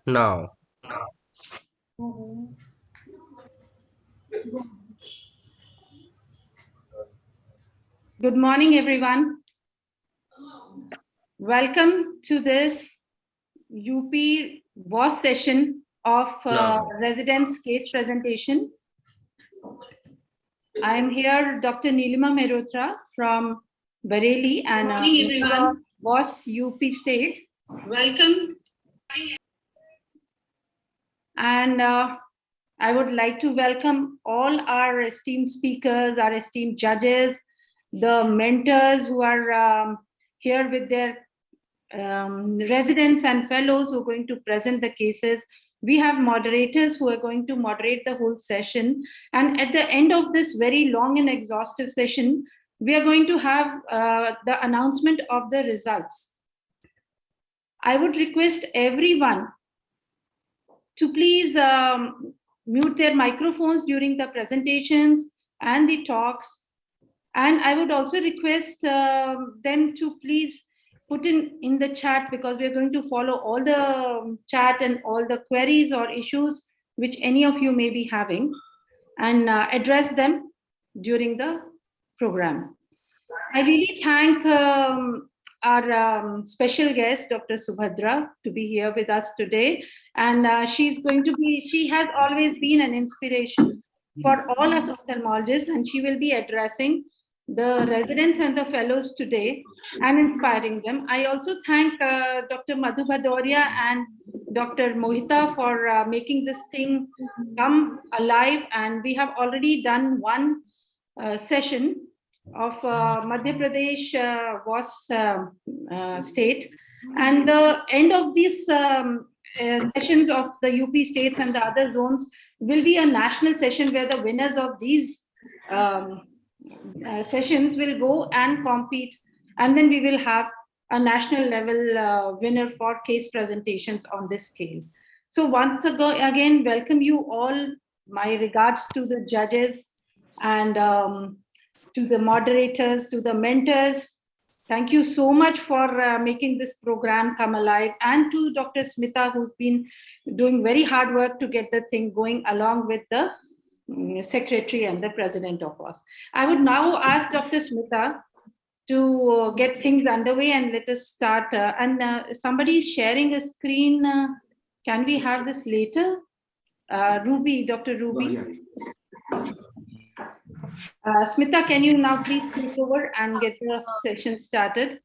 Now, Good morning, everyone. Welcome to this UP WOS session of now, residence case presentation. I am here, Dr. Nilima Mehrotra from Bareilly and Morning, everyone. WOS UP state. Welcome. And I would like to welcome all our esteemed speakers, our esteemed judges, the mentors who are here with their residents and fellows who are going to present the cases. We have moderators who are going to moderate the whole session. And at the end of this very long and exhaustive session, we are going to have the announcement of the results. I would request everyone to please mute their microphones during the presentations and the talks. And I would also request them to please put in the chat, because we're going to follow all the chat and all the queries or issues which any of you may be having, and address them during the program. I really thank our special guest, Dr. Subhadra, to be here with us today. And she has always been an inspiration for all us ophthalmologists, and she will be addressing the residents and the fellows today and inspiring them. I also thank Dr. Madhu Bhadoria and Dr. Mohita for making this thing come alive. And we have already done one session of Madhya Pradesh WOS state. And the end of these sessions of the UP states and the other zones will be a national session where the winners of these sessions will go and compete, and then we will have a national level winner for case presentations on this scale. So once again, welcome you all. My regards to the judges and to the moderators, to the mentors. Thank you so much for making this program come alive, and to Dr. Smita, who's been doing very hard work to get the thing going along with the secretary and the president of WOS. I would now ask Dr. Smita to get things underway, and let us start. Somebody is sharing a screen. Can we have this later? Ruby, Dr. Ruby. Smita, can you now please take over and get the session started?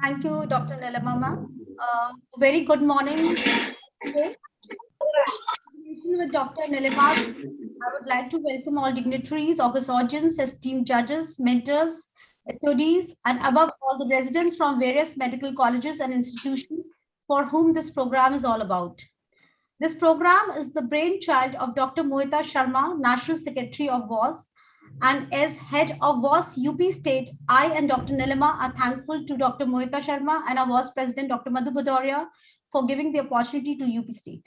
Thank you, Dr. Nilamama. Very good morning. Today, with Dr. Nilima, I would like to welcome all dignitaries, office audience, esteemed judges, mentors, HODs, and above all the residents from various medical colleges and institutions for whom this program is all about. This program is the brainchild of Dr. Mohita Sharma, National Secretary of WOS, and as head of WOS UP State, I and Dr. Nilima are thankful to Dr. Mohita Sharma and our WOS President, Dr. Madhu Bhadoria, for giving the opportunity to UP State.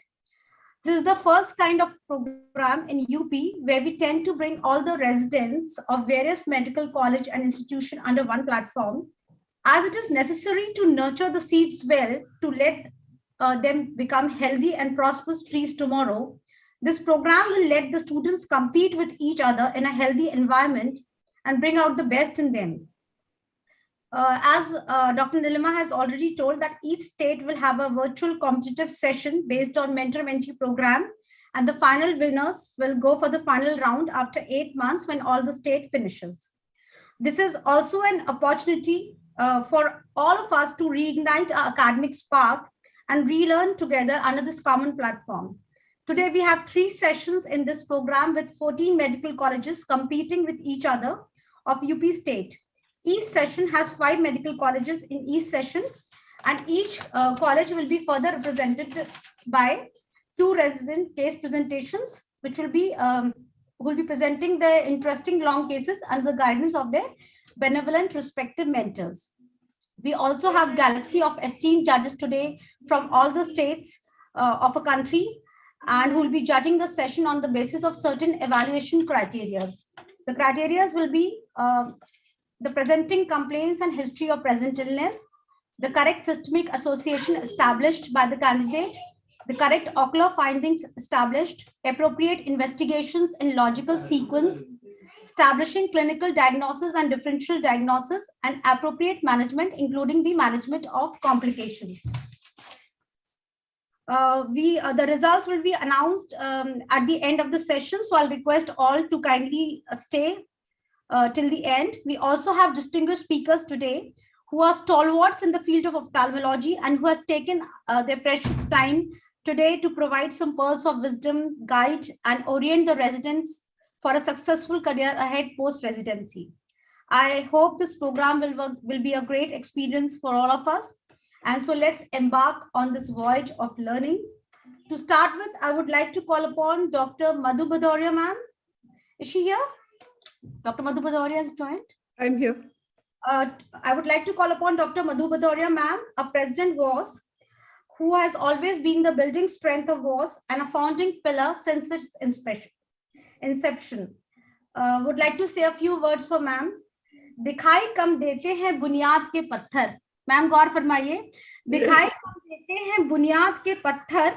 This is the first kind of program in UP where we tend to bring all the residents of various medical college and institution under one platform, as it is necessary to nurture the seeds well to let them become healthy and prosperous trees tomorrow. This program will let the students compete with each other in a healthy environment and bring out the best in them. As Dr. Nilima has already told, that each state will have a virtual competitive session based on mentor-mentee program, and the final winners will go for the final round after 8 months when all the state finishes. This is also an opportunity for all of us to reignite our academic spark and relearn together under this common platform. Today, we have 3 sessions in this program with 14 medical colleges competing with each other of UP State. Each session has 5 medical colleges in each session, and each college will be further represented by 2 resident case presentations, which will be presenting the interesting long cases under the guidance of their benevolent respective mentors. We also have galaxy of esteemed judges today from all the states of a country, and who will be judging the session on the basis of certain evaluation criteria. The criteria will be the presenting complaints and history of present illness, the correct systemic association established by the candidate, the correct ocular findings established, appropriate investigations in logical sequence, establishing clinical diagnosis and differential diagnosis, and appropriate management, including the management of complications. The results will be announced at the end of the session, so I'll request all to kindly stay till the end. We also have distinguished speakers today who are stalwarts in the field of ophthalmology and who has taken their precious time today to provide some pearls of wisdom, guide, and orient the residents for a successful career ahead post-residency. I hope this program will be a great experience for all of us. And so let's embark on this voyage of learning. To start with, I would like to call upon Dr. Madhu Bhadoria, ma'am. Is she here? Dr. Madhu Bhadoria has joined. I'm here. I would like to call upon Dr. Madhu Bhadoria, ma'am, a president WOS, who has always been the building strength of WOS and a founding pillar since its inception. Would like to say a few words for ma'am. दिखाई कम देते हैं बुनियाद के पत्थर. Ma'am गौर फरमाइए. दिखाई कम देते हैं बुनियाद के पत्थर,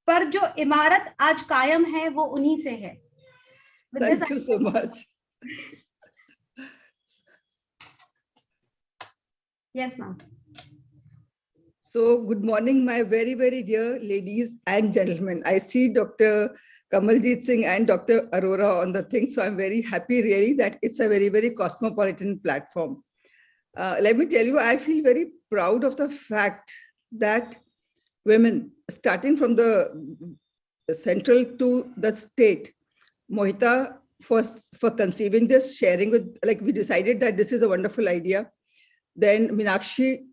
पर जो इमारत आज कायम है वो उन्हीं से है. Thank you so much. Yes, ma'am. So, good morning, my very, very dear ladies and gentlemen. I see Dr. Kamaljeet Singh and Dr. Arora on the thing, so I'm very happy, really, that it's a very, very cosmopolitan platform. Let me tell you, I feel very proud of the fact that women, starting from the central to the state, Mohita, for conceiving this, sharing with, like, we decided that this is a wonderful idea. Then Meenakshi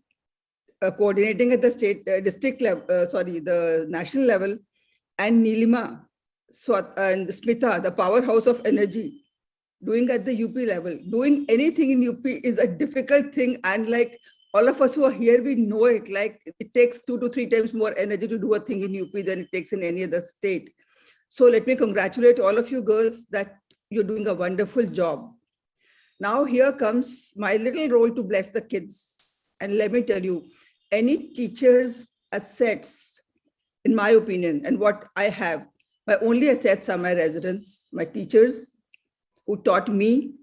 coordinating at the state, district level, the national level, and Neelima and Smita, the powerhouse of energy, doing at the UP level. Doing anything in UP is a difficult thing, and like all of us who are here, we know it. Like it takes 2 to 3 times more energy to do a thing in UP than it takes in any other state. So let me congratulate all of you girls that you're doing a wonderful job. Now here comes my little role to bless the kids. And let me tell you, any teacher's assets, in my opinion, and what I have, my only assets are my residents, my teachers who taught me.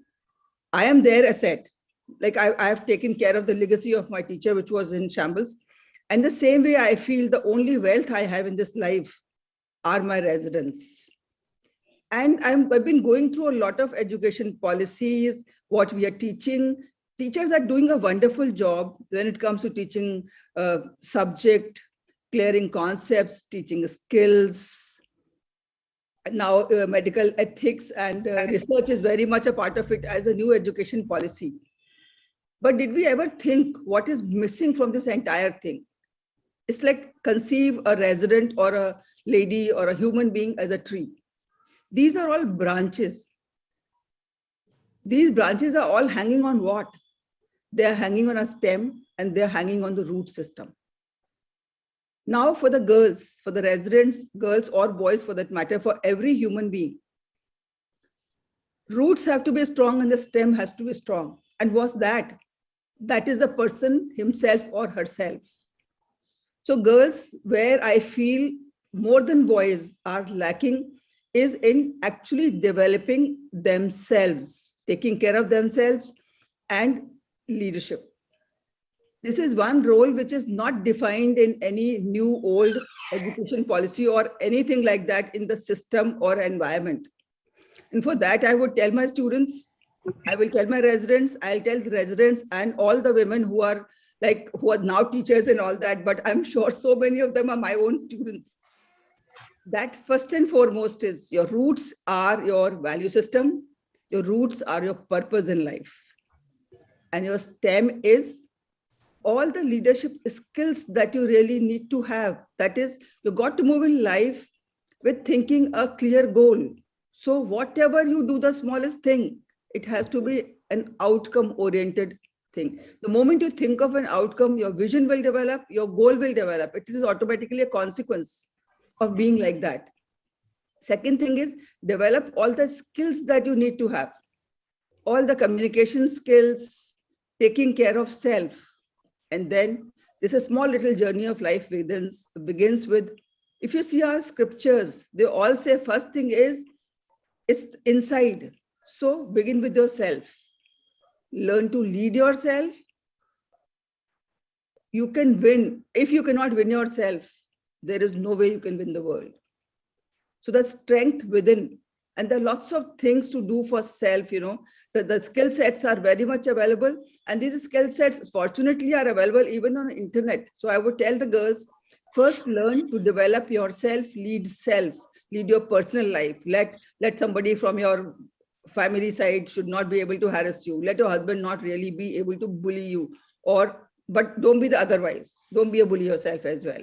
I am their asset. Like I have taken care of the legacy of my teacher, which was in shambles. And the same way I feel the only wealth I have in this life are my residents. And I've been going through a lot of education policies, what we are teaching. Teachers are doing a wonderful job when it comes to teaching subject, clearing concepts, teaching skills. Now medical ethics and research is very much a part of it as a new education policy. But did we ever think what is missing from this entire thing? It's like conceive a resident or a lady or a human being as a tree. These are all branches. These branches are all hanging on what? They are hanging on a stem and they are hanging on the root system. Now for the girls, for the residents, girls or boys for that matter, for every human being, roots have to be strong and the stem has to be strong. And what's that? That is the person himself or herself. So girls, where I feel more than boys are lacking is in actually developing themselves, taking care of themselves and leadership. This is one role which is not defined in any new old education policy or anything like that in the system or environment. And for that, I would tell my students, I will tell my residents, I'll tell the residents and all the women who are now teachers and all that, but I'm sure so many of them are my own students. That first and foremost is your roots are your value system, your roots are your purpose in life. And your stem is all the leadership skills that you really need to have. That is, you got to move in life with thinking a clear goal. So whatever you do, the smallest thing, it has to be an outcome-oriented thing. The moment you think of an outcome, your vision will develop, your goal will develop. It is automatically a consequence of being like that. Second thing is develop all the skills that you need to have. All the communication skills, taking care of self. And then this a small little journey of life begins with If you see our scriptures, they all say first thing is it's inside. So begin with yourself. Learn to lead yourself. You can win. If you cannot win yourself, there is no way you can win the world. So the strength within, and there are lots of things to do for self, the skill sets are very much available, and these skill sets fortunately are available even on the internet. So I would tell the girls, first learn to develop yourself, lead your personal life. Let somebody from your family side should not be able to harass you. Let your husband not really be able to bully you, but don't be the otherwise. Don't be a bully yourself as well.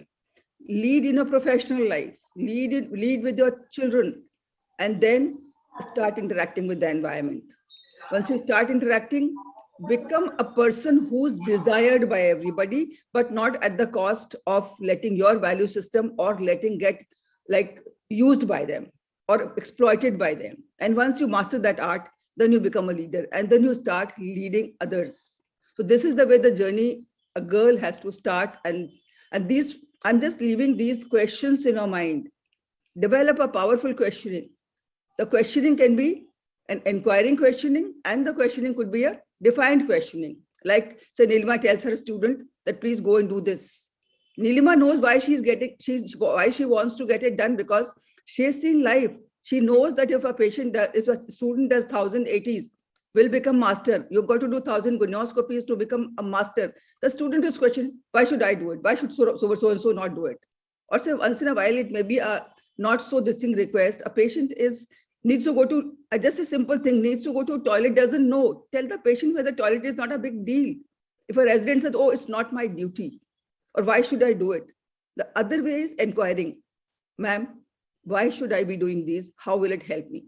Lead in a professional life, lead with your children, and then start interacting with the environment. Once you start interacting, become a person who's desired by everybody, but not at the cost of letting your value system or letting get like used by them or exploited by them. And once you master that art, then you become a leader, and then you start leading others. So this is the way the journey a girl has to start. And these, I'm just leaving these questions in your mind. Develop a powerful questioning. The questioning can be an inquiring questioning, and the questioning could be a defined questioning. Like, say, Nilima tells her student that please go and do this. Nilima knows why why she wants to get it done, because she has seen life. She knows that if a student does 1,080s, will become master. You've got to do 1,000 gonioscopies to become a master. The student is questioning, why should I do it? Why should so and so not do it? Or say once in a while, it may be a not so distinct request. A patient needs to go to just a simple thing, needs to go to a toilet, doesn't know. Tell the patient where the toilet is not a big deal. If a resident says, oh, it's not my duty, or why should I do it? The other way is inquiring, ma'am, why should I be doing this? How will it help me?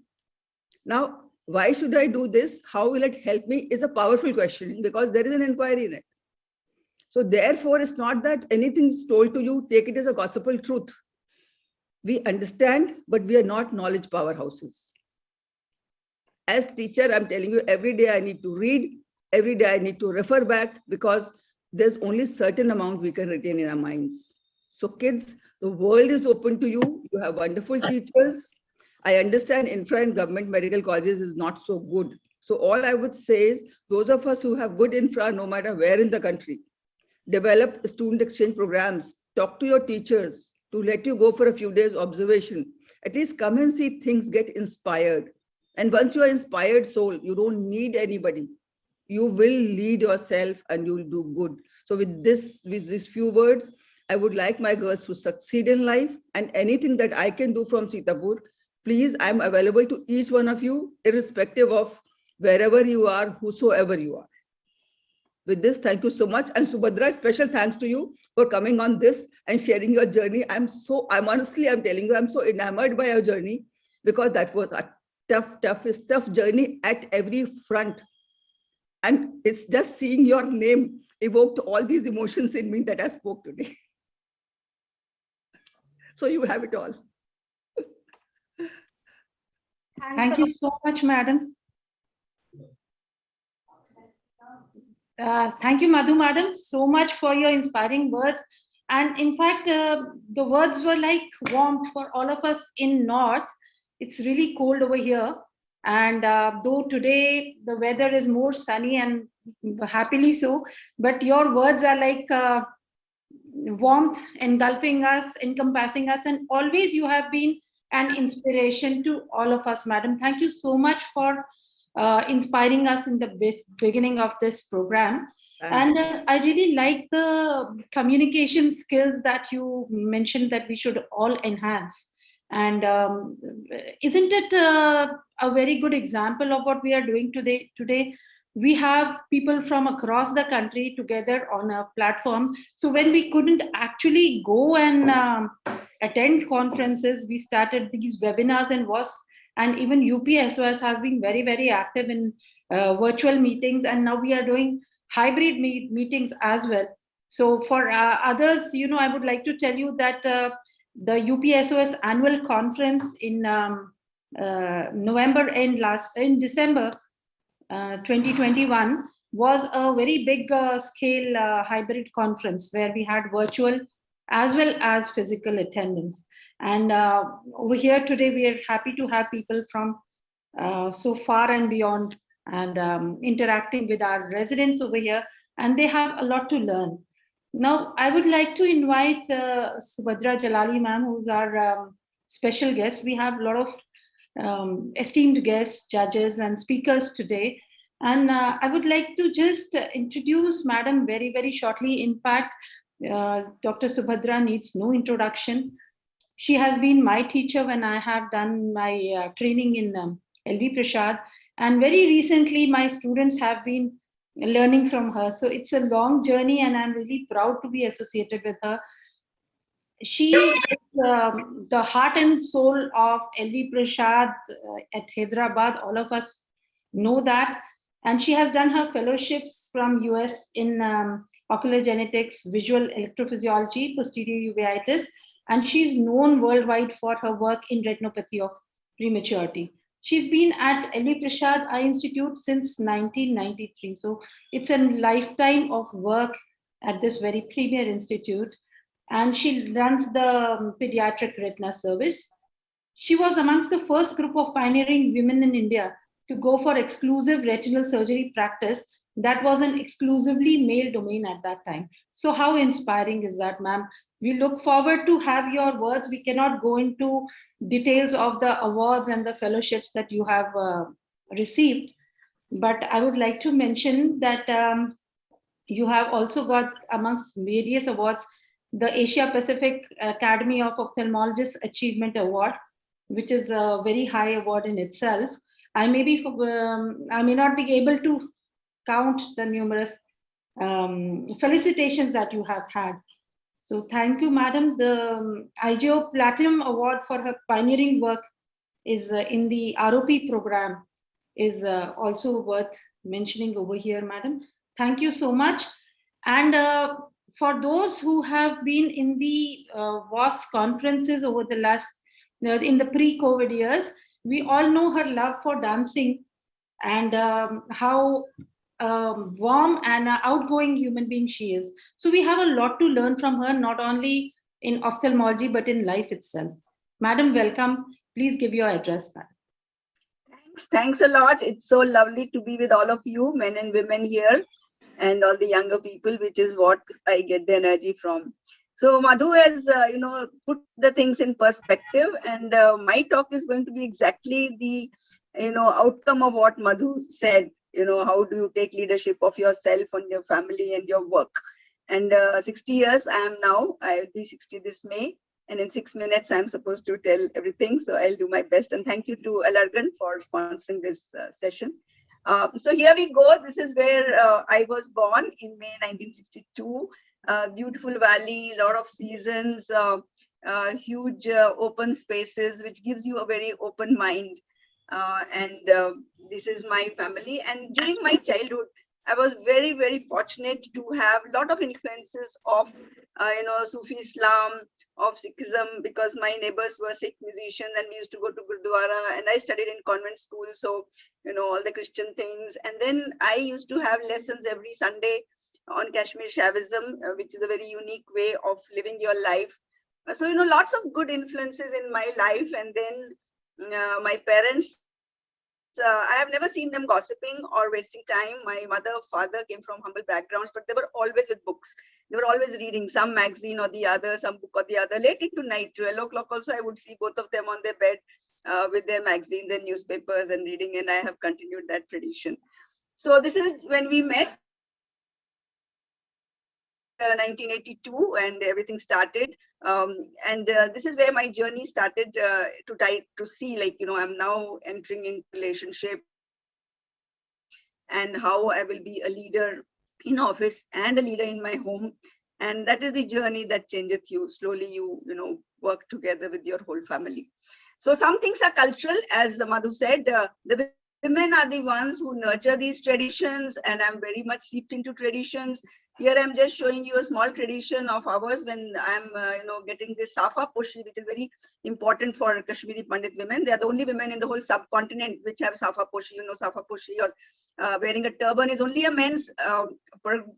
Now, why should I do this? How will it help me is a powerful question, because there is an inquiry in it. So therefore, it's not that anything is told to you, take it as a gospel truth. We understand, but we are not knowledge powerhouses. As teacher, I'm telling you, every day I need to read, every day I need to refer back, because there's only certain amount we can retain in our minds. So kids, the world is open to you. You have wonderful teachers. I understand infra and government medical colleges is not so good. So all I would say is, those of us who have good infra, no matter where in the country, develop student exchange programs, talk to your teachers to let you go for a few days observation. At least come and see things, get inspired. And once you are inspired soul, you don't need anybody. You will lead yourself and you will do good. So with these few words, I would like my girls to succeed in life, and anything that I can do from Sitapur, please, I'm available to each one of you, irrespective of wherever you are, whosoever you are. With this, thank you so much. And Subhadra, special thanks to you for coming on this and sharing your journey. I'm honestly, I'm telling you, I'm so enamored by your journey, because that was a tough journey at every front. And it's just seeing your name evoked all these emotions in me that I spoke today. So you have it all. Thank you so much, madam. Thank you, Madhu, madam, so much for your inspiring words. And in fact, the words were like warmth for all of us in North. It's really cold over here. And though today the weather is more sunny and happily so, but your words are like warmth, engulfing us, encompassing us, and always you have been an inspiration to all of us, madam. Thank you so much for inspiring us in the beginning of this program. And I really like the communication skills that you mentioned that we should all enhance. And isn't it a very good example of what we are doing today? Today, we have people from across the country together on a platform. So when we couldn't actually go and attend conferences, we started these webinars and WOS, and even UPSOS has been very, very active in virtual meetings. And now we are doing hybrid meetings as well. So for others, I would like to tell you that the UPSOS annual conference in December 2021 was a very big scale hybrid conference where we had virtual as well as physical attendance. And over here today, we are happy to have people from so far and beyond, and interacting with our residents over here, and they have a lot to learn. Now, I would like to invite Subhadra Jalali ma'am, who's our special guest. We have a lot of esteemed guests, judges, and speakers today. And I would like to just introduce Madam very, very shortly. In fact, Dr. Subhadra needs no introduction. She has been my teacher when I have done my training in LV Prasad. And very recently, my students have been learning from her. So it's a long journey, and I'm really proud to be associated with her. She is the heart and soul of LV Prasad at Hyderabad. All of us know that. And she has done her fellowships from US in ocular genetics, visual electrophysiology, posterior uveitis, and she's known worldwide for her work in retinopathy of prematurity. She's been at LV Prasad Eye Institute since 1993. So it's a lifetime of work at this very premier institute, and she runs the pediatric retina service. She was amongst the first group of pioneering women in India to go for exclusive retinal surgery practice that was an exclusively male domain at that time. So how inspiring is that, ma'am? We look forward to have your words. We cannot go into details of the awards and the fellowships that you have received, but I would like to mention that you have also got amongst various awards the Asia Pacific Academy of Ophthalmologists Achievement Award, which is a very high award in itself. I may not be able to count the numerous felicitations that you have had. So thank you, madam. The IGO Platinum Award for her pioneering work is in the ROP program is also worth mentioning over here, madam. Thank you so much. And for those who have been in the WOS conferences over the last, in the pre-COVID years, we all know her love for dancing and how warm and outgoing human being she is. So we have a lot to learn from her, not only in ophthalmology, but in life itself. Madam, welcome. Please give your address, madam. Thanks a lot. It's so lovely to be with all of you, men and women here, and all the younger people, which is what I get the energy from. So Madhu has, put the things in perspective, and my talk is going to be exactly the, outcome of what Madhu said. How do you take leadership of yourself and your family and your work? And 60 years I am now. I will be 60 this May. And in 6 minutes, I'm supposed to tell everything. So I'll do my best. And thank you to Alargan for sponsoring this session. So here we go. This is where I was born in May 1962. Beautiful valley, a lot of seasons, huge open spaces, which gives you a very open mind. And this is my family. And during my childhood, I was very, very fortunate to have a lot of influences of, Sufi Islam, of Sikhism, because my neighbors were Sikh musicians and we used to go to Gurdwara, and I studied in convent school. So, all the Christian things. And then I used to have lessons every Sunday on Kashmir Shaivism, which is a very unique way of living your life. So, lots of good influences in my life. And then my parents, I have never seen them gossiping or wasting time. My mother, father came from humble backgrounds, but they were always with books. They were always reading some magazine or the other, some book or the other. Late into night, 12 o'clock also, I would see both of them on their bed with their magazines and newspapers and reading, and I have continued that tradition. So this is when we met, 1982, and everything started. And this is where my journey started to see, like, I'm now entering in relationship and how I will be a leader in office and a leader in my home. And that is the journey that changeth you. Slowly you work together with your whole family. So some things are cultural, as Madhu said. The women are the ones who nurture these traditions, and I'm very much steeped into traditions. Here I'm just showing you a small tradition of ours when I'm, getting this Safa Poshi, which is very important for Kashmiri Pandit women. They are the only women in the whole subcontinent which have Safa Poshi, Safa Poshi or wearing a turban is only a men's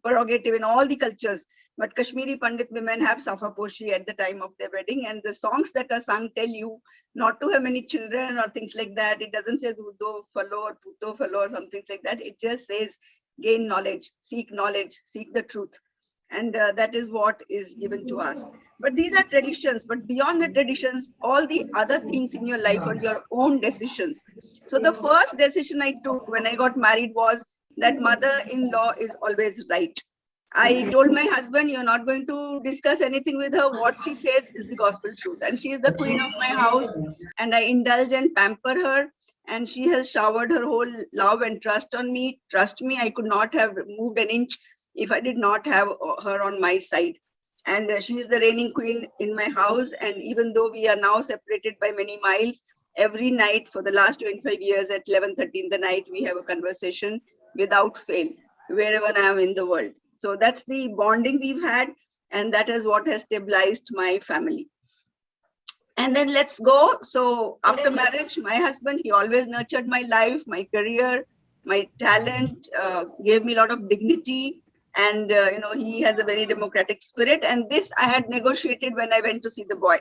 prerogative in all the cultures. But Kashmiri Pandit women have safaposhi at the time of their wedding, and the songs that are sung tell you not to have many children or things like that. It doesn't say Dudo Falo or Puto Falo or something like that. It just says gain knowledge, seek the truth. And that is what is given to us. But these are traditions. But beyond the traditions, all the other things in your life are your own decisions. So the first decision I took when I got married was that mother-in-law is always right. I told my husband, you're not going to discuss anything with her. What she says is the gospel truth. And she is the queen of my house. And I indulge and pamper her. And she has showered her whole love and trust on me. Trust me, I could not have moved an inch if I did not have her on my side. And she is the reigning queen in my house. And even though we are now separated by many miles, every night for the last 25 years at 11:30 in the night, we have a conversation without fail, wherever I am in the world. So that's the bonding we've had, and that is what has stabilized my family. And then let's go. So after marriage, my husband, he always nurtured my life, my career, my talent, gave me a lot of dignity. And, he has a very democratic spirit. And this I had negotiated when I went to see the boy.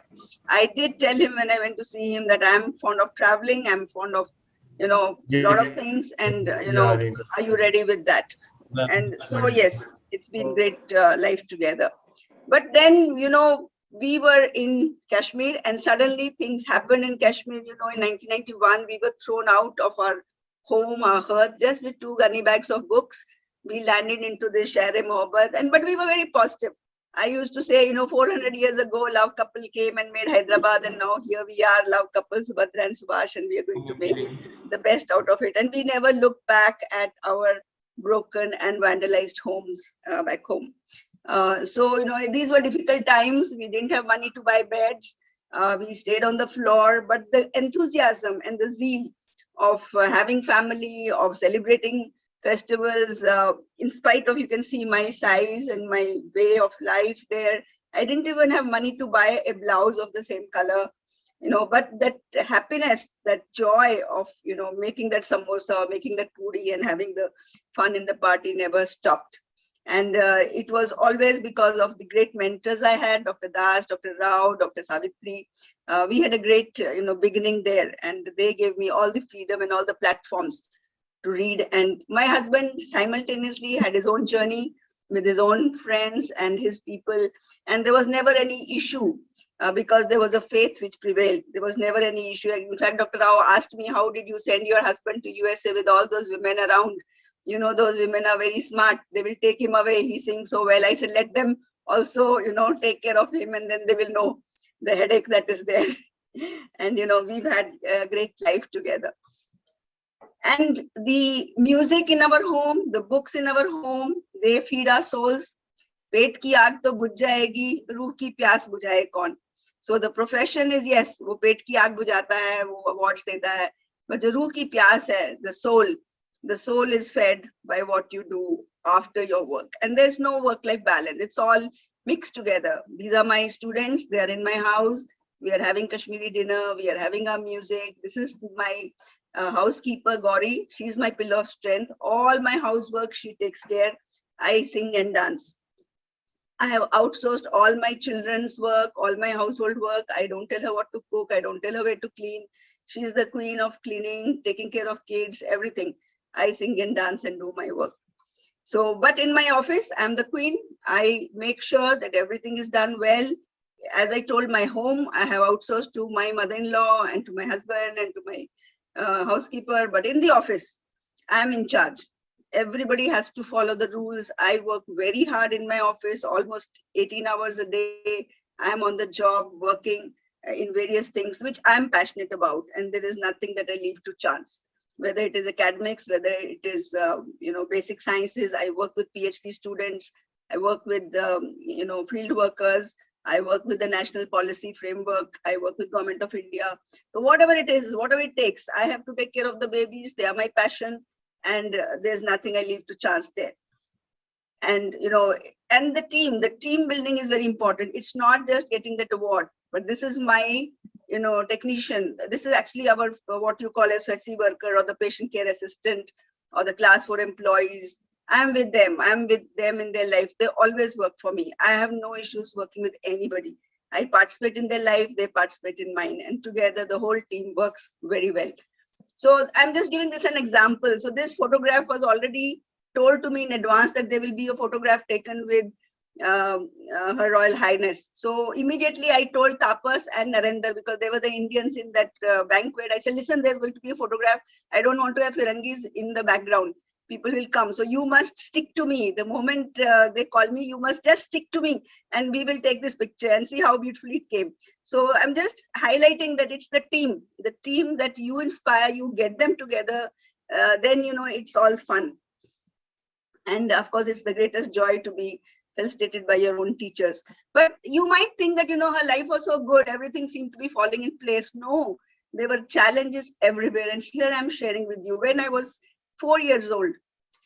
I did tell him when I went to see him that I'm fond of traveling. I'm fond of, a lot of things. And, are you ready with that? And so, yes, it's been great life together. But then, we were in Kashmir and suddenly things happened in Kashmir. In 1991, we were thrown out of our home, our hearth, just with 2 gunny bags of books. We landed into this Shahr-e-Mohabbat, but we were very positive. I used to say, 400 years ago, love couple came and made Hyderabad, and now here we are, love couple Subhadra and Subhash, and we are going to make the best out of it. And we never looked back at our broken and vandalized homes back home. So, these were difficult times. We didn't have money to buy beds. We stayed on the floor, but the enthusiasm and the zeal of having family, of celebrating festivals, in spite of, you can see my size and my way of life there. I didn't even have money to buy a blouse of the same color, but that happiness, that joy of, making that samosa, making that puri and having the fun in the party never stopped. And it was always because of the great mentors I had, Dr. Das, Dr. Rao, Dr. Savitri. We had a great, beginning there, and they gave me all the freedom and all the platforms to read. And my husband simultaneously had his own journey with his own friends and his people. And there was never any issue because there was a faith which prevailed. There was never any issue. In fact, Dr. Rao asked me, how did you send your husband to USA with all those women around? Those women are very smart. They will take him away. He sings so well. I said, let them also, take care of him, and then they will know the headache that is there. And, we've had a great life together. And the music in our home, the books in our home, they feed our souls. पेट की आग तो बुझ जाएगी, रूह की प्यास बुझाए कौन. So the profession is, yes, वो पेट की आग बुझाता है, वो awards देता है, but जो रूह की प्यास है, the soul is fed by what you do after your work. And there's no work-life balance. It's all mixed together. These are my students. They are in my house. We are having Kashmiri dinner. We are having our music. This is my housekeeper, Gauri. She's my pillar of strength. All my housework, she takes care. I sing and dance. I have outsourced all my children's work, all my household work. I don't tell her what to cook. I don't tell her where to clean. She's the queen of cleaning, taking care of kids, everything. I sing and dance and do my work. So, but in my office, I'm the queen. I make sure that everything is done well. As I told, my home, I have outsourced to my mother-in-law and to my husband and to my housekeeper. But in the office, I'm in charge. Everybody has to follow the rules. I work very hard in my office, almost 18 hours a day. I'm on the job working in various things which I'm passionate about. And there is nothing that I leave to chance. Whether it is academics, whether it is, basic sciences, I work with PhD students, I work with, field workers, I work with the national policy framework, I work with Government of India. So whatever it is, whatever it takes, I have to take care of the babies. They are my passion, and there's nothing I leave to chance there. And, and the team building is very important. It's not just getting that award, but this is my, technician. This is actually our, what you call as FESI worker or the patient care assistant or the class 4 employees. I'm with them. I'm with them in their life. They always work for me. I have no issues working with anybody. I participate in their life, they participate in mine, and together the whole team works very well. So I'm just giving this an example. So this photograph was already told to me in advance that there will be a photograph taken with Her Royal Highness. So immediately I told Tapas and Narendra, because they were the Indians in that banquet. I said, listen, there's going to be a photograph. I don't want to have Firangis in the background. People will come. So you must stick to me. The moment they call me, you must just stick to me and we will take this picture and see how beautifully it came. So I'm just highlighting that it's the team that you inspire, you get them together, then, it's all fun. And of course, it's the greatest joy to be felicitated by your own teachers. But you might think that, her life was so good, everything seemed to be falling in place. No, there were challenges everywhere. And here I'm sharing with you. When I was 4 years old,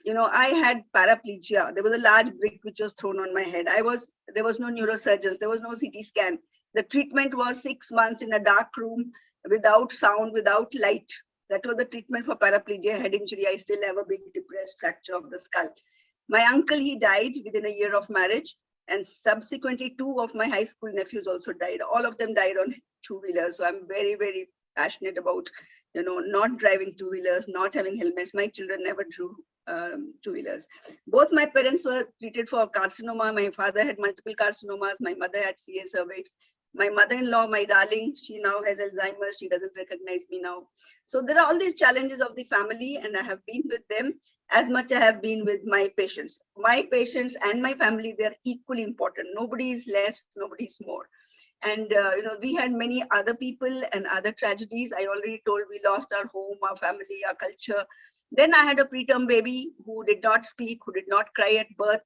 I had paraplegia. There was a large brick which was thrown on my head. There was no neurosurgeons. There was no CT scan. The treatment was 6 months in a dark room without sound, without light. That was the treatment for paraplegia, head injury. I still have a big depressed fracture of the skull. My uncle, he died within a year of marriage. And subsequently, 2 of my high school nephews also died. All of them died on two-wheelers. So I'm very, very passionate about, not driving two-wheelers, not having helmets. My children never drew two-wheelers. Both my parents were treated for carcinoma. My father had multiple carcinomas. My mother had CA cervix. My mother-in-law, my darling, she now has Alzheimer's. She doesn't recognize me now. So there are all these challenges of the family, and I have been with them as much as I have been with my patients. My patients and my family, they're equally important. Nobody is less, nobody is more. And, we had many other people and other tragedies. I already told we lost our home, our family, our culture. Then I had a preterm baby who did not speak, who did not cry at birth,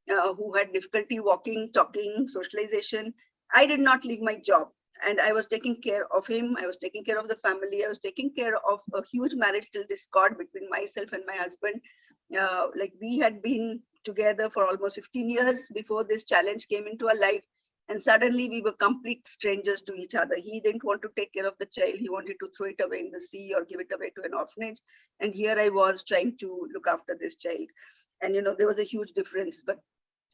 who had difficulty walking, talking, socialization. I did not leave my job, and I was taking care of him. I was taking care of the family. I was taking care of a huge marital discord between myself and my husband. Like we had been together for almost 15 years before this challenge came into our life. And suddenly we were complete strangers to each other. He didn't want to take care of the child. He wanted to throw it away in the sea or give it away to an orphanage. And here I was trying to look after this child. And, there was a huge difference. But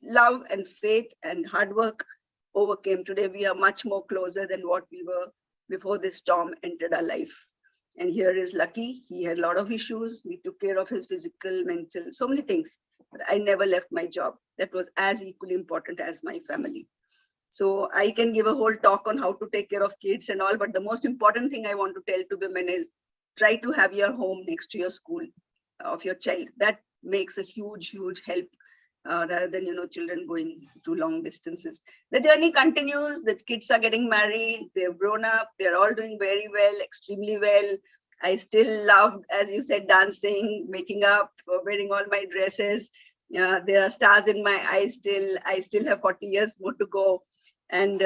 love and faith and hard work overcame. Today we are much more closer than what we were before this storm entered our life. And here is Lucky. He had a lot of issues. We took care of his physical, mental, so many things. But I never left my job. That was as equally important as my family. So I can give a whole talk on how to take care of kids and all, but the most important thing I want to tell to women is try to have your home next to your school of your child. That makes a huge, huge help rather than, children going to long distances. The journey continues. The kids are getting married. They've grown up. They're all doing very well, extremely well. I still love, as you said, dancing, making up, wearing all my dresses. There are stars in my eyes still. I still have 40 years more to go. And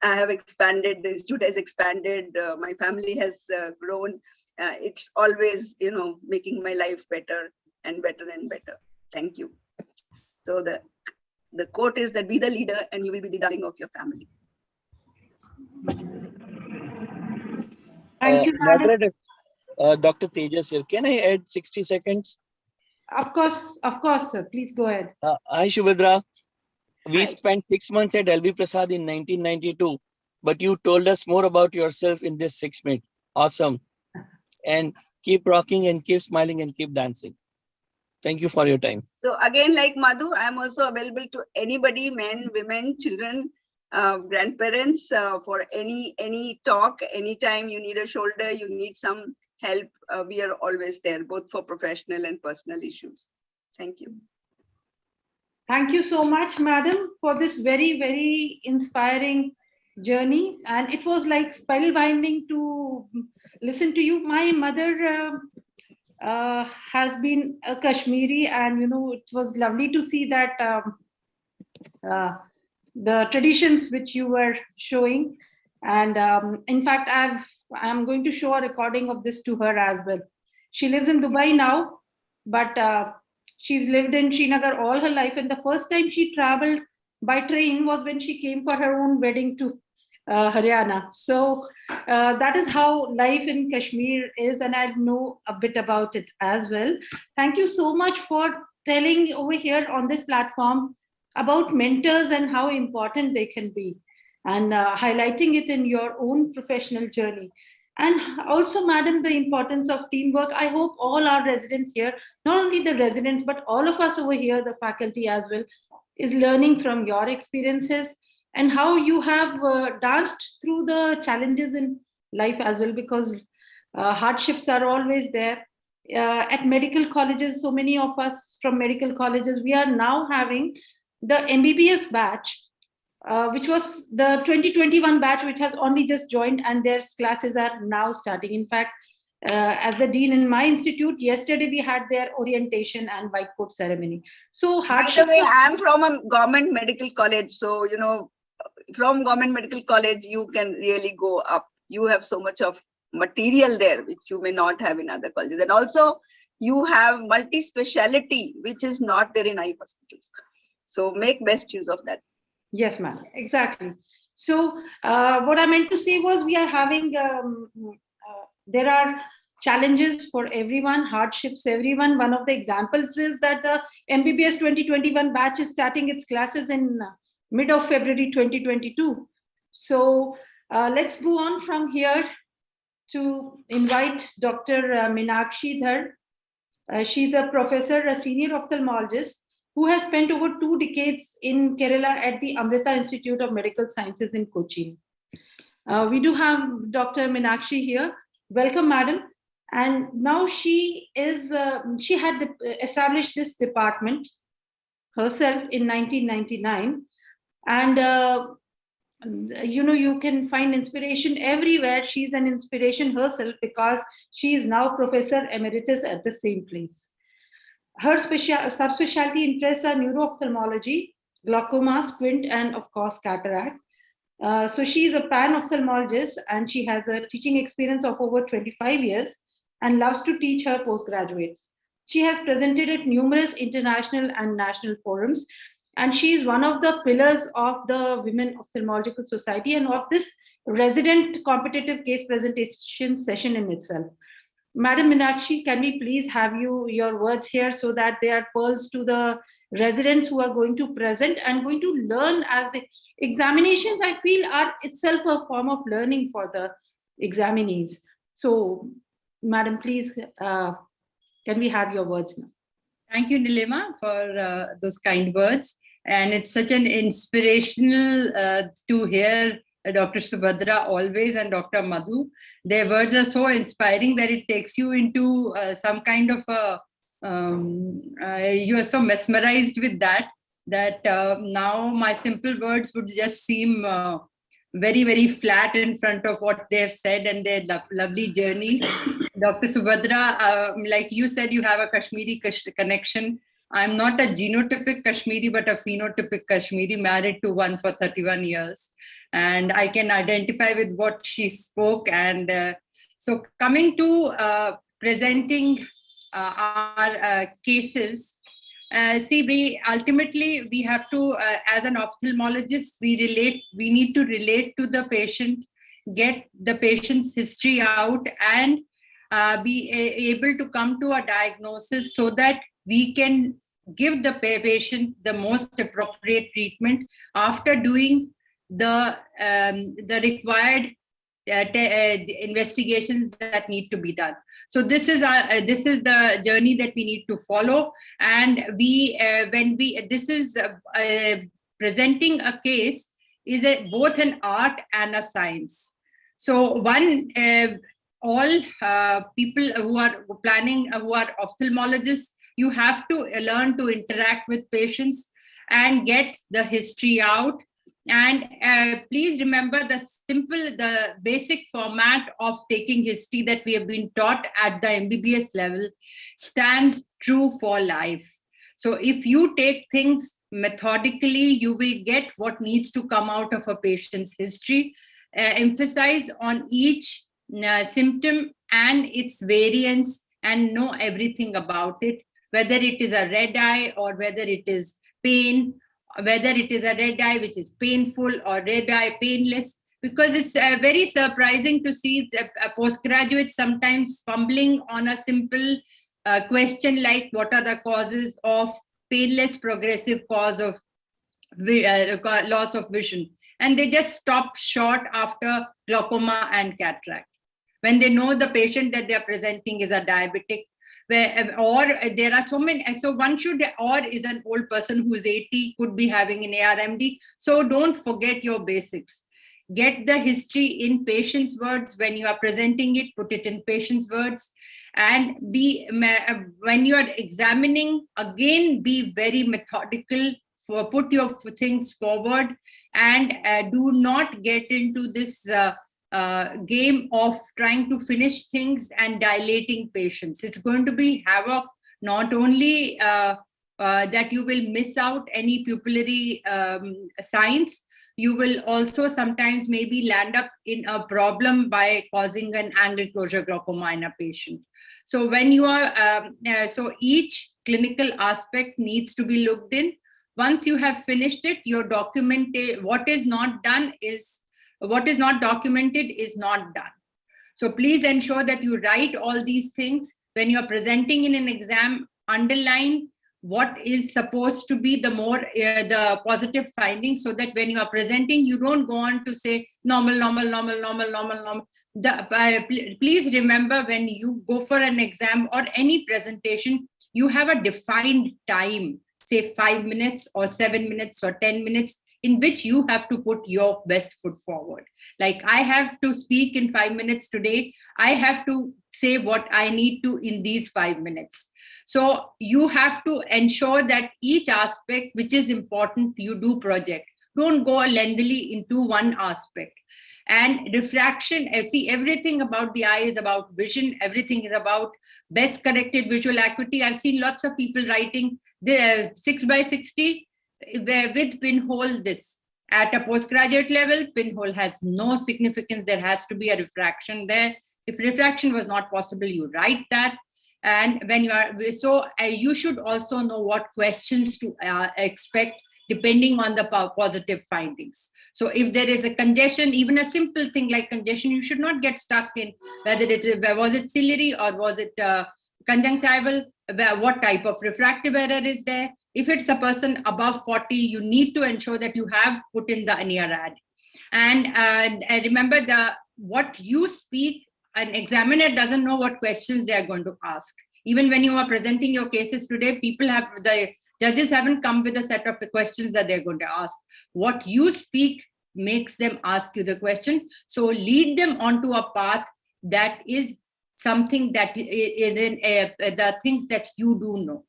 I have expanded, the institute has expanded, my family has grown. It's always, making my life better and better and better. Thank you. So the quote is that be the leader and you will be the darling of your family. Thank you, madam. Moderator, Dr. Tejas here. Can I add 60 seconds? Of course, sir. Please go ahead. Hi, Shubhadra. We Hi. spent 6 months at LV Prasad in 1992, but you told us more about yourself in this 6 minutes. Awesome. And keep rocking and keep smiling and keep dancing. Thank you for your time. So again, like Madhu, I am also available to anybody, men, women, children, grandparents, for any talk, anytime you need a shoulder, you need some help. We are always there, both for professional and personal issues. Thank you. Thank you so much, madam, for this very, very inspiring journey. And it was like spellbinding to listen to you. My mother has been a Kashmiri, and it was lovely to see that the traditions which you were showing. And in fact, I'm going to show a recording of this to her as well. She lives in Dubai now, but she's lived in Srinagar all her life. And the first time she traveled by train was when she came for her own wedding to Haryana. So that is how life in Kashmir is, and I know a bit about it as well. Thank you so much for telling over here on this platform about mentors and how important they can be, and highlighting it in your own professional journey. And also, madam, the importance of teamwork. I hope all our residents here, not only the residents, but all of us over here, the faculty as well, is learning from your experiences and how you have danced through the challenges in life as well, because hardships are always there. At medical colleges, so many of us from medical colleges, we are now having the MBBS batch, which was the 2021 batch, which has only just joined, and their classes are now starting. In fact, as the dean in my institute, yesterday we had their orientation and white coat ceremony. So By the way, hardships. I am from a government medical college, so from government medical college you can really go up. You have so much of material there which you may not have in other colleges, and also you have multi-speciality which is not there in eye hospitals. So make best use of that. Yes, ma'am. Exactly. So what I meant to say was we are having, there are challenges for everyone, hardships, everyone. One of the examples is that the MBBS 2021 batch is starting its classes in mid of February 2022. So let's go on from here to invite Dr. Meenakshi Dhar. She's a professor, a senior ophthalmologist who has spent over 2 decades in Kerala at the Amrita Institute of Medical Sciences in Kochi. We do have Dr. Meenakshi here. Welcome, madam. And now she had established this department herself in 1999. And you can find inspiration everywhere. She's an inspiration herself because she is now professor emeritus at the same place. Her subspecialty interests are neuro-ophthalmology, glaucoma, squint, and of course cataract. So she is a pan-ophthalmologist and she has a teaching experience of over 25 years and loves to teach her postgraduates. She has presented at numerous international and national forums, and she is one of the pillars of the Women Ophthalmological Society and of this resident competitive case presentation session in itself. Madam Meenakshi, can we please have your words here so that they are pearls to the residents who are going to present and going to learn as the examinations, I feel, are itself a form of learning for the examinees. So, Madam, please, can we have your words now? Thank you, Nilima, for those kind words. And it's such an inspirational to hear Dr. Subhadra always and Dr. Madhu. Their words are so inspiring that it takes you into some kind of you are so mesmerized with that now my simple words would just seem very, very flat in front of what they have said and their lovely journey. Dr. Subhadra, like you said, you have a Kashmiri connection. I'm not a genotypic Kashmiri, but a phenotypic Kashmiri, married to one for 31 years. And I can identify with what she spoke. And so coming to presenting our cases, we ultimately have to, as an ophthalmologist, we need to relate to the patient, get the patient's history out, and be able to come to a diagnosis so that we can give the patient the most appropriate treatment after doing the required investigations that need to be done. So this is the journey that we need to follow, and presenting a case is both an art and a science. So all people who are planning, who are ophthalmologists, you have to learn to interact with patients and get the history out. And please remember the basic format of taking history that we have been taught at the MBBS level stands true for life. So if you take things methodically, you will get what needs to come out of a patient's history. Emphasize on each symptom and its variants and know everything about it, whether it is a red eye or whether it is pain, whether it is a red eye which is painful or red eye painless. because it's very surprising to see postgraduates sometimes fumbling on a simple question like what are the causes of painless progressive cause of loss of vision, and they just stop short after glaucoma and cataract when they know the patient that they are presenting is a diabetic, or there are so many. So one should, or is an old person who is 80, could be having an ARMD. So don't forget your basics. Get the history in patient's words. When you are presenting it, put it in patient's words. And when you are examining, again, be very methodical. Put your things forward, and do not get into this game of trying to finish things and dilating patients. It's going to be havoc, not only that you will miss out any pupillary signs, you will also sometimes maybe land up in a problem by causing an angle closure glaucoma in a patient. So when you are, so each clinical aspect needs to be looked in. Once you have finished it, your what is not documented is not done. So please ensure that you write all these things. When you're presenting in an exam, underline what is supposed to be the positive findings, so that when you are presenting, you don't go on to say normal. Please remember, when you go for an exam or any presentation, you have a defined time, say 5 minutes or 7 minutes or 10 minutes, in which you have to put your best foot forward. Like I have to speak in 5 minutes today, I have to say what I need to in these 5 minutes. So you have to ensure that each aspect which is important, you do project. Don't go lengthily into one aspect. And refraction, see, everything about the eye is about vision. Everything is about best corrected visual acuity. I've seen lots of people writing the 6x60 with pinhole this. At a postgraduate level, pinhole has no significance. There has to be a refraction there. If refraction was not possible, you write that. And when you are, so you should also know what questions to expect depending on the positive findings. So if there is a congestion, even a simple thing like congestion, you should not get stuck in whether was it ciliary or was it conjunctival, what type of refractive error is there. If it's a person above 40, you need to ensure that you have put in the near ad. And remember, what you speak, an examiner doesn't know what questions they are going to ask. Even when you are presenting your cases today, the judges haven't come with a set of the questions that they're going to ask. What you speak makes them ask you the question. So lead them onto a path that is something that is in the things that you do know.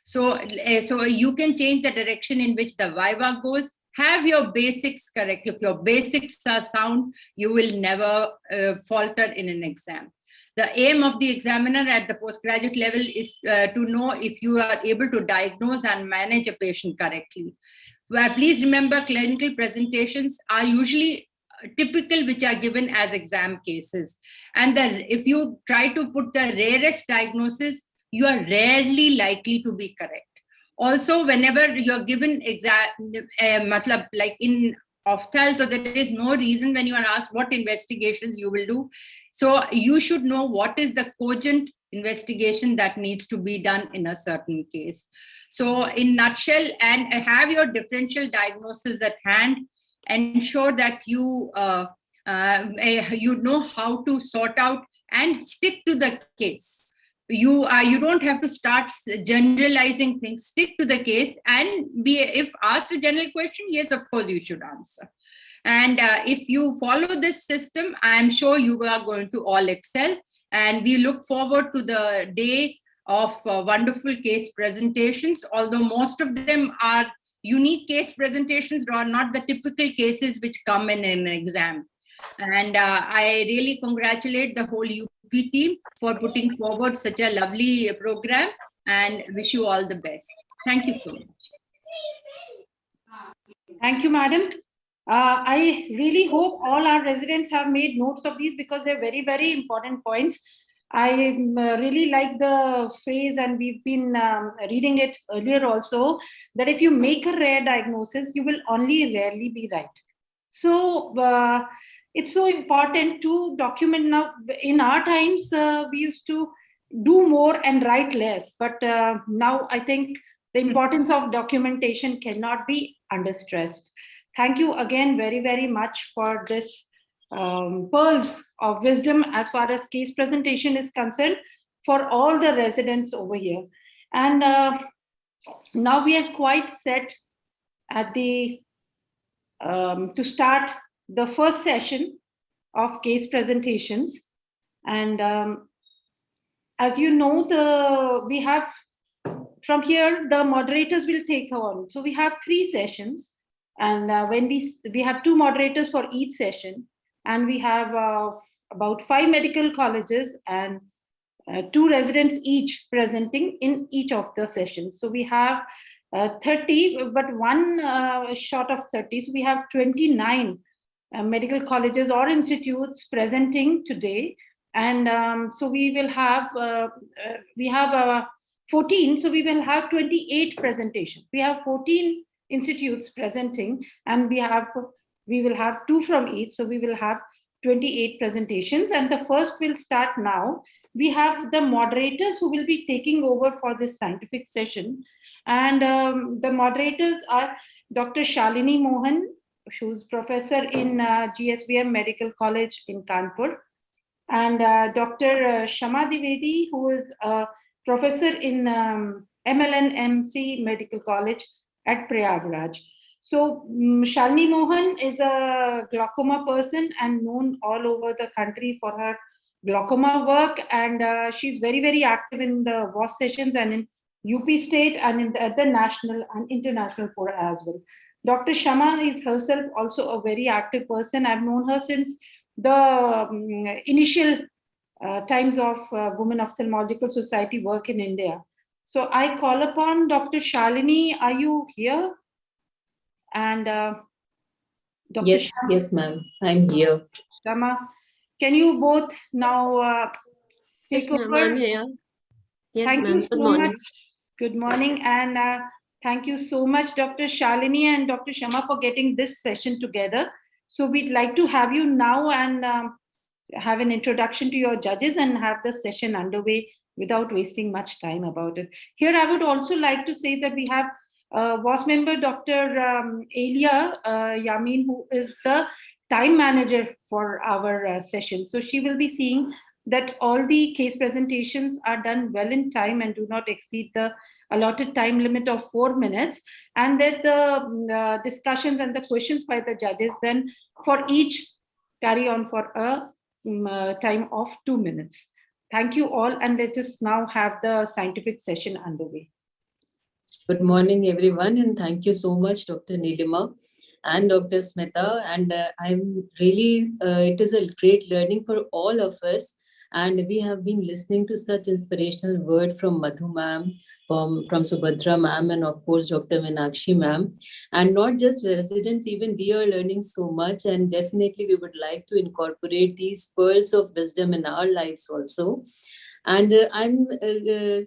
So you can change the direction in which the viva goes. Have your basics correct. If your basics are sound, you will never falter in an exam. The aim of the examiner at the postgraduate level is to know if you are able to diagnose and manage a patient correctly. Please remember, clinical presentations are usually typical, which are given as exam cases. And if you try to put the rarest diagnosis, you are rarely likely to be correct. Also, whenever you're given like in ophthalmology, so there is no reason when you are asked what investigations you will do. So you should know what is the cogent investigation that needs to be done in a certain case. So in nutshell, and have your differential diagnosis at hand. Ensure that you know how to sort out and stick to the case. You don't have to start generalizing things. Stick to the case, and if asked a general question, yes, of course you should answer. And if you follow this system, I am sure you are going to all excel. And we look forward to the day of wonderful case presentations, although most of them are unique case presentations, or not the typical cases which come in an exam. And I really congratulate the whole UP team for putting forward such a lovely program, and wish you all the best. Thank you so much. Thank you, madam. I really hope all our residents have made notes of these, because they're very, very important points. I really like the phrase, and we've been reading it earlier also, that if you make a rare diagnosis, you will only rarely be right. So it's so important to document. Now in our times we used to do more and write less, but now I think the importance of documentation cannot be understressed. Thank you again very much for this pearls of wisdom as far as case presentation is concerned for all the residents over here. And now we are quite set at the to start the first session of case presentations. And as you know, we have from here the moderators will take on. So we have 3 sessions, and when we have 2 moderators for each session, and we have about 5 medical colleges and 2 residents each presenting in each of the sessions. So we have 30, but one short of 30. So we have 29 medical colleges or institutes presenting today. And so we will have, we have 14, so we will have 28 presentations. We have 14 institutes presenting, and we will have 2 from each, so we will have 28 presentations. And the first will start now. We have the moderators who will be taking over for this scientific session. And the moderators are Dr. Shalini Mohan, who's professor in GSVM Medical College in Kanpur, and Dr. Shama Dwivedi, who is a professor in MLNMC Medical College at Prayagraj. So Shalini Mohan is a glaucoma person and known all over the country for her glaucoma work, and she's very active in the WOS sessions and in UP state and in the national and international fora as well. Dr. Shama is herself also a very active person. I've known her since the initial times of Women Ophthalmological Society work in India. So I call upon Dr. Shalini. Are you here? And Dr. Yes, Shama, yes, ma'am. I'm here. Shama, can you both now take Yes, ma'am, over? I'm here. Yes, Thank ma'am. you Good so morning. much. Good morning, and thank you so much, Dr. Shalini and Dr. Shama, for getting this session together. So we'd like to have you now and have an introduction to your judges and have the session underway without wasting much time about it. Here, I would also like to say that we have WOS member Dr. Elia Yamin, who is the time manager for our session. So she will be seeing that all the case presentations are done well in time and do not exceed the allotted time limit of 4 minutes, and that the discussions and the questions by the judges then for each carry on for a time of 2 minutes. Thank you all, and let us now have the scientific session underway. Good morning, everyone, and thank you so much, Dr. Nilima and Dr. Smita. And I'm really, it is a great learning for all of us. And we have been listening to such inspirational word from Madhu ma'am, from Subhadra ma'am, and of course, Dr. Meenakshi ma'am. And not just residents, even we are learning so much. And definitely, we would like to incorporate these pearls of wisdom in our lives also. And I'm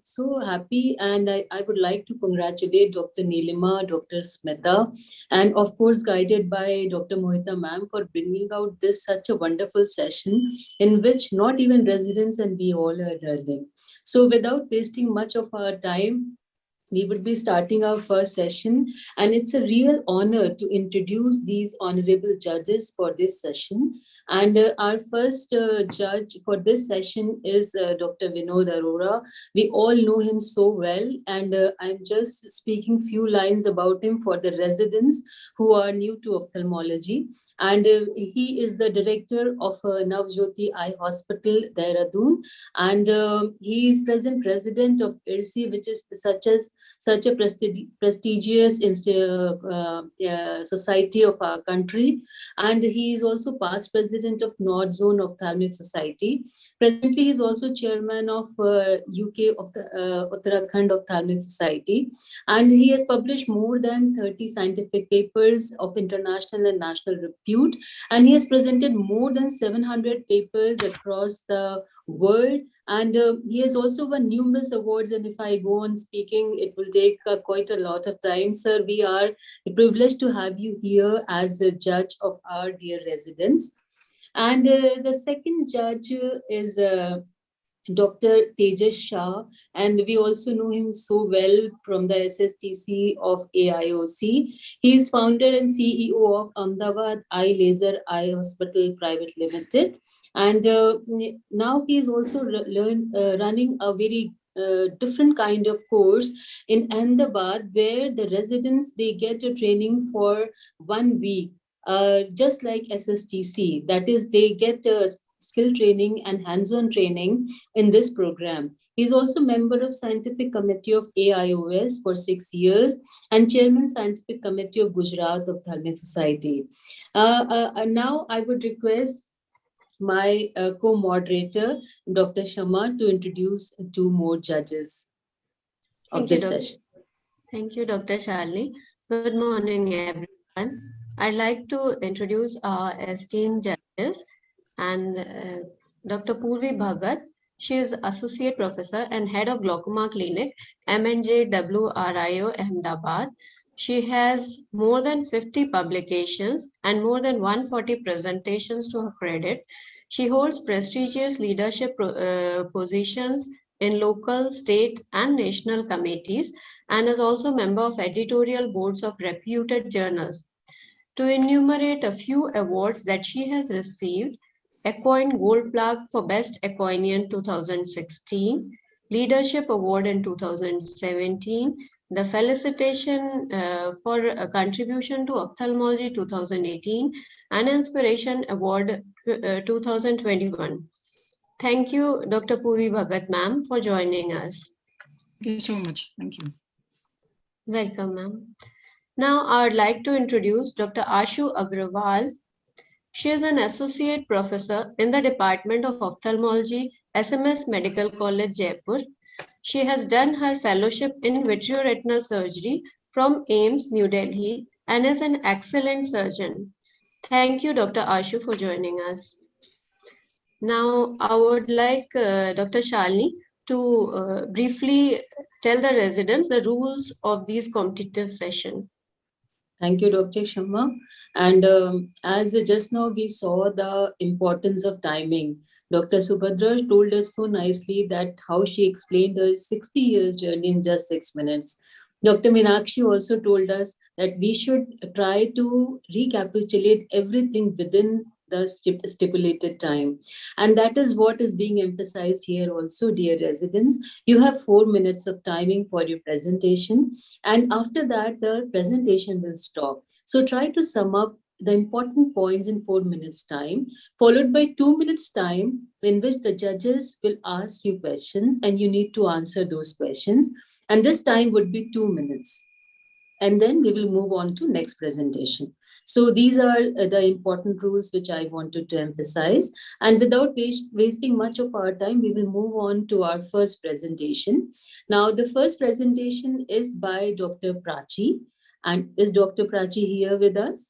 so happy, and I would like to congratulate Dr. Nilima, Dr. Smita, and of course, guided by Dr. Mohita ma'am for bringing out this such a wonderful session in which not even residents and we all are learning. So, without wasting much of our time, we would be starting our first session, and it's a real honor to introduce these honorable judges for this session. And our first judge for this session is Dr. Vinod Arora. We all know him so well, and I'm just speaking few lines about him for the residents who are new to ophthalmology. And he is the director of Navjyoti Eye Hospital, Dehradun, and he is present president of IRSI, which is such a prestigious society of our country, and he is also past president of North Zone Ophthalmic Society. Presently, he is also chairman of UK of the Uttarakhand Ophthalmic Society, and he has published more than 30 scientific papers of international and national repute, and he has presented more than 700 papers across the world, and he has also won numerous awards. And if I go on speaking, it will take quite a lot of time. Sir, we are privileged to have you here as a judge of our dear residents. And the second judge is Dr. Tejas Shah, and we also know him so well from the SSTC of AIOC. He is founder and CEO of Ahmedabad Eye Laser Eye Hospital Private Limited, and now he is also running a very different kind of course in Ahmedabad, where the residents they get a training for 1 week, just like SSTC. That is, they get skill training and hands-on training in this program. He is also member of Scientific Committee of AIOS for 6 years and Chairman Scientific Committee of Gujarat Ophthalmic Society. Now I would request my co-moderator, Dr. Shama, to introduce two more judges of this session. Thank you, Dr. Shalini. Good morning, everyone. I'd like to introduce our esteemed judges and Dr. Purvi Bhagat. She is Associate Professor and Head of Glaucoma Clinic, MNJ WRIO, Ahmedabad. She has more than 50 publications and more than 140 presentations to her credit. She holds prestigious leadership positions in local, state, and national committees and is also a member of editorial boards of reputed journals. To enumerate a few awards that she has received: Equine Gold Plaque for Best Equine 2016, Leadership Award in 2017, the Felicitation for a Contribution to Ophthalmology 2018, and Inspiration Award 2021. Thank you, Dr. Puri Bhagat, ma'am, for joining us. Thank you so much. Thank you. Welcome, ma'am. Now, I would like to introduce Dr. Ashu Agrawal. She is an associate professor in the Department of Ophthalmology, SMS Medical College, Jaipur. She has done her fellowship in vitreoretinal surgery from AIMS, New Delhi, and is an excellent surgeon. Thank you, Dr. Ashu, for joining us. Now, I would like Dr. Shalini to briefly tell the residents the rules of these competitive session. Thank you, Dr. Sharma. And as just now we saw the importance of timing, Dr. Subhadra told us so nicely that how she explained her 60 years journey in just 6 minutes. Dr. Meenakshi also told us that we should try to recapitulate everything within the stipulated time. And that is what is being emphasized here also, dear residents. You have 4 minutes of timing for your presentation, and after that, the presentation will stop. So try to sum up the important points in 4 minutes time, followed by 2 minutes time, in which the judges will ask you questions and you need to answer those questions. And this time would be 2 minutes. And then we will move on to next presentation. So these are the important rules which I wanted to emphasize. And without wasting much of our time, we will move on to our first presentation. Now, the first presentation is by Dr. Prachi. And is Dr. Prachi here with us?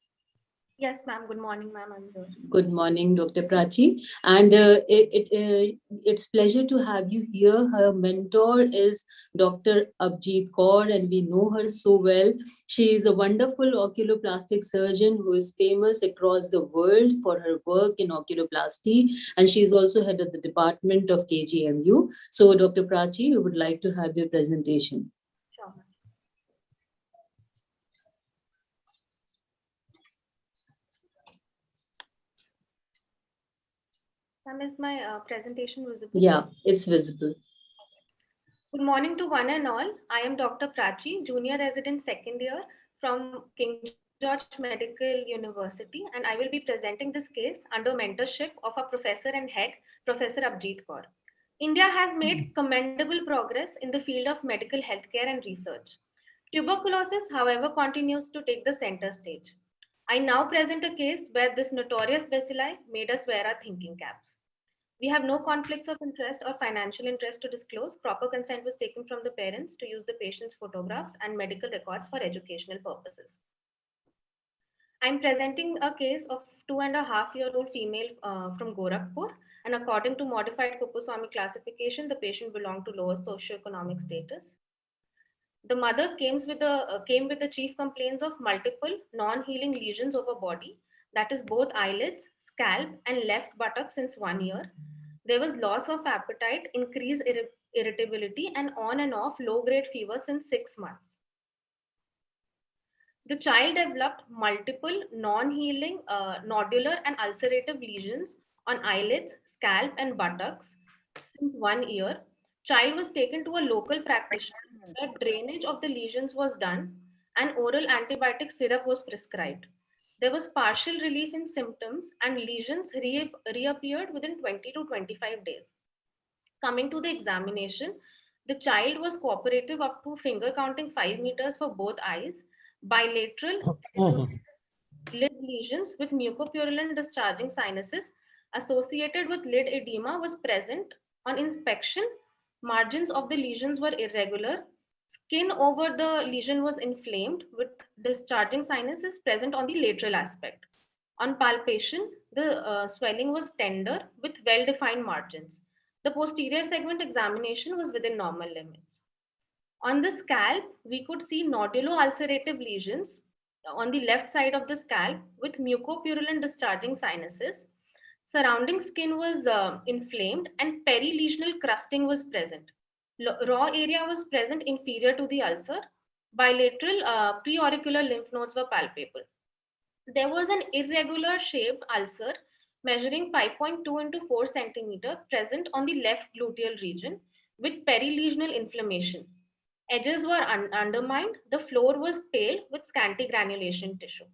Yes, ma'am. Good morning, ma'am. I'm here. Good morning, Dr. Prachi. And it's pleasure to have you here. Her mentor is Dr. Abjeet Kaur, and we know her so well. She is a wonderful oculoplastic surgeon who is famous across the world for her work in oculoplasty. And she is also head of the department of KGMU. So, Dr. Prachi, we would like to have your presentation. Sure. Ma'am, is my presentation visible? Yeah, it's visible. Good morning to one and all. I am Dr. Prachi, junior resident second year from King George Medical University, and I will be presenting this case under mentorship of our professor and head, Professor Abjeet Kaur. India has made commendable progress in the field of medical healthcare and research. Tuberculosis, however, continues to take the center stage. I now present a case where this notorious bacilli made us wear our thinking caps. We have no conflicts of interest or financial interest to disclose. Proper consent was taken from the parents to use the patient's photographs and medical records for educational purposes. I'm presenting a case of 2.5-year-old female from Gorakhpur, and according to modified Kuppuswamy classification, the patient belonged to lower socioeconomic status. The mother came with the chief complaints of multiple non-healing lesions over body, that is both eyelids, scalp, and left buttock since 1 year. There was loss of appetite, increased irritability, and on and off low-grade fever since 6 months. The child developed multiple non-healing nodular and ulcerative lesions on eyelids, scalp, and buttocks since 1 year. Child was taken to a local practitioner where drainage of the lesions was done and oral antibiotic syrup was prescribed. There was partial relief in symptoms and lesions reappeared within 20 to 25 days. Coming to the examination, the child was cooperative up to finger counting 5 meters for both eyes. Bilateral lid lesions with mucopurulent discharging sinuses associated with lid edema was present. On inspection, margins of the lesions were irregular. Skin over the lesion was inflamed with discharging sinuses present on the lateral aspect. On palpation, the swelling was tender with well-defined margins. The posterior segment examination was within normal limits. On the scalp, we could see nodulo-ulcerative lesions on the left side of the scalp with mucopurulent discharging sinuses. Surrounding skin was inflamed and perilesional crusting was present. Raw area was present inferior to the ulcer. Bilateral preauricular lymph nodes were palpable. There was an irregular shaped ulcer measuring 5.2 into 4 centimeter present on the left gluteal region with perilesional inflammation. Edges were undermined. The floor was pale with scanty granulation tissue.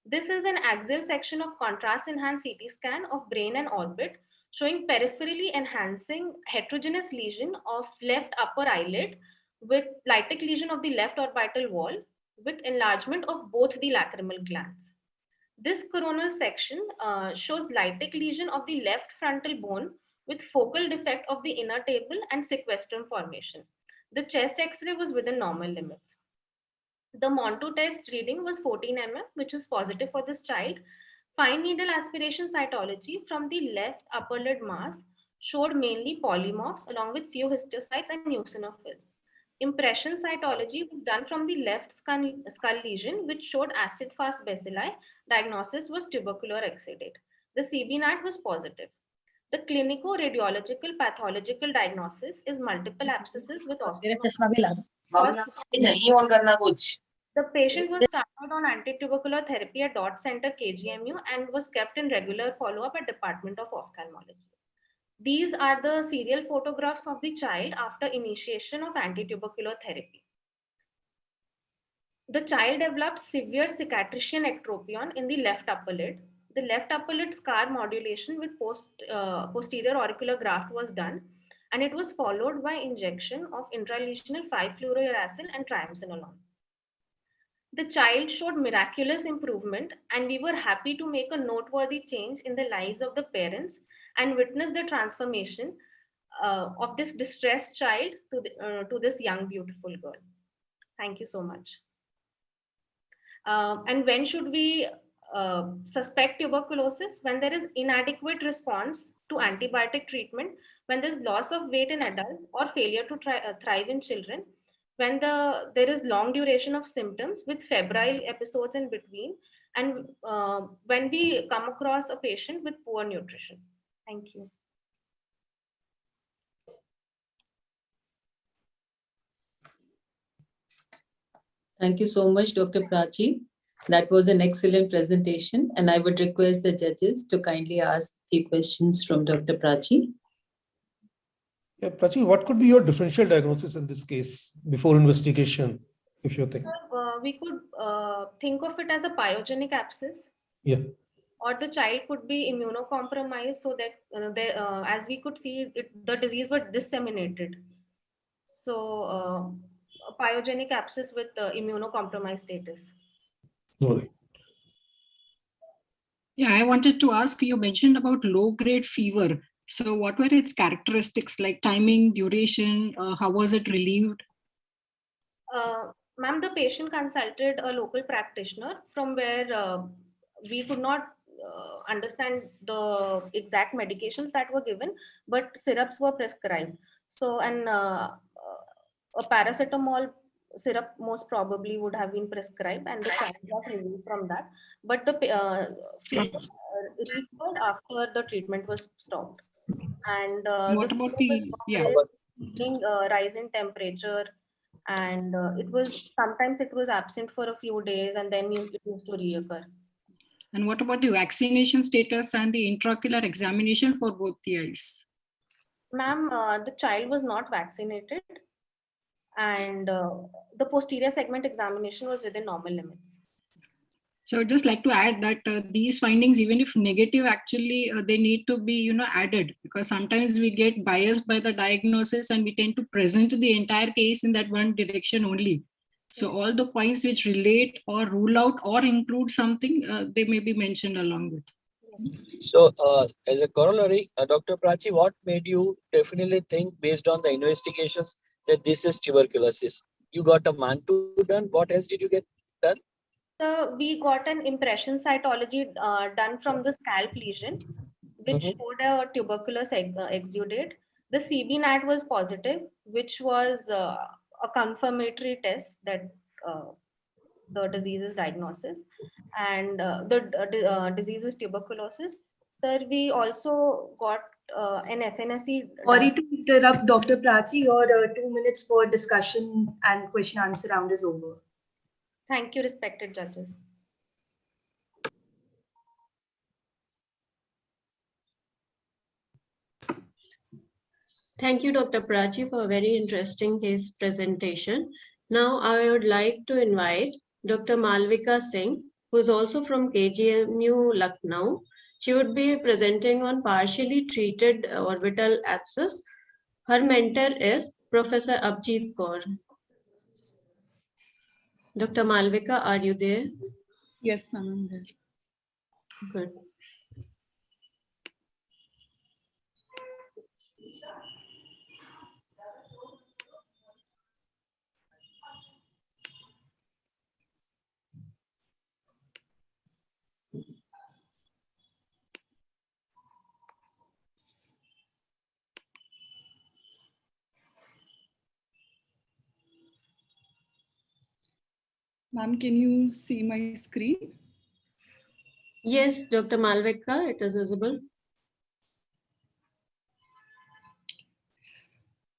This is an axial section of contrast enhanced CT scan of brain and orbit showing peripherally enhancing heterogeneous lesion of left upper eyelid with lytic lesion of the left orbital wall with enlargement of both the lacrimal glands. This coronal section shows lytic lesion of the left frontal bone with focal defect of the inner table and sequestrum formation. The chest X-ray was within normal limits. The Monto test reading was 14 mm, which is positive for this child. Fine needle aspiration cytology from the left upper lid mass showed mainly polymorphs along with few histiocytes and eosinophils. Impression cytology was done from the left skull lesion, which showed acid-fast bacilli. Diagnosis was tubercular exudate. The CB-NAT was positive. The clinico-radiological pathological diagnosis is multiple abscesses with osteomyelitis. The patient was started on anti-tubercular therapy at Dot Center KGMU and was kept in regular follow-up at Department of Ophthalmology. These are the serial photographs of the child after initiation of anti-tubercular therapy. The child developed severe cicatrician ectropion in the left upper lid. The left upper lid scar modulation with posterior auricular graft was done, and it was followed by injection of intralesional 5-fluorouracil and triamcinolone. The child showed miraculous improvement, and we were happy to make a noteworthy change in the lives of the parents and witness the transformation of this distressed child to this young, beautiful girl. Thank you so much. And when should we suspect tuberculosis? When there is inadequate response to antibiotic treatment, when there is loss of weight in adults or failure to thrive in children, when there is long duration of symptoms with febrile episodes in between, and when we come across a patient with poor nutrition. Thank you. Thank you so much, Dr. Prachi. That was an excellent presentation, and I would request the judges to kindly ask the questions from Dr. Prachi. Yeah, Prachi, what could be your differential diagnosis in this case before investigation, if you think? We could think of it as a pyogenic abscess. Yeah. Or the child could be immunocompromised, so that as we could see, the disease was disseminated. So a pyogenic abscess with immunocompromised status. Sorry. Yeah, I wanted to ask, you mentioned about low-grade fever. So what were its characteristics, like timing, duration, how was it relieved? Ma'am, the patient consulted a local practitioner from where we could not understand the exact medications that were given, but syrups were prescribed. So, and a paracetamol syrup most probably would have been prescribed, and the child got relief from that. But the referred after the treatment was stopped. And the What about fever was the, not yeah, there, feeling rise in temperature, and it was sometimes it was absent for a few days, and then it used to reoccur. and what about the vaccination status and the intraocular examination for both the eyes? Ma'am, the child was not vaccinated, and the posterior segment examination was within normal limits. So I'd just like to add that these findings, even if negative, actually they need to be, added, because sometimes we get biased by the diagnosis and we tend to present the entire case in that one direction only. So all the points which relate or rule out or include something, they may be mentioned along with. So, as a corollary, Dr. Prachi, what made you definitely think, based on the investigations, that this is tuberculosis? You got a Mantoux done. What else did you get done? So we got an impression cytology done from the scalp lesion, which Mhm. showed a tuberculous exudate. The CB-NAT was positive, which was a confirmatory test that uh, the disease's diagnosis, and the disease is tuberculosis. Sir, we also got an FNSE Sorry done. to interrupt, Dr. Prachi. Your 2 minutes for discussion and question answer round is over. Thank you, respected judges. Thank you, Dr. Prachi, for a very interesting case presentation. Now, I would like to invite Dr. Malvika Singh, who is also from KGMU Lucknow. She would be presenting on partially treated orbital abscess. Her mentor is Professor Abjeet Kaur. Dr. Malvika, are you there? Yes, ma'am, I'm there. Good. Ma'am, can you see my screen? Yes, Dr. Malvika, it is visible.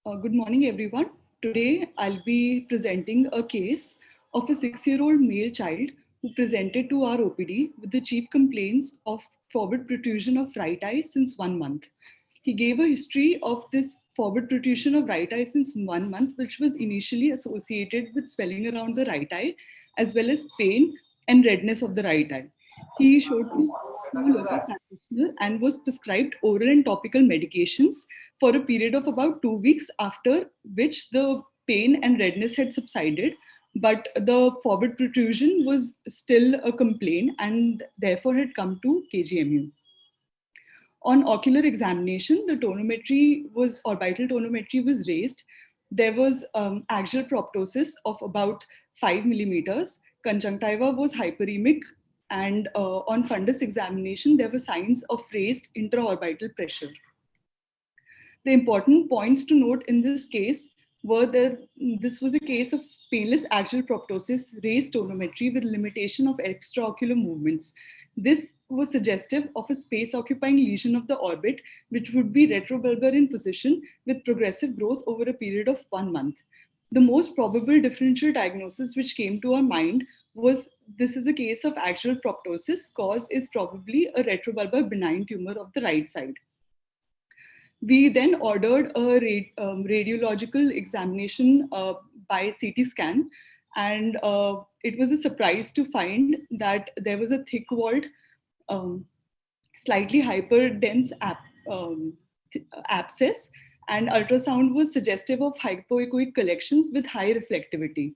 Good morning, everyone. Today, I'll be presenting a case of a 6-year-old male child who presented to our OPD with the chief complaints of forward protrusion of right eye since 1 month. He gave a history of this forward protrusion of right eye since 1 month, which was initially associated with swelling around the right eye, as well as pain and redness of the right eye. He showed to a local practitioner and was prescribed oral and topical medications for a period of about 2 weeks, after which the pain and redness had subsided, but the forward protrusion was still a complaint and therefore had come to KGMU. On ocular examination, the orbital tonometry was raised. There was axial proptosis of about 5 millimeters. Conjunctiva was hyperemic, and on fundus examination, there were signs of raised intraorbital pressure. The important points to note in this case were that this was a case of painless axial proptosis, raised tonometry with limitation of extraocular movements. This was suggestive of a space-occupying lesion of the orbit, which would be retrobulbar in position with progressive growth over a period of 1 month. The most probable differential diagnosis which came to our mind was this is a case of axial proptosis. Cause is probably a retrobulbar benign tumor of the right side. We then ordered a radiological examination by CT scan, and it was a surprise to find that there was a thick-walled, um, slightly hyperdense abscess, and ultrasound was suggestive of hypoechoic collections with high reflectivity.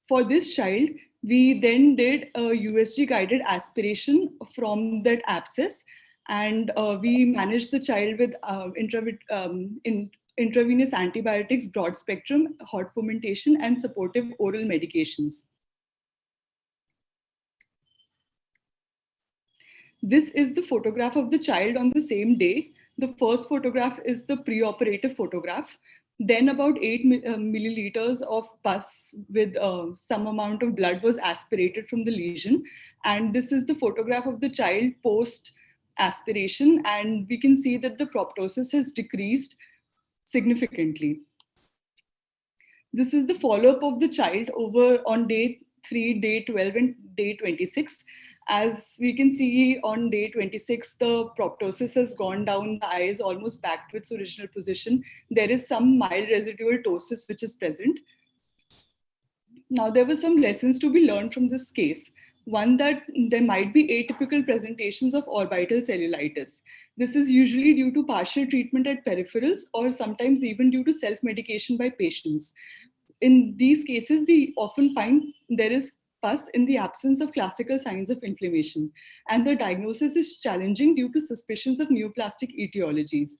For this child, we then did a USG guided aspiration from that abscess, and we managed the child with intravenous antibiotics, broad spectrum, hot fomentation, and supportive oral medications. This is the photograph of the child on the same day. The first photograph is the preoperative photograph. Then about 8 milliliters of pus with some amount of blood was aspirated from the lesion. And this is the photograph of the child post aspiration. And we can see that the proptosis has decreased significantly. This is the follow-up of the child over on day 3, day 12, and day 26. As we can see on day 26, the proptosis has gone down, the eye is almost back to its original position. There is some mild residual ptosis which is present. Now, there were some lessons to be learned from this case. One, that there might be atypical presentations of orbital cellulitis. This is usually due to partial treatment at peripherals or sometimes even due to self-medication by patients. In these cases, we often find there is pus in the absence of classical signs of inflammation, and the diagnosis is challenging due to suspicions of neoplastic etiologies.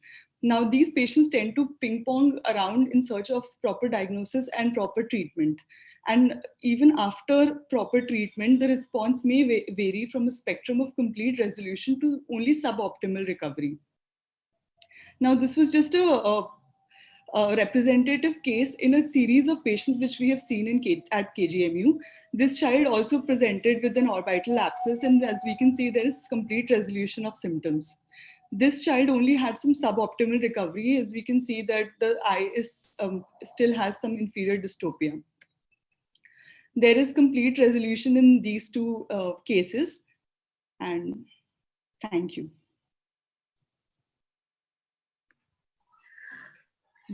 Now, these patients tend to ping pong around in search of proper diagnosis and proper treatment. And even after proper treatment, the response may vary from a spectrum of complete resolution to only suboptimal recovery. Now, this was just a representative case in a series of patients which we have seen at KGMU. This child also presented with an orbital abscess, and as we can see, there is complete resolution of symptoms. This child only had some suboptimal recovery, as we can see that the eye is still has some inferior dystopia. There is complete resolution in these two cases, and thank you.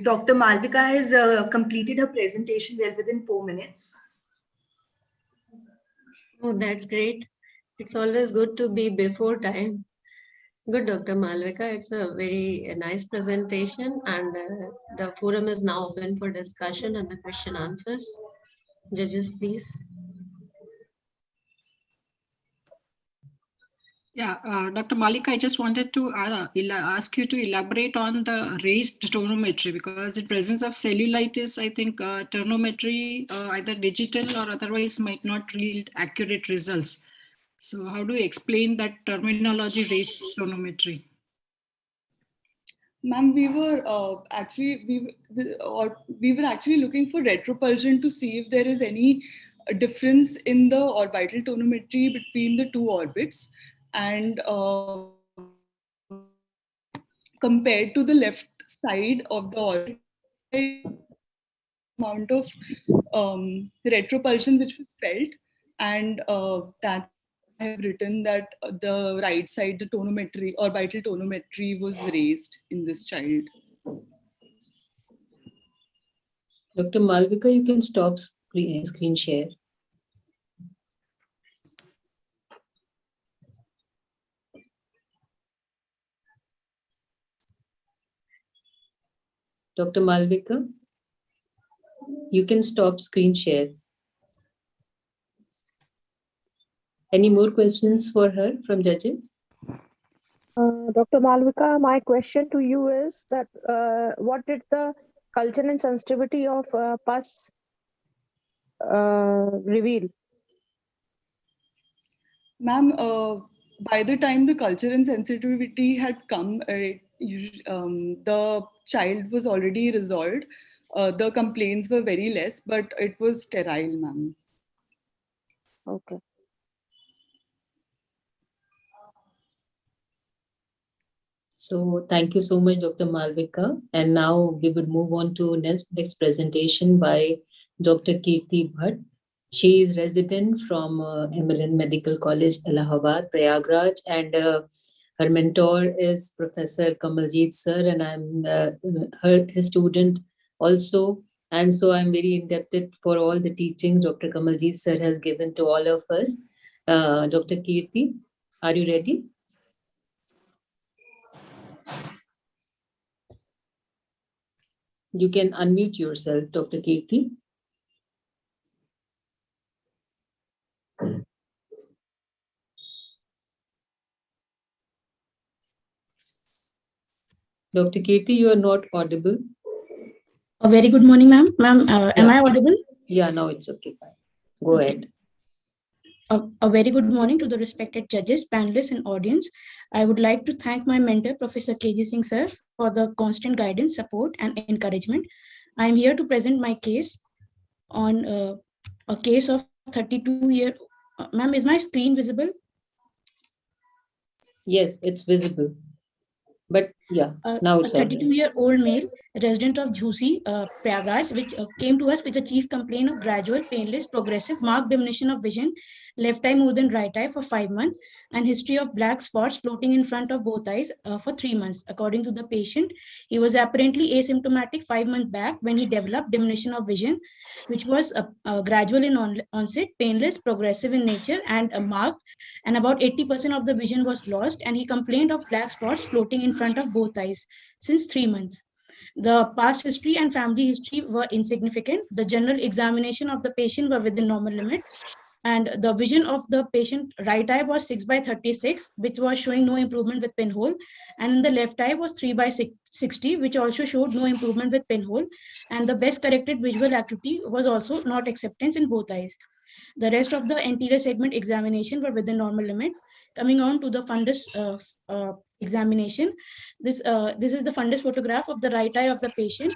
Dr. Malvika has completed her presentation well within 4 minutes. Oh, that's great. It's always good to be before time. Good, Dr. Malvika. It's a very nice presentation, and the forum is now open for discussion and the question answers. Judges, please. Yeah, Dr. Malika, I just wanted to ask you to elaborate on the raised tonometry, because in presence of cellulitis, I think tonometry, either digital or otherwise, might not yield accurate results. So how do you explain that terminology, raised tonometry? Ma'am, we were actually looking for retropulsion to see if there is any difference in the orbital tonometry between the two orbits, and compared to the left side of the orbit, amount of retropulsion which was felt, and that's why I have written that the right side, the tonometry, orbital tonometry was raised in this child. Dr. Malvika, you can stop screen share. Dr. Malvika, you can stop screen share. Any more questions for her from judges? Dr. Malvika, my question to you is that what did the culture and sensitivity of pus reveal? Ma'am, by the time the culture and sensitivity had come, the child was already resolved. The complaints were very less, but it was sterile, ma'am. Okay. So thank you so much, Dr. Malvika. And now we would move on to next presentation by Dr. Kirti Bhatt. She is resident from MLN Medical College, Allahabad, Prayagraj, and her mentor is Professor Kamaljeet sir, and I'm his student also. And so I'm very indebted for all the teachings Dr. Kamaljeet sir has given to all of us. Dr. Kirti, are you ready? You can unmute yourself, Dr. Kirti. Dr. Kirti, you are not audible. A very good morning, ma'am. Ma'am, am I audible? Yeah, now it's okay. Fine. Go ahead. A very good morning to the respected judges, panelists, and audience. I would like to thank my mentor, Professor KG Singh sir, for the constant guidance, support, and encouragement. I am here to present my case on a case of 32-year. Ma'am, is my screen visible? Yes, it's visible. But yeah, now A it's audible. 32-year-old male resident of Jhusi, Prayagraj, which came to us with a chief complaint of gradual, painless, progressive, marked diminution of vision, left eye more than right eye for 5 months, and history of black spots floating in front of both eyes for 3 months. According to the patient, he was apparently asymptomatic 5 months back when he developed diminution of vision, which was gradual in onset, painless, progressive in nature, and marked, and about 80% of the vision was lost, and he complained of black spots floating in front of both eyes since 3 months. The past history and family history were insignificant. The general examination of the patient were within normal limit, and the vision of the patient right eye was 6 by 36, which was showing no improvement with pinhole, and in the left eye was 3 by 60, which also showed no improvement with pinhole, and the best corrected visual acuity was also not acceptance in both eyes. The rest of the anterior segment examination were within normal limit. Coming on to the fundus examination, this is the fundus photograph of the right eye of the patient.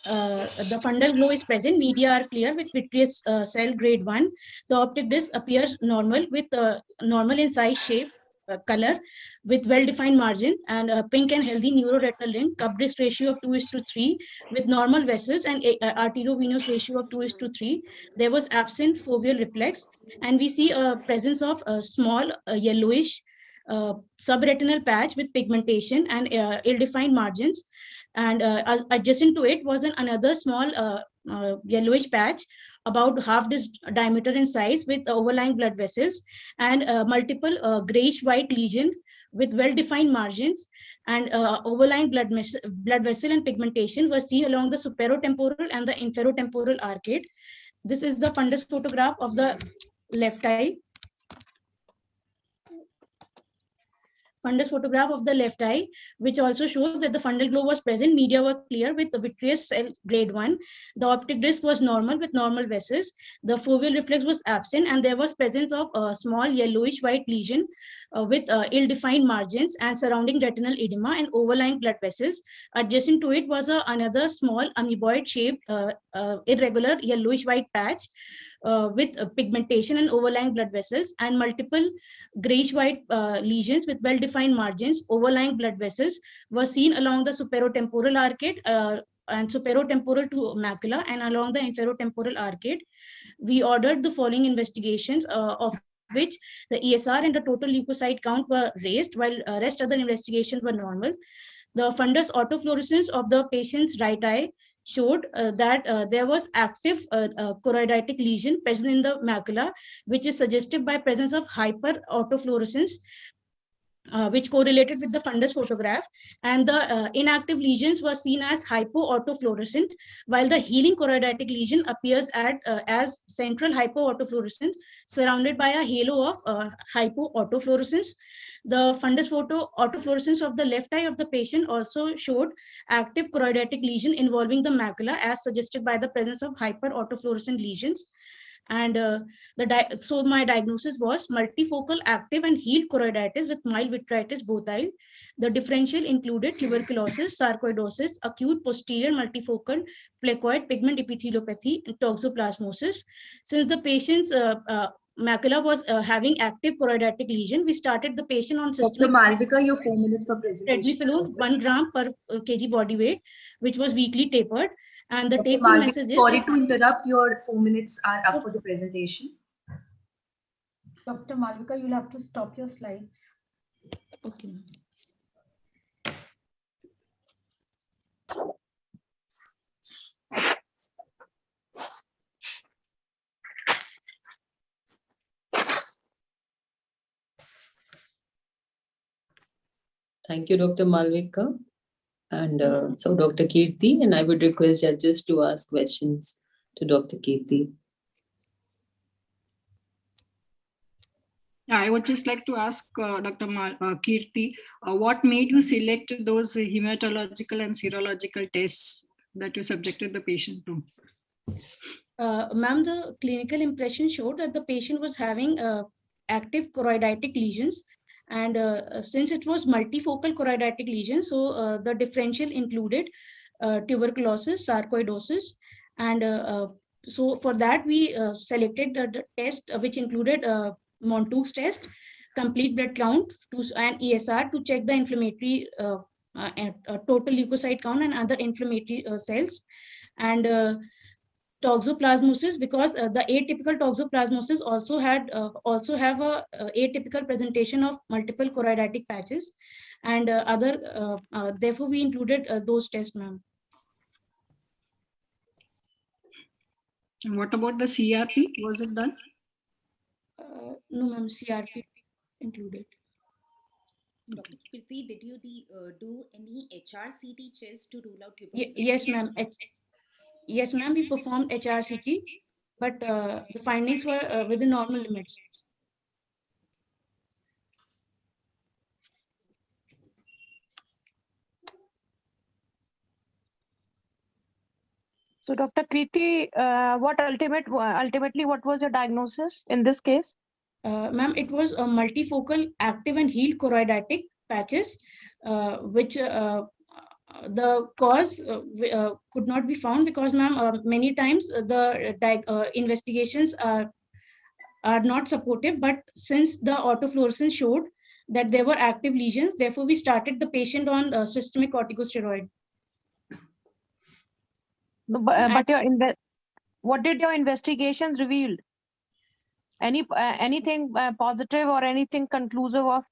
The fundal glow is present, media are clear with vitreous cell grade 1. The optic disc appears normal with normal in size, shape, color, with well-defined margin, and a pink and healthy neuroretinal link, cup disc ratio of 2:3 with normal vessels, and arteriovenous ratio of 2:3. There was absent foveal reflex, and we see a presence of a small yellowish subretinal patch with pigmentation and ill-defined margins, and adjacent to it was another small yellowish patch about half this diameter in size with overlying blood vessels, and multiple grayish white lesions with well-defined margins, and overlying blood vessel and pigmentation was seen along the superotemporal and the inferotemporal arcade. This is the fundus photograph of the left eye. Fundus photograph of the left eye, which also shows that the fundal glow was present, media were clear with the vitreous cell grade 1. The optic disc was normal with normal vessels. The foveal reflex was absent, and there was presence of a small yellowish white lesion with ill-defined margins and surrounding retinal edema and overlying blood vessels. Adjacent to it was another small amoeboid shaped irregular yellowish white patch with pigmentation and overlying blood vessels, and multiple grayish white lesions with well-defined margins, overlying blood vessels were seen along the superotemporal arcade and superotemporal to macula and along the inferotemporal arcade. We ordered the following investigations, of which the ESR and the total leukocyte count were raised, while rest other investigations were normal. The fundus autofluorescence of the patient's right eye showed that there was active choroiditic lesion present in the macula, which is suggested by presence of hyper autofluorescence, which correlated with the fundus photograph, and the inactive lesions were seen as hypoautofluorescent, while the healing choroiditic lesion appears as central hypoautofluorescence surrounded by a halo of hypoautofluorescence. The fundus autofluorescence of the left eye of the patient also showed active choroiditic lesion involving the macula, as suggested by the presence of hyperautofluorescent lesions. And so my diagnosis was multifocal active and healed choroiditis with mild vitritis both eyes. The differential included tuberculosis, sarcoidosis, acute posterior multifocal placoid pigment epitheliopathy, and toxoplasmosis. Since the patient's macula was having active choroiditic lesion, we started the patient on Dr. Malvika, your 4 minutes for presentation. prednisolone 1 gram per kg body weight, which was weekly tapered. And the take Malvika, message is, sorry to interrupt, your 4 minutes are up for the presentation. Dr. Malvika, you'll have to stop your slides. okay. Thank you, Dr. Malvika. And so Dr. Kirti, and I would request judges to ask questions to Dr. Kirti. I would just like to ask Dr. Kirti, what made you select those hematological and serological tests that you subjected the patient to? Ma'am, the clinical impression showed that the patient was having active choroiditic lesions, And since it was multifocal choroiditic lesion, so the differential included tuberculosis, sarcoidosis, and so for that we selected the test which included Montague's test, complete blood count and ESR to check the inflammatory total leukocyte count and other inflammatory cells, and toxoplasmosis, because the atypical toxoplasmosis also have a atypical presentation of multiple choroiditic patches, and therefore we included those tests, ma'am. And what about the CRP? Was it done? No, ma'am, CRP included. Dr. Kirti, did you do any HRCT chest to rule out tuberculosis? Yes, ma'am. Yes, ma'am, we performed HRCT, but the findings were within normal limits. So, Dr. Kriti, ultimately, what was your diagnosis in this case? Ma'am, it was a multifocal active and healed choroiditic patches, which the cause could not be found because, ma'am, many times the investigations are not supportive, but since the autofluorescence showed that there were active lesions, therefore we started the patient on systemic corticosteroid. No, what did your investigations reveal? Anything positive or anything conclusive of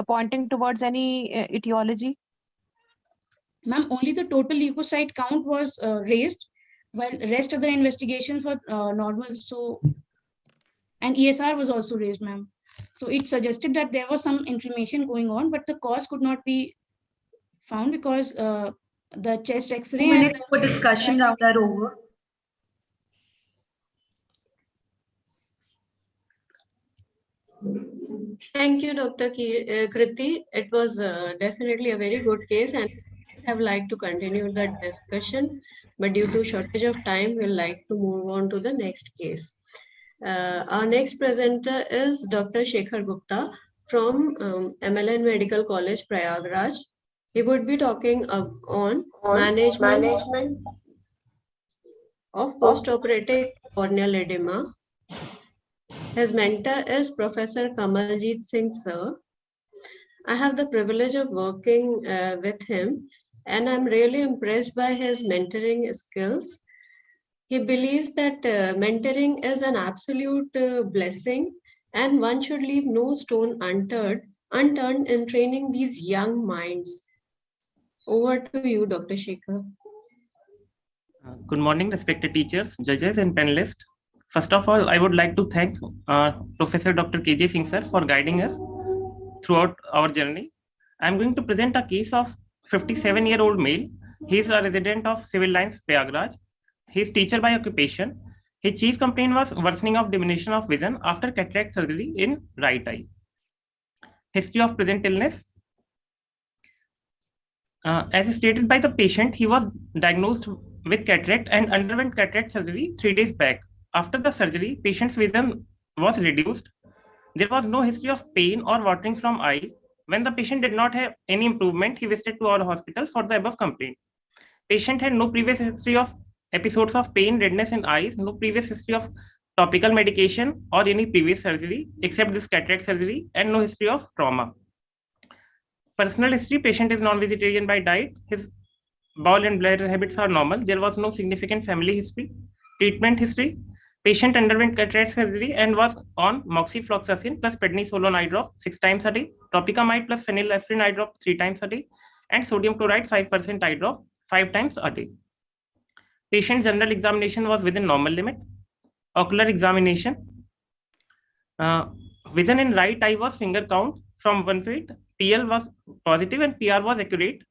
pointing towards any etiology? Ma'am, only the total leukocyte count was raised, while rest of the investigations were normal. So, and ESR was also raised, ma'am. So it suggested that there was some inflammation going on, but the cause could not be found because the chest X-ray. 2 minutes for discussion round are over. Thank you, Dr. Kriti. It was definitely a very good case, and I have liked to continue the discussion, but due to shortage of time, we'll like to move on to the next case. Our next presenter is Dr. Shekhar Gupta from MLN Medical College, Prayagraj. He would be talking on management of postoperative corneal edema. His mentor is Professor Kamaljeet Singh Sir. I have the privilege of working with him, and I'm really impressed by his mentoring skills. He believes that mentoring is an absolute blessing, and one should leave no stone unturned in training these young minds. Over to you, Dr. Shekhar. Good morning, respected teachers, judges, and panelists. First of all, I would like to thank Professor Dr. KJ Singh sir for guiding us throughout our journey. I am going to present a case of 57-year-old male. He is a resident of Civil Lines, Prayagraj. He is teacher by occupation. His chief complaint was worsening of diminution of vision after cataract surgery in right eye. History of present illness. As stated by the patient, he was diagnosed with cataract and underwent cataract surgery 3 days back. After the surgery, patient's vision was reduced. There was no history of pain or watering from eye. When the patient did not have any improvement, he visited to our hospital for the above complaint. Patient had no previous history of episodes of pain, redness in eyes, no previous history of topical medication or any previous surgery except this cataract surgery, and no history of trauma. Personal history: patient is non-vegetarian by diet. His bowel and bladder habits are normal. There was no significant family history. Treatment history: patient underwent cataract surgery and was on moxifloxacin plus prednisolone eye drop 6 times a day, tropicamide plus phenylephrine eye drop 3 times a day, and sodium chloride 5% eye drop 5 times a day. Patient general examination was within normal limit. Ocular examination: vision in right eye was finger count from 1 to 8. PL was positive and PR was accurate.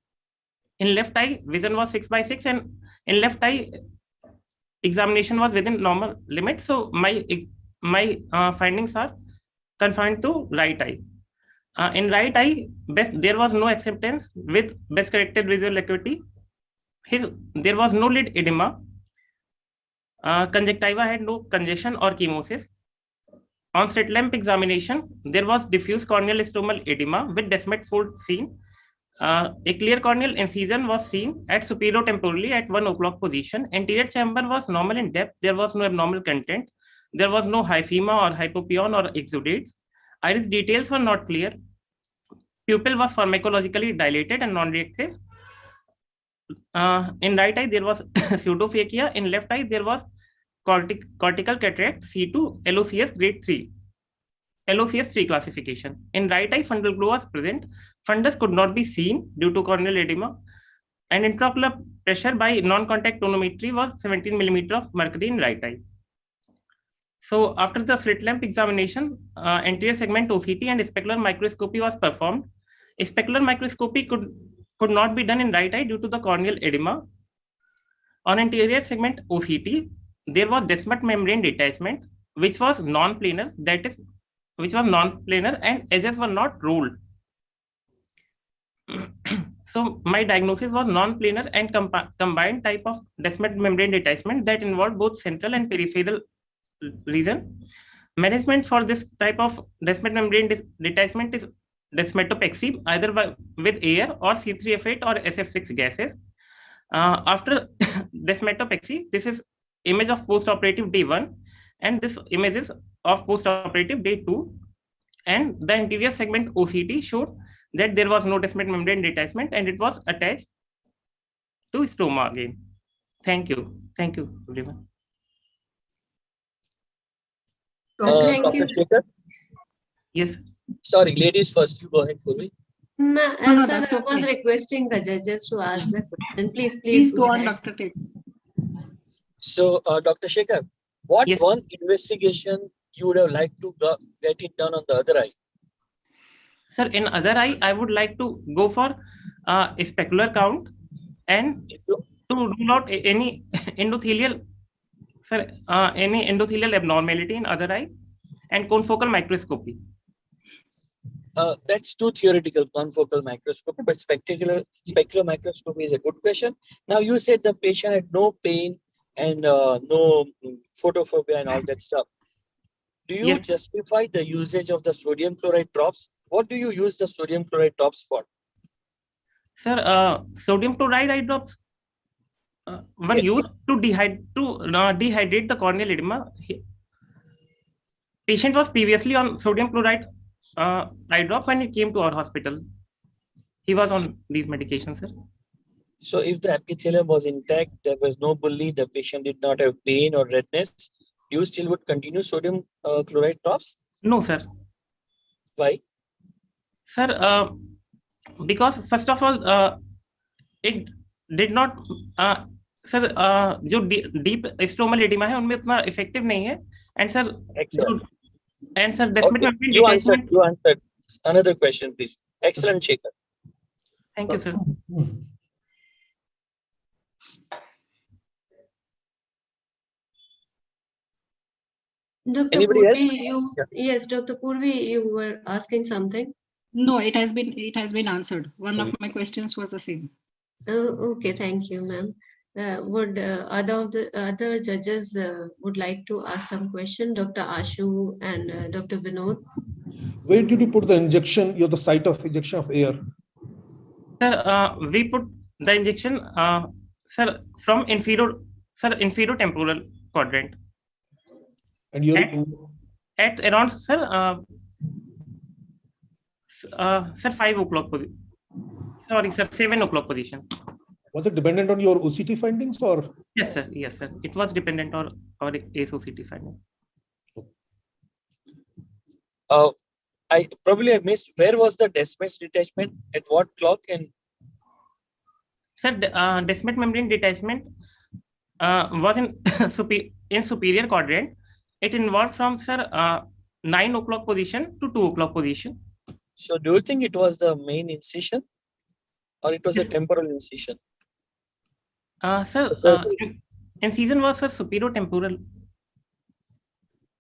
In left eye, vision was 6 by 6, and in left eye, examination was within normal limit. So my findings are confined to right eye. In right eye, there was no acceptance with best corrected visual acuity. There was no lid edema. Conjunctiva had no congestion or chemosis. On slit lamp examination, there was diffuse corneal stromal edema with Descemet fold seen. A clear corneal incision was seen at superior-temporally at 1 o'clock position. Anterior chamber was normal in depth. There was no abnormal content. There was no hyphema or hypopyon or exudates. Iris details were not clear. Pupil was pharmacologically dilated and non-reactive. In right eye, there was pseudophakia. In left eye, there was cortical cataract C2 LOCS grade 3. LOCS 3 classification. In right eye, fundal glow was present. Fundus could not be seen due to corneal edema. And intraocular pressure by non-contact tonometry was 17 mm of mercury in right eye. So after the slit lamp examination, anterior segment OCT and specular microscopy was performed. Specular microscopy could not be done in right eye due to the corneal edema. On anterior segment OCT, there was Descemet membrane detachment, which was non-planar, and edges were not rolled. So my diagnosis was non-planar and combined type of Descemet membrane detachment that involved both central and peripheral region. Management for this type of Descemet membrane detachment is desmetopexy, either with air or C3F8 or SF6 gases. After desmetopexy, this is image of post-operative day 1, and this image is of post-operative day 2. And the anterior segment OCT showed that there was no Descemet membrane detachment and it was attached to stroma again. Thank you. Thank you, everyone. Thank you. Dr. Shekhar? Yes. Sorry, ladies first. You go ahead, Purvi. No, no, sir, that's I was okay. requesting the judges to ask the question. Please go on, ahead. Dr. Tate. So, Dr. Shekhar, what Yes. one investigation you would have liked to get it done on the other eye? Sir, in other eye, I would like to go for specular count and to rule out any endothelial, any endothelial abnormality in other eye, and confocal microscopy. That's too theoretical, confocal microscopy, but specular microscopy is a good question. Now, you said the patient had no pain and no photophobia and all that stuff. Do you Yes. justify the usage of the sodium chloride drops? What do you use the sodium chloride drops for? Sir, sodium chloride eye drops were Yes. used to dehydrate the corneal edema. Patient was previously on sodium chloride eye drop when he came to our hospital. He was on these medications, sir. So if the epithelium was intact, there was no bully, the patient did not have pain or redness, you still would continue sodium chloride drops? No, sir. Why? Sir, because first of all, it did not, sir, जो deep stromal edema है उनमें इतना effective नहीं है, and sir, Excellent. And sir, Descemet Okay. membrane You detachment. answered. Another question, please. Excellent, Shekhar. Thank you, sir. Dr. Anybody Purvi, else? yes, Dr. Purvi, you were asking something. No, it has been answered. One of my questions was the same. Okay, thank you, ma'am. Would other judges would like to ask some question? Dr. Ashu and Dr. Vinod. Where did you put the injection, the site of injection of air? Sir, we put the injection, sir, from inferior temporal quadrant. And you at around, sir, sir, 5 o'clock position. Sorry, sir, 7 o'clock position. Was it dependent on your OCT findings or? Yes, sir. Yes, sir. It was dependent on our ASOCT finding. I missed. Where was the Descemet detachment? At what clock? And sir, Descemet membrane detachment was in superior quadrant. It involved from, sir, 9 o'clock position to 2 o'clock position. So, do you think it was the main incision, or it was a temporal incision? Sir, incision was, sir, superior temporal.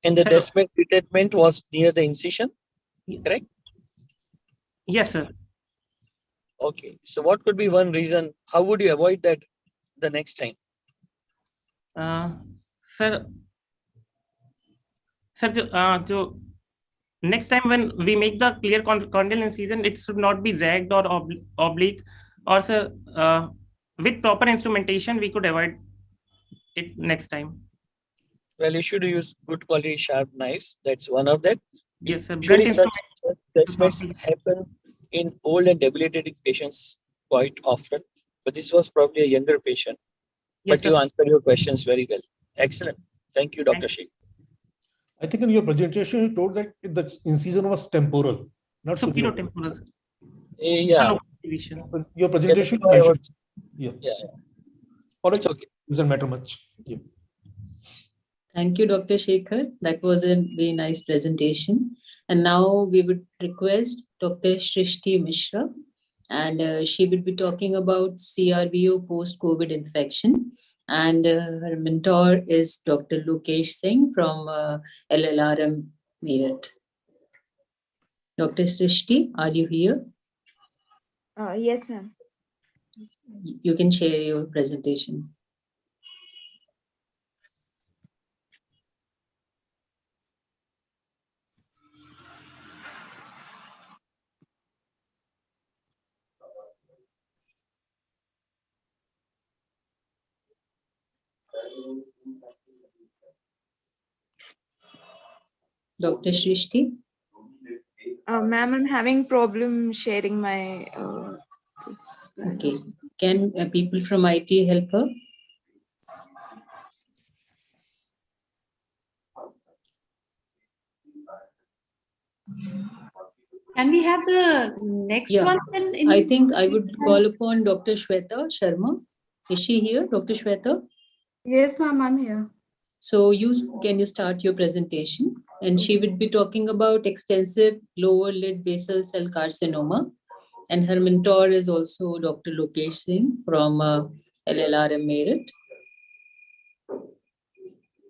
And the Descemet detachment was near the incision, correct? Yes, sir. Okay. So, what could be one reason? How would you avoid that the next time? Sir, जो next time when we make the clear corneal incision, it should not be ragged or oblique. Also, with proper instrumentation, we could avoid it next time. Well, you should use good quality sharp knives. That's one of that. Yes, sir. Usually, Blunt such instrument should not judgments be. happen in old and debilitated patients quite often. But this was probably a younger patient. Yes, But you sir. answered your questions very well. Excellent. Thank you, Dr. Thank Sheikh. I think in your presentation you told that the incision was temporal, not superior superior. temporal. Yeah. Division. Your Yeah, presentation that's why I mentioned. was, Yeah. yeah, All right. it's okay. Doesn't matter much. Yeah. Thank you, Dr. Shekhar. That was a very nice presentation. And now we would request Dr. Shrishti Mishra, and she will be talking about CRBO post-COVID infection. And her mentor is Dr. Lokesh Singh from LLRM Meerut. Dr. Shrishti, are you here? Yes, ma'am. You can share your presentation. Dr. Shrishti? Ma'am, I'm having problem sharing my. Okay. Can people from IT help her? Can we have the next Yeah, one? I think I would call upon Dr. Shweta Sharma. Is she here, Dr. Shweta? Yes, ma'am, I'm here. So can you start your presentation? And she would be talking about extensive lower lid basal cell carcinoma. And her mentor is also Dr. Lokesh Singh from LLRM Meerut.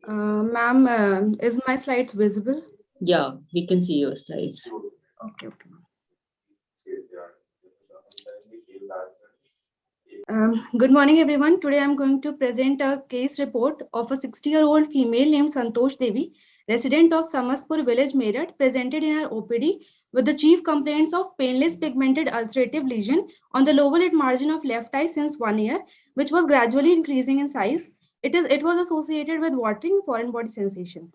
Ma'am, is my slides visible? Yeah, we can see your slides. Okay. Good morning, everyone. Today I'm going to present a case report of a 60-year-old female named Santosh Devi, resident of Samaspur village, Meerut, presented in her OPD with the chief complaints of painless pigmented ulcerative lesion on the lower lid margin of left eye since 1 year, which was gradually increasing in size. It was associated with watering, foreign body sensation.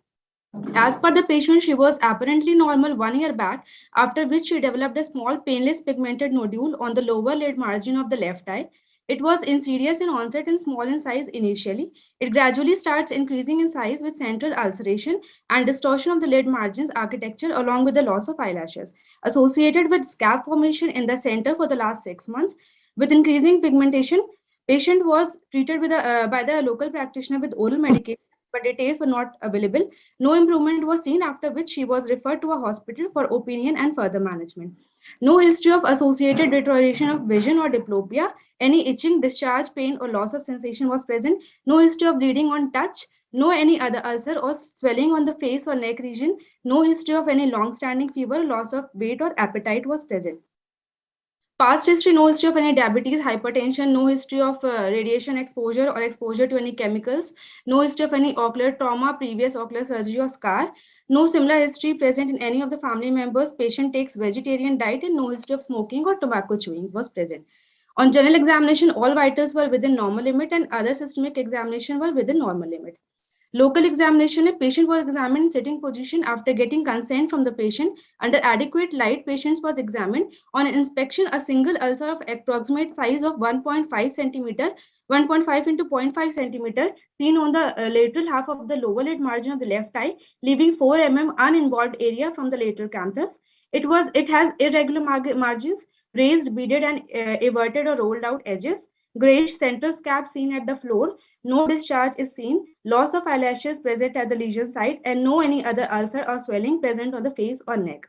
As per the patient, she was apparently normal 1 year back, after which she developed a small painless pigmented nodule on the lower lid margin of the left eye. It was insidious in onset and small in size initially. It gradually starts increasing in size with central ulceration and distortion of the lid margins architecture along with the loss of eyelashes, associated with scab formation in the center for the last 6 months. With increasing pigmentation, patient was treated by the local practitioner with oral medication, but details were not available. No improvement was seen, after which she was referred to a hospital for opinion and further management. No history of associated deterioration of vision or diplopia. Any itching, discharge, pain, or loss of sensation was present. No history of bleeding on touch. No any other ulcer or swelling on the face or neck region. No history of any long-standing fever, loss of weight, or appetite was present. Past history, no history of any diabetes, hypertension, no history of radiation exposure or exposure to any chemicals, no history of any ocular trauma, previous ocular surgery or scar, no similar history present in any of the family members. Patient takes vegetarian diet, and no history of smoking or tobacco chewing was present. On general examination, all vitals were within normal limit and other systemic examination were within normal limit. Local examination, a patient was examined in sitting position. After getting consent from the patient under adequate light, patient was examined. On inspection, a single ulcer of approximate size of 1.5 centimeter, 1.5 into 0.5 centimeter, seen on the lateral half of the lower lid margin of the left eye, leaving 4 mm uninvolved area from the lateral canthus. It has irregular margins, raised, beaded, and everted or rolled out edges. Grayish central scab seen at the floor. No discharge is seen. Loss of eyelashes present at the lesion site, and no any other ulcer or swelling present on the face or neck.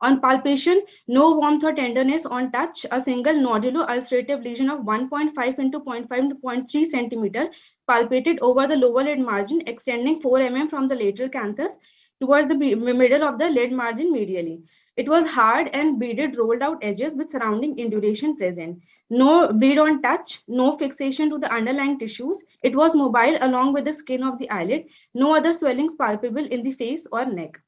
On palpation, no warmth or tenderness. On touch, a single nodular ulcerative lesion of 1.5 into 0.5 to 0.3 centimeter palpated over the lower lid margin, extending 4 mm from the lateral canthus towards the middle of the lid margin medially. It was hard and beaded rolled out edges with surrounding induration present. No bleed on touch, no fixation to the underlying tissues. It was mobile along with the skin of the eyelid. No other swellings palpable in the face or neck.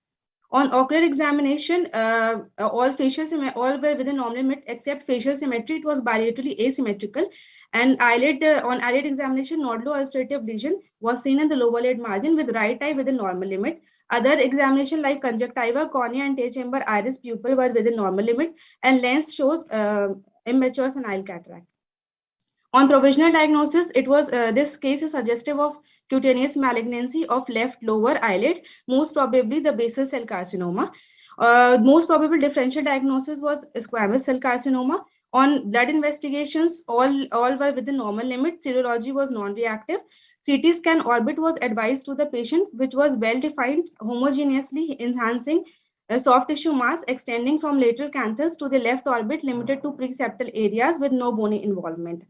On ocular examination, all were within normal limit except facial symmetry. It was bilaterally asymmetrical. And on eyelid examination, nodulo-ulcerative lesion was seen in the lower lid margin with right eye within normal limit. Other examination like conjunctiva, cornea, and tail chamber iris pupil were within normal limit, and lens shows immature senile cataract. On provisional diagnosis, this case is suggestive of cutaneous malignancy of left lower eyelid, most probably the basal cell carcinoma. Most probable differential diagnosis was squamous cell carcinoma. On blood investigations, all were within normal limit. Serology was non-reactive. CT scan orbit was advised to the patient, which was well defined, homogeneously enhancing a soft tissue mass extending from lateral canthus to the left orbit, limited to preseptal areas with no bony involvement.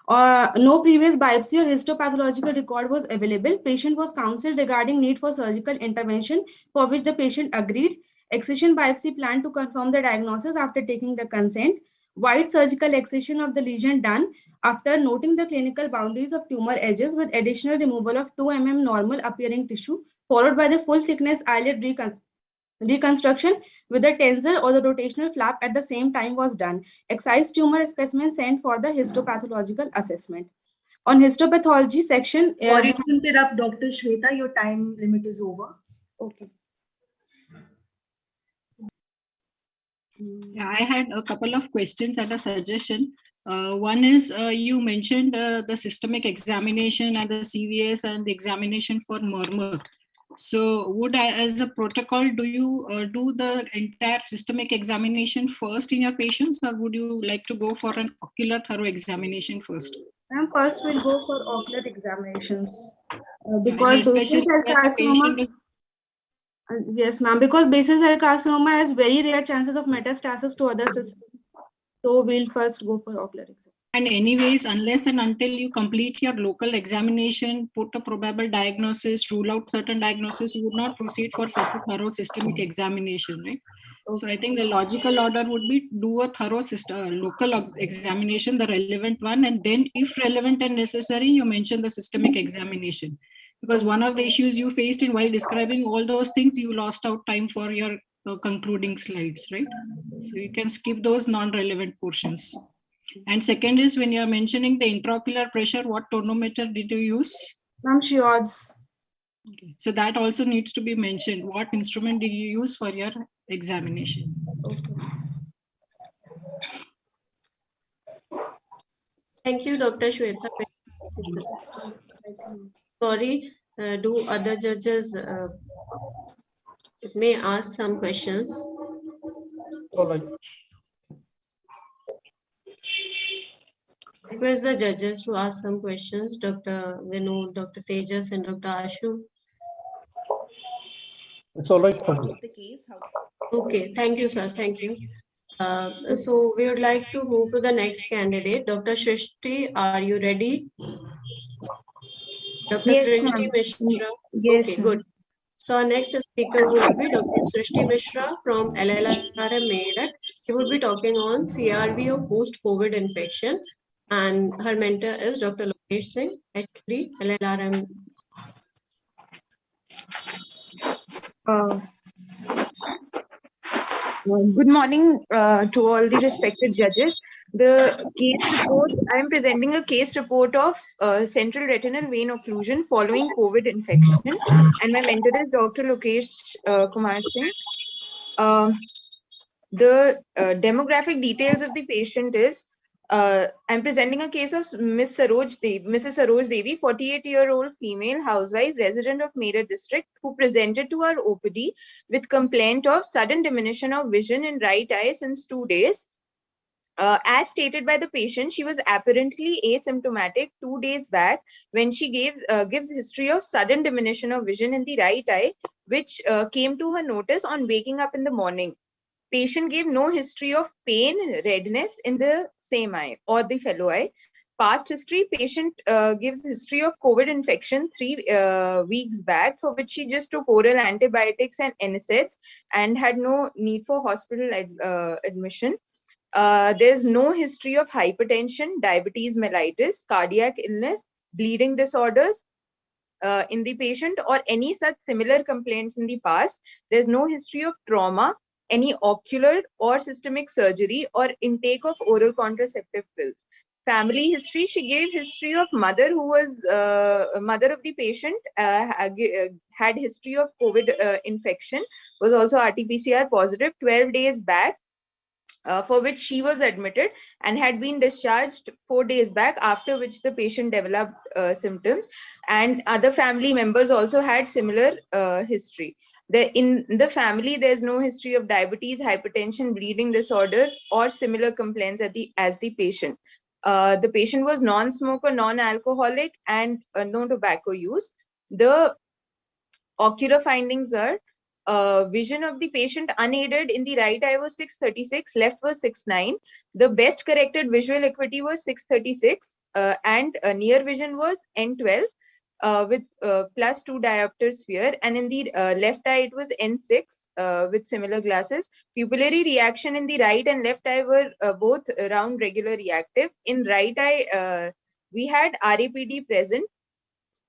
No previous biopsy or histopathological record was available. Patient was counseled regarding need for surgical intervention, for which the patient agreed. Excision biopsy planned to confirm the diagnosis after taking the consent. Wide surgical excision of the lesion done after noting the clinical boundaries of tumor edges with additional removal of 2 mm normal appearing tissue, followed by the full thickness eyelid reconstruction with the tensor or the rotational flap at the same time was done. Excised tumor specimen sent for the histopathological assessment. On histopathology section... Sorry to interrupt, Dr. Shweta, your time limit is over. Okay. Yeah, I had a couple of questions and a suggestion. One is you mentioned the systemic examination and the CVS and the examination for murmur. So as a protocol, do you do the entire systemic examination first in your patients, or would you like to go for an ocular thorough examination first? First we'll go for ocular examinations. Because basal cell carcinoma... Yes, ma'am. Because basal cell carcinoma has very rare chances of metastasis to other systems. So we'll first go for ocular examination. And anyways, unless and until you complete your local examination, put a probable diagnosis, rule out certain diagnosis, you would not proceed for such a thorough systemic examination, right? Okay. So I think the logical order would be do a thorough local examination, the relevant one, and then if relevant and necessary, you mention the systemic examination. Because one of the issues you faced in while describing all those things, you lost out time for your concluding slides, right? So you can skip those non-relevant portions. And second is when you are mentioning the intraocular pressure, what tonometer did you use? Shiods. Okay. So that also needs to be mentioned. What instrument did you use for your examination? Okay. Thank you, Dr. Shweta. Sorry, do other judges may ask some questions? All right. Request the judges to ask some questions, Dr. Vinod, Dr. Tejas, and Dr. Ashu. It's all right for me. Okay, thank you, sir. Thank you. So we would like to move to the next candidate. Dr. Srishti, are you ready? Dr. Yes, Srishti Mishra. Yes, okay, good. So our next speaker would be Dr. Srishti Mishra from LLRM Meerut. She would be talking on CRB of post-COVID infection, and her mentor is Dr. Lokesh Singh, HOD, LLRM. Good morning to all the respected judges. The case report, I am presenting a case report of central retinal vein occlusion following COVID infection, and my mentor is Dr. Lokesh Kumar Singh. The demographic details of the patient is, I'm presenting a case of Mrs. Saroj Devi, 48-year-old female housewife, resident of Meerut district, who presented to our OPD with complaint of sudden diminution of vision in right eye since 2 days. As stated by the patient, she was apparently asymptomatic 2 days back when she gives history of sudden diminution of vision in the right eye, which came to her notice on waking up in the morning. Patient gave no history of pain, redness in the same eye or the fellow eye. Past history, patient gives history of COVID infection 3 weeks back, for which she just took oral antibiotics and NSAIDs and had no need for hospital admission. There's no history of hypertension, diabetes mellitus, cardiac illness, bleeding disorders. in the patient or any such similar complaints in the past. There's no history of trauma, any ocular or systemic surgery, or intake of oral contraceptive pills. Family history, she gave history of mother who was mother of the patient, had history of COVID infection, was also RT-PCR positive 12 days back, for which she was admitted and had been discharged 4 days back, after which the patient developed symptoms, and other family members also had similar history. In the family, there's no history of diabetes, hypertension, bleeding disorder, or similar complaints as the patient. The patient was non-smoker, non-alcoholic, and no tobacco use. The ocular findings are vision of the patient unaided in the right eye was 636, left was 69. The best corrected visual acuity was 636, and near vision was N12 with +2 diopter sphere, and in the left eye it was N6 with similar glasses. Pupillary reaction in the right and left eye were both round regular reactive. In right eye, we had RAPD present.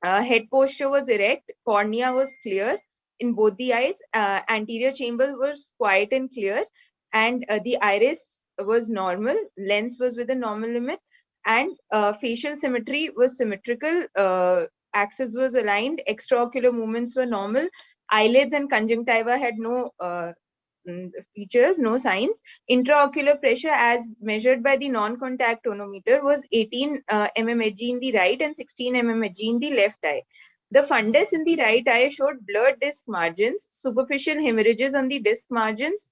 Head posture was erect, cornea was clear in both the eyes, anterior chamber was quiet and clear, and the iris was normal, lens was within normal limit, and facial symmetry was symmetrical, axis was aligned, extraocular movements were normal, eyelids and conjunctiva had no features, no signs. Intraocular pressure as measured by the non-contact tonometer was 18 mmHg in the right and 16 mmHg in the left eye. The fundus in the right eye showed blurred disc margins, superficial hemorrhages on the disc margins,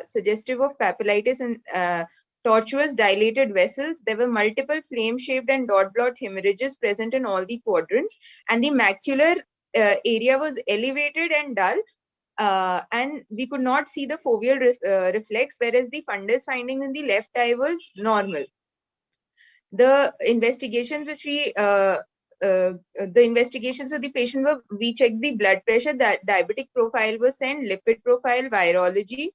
suggestive of papillitis and tortuous dilated vessels. There were multiple flame-shaped and dot-blot hemorrhages present in all the quadrants, and the macular area was elevated and dull, and we could not see the foveal reflex, whereas the fundus finding in the left eye was normal. The investigations which the investigations of the patient were, we checked the blood pressure, that diabetic profile was sent, lipid profile, virology.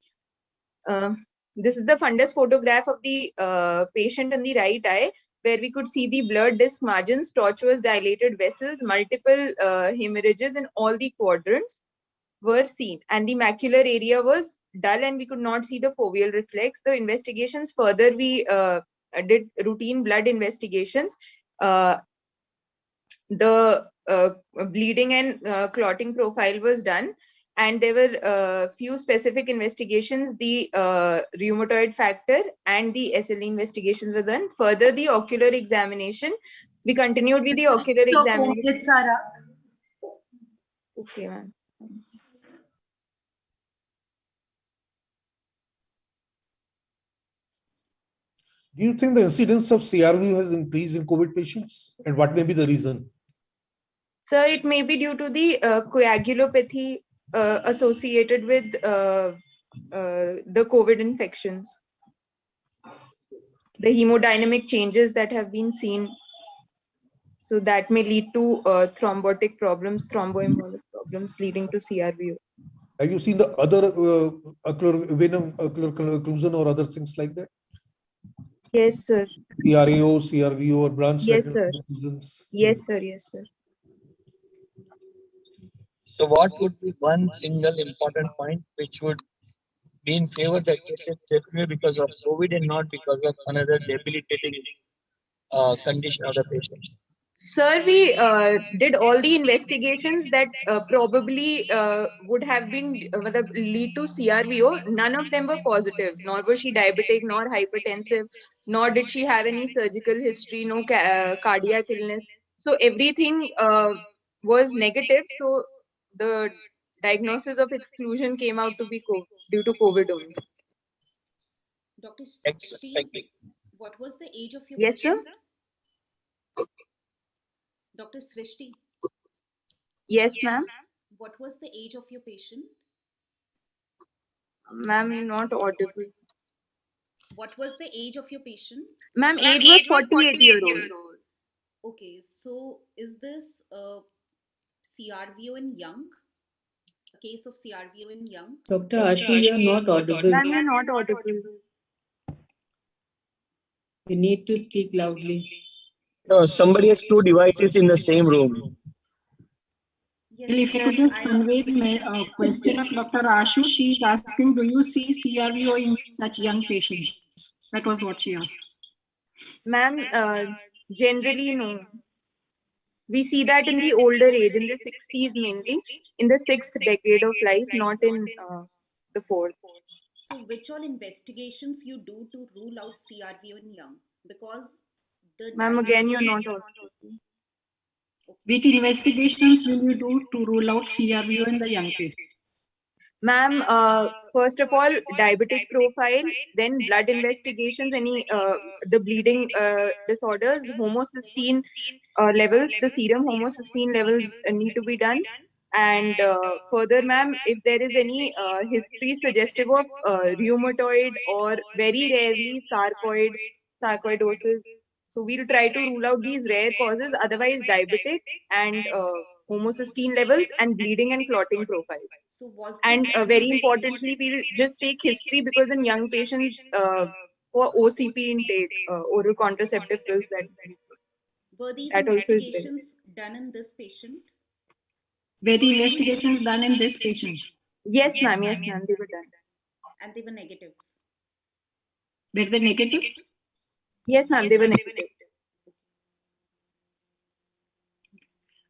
This is the fundus photograph of the patient in the right eye, where we could see the blurred disc margins, tortuous dilated vessels, multiple hemorrhages in all the quadrants were seen, and the macular area was dull and we could not see the foveal reflex. The investigations further, we did routine blood investigations. The bleeding and clotting profile was done, and there were few specific investigations. The rheumatoid factor and the SLE investigations were done. Further, the ocular examination, we continued with the ocular examination. Okay, ma'am. Do you think the incidence of CRVO has increased in COVID patients, and what may be the reason? Sir, it may be due to the coagulopathy associated with the COVID infections. The hemodynamic changes that have been seen, so that may lead to thrombotic problems, thromboembolic problems leading to CRVO. Have you seen the other ocular occlusion or other things like that? Yes, sir. CRAO, CRVO, or branch retinal occlusions? Yes, sir. Yes, sir. So what would be one single important point which would be in favor that case is definitely because of COVID and not because of another debilitating condition of the patient? Sir, we did all the investigations that probably would have been lead to CRVO. None of them were positive. Nor was she diabetic, nor hypertensive, nor did she have any surgical history, no cardiac illness. So everything was negative. So the diagnosis of exclusion came out to be due to COVID only. Dr. Excellent. Thank you. What was the age of your Yes, patient? sir. Dr. Srishti. Yes, ma'am. What was the age of your patient? Ma'am, not audible. What was the age of your patient? Ma'am, age was 48-year-old. Okay, so is this CRVO in young? A case of CRVO in young? Dr. Ashi, you are not audible. Ma'am, you are not audible. You need to speak loudly. No, somebody has two devices in the same room. Well, if I could just convey the question of Dr. Ashu, she is asking, do you see CRVO in such young patients? That was what she asked. Ma'am, generally no. We see that in the older age, in the 60s mainly, in the sixth decade of life, not in the fourth. So, which all investigations you do to rule out CRVO in young? Because the Ma'am, again, you're diagnosis. not audible. Which investigations will you do to rule out CRVO in the young patients? Ma'am, first of all, diabetic profile, then blood investigations, any the bleeding disorders, homocysteine levels, the serum homocysteine levels need to be done. And further, ma'am, if there is any history suggestive of rheumatoid or very rarely sarcoidosis, so we'll try to rule out these rare causes. Otherwise, diabetic and homocysteine levels and bleeding and clotting profile. So, was this And very importantly, we'll just take history because in young patients, for OCP intake, oral contraceptive pills, were these that also is very. investigations done in this patient? Were the investigations done in this patient? Yes, ma'am. Yes, ma'am. They were done. And they were negative. Were they negative? Yes, ma'am. They were negative.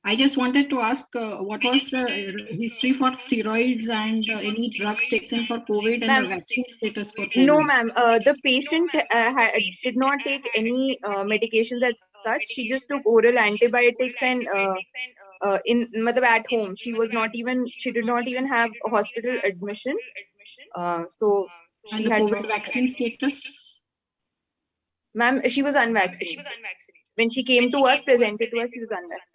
I just wanted to ask what was the history for steroids and any drugs taken for COVID and the vaccine status for COVID? No, ma'am. The patient did not take any medications as such. She just took oral antibiotics and at home. She did not even have a hospital admission. So and she the had COVID vaccine status? Ma'am, she was unvaccinated. When she came to us, presented to us, she was unvaccinated.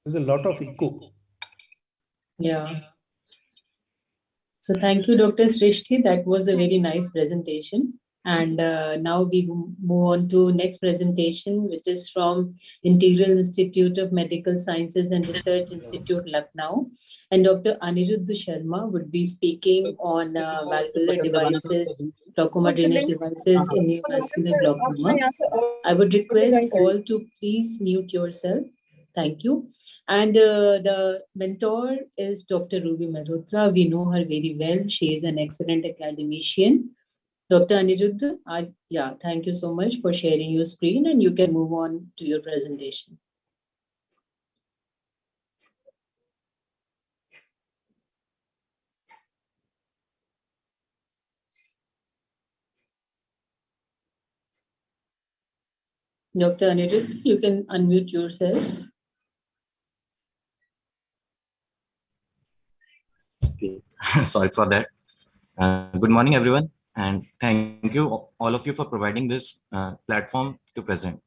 There's a lot of echo. Yeah. So thank you, Dr. Srishti. That was a very nice presentation. And now we move on to next presentation, which is from Integral Institute of Medical Sciences and Research Institute, Lucknow. And Dr. Aniruddha Sharma would be speaking on valvular devices, glaucoma drainage devices in neovascular glaucoma. I would request all to please mute yourself. Thank you. And the mentor is Dr. Ruby Malhotra. We know her very well. She is an excellent academician. Dr. Aniruddha, yeah, thank you so much for sharing your screen, and you can move on to your presentation. Dr. Aniruddha, you can unmute yourself. Okay. Sorry for that. Good morning, everyone, and thank you all of you for providing this platform to present.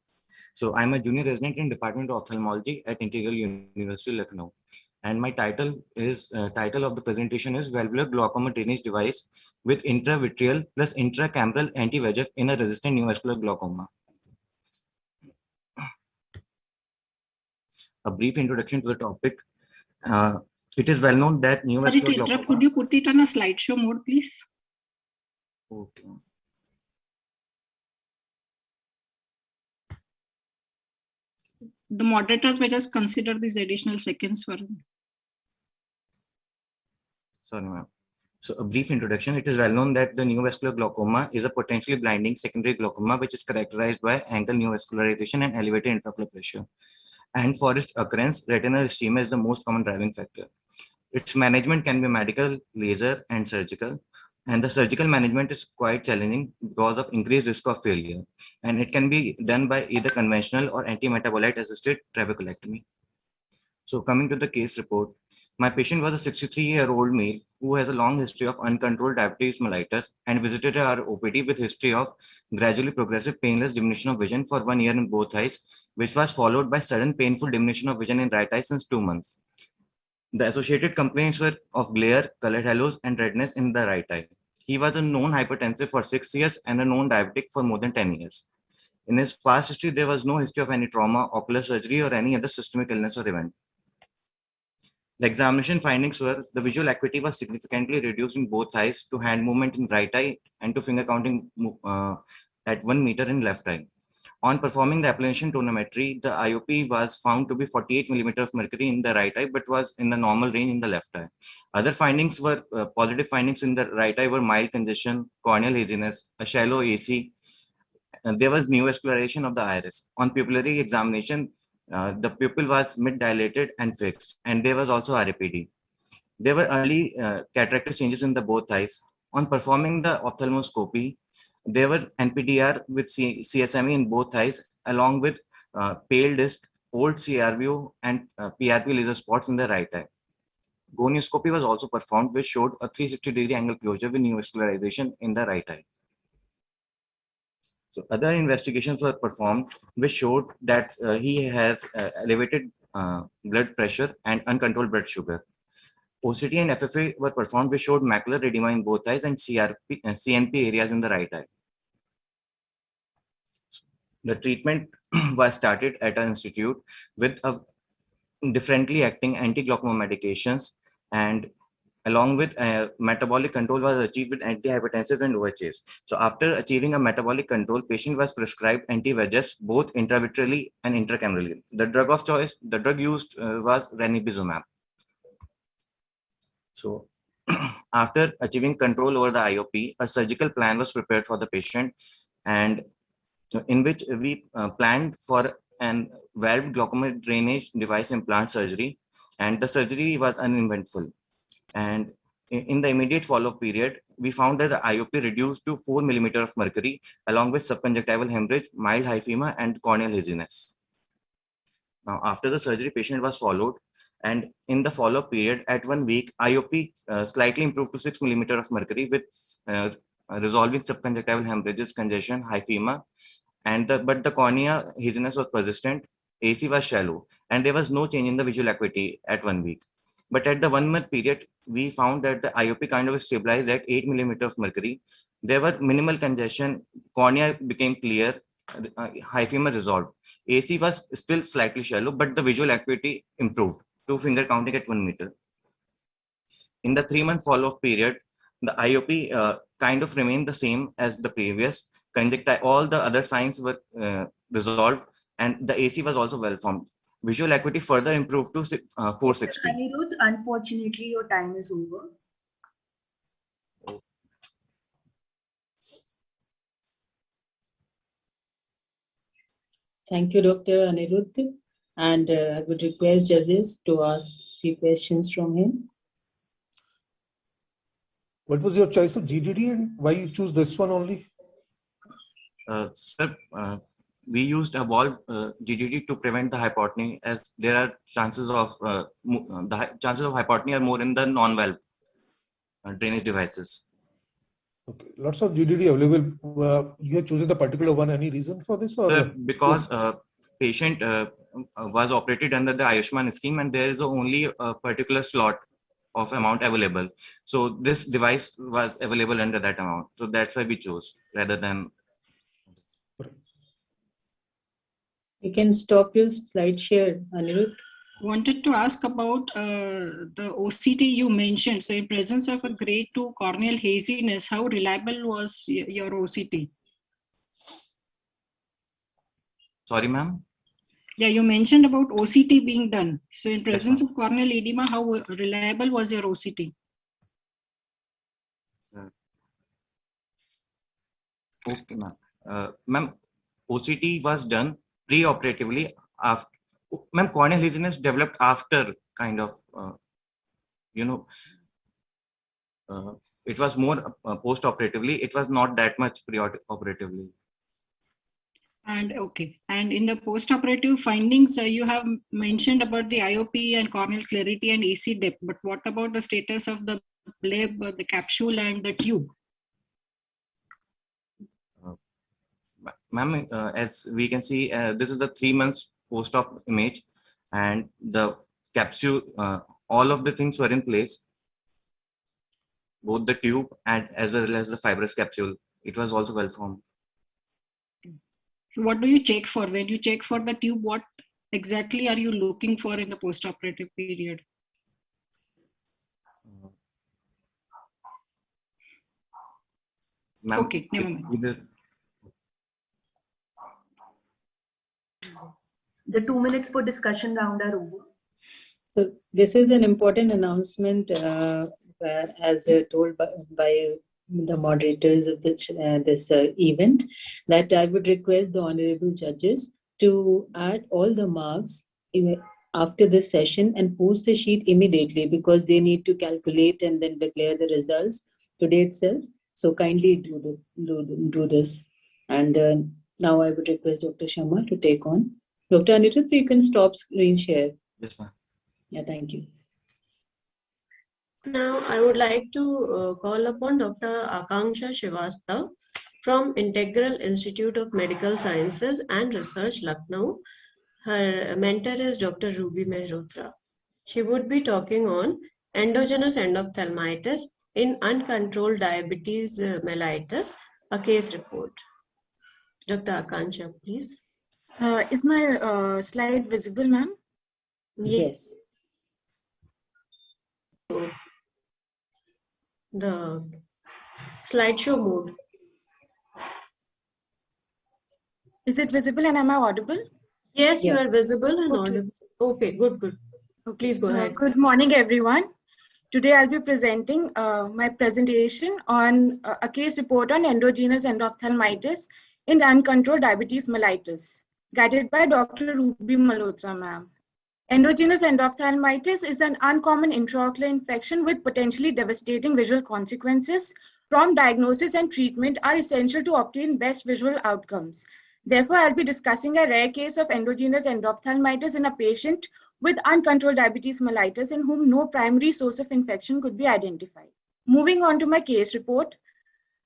So I'm a junior resident in Department of Ophthalmology at Integral University, Lucknow, and my title of the presentation is Valvular Glaucoma Drainage Device with Intravitreal plus Intracameral Anti-VEGF in a Resistant Neovascular Glaucoma. A brief introduction to the topic. It is well known that neovascular glaucoma. Could you put it on a slideshow mode, please? Okay. The moderators may just consider these additional seconds for. Sorry, ma'am. So a brief introduction. It is well known that the neovascular glaucoma is a potentially blinding secondary glaucoma which is characterized by ankle neovascularization and elevated intraocular pressure. And for its occurrence, retinal ischemia is the most common driving factor. Its management can be medical, laser, and surgical. And the surgical management is quite challenging because of increased risk of failure. And it can be done by either conventional or anti-metabolite assisted trabeculectomy. So coming to the case report, my patient was a 63-year-old male who has a long history of uncontrolled diabetes mellitus and visited our OPD with history of gradually progressive painless diminution of vision for 1 year in both eyes, which was followed by sudden painful diminution of vision in right eye since 2 months. The associated complaints were of glare, colored halos, and redness in the right eye. He was a known hypertensive for 6 years and a known diabetic for more than 10 years. In his past history, there was no history of any trauma, ocular surgery, or any other systemic illness or event. The examination findings were the visual acuity was significantly reduced in both eyes to hand movement in right eye and to finger counting at 1 meter in left eye. On performing the applanation tonometry, the IOP was found to be 48 millimeter of mercury in the right eye, but was in the normal range in the left eye. Other findings were positive findings in the right eye were mild congestion, corneal haziness, a shallow AC. There was neovascularization of the iris. On pupillary examination, the pupil was mid-dilated and fixed, and there was also RAPD. There were early cataractal changes in the both eyes. On performing the ophthalmoscopy, there were NPDR with CSME in both eyes, along with pale disc, old CRVO, and PRP laser spots in the right eye. Gonioscopy was also performed, which showed a 360-degree angle closure with neovascularization in the right eye. So other investigations were performed, which showed that he has elevated blood pressure and uncontrolled blood sugar. OCT and FFA were performed, which showed macular edema in both eyes and CNP areas in the right eye. The treatment was started at an institute with a differently acting anti-glaucoma medications, and along with metabolic control was achieved with antihypertensives and OHAs. So after achieving a metabolic control, patient was prescribed anti-VEGFs both intravitreally and intracamerally. The drug of choice, the drug used was ranibizumab. So after achieving control over the IOP, a surgical plan was prepared for the patient, and in which we planned for an valve glaucoma drainage device implant surgery, and the surgery was uneventful. And in the immediate follow-up period, we found that the IOP reduced to 4 millimeter of mercury, along with subconjunctival hemorrhage, mild hyphema, and corneal haziness. Now, after the surgery, patient was followed, and in the follow-up period, at 1 week, IOP slightly improved to 6 millimeter of mercury with resolving subconjunctival hemorrhages, congestion, hyphema, and but the cornea haziness was persistent, AC was shallow, and there was no change in the visual acuity at 1 week. But at the 1 month period, we found that the IOP kind of stabilized at 8 millimeter of mercury. There were minimal congestion, cornea became clear, hyphema resolved. AC was still slightly shallow, but the visual acuity improved to finger counting at 1 meter. In the 3-month follow-up period, the IOP kind of remained the same as the previous. All the other signs were resolved, and the AC was also well formed. Visual acuity further improved to 460. Anirudh, unfortunately, your time is over. Thank you, Dr. Anirudh. And I would request judges to ask few questions from him. What was your choice of GDD and why you choose this one only? Sir, we used a valve GDD to prevent the hypotony, as there are chances of chances of hypotony are more in the non-valve drainage devices. Okay, lots of GDD available. You have chosen the particular one. Any reason for this? Or because patient was operated under the Ayushman scheme, and there is only a particular slot of amount available. So this device was available under that amount. So that's why we chose rather than. You can stop your slide share, Anirudh. Wanted to ask about the OCT you mentioned. So in presence of a grade 2 corneal haziness, how reliable was your OCT? Sorry, ma'am? Yeah, you mentioned about OCT being done. So in presence of corneal edema, how reliable was your OCT? Okay, ma'am. Ma'am, OCT was done pre-operatively. After, ma'am, corneal haziness developed after kind of, it was more post-operatively. It was not that much pre-operatively. And okay, and in the post-operative findings, you have mentioned about the IOP and corneal clarity and AC depth. But what about the status of the bleb, the capsule, and the tube? Ma'am, as we can see, this is the 3 months post-op image, and the capsule, all of the things were in place, both the tube and as well as the fibrous capsule. It was also well formed. So what do you check for? When you check for the tube, what exactly are you looking for in the post-operative period? Okay, never mind. The 2 minutes for discussion round are over. So this is an important announcement, as told by the moderators of this event, that I would request the honorable judges to add all the marks after this session and post the sheet immediately, because they need to calculate and then declare the results today itself. So kindly do this. And now I would request Dr. Sharma to take on. Dr. Anirudh, you can stop screen share. Yes, ma'am. Yeah, thank you. Now, I would like to call upon Dr. Akanksha Srivastava from Integral Institute of Medical Sciences and Research, Lucknow. Her mentor is Dr. Ruby Mehrotra. She would be talking on endogenous endophthalmitis in uncontrolled diabetes mellitus, a case report. Dr. Akanksha, please. Is my slide visible, ma'am? Yes. The slideshow mode. Is it visible and am I audible? Yes, you are visible and audible. Okay, good. Please go ahead. Good morning, everyone. Today I'll be presenting my presentation on a case report on endogenous endophthalmitis in uncontrolled diabetes mellitus, guided by Dr. Ruby Malhotra, ma'am. Endogenous endophthalmitis is an uncommon intraocular infection with potentially devastating visual consequences. Prompt diagnosis and treatment are essential to obtain best visual outcomes. Therefore, I'll be discussing a rare case of endogenous endophthalmitis in a patient with uncontrolled diabetes mellitus in whom no primary source of infection could be identified. Moving on to my case report.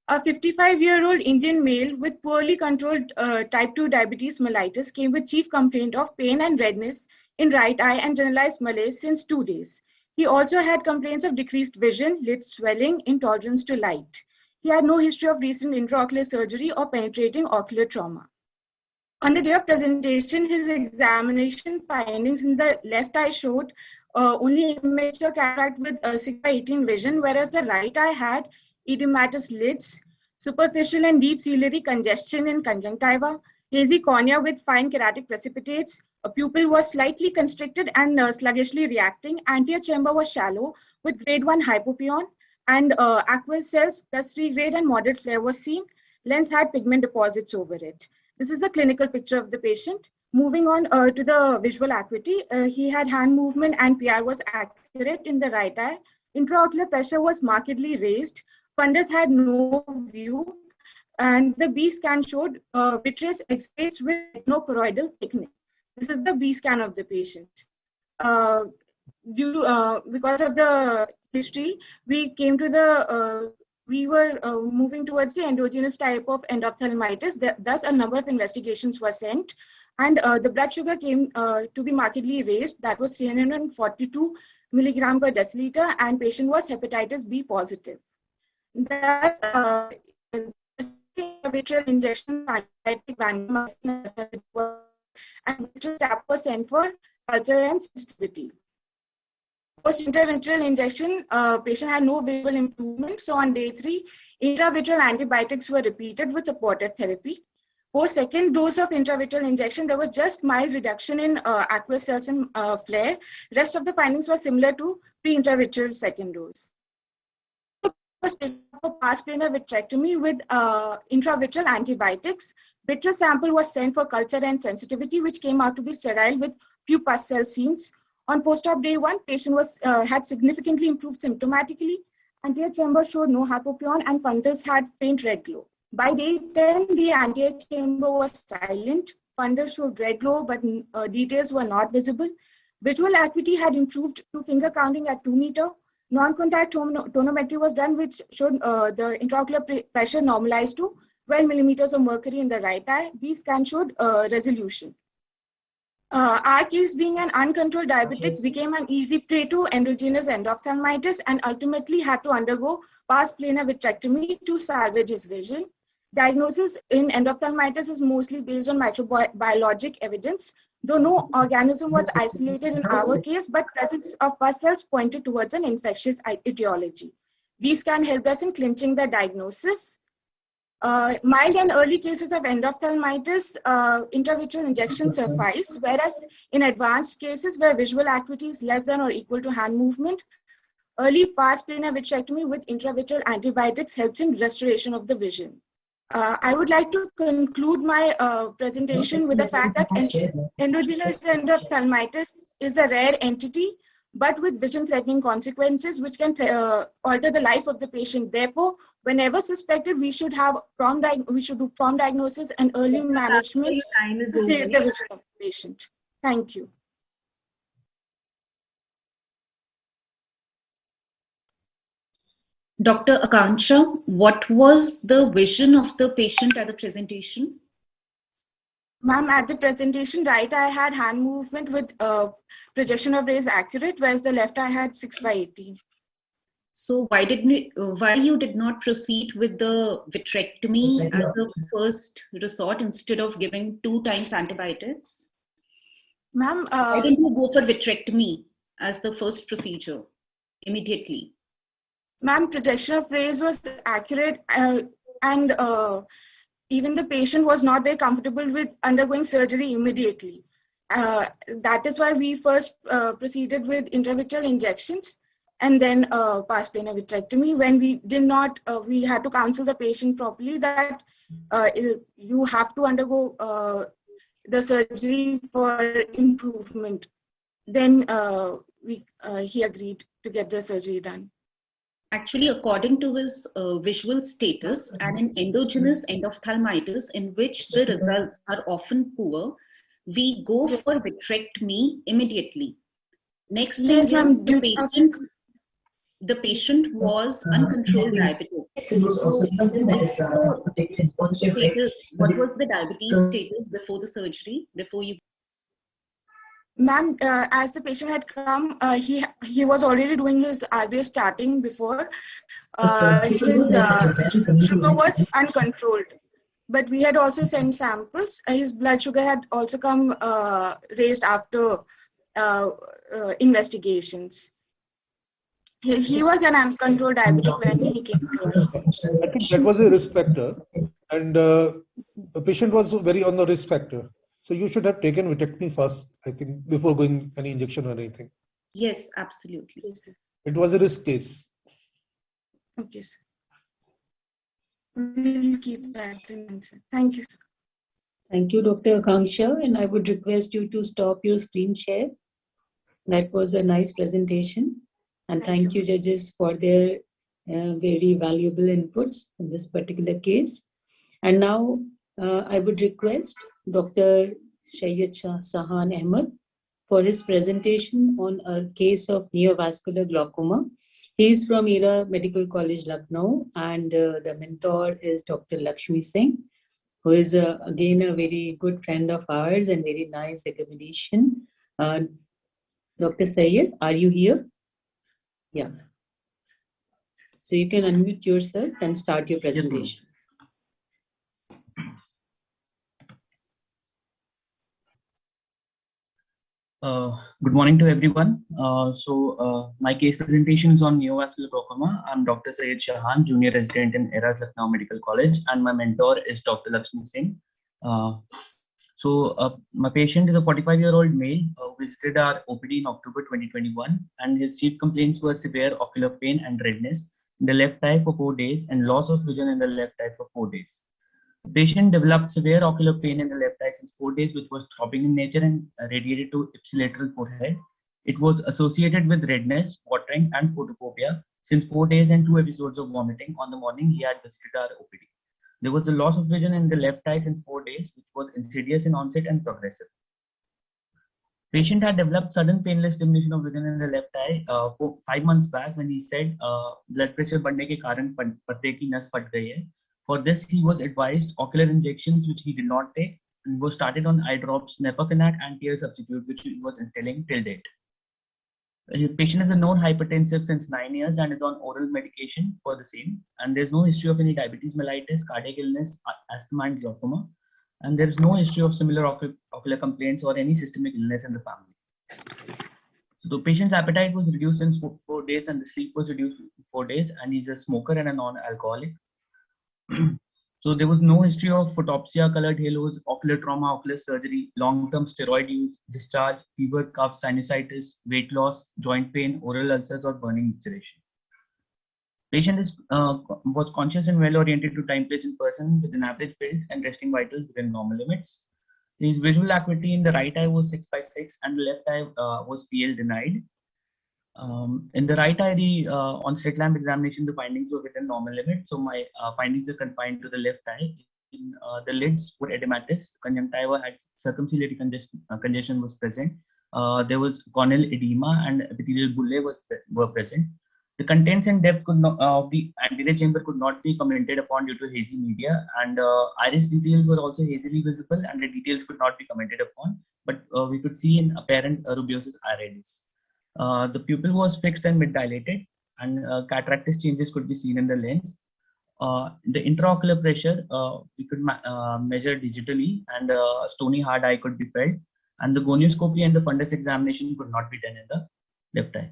A 55-year-old Indian male with poorly controlled type 2 diabetes mellitus came with chief complaint of pain and redness in right eye and generalized malaise since 2 days. He also had complaints of decreased vision, lid swelling, intolerance to light. He had no history of recent intraocular surgery or penetrating ocular trauma. On the day of presentation, his examination findings in the left eye showed only immature cataract with 6/18 vision, whereas the right eye had edematous lids, superficial and deep ciliary congestion in conjunctiva, hazy cornea with fine keratic precipitates, a pupil was slightly constricted and sluggishly reacting, anterior chamber was shallow with grade 1 hypopyon, and aqueous cells plus 3 grade and moderate flare was seen. Lens had pigment deposits over it. This is the clinical picture of the patient. Moving on to the visual acuity, he had hand movement and PR was accurate in the right eye. Intraocular pressure was markedly raised. Fundus had no view, and the B scan showed vitreous exudates with ethnocoroidal thickening. This is the B scan of the patient. Because of the history, we came to the we were moving towards the endogenous type of endophthalmitis. Thus, a number of investigations were sent, and the blood sugar came to be markedly raised. That was 342 milligram per deciliter, and patient was hepatitis B positive. That intravitreal injection, and vitreous tap was sent for culture and sensitivity. Post-intravitreal injection, patient had no visual improvement. So on day 3, intravitreal antibiotics were repeated with supportive therapy. Post second dose of intravitreal injection, there was just mild reduction in aqueous cells and flare. Rest of the findings were similar to pre-intravitreal second dose. Was taken for pars plana vitrectomy with intravitreal antibiotics. Vitreous sample was sent for culture and sensitivity, which came out to be sterile with few pus cell scenes. On post-op day 1, patient had significantly improved symptomatically. Anterior chamber showed no hypopyon and fundus had faint red glow. By day 10, the anterior chamber was silent. Fundus showed red glow, but details were not visible. Visual acuity had improved to finger counting at 2 meter. Non-contact tonometry was done, which showed the intraocular pressure normalized to 12 millimeters of mercury in the right eye. B scan showed resolution. Our case, being an uncontrolled diabetic, became an easy prey to endogenous endophthalmitis and ultimately had to undergo pars plana vitrectomy to salvage his vision. Diagnosis in endophthalmitis is mostly based on microbiologic evidence, though no organism was isolated in our case, but presence of pus cells pointed towards an infectious etiology. B scan helped us in clinching the diagnosis. Mild and early cases of endophthalmitis, intravitreal injections suffice, whereas in advanced cases where visual acuity is less than or equal to hand movement, early pars plana vitrectomy with intravitreal antibiotics helps in restoration of the vision. I would like to conclude my presentation with the fact that endogenous endophthalmitis is a rare entity, but with vision-threatening consequences, which can alter the life of the patient. Therefore, whenever suspected, we should do prompt diagnosis and early management to save the vision of the patient. Thank you. Dr. Akanksha, what was the vision of the patient at the presentation? Ma'am, at the presentation, right eye had hand movement with projection of rays accurate, whereas the left eye had 6/18. So why you did not proceed with the vitrectomy as the first resort instead of giving 2 times antibiotics? Ma'am, why didn't you go for vitrectomy as the first procedure immediately? Ma'am, projection of rays was accurate and even the patient was not very comfortable with undergoing surgery immediately. That is why we first proceeded with intravitreal injections and then pars plana vitrectomy. When we did not, we had to counsel the patient properly that you have to undergo the surgery for improvement. Then he agreed to get the surgery done. Actually, according to his visual status and in endogenous endophthalmitis, in which the results are often poor, we go for vitrectomy immediately. Next thing is the patient was uncontrolled diabetes. What was the diabetes status before the surgery, before you? Ma'am, as the patient had come, he was already doing his RBS starting before. His sugar was uncontrolled. But we had also sent samples. His blood sugar had also come raised after investigations. He was an uncontrolled diabetic when he came to us. I think that was a risk factor, and the patient was very on the risk factor. So you should have taken vitrectomy first, I think, before going any injection or anything. Yes, absolutely. It was a risk case. Okay, sir. We'll keep that in mind, sir. Thank you, sir. Thank you, Dr. Akanksha, and I would request you to stop your screen share. That was a nice presentation, and thank you, judges, for their very valuable inputs in this particular case. And now I would request Dr. Syed Sahan Ahmed for his presentation on a case of neovascular glaucoma. He is from ERA Medical College, Lucknow, and the mentor is Dr. Lakshmi Singh, who is again a very good friend of ours and very nice academician. Dr. Syed, are you here? Yeah. So you can unmute yourself and start your presentation. Good morning to everyone. My case presentation is on neovascular glaucoma. I'm Dr. Syed Shahan, Junior Resident in ERA Lucknow Medical College, and my mentor is Dr. Lakshmi Singh. My patient is a 45-year-old male who visited our OPD in October 2021, and his chief complaints were severe ocular pain and redness in the left eye for 4 days and loss of vision in the left eye for 4 days. The patient developed severe ocular pain in the left eye since 4 days, which was throbbing in nature and radiated to ipsilateral forehead. It was associated with redness, watering, and photophobia since 4 days and 2 episodes of vomiting on the morning he had visited our OPD. There was a loss of vision in the left eye since 4 days, which was insidious in onset and progressive. Patient had developed sudden painless diminution of vision in the left eye 5 months back when he said blood pressure बढ़ने के कारण पत्ते की नस फट गई है. For this, he was advised ocular injections, which he did not take, and was started on eye drops, nepafenat, and tear substitute, which he was instilling till date. The patient is a known hypertensive since 9 years and is on oral medication for the same. And there's no history of any diabetes mellitus, cardiac illness, asthma, and glaucoma. And there is no history of similar ocular complaints or any systemic illness in the family. So the patient's appetite was reduced in 4 days, and the sleep was reduced in 4 days, and he's a smoker and a non-alcoholic. So there was no history of photopsia, colored halos, ocular trauma, ocular surgery, long-term steroid use, discharge, fever, cough, sinusitis, weight loss, joint pain, oral ulcers, or burning ulceration. Patient was conscious and well oriented to time, place, and person with an average build and resting vitals within normal limits. His visual acuity in the right eye was 6/6 and the left eye was PL denied. In the right eye, on slit lamp examination, the findings were within normal limits. So my findings are confined to the left eye. The lids were edematous. Conjunctiva had circumciliary congestion was present. There was corneal edema and epithelial bullae were present. The contents and depth of the anterior chamber could not be commented upon due to hazy media, and iris details were also hazily visible, and the details could not be commented upon. But we could see an apparent rubeosis iridis. The pupil was fixed and mid-dilated, and cataractus changes could be seen in the lens. The intraocular pressure we could measure digitally, and stony hard eye could be felt, and the gonioscopy and the fundus examination could not be done in the left eye.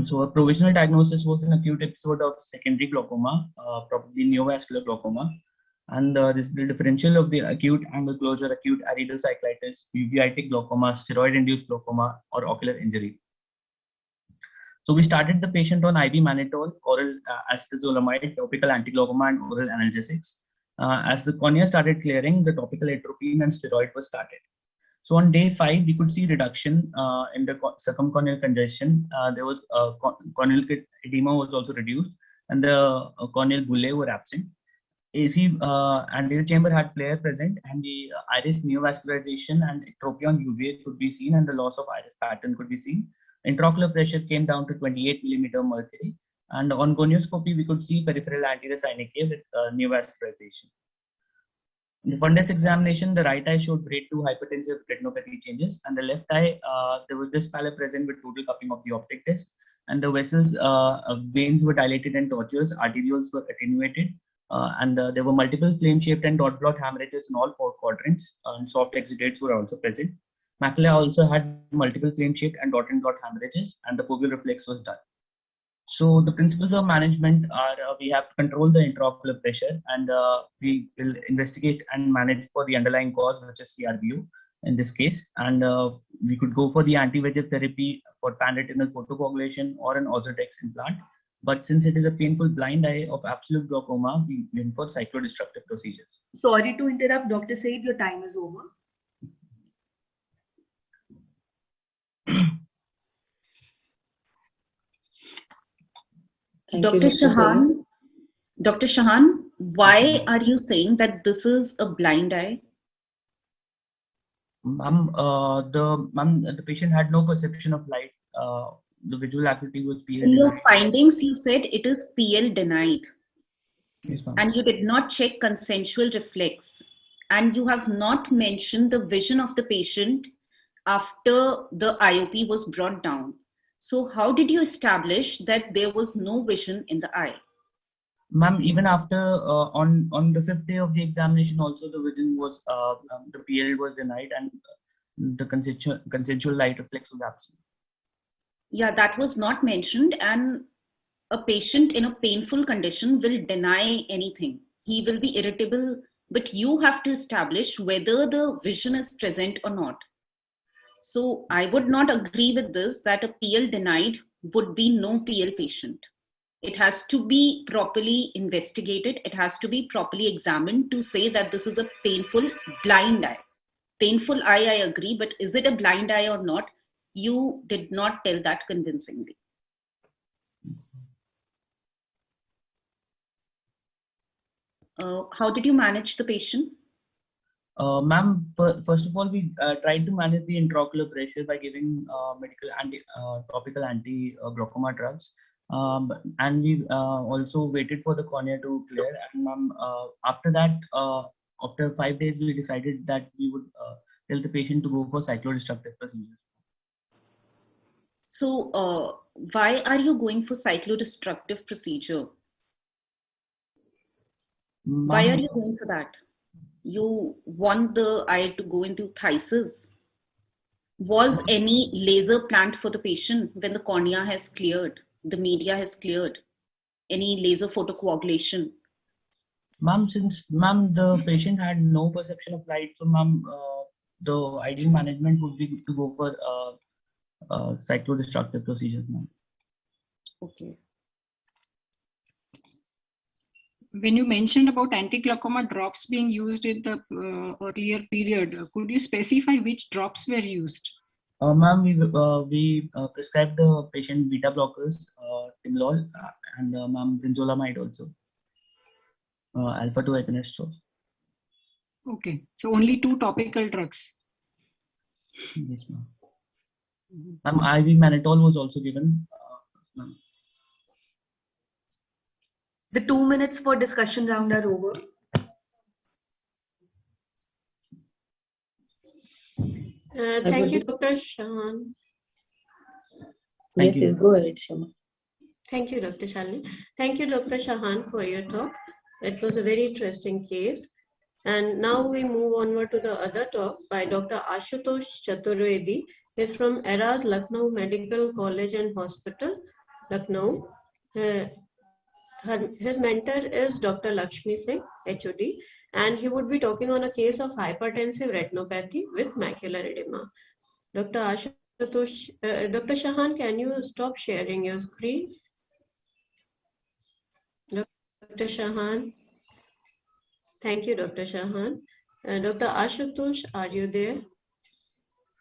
So a provisional diagnosis was an acute episode of secondary glaucoma, probably neovascular glaucoma, and this is the differential of the acute angle closure, acute iridocyclitis, uveitic glaucoma, steroid-induced glaucoma, or ocular injury. So we started the patient on IV mannitol, oral acetazolamide, topical anti-glaucoma, and oral analgesics. As the cornea started clearing, the topical atropine and steroid was started. So on day 5, we could see reduction in the circumcorneal congestion. There was corneal edema was also reduced, and the corneal bullae were absent. AC anterior chamber had flare present, and the iris neovascularization and ectropia on uvea could be seen, and the loss of iris pattern could be seen. Intraocular pressure came down to 28 millimeter mercury, and on gonioscopy we could see peripheral anterior synechia with neovascularization. In the fundus examination, the right eye showed grade 2 hypertensive retinopathy changes, and the left eye there was this pallor present with total cupping of the optic disc, and the vessels veins were dilated and tortuous, arterioles were attenuated, and there were multiple flame-shaped and dot blot hemorrhages in all 4 quadrants, and soft exudates were also present. Macula also had multiple flame-shaped and dot hemorrhages, and the foveal reflex was done. So the principles of management are we have to control the intraocular pressure, and we will investigate and manage for the underlying cause, which is CRBO in this case, and we could go for the anti-VEGF therapy for pan-retinal photocoagulation or an Ozurdex implant. But since it is a painful blind eye of absolute glaucoma, we went for cyclodestructive procedures. Sorry to interrupt, Dr. Said, your time is over. Dr. Shahan, why are you saying that this is a blind eye? Ma'am, the patient had no perception of light. The visual acuity was PL In your denied. findings, you said it is PL denied. Yes, ma'am. And you did not check consensual reflex. And you have not mentioned the vision of the patient after the IOP was brought down. So how did you establish that there was no vision in the eye? Ma'am, even after on the 5th day of the examination, also the vision was the PL was denied, and the consensual light reflex was absent. Yeah, that was not mentioned, and a patient in a painful condition will deny anything. He will be irritable, but you have to establish whether the vision is present or not. So I would not agree with this that a PL denied would be no PL patient. It has to be properly investigated. It has to be properly examined to say that this is a painful blind eye. Painful eye, I agree, but is it a blind eye or not? You did not tell that convincingly. How did you manage the patient? Ma'am, first of all, we tried to manage the intraocular pressure by giving topical anti-glaucoma drugs. And we also waited for the cornea to clear. And ma'am, after that, after 5 days, we decided that we would tell the patient to go for cyclodestructive procedures. So why are you going for cyclodestructive procedure? Why are you going for that? You want the eye to go into phthisis. Was any laser planned for the patient when the cornea has cleared, the media has cleared? Any laser photocoagulation? Ma'am, since ma'am the patient had no perception of light, so ma'am, the ideal management would be to go for cyclodestructive procedures, ma'am. Okay. When you mentioned about anti-glaucoma drops being used in the earlier period, could you specify which drops were used? Ma'am, we prescribed the patient beta blockers, Timolol, and ma'am brinzolamide also, alpha 2 agonist. Okay, so only 2 topical drugs. Yes, ma'am. Ma'am, IV mannitol was also given. Ma'am. The 2 minutes for discussion round are over. Thank you, Dr. Shahan. Thank you. Go ahead, Shama. Thank you, Dr. Shalini. Thank you, Dr. Shahan, for your talk. It was a very interesting case. And now we move onward to the other talk by Dr. Ashutosh Chaturvedi. He's from Eras Lucknow Medical College and Hospital, Lucknow. His mentor is Dr. Lakshmi Singh, HOD, and he would be talking on a case of hypertensive retinopathy with macular edema. Dr. Ashutosh, Dr. Shahan, can you stop sharing your screen? Dr. Shahan. Thank you, Dr. Shahan. Dr. Ashutosh, are you there?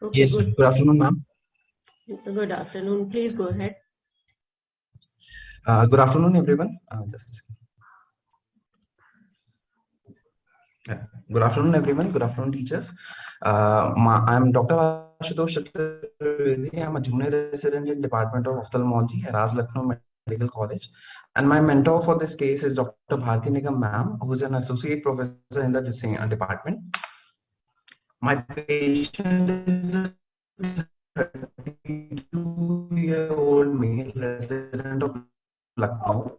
Okay, Yes, good. good afternoon, ma'am. Good afternoon. Please go ahead. Good afternoon, everyone. Just a second. Good afternoon, everyone. Good afternoon, teachers. I'm Dr. Ashutosh Chaturvedi. I'm a junior resident in Department of Ophthalmology at Eras Lucknow Medical College. And my mentor for this case is Dr. Bharti Nigam ma'am, who is an associate professor in the same department. My patient is a 32-year-old male resident of Lucknow.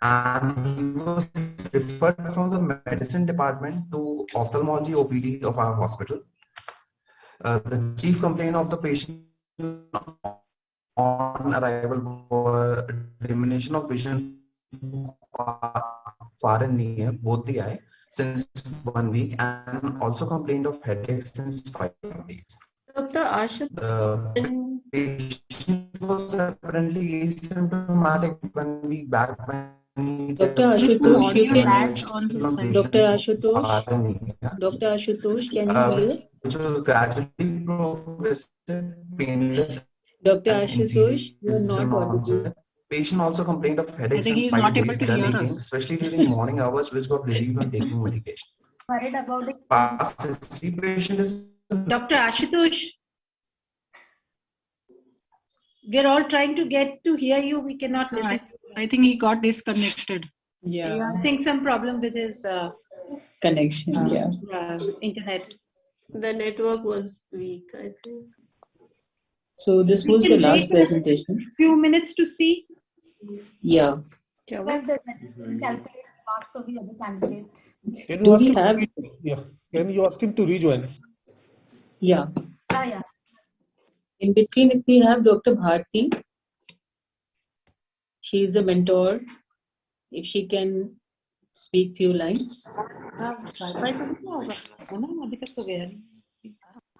And he was referred from the medicine department to ophthalmology OPD of our hospital. The chief complaint of the patient on arrival was diminution of vision far and near both the eye since 1 week, and also complained of headache since 5 days. Dr. Ashutosh. The patient was apparently asymptomatic 1 week back when Dr. Ashutosh, you can. Dr. Ashutosh, can you hear? Which was gradually progressive, painless. Dr. Ashutosh, you are not audible. Patient also complained of headaches he and is 5 not able days, to dull hear eating, us. especially during morning hours, which got relieved on taking medication. Worried about the Past history patient is Dr. Ashutosh, we're all trying to get to hear you. We cannot listen. I think he got disconnected. Yeah. I think some problem with his Connection, internet. The network was weak, I think. So this was the last presentation. Few minutes to see. Yeah. well, the calculated marks of the other candidates. Can Do you ask we him have? Can you ask him to rejoin? Yeah. Yeah. In between, if we have Dr. Bharti, she is the mentor. If she can speak few lines.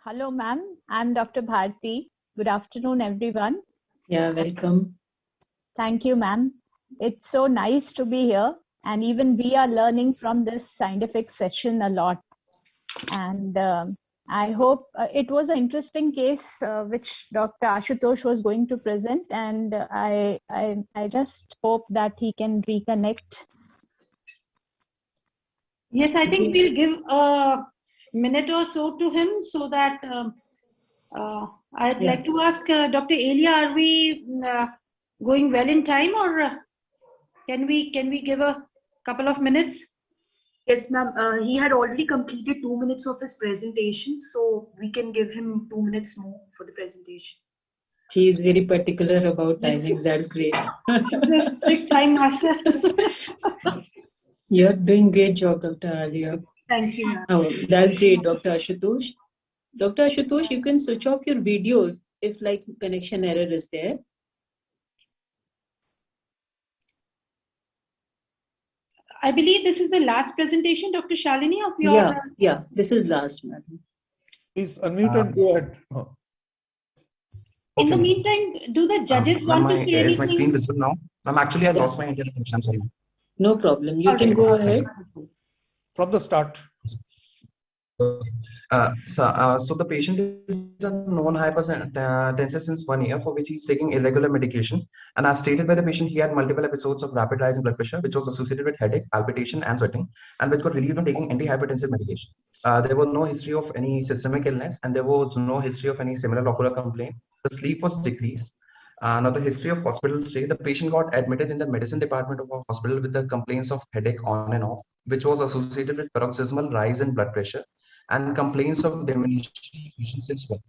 Hello, ma'am. I'm Dr. Bharti. Good afternoon, everyone. Yeah, welcome. Thank you, ma'am. It's so nice to be here. And even we are learning from this scientific session a lot. And I hope it was an interesting case which Dr. Ashutosh was going to present. And I just hope that he can reconnect. Yes, I think we'll give a minute or so to him so that I'd like to ask Dr. Elia, are we going well in time, or can we give a couple of minutes? Yes, ma'am. He had already completed 2 minutes of his presentation, so we can give him 2 minutes more for the presentation. She is very particular about timing. That's great. Strict time master. You're doing great job, Dr. Alia. Thank you, ma'am. Oh, that's great, Dr. Ashutosh. Dr. Ashutosh, you can switch off your videos if connection error is there. Yes, ma'am. He had already completed 2 minutes of his presentation, so we can give him 2 minutes more for the presentation. Do we have? Yes, ma'am. He had already completed 2 minutes of his presentation, so we can give him 2 minutes more for the presentation. If like connection error is there. I believe this is the last presentation, Dr. Shalini, of your. Yeah, this is last, madam. Please unmute and go ahead. In the meantime, do the judges want to say Is my screen anything? visible now? Actually, I lost my internet connection. I'm sorry. No problem. You can Alright. go ahead. From the start. So the patient is a known hypertensive since 1 year, for which he's taking irregular medication. And as stated by the patient, he had multiple episodes of rapid rise in blood pressure, which was associated with headache, palpitation, and sweating, and which got relieved on taking antihypertensive medication. There was no history of any systemic illness, and there was no history of any similar ocular complaint. The sleep was decreased. Now, the history of hospital stay, the patient got admitted in the medicine department of a hospital with the complaints of headache on and off, which was associated with paroxysmal rise in blood pressure and complaints of diminution since birth.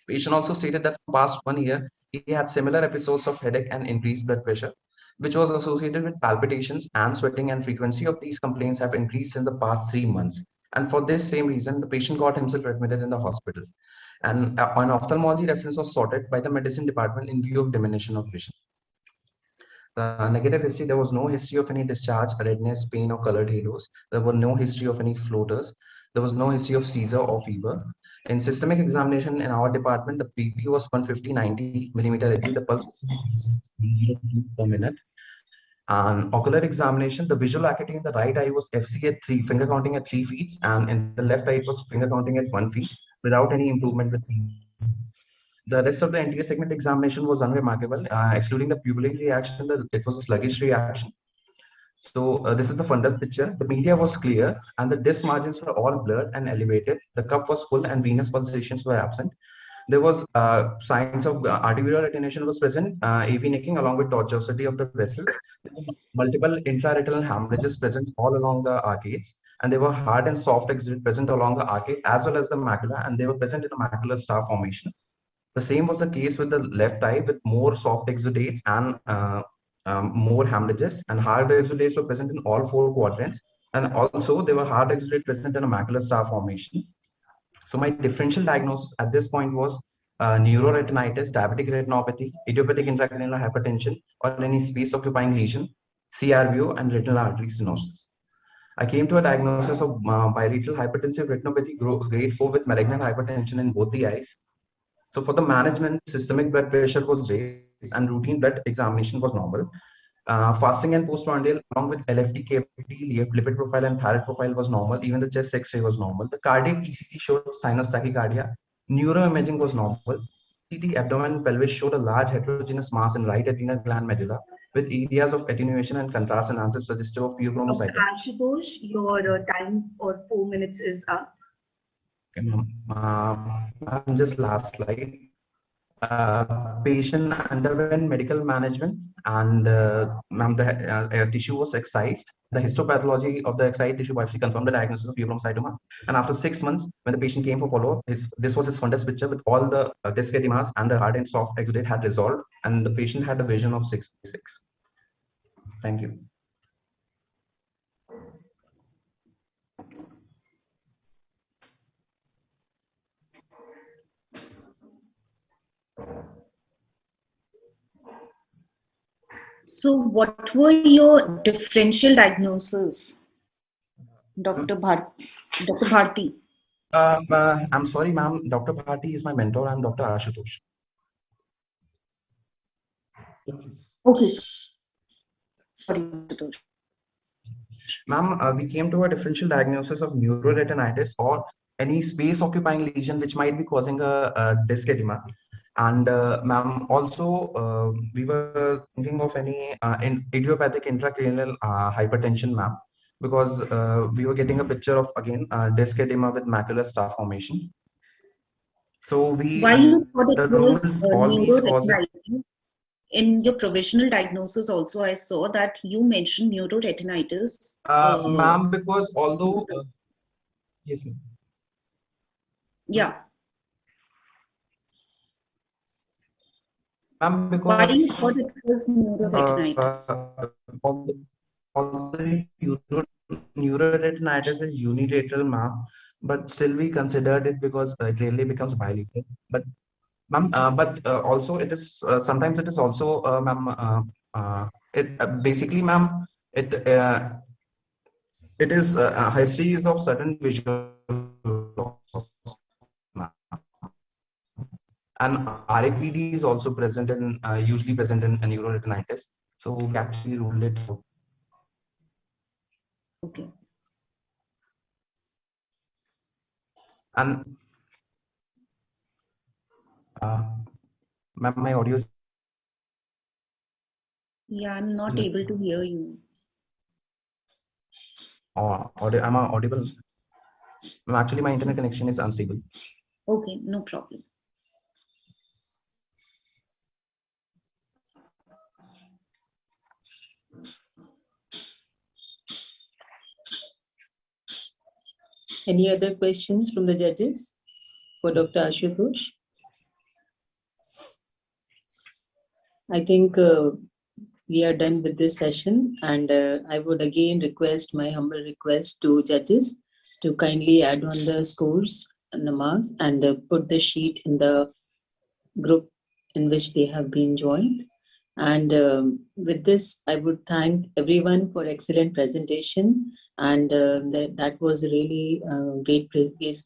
Patient also stated that for past 1 year, he had similar episodes of headache and increased blood pressure, which was associated with palpitations and sweating, and frequency of these complaints have increased in the past 3 months. And for this same reason, the patient got himself admitted in the hospital. And an ophthalmology reference was sorted by the medicine department in view of diminution of vision. The negative history, there was no history of any discharge, redness, pain, or colored halos. There were no history of any floaters. There was no history of seizure or fever. In systemic examination in our department, the BP was 150/90 millimeter Hg. The pulse was 102 per minute. And ocular examination, the visual acuity in the right eye was FC at 3, finger counting at 3 feet, and in the left eye it was finger counting at 1 feet, without any improvement with the rest of the anterior segment examination was unremarkable, excluding the pupillary reaction. It was a sluggish reaction. So this is the fundus picture. The media was clear, and the disc margins were all blurred and elevated. The cup was full, and venous pulsations were absent. There was signs of arterial retention was present, AV nicking along with tortuosity of the vessels. There were multiple intraretinal hemorrhages present all along the arcades, and there were hard and soft exudate present along the arcade as well as the macula, and they were present in a macular star formation. The same was the case with the left eye, with more soft exudates and more hemorrhages, and hard exudates were present in all 4 quadrants, and also there were hard exudates present in a macular star formation. So my differential diagnosis at this point was neuroretinitis, diabetic retinopathy, idiopathic intracranial hypertension, or any space-occupying lesion, CRVO, and retinal artery stenosis. I came to a diagnosis of bilateral hypertensive retinopathy grade 4 with malignant hypertension in both the eyes. So for the management, systemic blood pressure was raised and routine blood examination was normal. Fasting and postprandial along with LFT, KFT, lipid profile and thyroid profile was normal. Even the chest X-ray was normal. The cardiac ECG showed sinus tachycardia. Neuroimaging was normal. CT abdomen and pelvis showed a large heterogeneous mass in right adrenal gland medulla with areas of attenuation and contrast enhancement suggestive of pheochromocytoma. Ashutosh, your time or 4 minutes is up. Okay, ma'am. Just last slide. Patient underwent medical management, and ma'am, the tissue was excised. The histopathology of the excised tissue biopsy confirmed the diagnosis of pheochromocytoma. And after 6 months, when the patient came for follow-up, this was his fundus picture with all the disc edemas and the hard and soft exudate had resolved, and the patient had a vision of 6/6. Thank you. So what were your differential diagnoses, Dr. Bharti? I'm sorry, ma'am. Dr. Bharti is my mentor. I'm Dr. Ashutosh. Okay. Sorry, Ashutosh. Ma'am, we came to a differential diagnosis of neuroretinitis or any space occupying lesion which might be causing a disc edema. And ma'am, also we were thinking of any idiopathic intracranial hypertension, ma'am, because we were getting a picture of again disc edema with macular star formation. So we Why you thought it was all these causes. neuroretinitis? In your provisional diagnosis also I saw that you mentioned neuroretinitis. Ma'am, because although yes, ma'am. Yeah. Ma'am, because why you thought it was neuroretinitis? Neuroretinitis is unilateral, ma'am, but still we considered it because it rarely becomes bilateral. But ma'am, also it is sometimes it is also ma'am. It basically, ma'am, it It is histories of certain visual loss, and RAPD is also present in usually present in neuroretinitis. So we actually ruled it out. Okay. And ma'am, my audio is Yeah, I'm not able to hear you. am I audible? Actually, my internet connection is unstable. Okay, no problem. Any other questions from the judges for Dr. Ashutosh? I think we are done with this session, and I would again request, my humble request to judges to kindly add on the scores and the marks, and put the sheet in the group in which they have been joined. And with this, I would thank everyone for excellent presentation, and that was really great case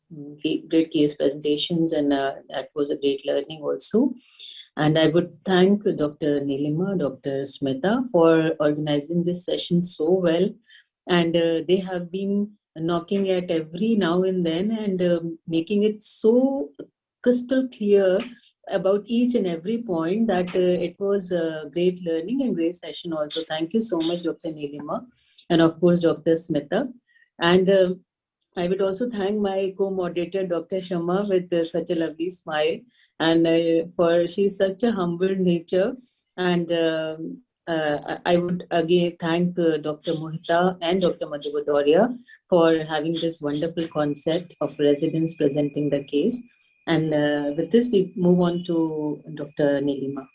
presentations, and that was a great learning also. And I would thank Dr. Nilima, Dr. Smita for organizing this session so well. And they have been knocking at every now and then, and making it so crystal clear about each and every point that it was a great learning and great session also. Thank you so much, Dr. Nilima, and of course, Dr. Smita. And I would also thank my co-moderator, Dr. Shama, with such a lovely smile, and for she's such a humble nature. And I would again thank Dr. Mohita and Dr. Madhu Bhadoria for having this wonderful concept of residents presenting the case. And with this, we move on to Dr. Nilima.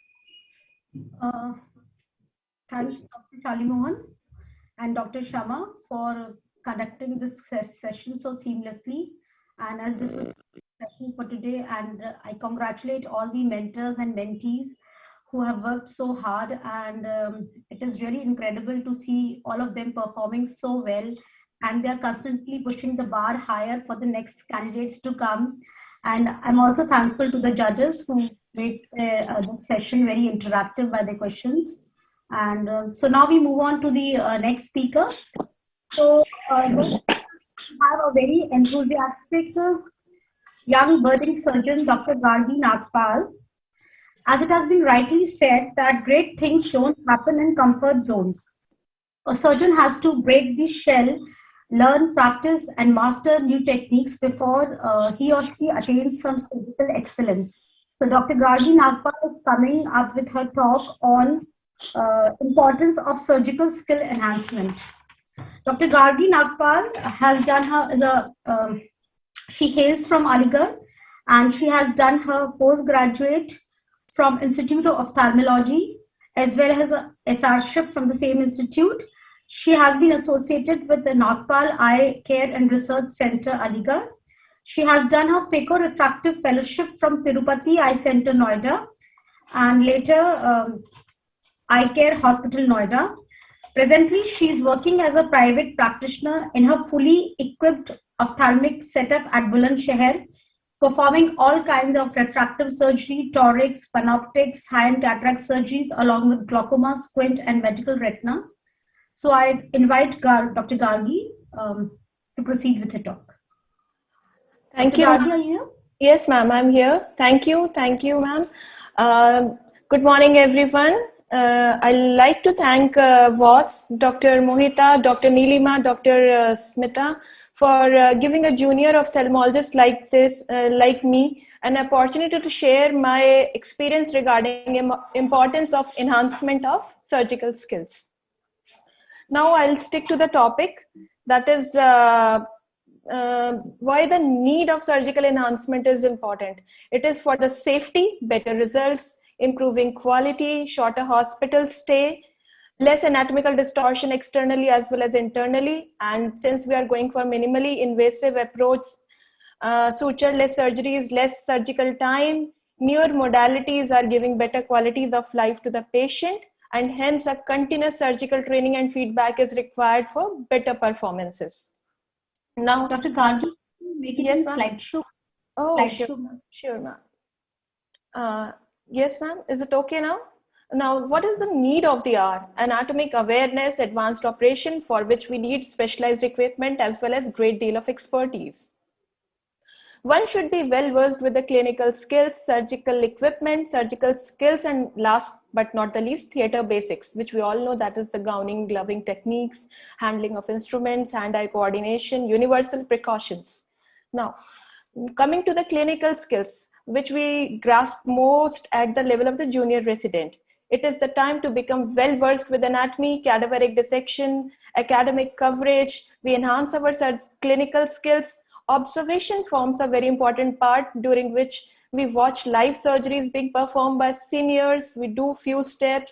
Thanks, Dr. Shali and Dr. Shama for conducting this session so seamlessly. And as this was the session for today, and I congratulate all the mentors and mentees who have worked so hard, and it is really incredible to see all of them performing so well, and they are constantly pushing the bar higher for the next candidates to come. And I'm also thankful to the judges who made this session very interactive by their questions. And so now we move on to the next speaker. So we have a very enthusiastic young budding surgeon, Dr. Gargi Nagpal. As it has been rightly said that great things don't happen in comfort zones. A surgeon has to break the shell, learn, practice, and master new techniques before he or she attains some surgical excellence. So Dr. Gargi Nagpal is coming up with her talk on importance of surgical skill enhancement. Dr. Gargi Nagpal has done her she hails from Aligarh, and she has done her postgraduate from Institute of Ophthalmology as well as a SRship from the same institute. She has been associated with the Nagpal Eye Care and Research Center, Aligarh. She has done her phaco-refractive fellowship from Tirupati Eye Center, Noida, and later Eye Care Hospital, Noida. Presently, she is working as a private practitioner in her fully equipped ophthalmic setup at Bulandshahr, performing all kinds of refractive surgery, torics, panoptics, high-end cataract surgeries, along with glaucoma, squint, and medical retina. So I invite Dr. Gargi to proceed with her talk. Thank you. Gargi, are you here? Yes, ma'am, I'm here. Thank you, ma'am. Good morning, everyone. I'd like to thank WOS, Dr. Mohita, Dr. Nilima, Dr. Smita for giving a junior ophthalmologist like me, an opportunity to share my experience regarding importance of enhancement of surgical skills. Now I'll stick to the topic, that is why the need of surgical enhancement is important. It is for the safety, better results, improving quality, shorter hospital stay, less anatomical distortion externally as well as internally, and since we are going for minimally invasive approach, suture-less surgeries, less surgical time, newer modalities are giving better qualities of life to the patient, and hence a continuous surgical training and feedback is required for better performances. Now, Dr. Gargi, make it yes, in ma'am. slideshow. Oh, Slideshow. sure, ma'am. Yes, ma'am. Is it okay now? Now, what is the need of the hour? Anatomic awareness, advanced operation, for which we need specialized equipment as well as great deal of expertise. One should be well versed with the clinical skills, surgical equipment, and last but not the least, theater basics, which we all know that is the gowning, gloving techniques, handling of instruments, hand-eye coordination, universal precautions. Now, coming to the clinical skills, which we grasp most at the level of the junior resident. It is the time to become well versed with anatomy, cadaveric dissection, academic coverage. We enhance our clinical skills. Observation forms a very important part, during which we watch live surgeries being performed by seniors. We do few steps,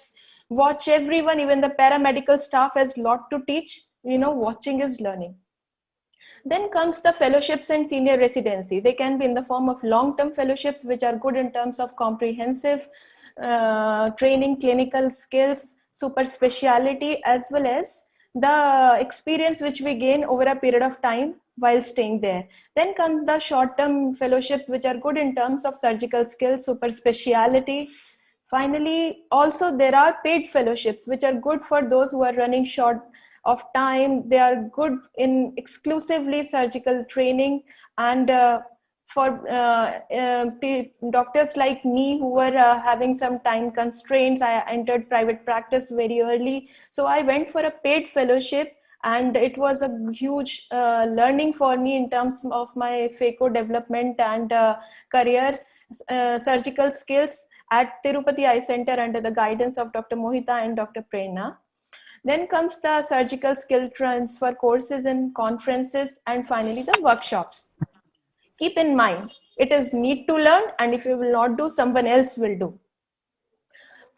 watch everyone, even the paramedical staff has lot to teach. Watching is learning. Then comes the fellowships and senior residency. They can be in the form of long-term fellowships, which are good in terms of comprehensive training, clinical skills, super speciality, as well as the experience which we gain over a period of time while staying there. Then comes the short-term fellowships, which are good in terms of surgical skills, super speciality. Finally, also there are paid fellowships, which are good for those who are running short of time. They are good in exclusively surgical training, and for doctors like me who were having some time constraints, I entered private practice very early. So I went for a paid fellowship, and it was a huge learning for me in terms of my phaco development and career surgical skills at Tirupati Eye Center under the guidance of Dr. Mohita and Dr. Prerna. Then comes the surgical skill transfer courses and conferences, and finally the workshops. Keep in mind, it is need to learn, and if you will not do, someone else will do.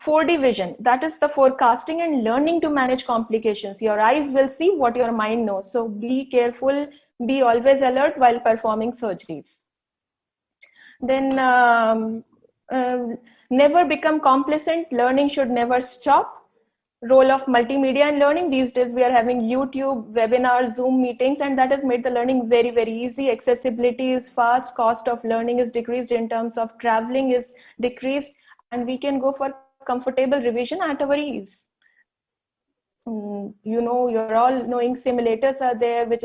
4D vision, that is the forecasting and learning to manage complications. Your eyes will see what your mind knows. So be careful, be always alert while performing surgeries. Then never become complacent. Learning should never stop. Role of multimedia in learning. These days we are having YouTube, webinars, Zoom meetings, and that has made the learning very, very easy. Accessibility is fast, cost of learning is decreased in terms of traveling is decreased, and we can go for comfortable revision at our ease. You're all knowing simulators are there, which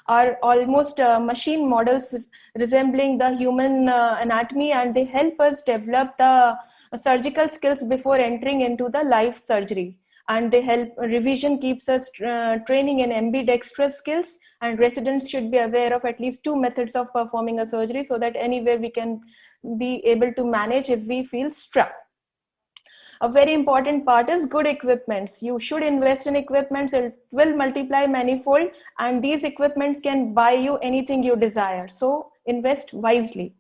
are almost machine models resembling the human anatomy, and they help us develop the surgical skills before entering into the live surgery. And they help, revision keeps us training in ambidextrous skills, and residents should be aware of at least 2 methods of performing a surgery, so that anywhere we can be able to manage if we feel struck. A very important part is good equipments. You should invest in equipments. It will multiply manifold, and these equipments can buy you anything you desire. So invest wisely.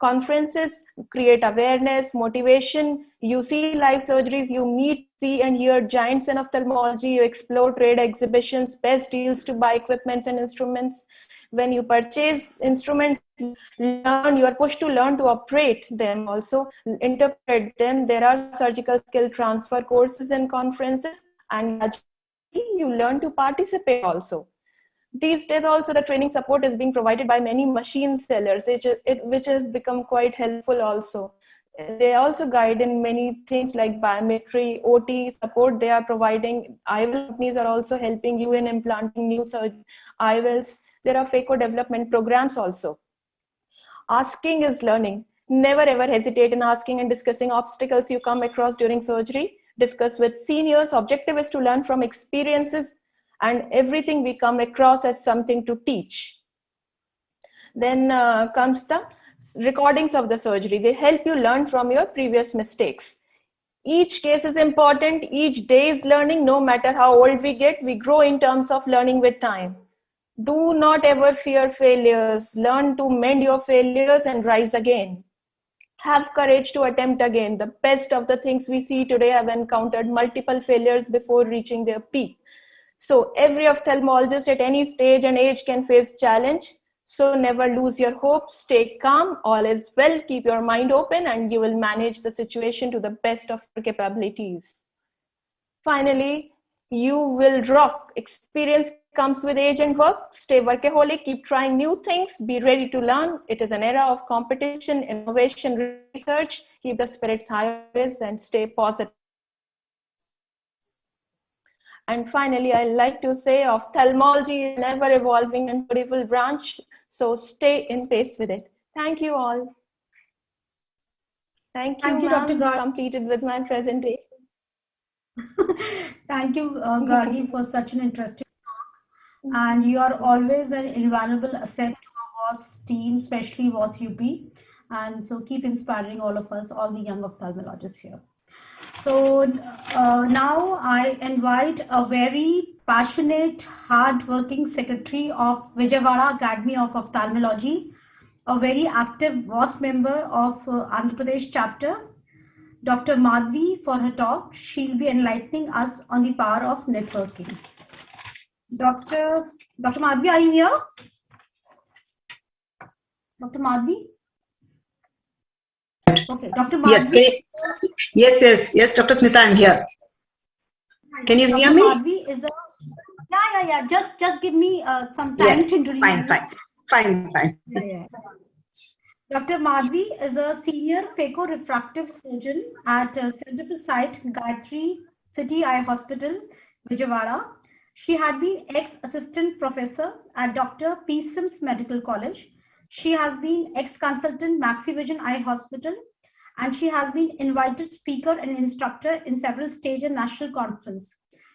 Conferences create awareness, motivation. You see live surgeries, you meet, see and hear giants in ophthalmology. You explore trade exhibitions, best deals to buy equipments and instruments. When you purchase instruments, you are pushed to learn to operate them, also interpret them. There are surgical skill transfer courses and conferences, and gradually you learn to participate also. These days also the training support is being provided by many machine sellers, which has become quite helpful also. They also guide in many things like biometry, OT support they are providing. IOL companies are also helping you in implanting new IOLs. There are phaco development programs also. Asking is learning. Never ever hesitate in asking and discussing obstacles you come across during surgery. Discuss with seniors. Objective is to learn from experiences, and everything we come across as something to teach. Then comes the recordings of the surgery. They help you learn from your previous mistakes. Each case is important. Each day is learning. No matter how old we get, we grow in terms of learning with time. Do not ever fear failures. Learn to mend your failures and rise again. Have courage to attempt again. The best of the things we see today have encountered multiple failures before reaching their peak. So every ophthalmologist at any stage and age can face challenge. So never lose your hope. Stay calm. All is well. Keep your mind open, and you will manage the situation to the best of your capabilities. Finally, you will rock. Experience comes with age and work. Stay workaholic, keep trying new things, be ready to learn. It is an era of competition, innovation, research. Keep the spirits high always and stay positive. And finally, I like to say ophthalmology is an ever-evolving and beautiful branch, so stay in pace with it. Thank you all. Thank you, Dr. ma'am. Completed with my presentation. Thank you, Gargi, for such an interesting talk. And you are always an invaluable asset to our WOS team, especially WOS UP. And so keep inspiring all of us, all the young ophthalmologists here. So now I invite a very passionate, hard-working secretary of Vijayawada Academy of Ophthalmology, a very active WOS member of Andhra Pradesh chapter, Dr. Madhvi, for her talk. She'll be enlightening us on the power of networking. Dr. Madhvi, are you here? Dr. Madhvi? Okay, Dr. Madhvi. Yes, Dr. Smita, I'm here. Can you hear me? Madhvi is a yeah. Just give me some time to introduce you. Fine. Yeah. Dr. Madhvi is a senior phaco-refractive surgeon at Center for Sight, Gayatri City Eye Hospital, Vijayawada. She had been ex-assistant professor at Dr. P. Sims Medical College. She has been ex-consultant Maxivision Eye Hospital, and she has been invited speaker and instructor in several state and national conferences.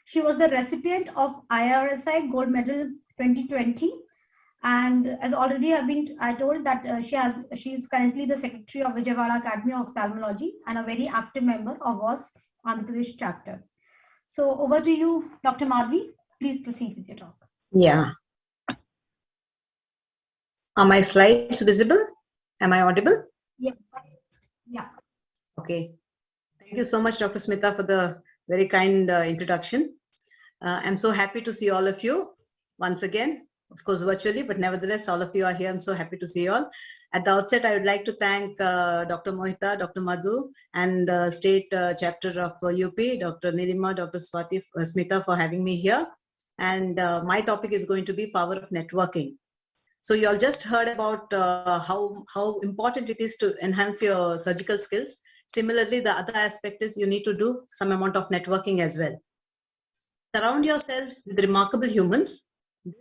She was the recipient of IRSI Gold Medal 2020. And as already I told that she is currently the secretary of Vijayawada Academy of Ophthalmology and a very active member of WOS Andhra Pradesh chapter. So over to you, Dr. Madhvi. Please proceed with your talk. Yeah. Are my slides visible? Am I audible? Yeah. Okay. Thank you so much, Dr. Smita, for the very kind introduction. I'm so happy to see all of you once again. Of course, virtually, but nevertheless, all of you are here. I'm so happy to see you all. At the outset, I would like to thank Dr. Mohita, Dr. Madhu, and the state chapter of UP, Dr. Nilima, Dr. Smita for having me here. And my topic is going to be power of networking. So you all just heard about how important it is to enhance your surgical skills. Similarly, the other aspect is you need to do some amount of networking as well. Surround yourself with remarkable humans.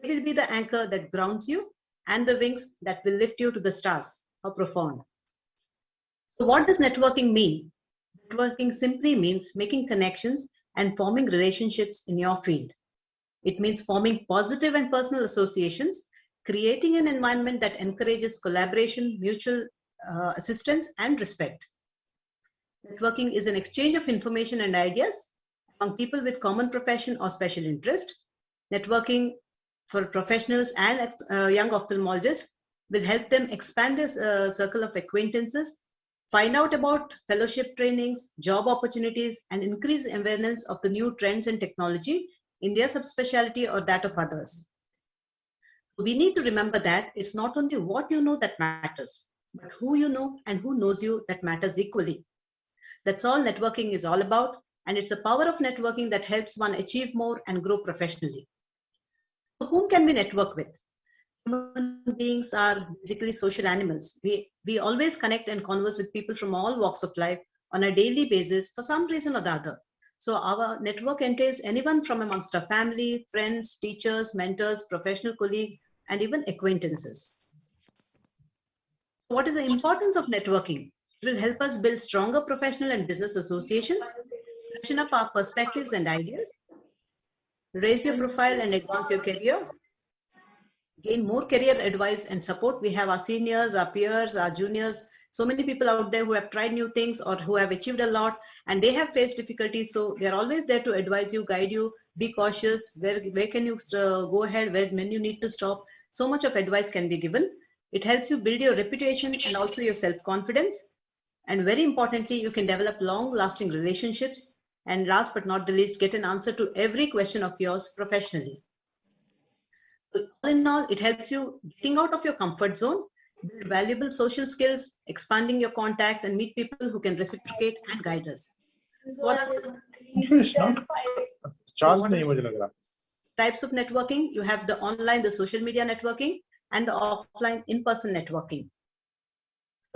They will be the anchor that grounds you and the wings that will lift you to the stars. How profound. So what does networking mean? Networking simply means making connections and forming relationships in your field. It means forming positive and personal associations, creating an environment that encourages collaboration, mutual assistance, and respect. Networking is an exchange of information and ideas among people with common profession or special interest. Networking for professionals and young ophthalmologists will help them expand their circle of acquaintances, find out about fellowship trainings, job opportunities, and increase awareness of the new trends and technology in their subspecialty or that of others. We need to remember that it's not only what you know that matters, but who you know and who knows you that matters equally. That's all networking is all about, and it's the power of networking that helps one achieve more and grow professionally. So whom can we network with? Human beings are basically social animals. We always connect and converse with people from all walks of life on a daily basis for some reason or the other. So our network entails anyone from amongst our family, friends, teachers, mentors, professional colleagues, and even acquaintances. What is the importance of networking? It will help us build stronger professional and business associations, freshen up our perspectives and ideas, raise your profile and advance your career, gain more career advice and support. We have our seniors, our peers, our juniors, so many people out there who have tried new things or who have achieved a lot, and they have faced difficulties. So they're always there to advise you, guide you, be cautious, where can you go ahead, when you need to stop. So much of advice can be given. It helps you build your reputation and also your self-confidence. And very importantly, you can develop long-lasting relationships. And last but not the least, get an answer to every question of yours professionally. So all in all, it helps you getting out of your comfort zone, build valuable social skills, expanding your contacts, and meet people who can reciprocate and guide us. Finished, no? Charge nahi mujhe lag raha. Types of networking, you have the online, the social media networking, and the offline in-person networking.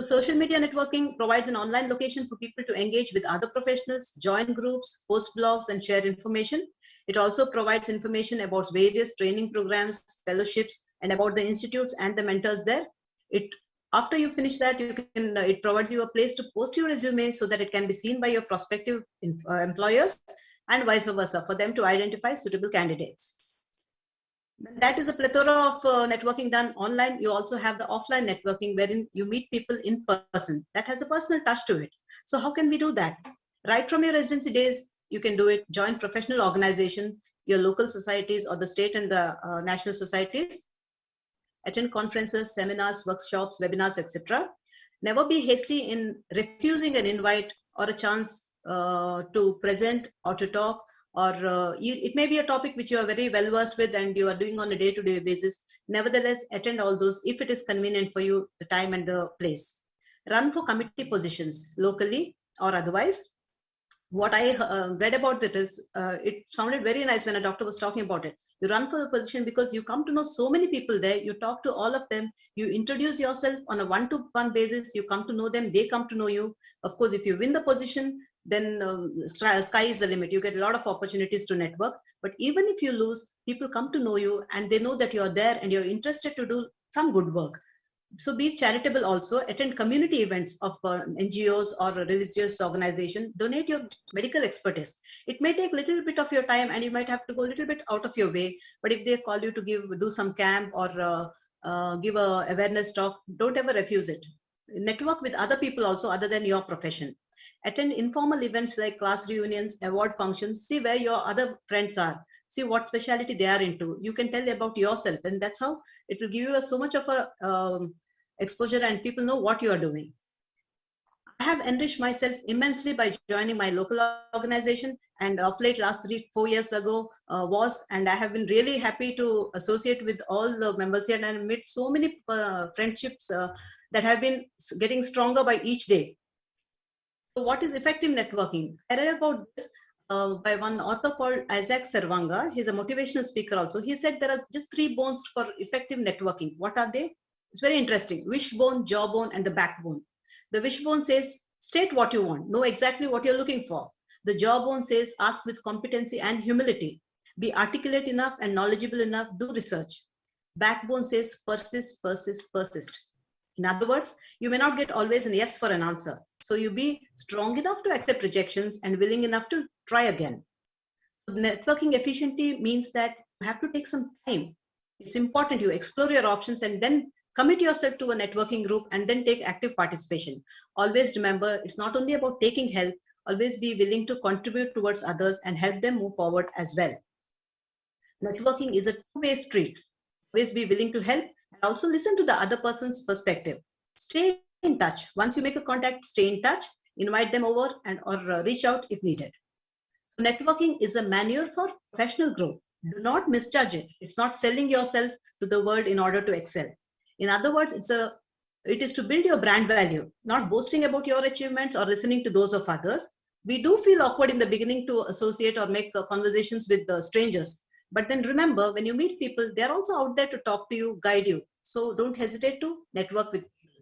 So social media networking provides an online location for people to engage with other professionals, join groups, post blogs, and share information. It also provides information about various training programs, fellowships, and about the institutes and the mentors there. After you finish that, you can it provides you a place to post your resume so that it can be seen by your prospective employers, and vice versa, for them to identify suitable candidates. That is a plethora of networking done online. You also have the offline networking wherein you meet people in person. That has a personal touch to it. So how can we do that? Right from your residency days, you can do it. Join professional organizations, your local societies or the state and the national societies. Attend conferences, seminars, workshops, webinars, etc. Never be hasty in refusing an invite or a chance to present or to talk, or it may be a topic which you are very well versed with and you are doing on a day-to-day basis. Nevertheless, attend all those if it is convenient for you, the time and the place. Run for committee positions locally or otherwise. What I read about it is, it sounded very nice when a doctor was talking about it. You run for the position because you come to know so many people there, you talk to all of them, you introduce yourself on a one-to-one basis, you come to know them, they come to know you. Of course, if you win the position, then sky is the limit. You get a lot of opportunities to network. But even if you lose, people come to know you and they know that you're there and you're interested to do some good work. So be charitable also, attend community events of NGOs or religious organization, donate your medical expertise. It may take a little bit of your time and you might have to go a little bit out of your way, but if they call you to do some camp or give a awareness talk, don't ever refuse it. Network with other people also other than your profession. Attend informal events like class reunions, award functions, see where your other friends are. See what specialty they are into. You can tell about yourself, and that's how it will give you so much of a exposure and people know what you are doing. I have enriched myself immensely by joining my local organization, and of late last 3-4 years ago WOS, and I have been really happy to associate with all the members here and I met so many friendships that have been getting stronger by each day. So what is effective networking? I read about this by one author called Isaac Servanga. He's a motivational speaker also. He said there are just 3 bones for effective networking. What are they? It's very interesting. Wishbone, jawbone, and the backbone. The wishbone says, state what you want. Know exactly what you're looking for. The jawbone says, ask with competency and humility. Be articulate enough and knowledgeable enough. Do research. Backbone says, persist, persist, persist. In other words, you may not get always a yes for an answer. So you be strong enough to accept rejections and willing enough to try again. Networking efficiency means that you have to take some time. It's important you explore your options and then commit yourself to a networking group and then take active participation. Always remember, it's not only about taking help, always be willing to contribute towards others and help them move forward as well. Networking is a two-way street. Always be willing to help and also listen to the other person's perspective. Stay in touch. Once you make a contact, stay in touch, invite them over and or reach out if needed. Networking is a manual for professional growth. Do not misjudge it. It's not selling yourself to the world in order to excel. In other words, it is to build your brand value, not boasting about your achievements or listening to those of others. We do feel awkward in the beginning to associate or make conversations with strangers. But then remember, when you meet people, they're also out there to talk to you, guide you. So don't hesitate to network with people.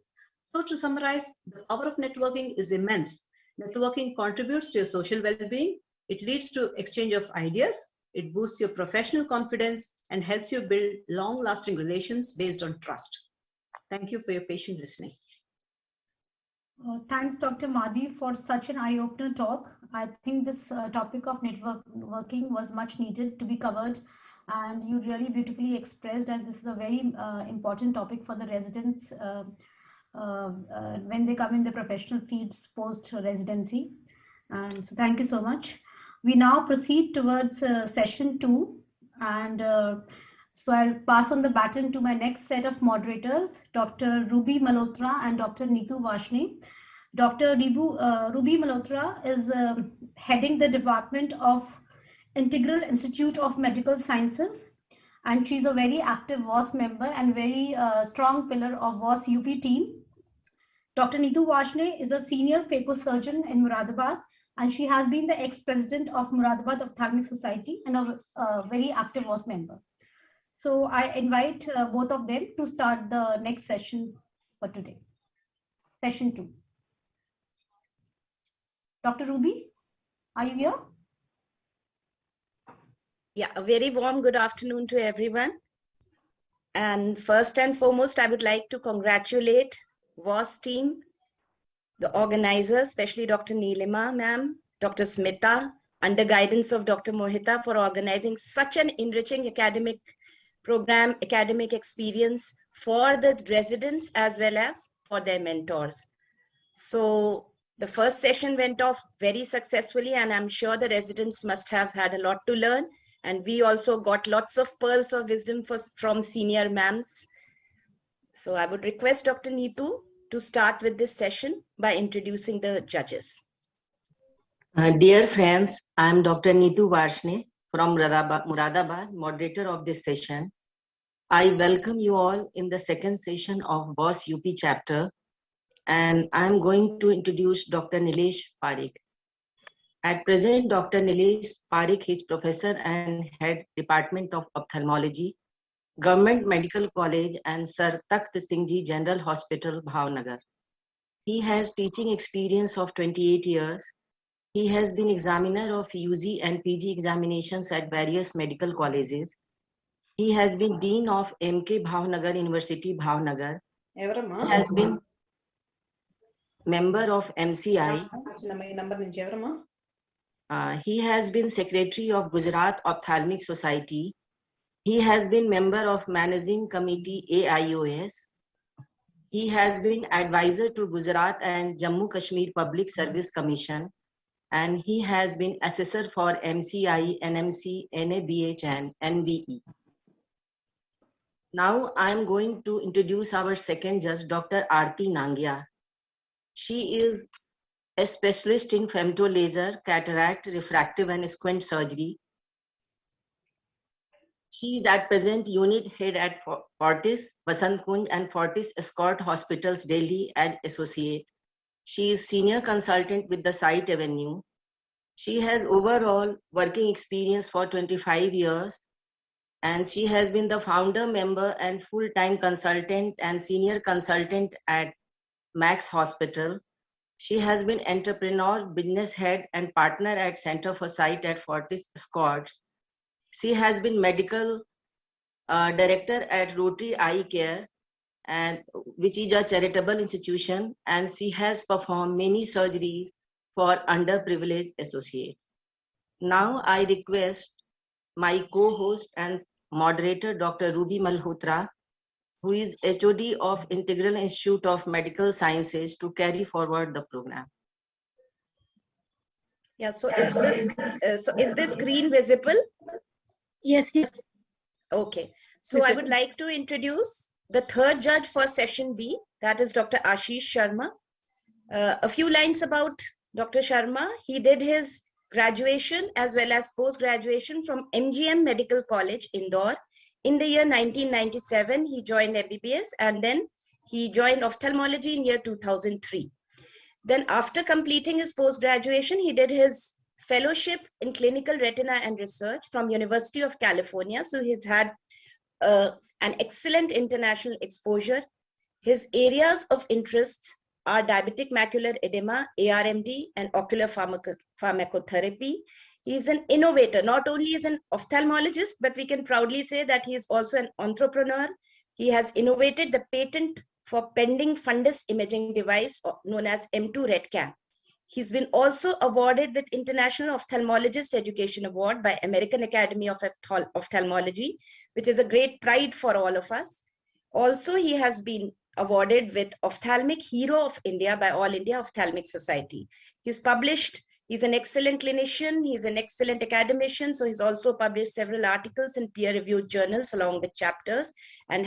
So to summarize, the power of networking is immense. Networking contributes to your social well-being. It leads to exchange of ideas. It boosts your professional confidence and helps you build long-lasting relations based on trust. Thank you for your patient listening. Thanks, Dr. Madhi, for such an eye-opener talk. I think this topic of networking was much needed to be covered, and you really beautifully expressed that this is a very important topic for the residents when they come in the professional fields post-residency. And so thank you so much. We now proceed towards session 2, and so I'll pass on the baton to my next set of moderators, Dr. Ruby Malhotra and Dr. Neetu Vashne. Dr. Ruby Malhotra is heading the Department of Integral Institute of Medical Sciences, and she's a very active WOS member and very strong pillar of WOS UP team. Dr. Neetu Vashne is a senior phacosurgeon in Muradabad and she has been the ex-president of Muradabad Ophthalmic Society and a very active WOS member. So I invite both of them to start the next session for today. Session 2. Dr. Ruby, are you here? Yeah, a very warm good afternoon to everyone. And first and foremost, I would like to congratulate WOS team, the organizers, especially Dr. Neelima ma'am, Dr. Smita, under guidance of Dr. Mohita, for organizing such an enriching academic program, academic experience for the residents as well as for their mentors. So the first session went off very successfully, and I'm sure the residents must have had a lot to learn. And we also got lots of pearls of wisdom from senior ma'ams. So I would request Dr. Neetu to start with this session by introducing the judges. Dear friends, I am Dr. Neetu Varshne from Muradabad, moderator of this session. I welcome you all in the second session of WOS UP chapter, and I am going to introduce Dr. Nilesh Parikh. At present, Dr. Nilesh Parikh is Professor and Head Department of Ophthalmology, Government Medical College and Sir Takht Singh Ji General Hospital, Bhavnagar. He has teaching experience of 28 years. He has been examiner of UG and PG examinations at various medical colleges. He has been Dean of MK Bhavnagar University, Bhavnagar. He has been member of MCI. He has been Secretary of Gujarat Ophthalmic Society. He has been member of Managing Committee AIOS. He has been advisor to Gujarat and Jammu Kashmir Public Service Commission, and he has been assessor for MCI, NMC, NABH and NBE. Now I am going to introduce our second judge, Dr. Aarti Nangia. She is a specialist in femtolaser, cataract, refractive and squint surgery. She is at present unit head at Fortis, Vasant Kunj and Fortis Escort Hospitals, Delhi and Associate. She is senior consultant with the Site Avenue. She has overall working experience for 25 years, and she has been the founder member and full-time consultant and senior consultant at Max Hospital. She has been entrepreneur, business head and partner at Center for Sight at Fortis Escorts. She has been medical director at Rotary Eye Care, and which is a charitable institution, and she has performed many surgeries for underprivileged associates. Now I request my co-host and moderator, Dr. Ruby Malhotra, who is HOD of Integral Institute of Medical Sciences, to carry forward the program. Yeah, so is this screen visible? Yes, yes. Okay, so I would like to introduce the third judge for session B, that is Dr. Ashish Sharma. A few lines about Dr. Sharma. He did his graduation as well as post-graduation from MGM Medical College, Indore. In the year 1997, he joined MBBS, and then he joined ophthalmology in year 2003. Then after completing his post-graduation, he did his fellowship in clinical retina and research from University of California. So he's had an excellent international exposure. His areas of interest are diabetic macular edema, ARMD, and ocular pharmacotherapy. He is an innovator. Not only is an ophthalmologist, but we can proudly say that he is also an entrepreneur. He has innovated the patent for pending fundus imaging device known as M2 RedCam. He's been also awarded with International Ophthalmologist Education Award by American Academy of Ophthalmology, which is a great pride for all of us. Also, he has been awarded with Ophthalmic Hero of India by All India Ophthalmic Society. He's published, he's an excellent clinician, he's an excellent academician, so he's also published several articles in peer-reviewed journals along with chapters, and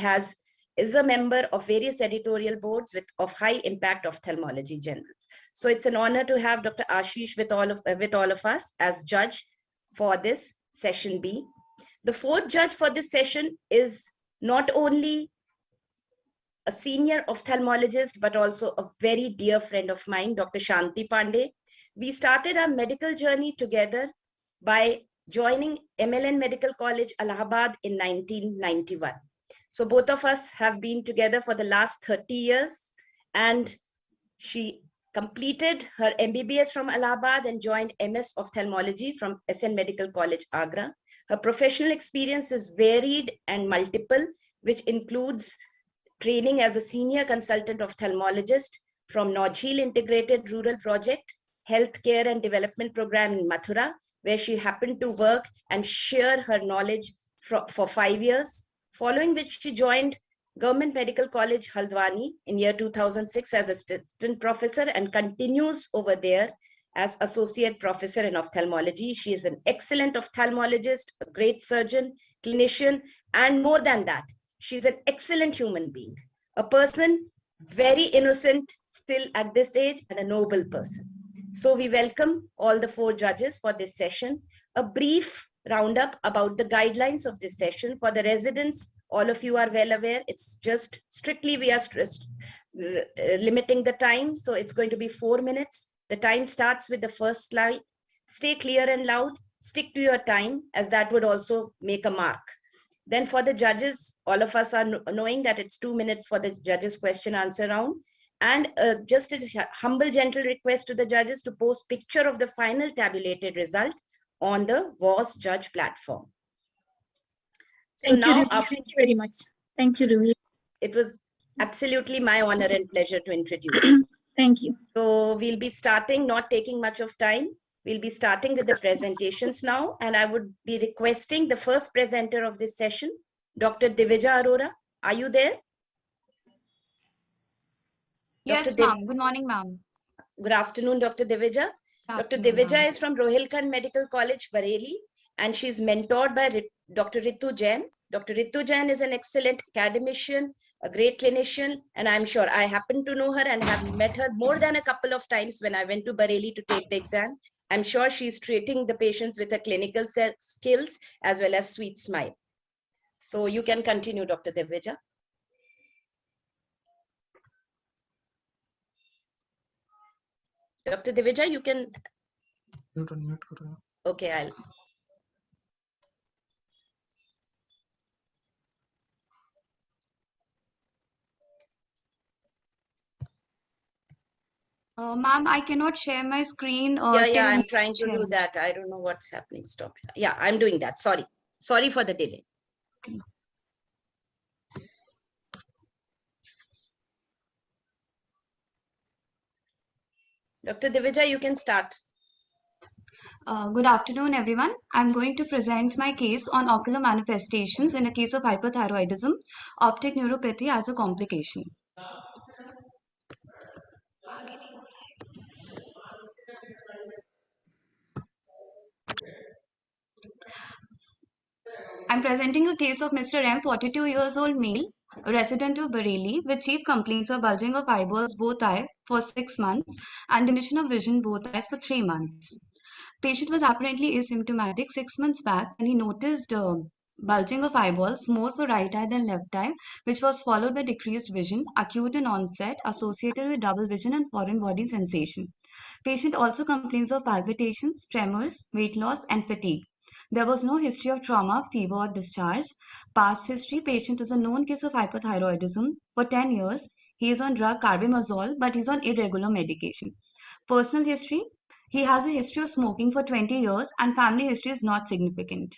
is a member of various editorial boards of high impact ophthalmology journals. So it's an honor to have Dr. Ashish with all of us as judge for this session B. The fourth judge for this session is not only a senior ophthalmologist, but also a very dear friend of mine, Dr. Shanti Pandey. We started our medical journey together by joining MLN Medical College, Allahabad in 1991. So both of us have been together for the last 30 years, and she completed her MBBS from Allahabad and joined MS Ophthalmology from SN Medical College, Agra. Her professional experience is varied and multiple, which includes training as a senior consultant ophthalmologist from Nojheel Integrated Rural Project, Healthcare and Development Program in Mathura, where she happened to work and share her knowledge for 5 years, following which she joined Government Medical College, Haldwani in year 2006 as assistant professor and continues over there as associate professor in ophthalmology. She is an excellent ophthalmologist, a great surgeon, clinician, and more than that, she's an excellent human being, a person very innocent still at this age and a noble person. So we welcome all the 4 judges for this session. A brief roundup about the guidelines of this session for the residents. All of you are well aware, it's just strictly we are limiting the time. So it's going to be 4 minutes. The time starts with the first slide. Stay clear and loud, stick to your time, as that would also make a mark. Then for the judges, all of us are knowing that it's 2 minutes for the judges question answer round. And just a humble, gentle request to the judges to post picture of the final tabulated result on the WOS judge platform. So Thank you, now, Ruby. Thank you very much. Thank you, Ruby. It was absolutely my honor and pleasure to introduce. Thank you. So we'll be starting, not taking much of time. We'll be starting with the presentations now, and I would be requesting the first presenter of this session, Dr. Divija Arora. Are you there? Yes, ma'am. Good morning, ma'am. Good afternoon, Dr. Divija. Dr. Divija is from Rohilkhand Medical College, Bareilly, and she's mentored by Dr. Ritu Jain. Dr. Ritu Jain is an excellent academician, a great clinician, and I'm sure I happen to know her and have met her more than a couple of times when I went to Bareilly to take the exam. I'm sure she's treating the patients with her clinical skills as well as sweet smile. So you can continue, Dr. Divija. Dr. Divija, you can. Okay, I'll. Ma'am, I cannot share my screen. Yeah, I'm trying to do that. I don't know what's happening. Stop. Yeah, I'm doing that. Sorry for the delay. Okay. Dr. Divija, you can start. Good afternoon, everyone. I'm going to present my case on ocular manifestations in a case of hyperthyroidism, optic neuropathy as a complication. I'm presenting a case of Mr. M, 42 years old male, a resident of Bareilly, with chief complaints of bulging of eyeballs both eye for 6 months and diminution of vision both eyes for 3 months. Patient was apparently asymptomatic 6 months back and he noticed bulging of eyeballs more for right eye than left eye, which was followed by decreased vision, acute in onset, associated with double vision and foreign body sensation. Patient also complains of palpitations, tremors, weight loss and fatigue. There was no history of trauma, fever or discharge. Past history, patient is a known case of hyperthyroidism. For 10 years, he is on drug carbimazole, but he is on irregular medication. Personal history, he has a history of smoking for 20 years and family history is not significant.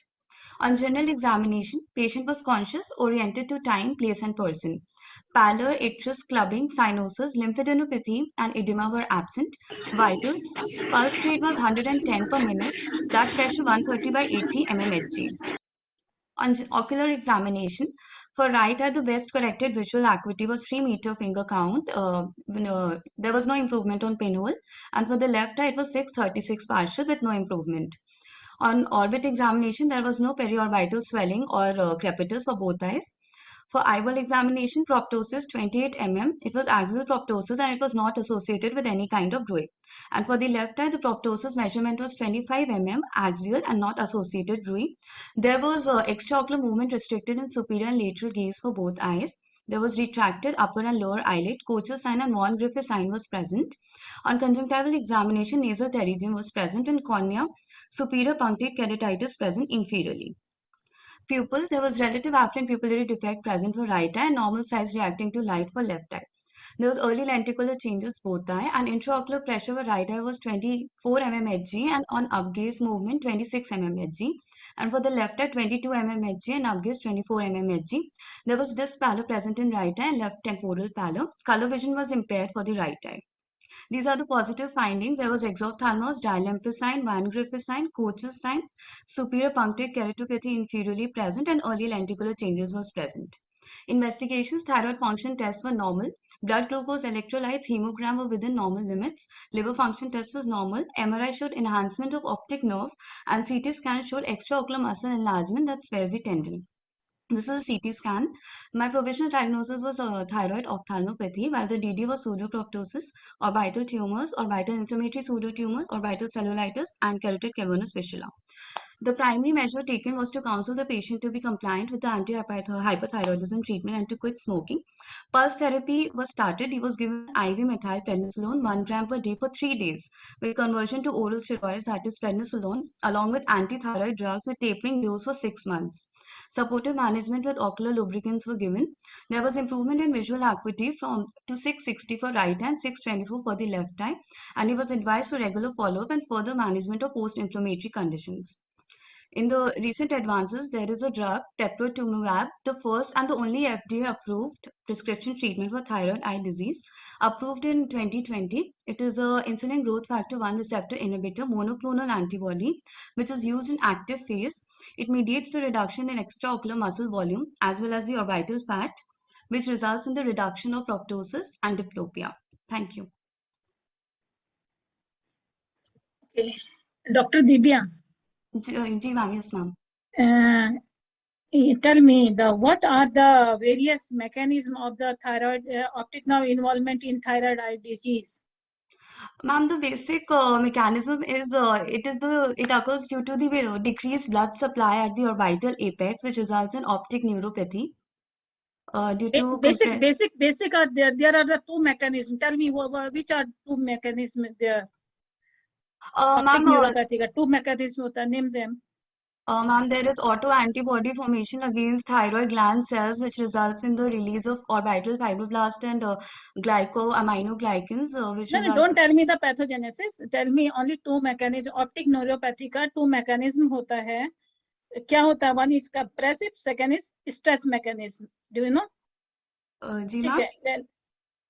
On general examination, patient was conscious, oriented to time, place and person. Pallor, icterus, clubbing, cyanosis, lymphadenopathy and edema were absent. Vitals, pulse rate was 110 per minute, blood pressure 130 by 80 mmHg. On ocular examination, for right eye, the best corrected visual acuity was 3 meter finger count. There was no improvement on pinhole. And for the left eye, it was 636 partial with no improvement. On orbit examination, there was no periorbital swelling or crepitus for both eyes. For eyeball examination, proptosis 28 mm. It was axial proptosis and it was not associated with any kind of druid. And for the left eye, the proptosis measurement was 25 mm axial and not associated druid. There was extraocular movement restricted in superior and lateral gaze for both eyes. There was retracted upper and lower eyelid, Koch's sign and von Griffith sign was present. On conjunctival examination, nasal pterygium was present and cornea, superior punctate keratitis present inferiorly. Pupil, there was relative afferent pupillary defect present for right eye and normal size reacting to light for left eye. There was early lenticular changes both eye, and intraocular pressure for right eye was 24 mmHg and on upgaze movement 26 mmHg, and for the left eye 22 mmHg and upgaze 24 mmHg. There was disc pallor present in right eye and left temporal pallor. Color vision was impaired for the right eye. These are the positive findings. There was exophthalmos, dialympus sign, Van Griffith sign, Koch's sign, superior punctate keratopathy inferiorly present, and early lenticular changes was present. Investigations, thyroid function tests were normal. Blood glucose, electrolytes, hemogram were within normal limits. Liver function test was normal. MRI showed enhancement of optic nerve, and CT scan showed extraocular muscle enlargement that spares the tendon. This is a CT scan. My provisional diagnosis was thyroid ophthalmopathy, while the DD was pseudoproptosis, orbital tumors, orbital inflammatory pseudotumor, orbital cellulitis, and carotid cavernous fistula. The primary measure taken was to counsel the patient to be compliant with the anti-hyperthyroidism treatment and to quit smoking. Pulse therapy was started. He was given IV methylprednisolone 1 gram per day for 3 days with conversion to oral steroids, that is prednisolone, along with anti-thyroid drugs with tapering dose for 6 months. Supportive management with ocular lubricants were given. There was improvement in visual acuity from to 660 for right hand, 624 for the left eye, and he was advised for regular follow-up and further management of post-inflammatory conditions. In the recent advances, there is a drug, teprotumumab, the first and the only FDA-approved prescription treatment for thyroid eye disease, approved in 2020. It is a insulin growth factor 1 receptor inhibitor monoclonal antibody, which is used in active phase. It mediates the reduction in extraocular muscle volume as well as the orbital fat, which results in the reduction of proptosis and diplopia. Thank you. Okay. Dr. Divya. Ji ma'am, yes ma'am. Tell me what are the various mechanisms of the thyroid optic nerve involvement in thyroid eye disease? Ma'am, the basic mechanism is it occurs due to the decreased blood supply at the orbital apex, which results in optic neuropathy. Due to Basic are there. There are the two mechanisms. Tell me which are two mechanisms there. Optic neuropathy का two mechanisms होता है. Name them. Ma'am, there is autoantibody formation against thyroid gland cells, which results in the release of orbital fibroblast and glycoaminoglycans. No, don't tell me the pathogenesis. Tell me only two mechanisms. Optic neuropathy का two mechanism होता है. क्या होता है? One is compressive, second is stress mechanism. Do you know? जी ma'am.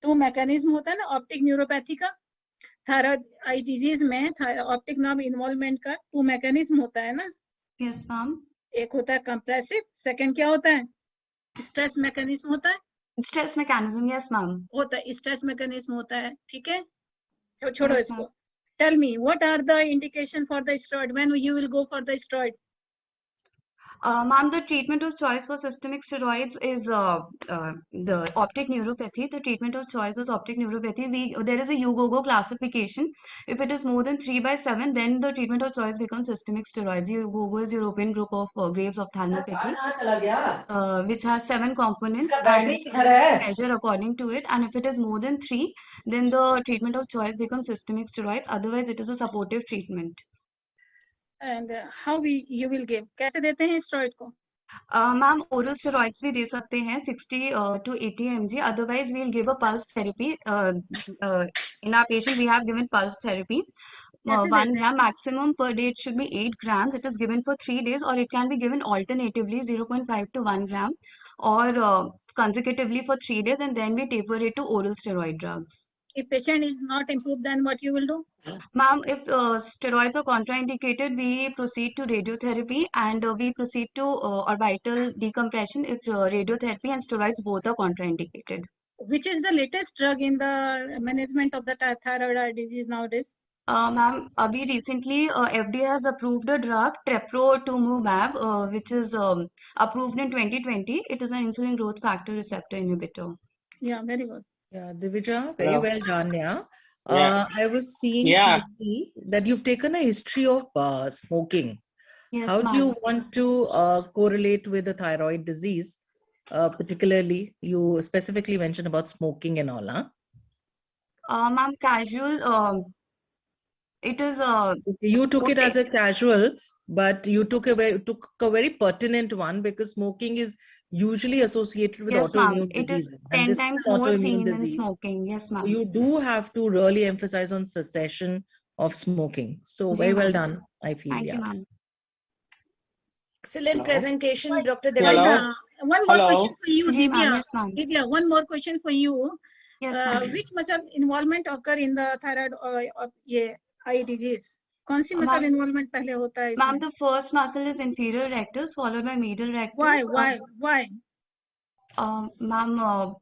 Two mechanism होता है ना optic neuropathy का. थायराइड आई डिजीज में ऑप्टिक नर्व इन्वॉल्वमेंट का टू मैकेनिज्म होता है ना. Yes ma'am. एक होता है कंप्रेसिव, सेकंड क्या होता है? स्ट्रेस मैकेनिज्म होता है. Stress mechanism, yes ma'am. होता है, स्ट्रेस मैकेनिज्म होता है. ठीक है, छोड़ो इसको. Tell me what are the indication for the steroid, when you will go for the steroid? Ma'am, the treatment of choice for systemic steroids is the optic neuropathy. The treatment of choice is optic neuropathy. There is a UGOGO classification. If it is more than 3/7, then the treatment of choice becomes systemic steroids. UGOGO is European group of Graves ophthalmopathy, which has 7 components and measure according to it. And if it is more than 3, then the treatment of choice becomes systemic steroids. Otherwise, it is a supportive treatment. And how you will give? कैसे देते हैं steroid को? Ma'am, oral steroids भी दे सकते हैं 60 to 80 mg. Otherwise, we will give a pulse therapy. In our patient, we have given pulse therapy. 1 gram maximum per day. It should be 8 grams. It is given for 3 days, or it can be given alternatively 0.5 to 1 gram, or consecutively for 3 days, and then we taper it to oral steroid drugs. If patient is not improved, then what you will do? Ma'am, if steroids are contraindicated, we proceed to radiotherapy, and we proceed to orbital decompression if radiotherapy and steroids both are contraindicated. Which is the latest drug in the management of the thyroid eye disease nowadays? Ma'am, abhi recently FDA has approved a drug, teprotumumab, which is approved in 2020. It is an insulin growth factor receptor inhibitor. Yeah, very good. Yeah, Divija, very well done. Yeah. I was seeing that you've taken a history of smoking. Yes, how do you want to correlate with the thyroid disease? particularly? You specifically mentioned about smoking and all, huh? Ma'am, casual. It is You took it as a casual, but you took a very pertinent one because smoking is usually associated with Yes, ma'am. autoimmune It is diseases, and 10 this is times an more autoimmune seen in disease. smoking. Yes, So ma'am. you do have to really emphasize on cessation of smoking. So very well done, I feel. Thank you, Yeah. ma'am. Excellent presentation, Dr. One Devaja. more question for you, Ji, ma'am. Divya. Yes, ma'am. Divya, one more question for you. Yes, ma'am. Which muscle involvement occur in the thyroid eye disease? कौन सी muscle involvement पहले होता है Ma'am, इसमें? the first muscle is inferior rectus, followed by medial rectus. Why? Ma'am,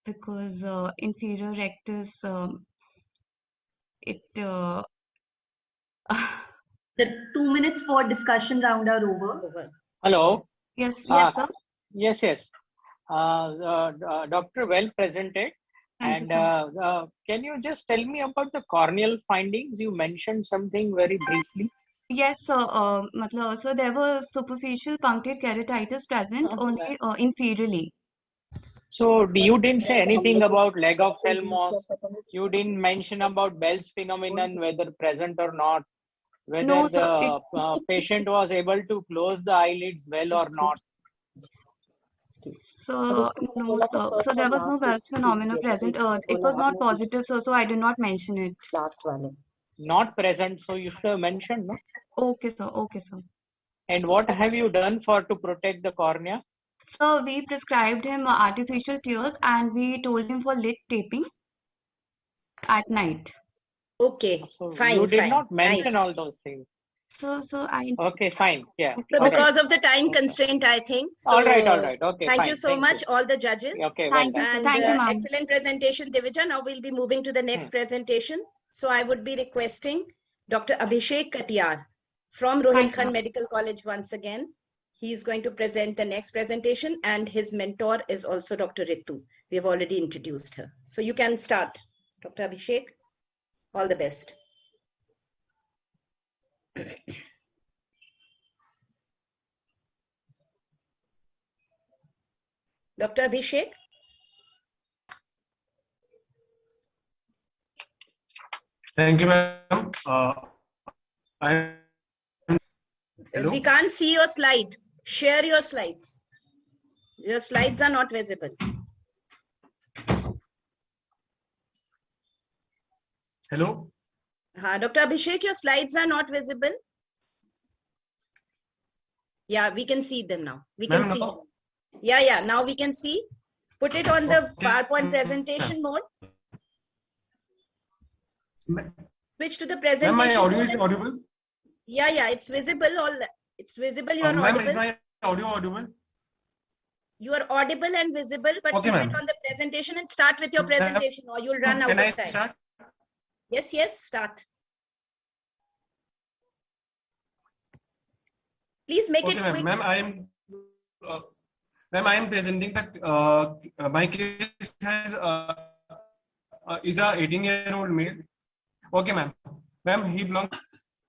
because inferior rectus, The 2 minutes for discussion round are over. Hello. Yes, sir. Yes. Doctor, well presented. Thank And you, can you just tell me about the corneal findings? You mentioned something very briefly. Yes, sir. So there was superficial punctate keratitis present only inferiorly. So you didn't say anything about leg of Helmholtz. You didn't mention about Bell's phenomenon, whether present or not, whether No, sir, the patient was able to close the eyelids well or not. So no, sir. So there was no Wells phenomena present. It was not positive, so I did not mention it. Not present, so you should have mentioned, no? Okay, sir. Okay, sir. And what have you done to protect the cornea? So we prescribed him artificial tears and we told him for lid taping at night. Okay, fine. You did not Nice. mention all those things. So I. Okay, fine. Yeah. So Okay. because of the time constraint, I think. So All right. Okay. Thank fine. you so Thank much, you. all the judges. Okay, well done. And Thank you, ma'am. excellent presentation, Divija. Now we'll be moving to the next presentation. So I would be requesting Dr. Abhishek Katiyar from Rohilkhand Medical College once again. He is going to present the next presentation, and his mentor is also Dr. Ritu. We have already introduced her. So you can start, Dr. Abhishek. All the best. Dr. Abhishek. Thank you, ma'am. We can't see your slide. Share your slides. Your slides are not visible. Hello. Dr. Abhishek, your slides are not visible. Yeah, we can see them now. We can see them. Yeah, now we can see. Put it on the PowerPoint presentation mode. Switch to the presentation Ma'am, my audio mode. is audible? Yeah, it's visible. It's visible. You are Ma'am, audible. is my audio audible? You are audible and visible, but Okay, keep it ma'am. on the presentation and start with your presentation, or you'll run out Can of I time. start? Yes, start. Please make it quick. Ma'am, I am presenting that my case is a 18-year-old male. Okay, ma'am. Ma'am, he belongs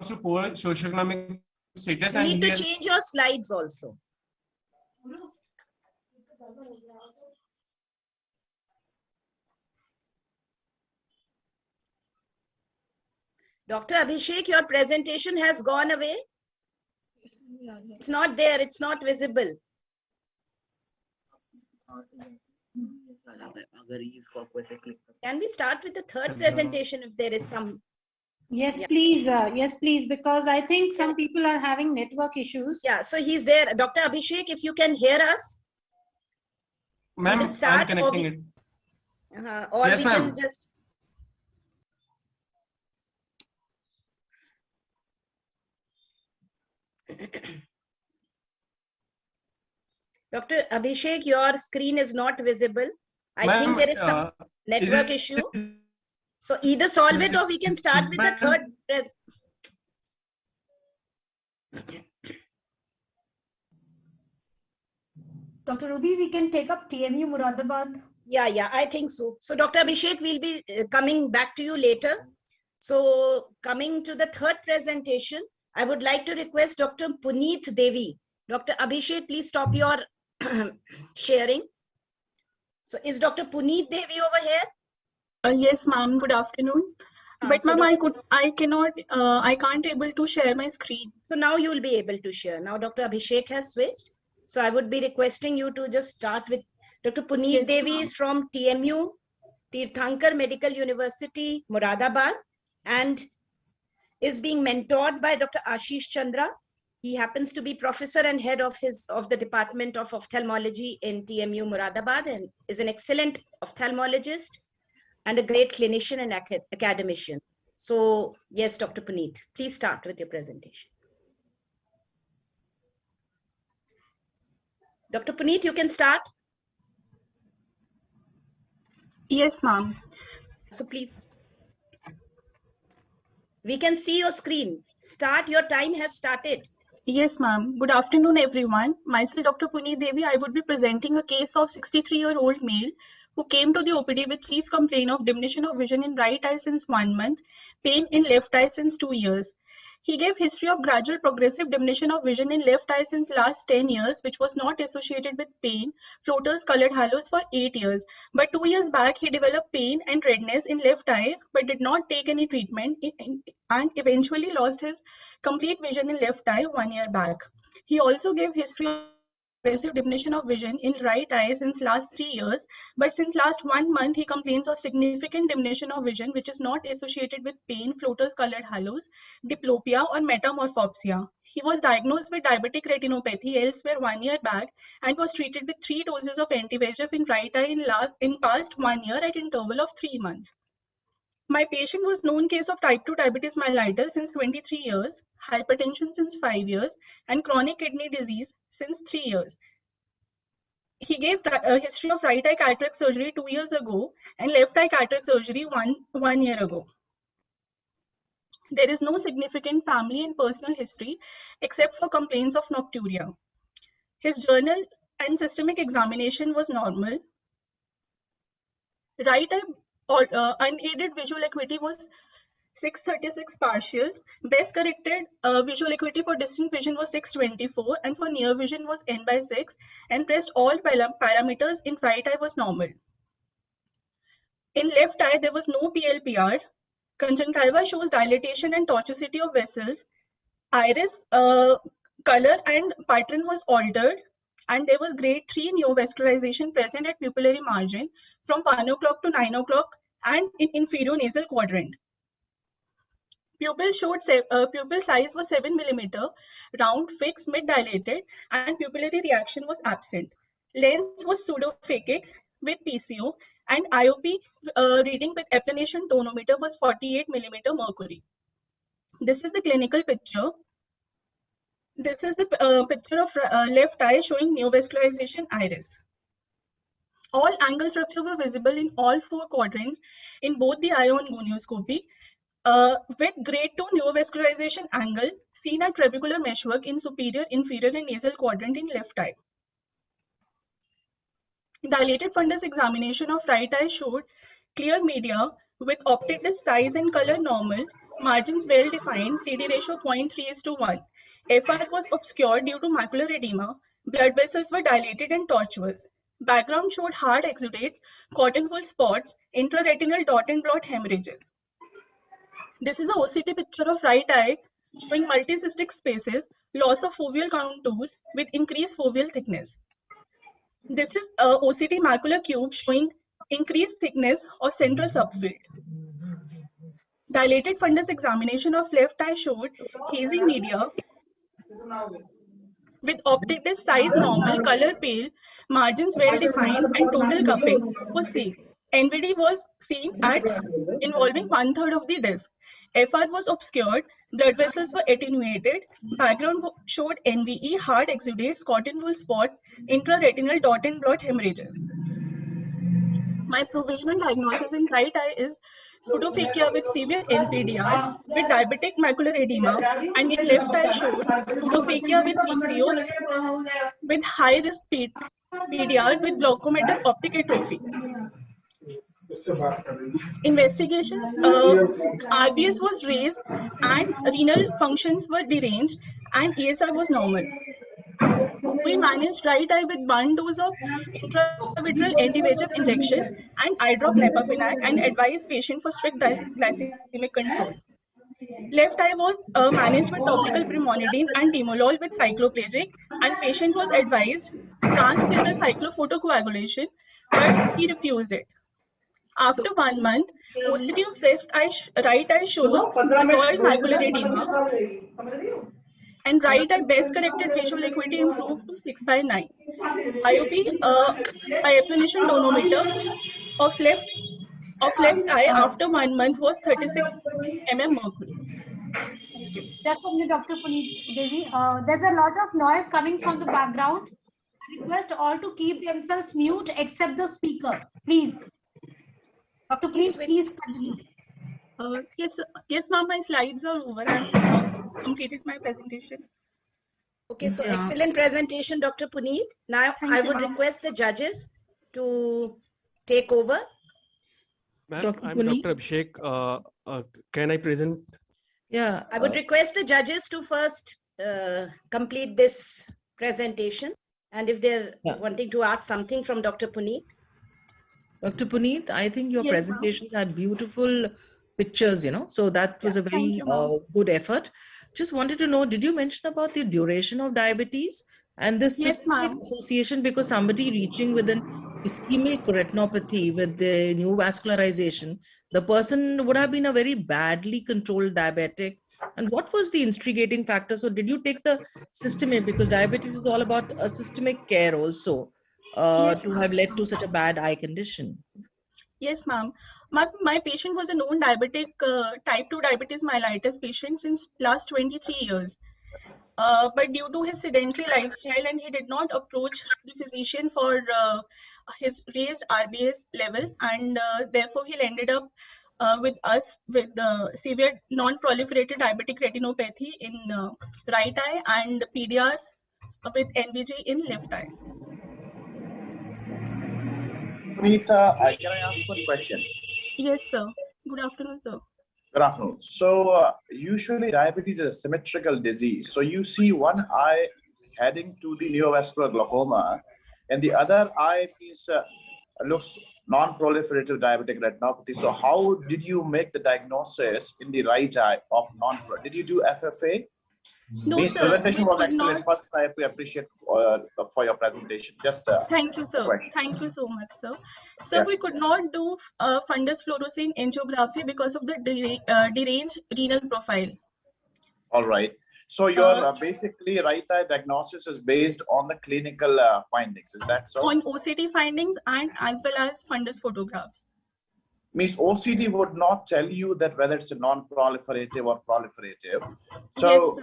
to poor socioeconomic status You and need he to change your slides also. Dr. Abhishek, your presentation has gone away. It's not there. It's not visible. Can we start with the third presentation if there is some? Yes, please. Yes, please, because I think some people are having network issues. Yeah, so he's there. Dr. Abhishek, if you can hear us. Ma'am, I'm connecting it. Or Yes, we ma'am. can just. Dr. Abhishek, your screen is not visible. I think there is some network issue. So either solve it or we can start with the third. Dr. Ruby, we can take up TMU Muradabad. Yeah, I think so. So Dr. Abhishek, we'll be coming back to you later. So coming to the third presentation, I would like to request Dr. Puneet Devi. Dr. Abhishek, please stop your sharing. So is Dr. Puneet Devi over here? Yes, ma'am. Good afternoon. But So ma'am, I can't able to share my screen. So now you will be able to share. Now Dr. Abhishek has switched. So I would be requesting you to just start with Dr. Puneet Devi is from TMU, Tirthankar Medical University, Moradabad, and is being mentored by Dr. Ashish Chandra. He happens to be professor and head of the Department of Ophthalmology in TMU Moradabad and is an excellent ophthalmologist and a great clinician and academician. So yes, Dr. Puneet, please start with your presentation. Dr. Puneet, you can start. Yes, ma'am. So please, we can see your screen. Start, your time has started. Yes, ma'am. Good afternoon, everyone. Myself, Dr. Puneet Devi. I would be presenting a case of 63-year-old male who came to the OPD with chief complaint of diminution of vision in right eye since 1 month, pain in left eye since 2 years. He gave history of gradual progressive diminution of vision in left eye since last 10 years, which was not associated with pain, floaters, colored halos for 8 years. But 2 years back, he developed pain and redness in left eye, but did not take any treatment and eventually lost his complete vision in left eye 1 year back. He also gave history of progressive diminution of vision in right eye since last 3 years, but since last 1 month he complains of significant diminution of vision which is not associated with pain, floaters, colored halos, diplopia or metamorphopsia. He was diagnosed with diabetic retinopathy elsewhere 1 year back and was treated with 3 doses of anti-VEGF in right eye in past 1 year at interval of 3 months. My patient was known case of type 2 diabetes mellitus since 23 years, hypertension since 5 years, and chronic kidney disease since 3 years. He gave a history of right eye cataract surgery 2 years ago and left eye cataract surgery one year ago. There is no significant family and personal history except for complaints of nocturia. His journal and systemic examination was normal. Right eye unaided visual acuity was 636 partial. Best corrected visual acuity for distant vision was 624 and for near vision was n by 6 and rest all parameters in right eye was normal. In left eye there was no PLPR. Conjunctiva shows dilatation and tortuosity of vessels. Iris color and pattern was altered and there was grade 3 neovascularization present at pupillary margin from 1 o'clock to 9 o'clock and in inferior nasal quadrant. Pupil size was 7 mm, round, fixed, mid-dilated, and pupillary reaction was absent. Lens was pseudophakic with PCO, and IOP reading with applanation tonometer was 48 mm mercury. This is the clinical picture. This is the picture of left eye showing neovascularization iris. All angle structure were visible in all 4 quadrants in both the eye on gonioscopy. With grade 2 neovascularization angle seen at trabecular meshwork in superior, inferior and nasal quadrant in left eye. Dilated fundus examination of right eye showed clear media with optic disc size and color normal, margins well defined, CD ratio 0.3:1. FR was obscured due to macular edema, blood vessels were dilated and tortuous. Background showed hard exudates, cotton wool spots, intraretinal dot and blot hemorrhages. This is a OCT picture of right eye showing multicystic spaces, loss of foveal contour with increased foveal thickness. This is a OCT macular cube showing increased thickness of central subfield. Dilated fundus examination of left eye showed hazy media with optic disc size normal, color pale, margins well defined, and total cupping was seen. NVD was seen at involving 1/3 of the disc. FR was obscured, blood vessels were attenuated, background showed NVE, hard exudates, cotton wool spots, intraretinal dot and blot hemorrhages. My provisional diagnosis in right eye is pseudophakia with severe NPDR with diabetic macular edema, and in left eye showed pseudophakia with PCO with high risk PDR with glaucomatous optic atrophy. Investigations, RBS was raised and renal functions were deranged and ESR was normal. We managed right eye with 1 dose of intravitreal anti-VEGF injection and eye drop napafinac and advised patient for strict glycemic control. Left eye was managed with topical brimonidine and timolol with cycloplegic, and patient was advised transdermal cyclophotocoagulation, but he refused it. After 1 month, OCT of right eye shows resolved macular edema, and right eye best corrected visual acuity improved to 6/9. IOP by aplanation tonometer of left eye after 1 month was 36 mm mercury. Thank you. That's from the Dr. Puneet Devi. There's a lot of noise coming from the background. I request all to keep themselves mute except the speaker, please. Dr. Please continue. Yes, ma'am, my slides are over. I've completed my presentation. Okay, so excellent presentation, Dr. Puneet. Now I would request the judges to take over. Ma'am, I'm Dr. Abhishek. Can I present? Yeah. I would request the judges to first complete this presentation, and if they're wanting to ask something from Dr. Puneet. Dr. Puneet, I think your presentations had beautiful pictures, so that was a very good effort. Just wanted to know, did you mention about the duration of diabetes and this systemic association, because somebody reaching with an ischemic retinopathy with the new vascularization, the person would have been a very badly controlled diabetic. And what was the instigating factor? So did you take the systemic, because diabetes is all about a systemic care also, to have led to such a bad eye condition? Yes, ma'am. My patient was a known diabetic, type 2 diabetes mellitus patient since last 23 years. But due to his sedentary lifestyle, and he did not approach the physician for his raised RBS levels, and therefore he ended up with us with severe non-proliferated diabetic retinopathy in right eye and PDR with NVG in left eye. Punita, can I ask one question? Yes, sir. Good afternoon, sir. Good afternoon. So usually diabetes is a symmetrical disease. So you see one eye heading to the neovascular glaucoma, and the other eye is looks non-proliferative diabetic retinopathy. So how did you make the diagnosis in the right eye of did you do FFA? No, This sir, presentation we was could excellent. not. First, I have to appreciate for your presentation. Just Thank you, sir. question. Thank you so much, sir. Sir, we could not do fundus fluorescein angiography because of the deranged renal profile. All right. So your basically right eye diagnosis is based on the clinical findings. Is that so? On OCT findings and as well as fundus photographs. Means OCT would not tell you that whether it's a non-proliferative or proliferative. So,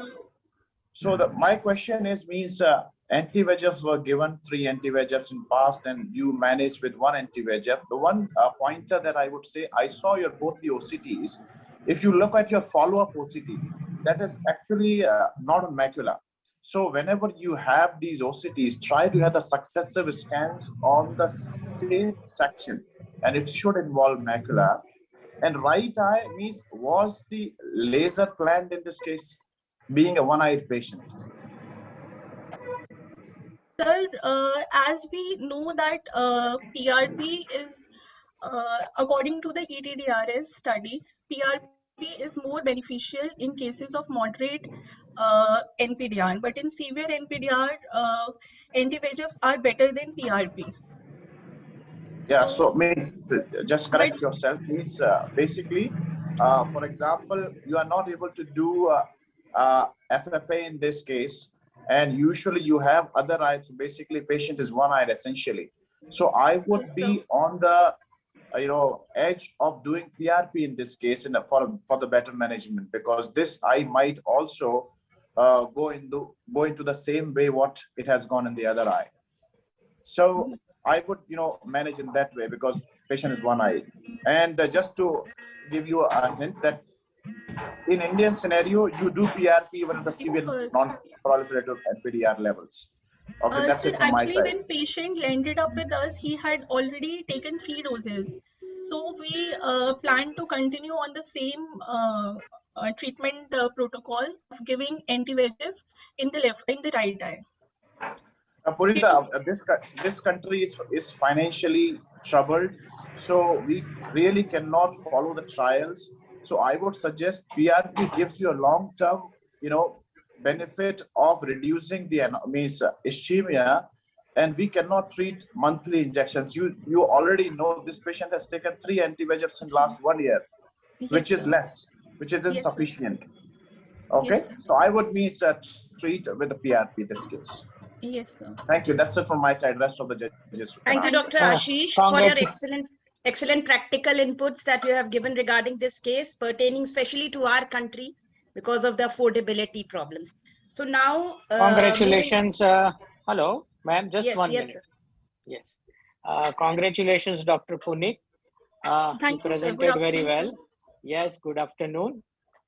yes, my question is, means anti-VEGFs were given 3 anti-VEGFs in past, and you managed with 1 anti-VEGF. The one pointer that I would say, I saw your both the OCTs. If you look at your follow-up OCT, that is actually not on macula. So whenever you have these OCTs, try to have the successive scans on the same section, and it should involve macula. And right eye means, was the laser planned in this case, being a one-eyed patient? sir, as we know that PRP is, according to the ETDRS study, PRP is more beneficial in cases of moderate NPDR, but in severe NPDR, anti-VEGFs are better than PRP. Yeah, so means just correct yourself. Means basically, for example, you are not able to do FFA in this case, and usually you have other eyes. So basically, patient is one-eyed essentially. So I would be on the edge of doing PRP in this case, for the better management, because this eye might also go into the same way what it has gone in the other eye. So I would manage in that way, because patient is one eye. And just to give you a hint that in Indian scenario, you do PRP even at the severe non-proliferative NPDR levels. Okay, that's it from my actually, side. when patient ended up with us, he had already taken 3 doses. So we plan to continue on the same treatment protocol of giving anti-VEGF in the right eye. Purita, this country is financially troubled, so we really cannot follow the trials. So I would suggest PRP gives you a long-term, benefit of reducing the ischemia, and we cannot treat monthly injections. You already know this patient has taken 3 anti-VEGFs in last 1 year, which is less, which is insufficient. Okay, so I would treat with the PRP this case. Yes, sir. Thank you. That's it from my side. Rest of the judges. Thank you, Dr. Ashish, for your excellent practical inputs that you have given regarding this case, pertaining especially to our country because of the affordability problems. So now, congratulations. Hello, ma'am. Just yes, 1 yes, minute. sir. Yes. Congratulations, Dr. Puneet. You presented very well. Yes. Good afternoon,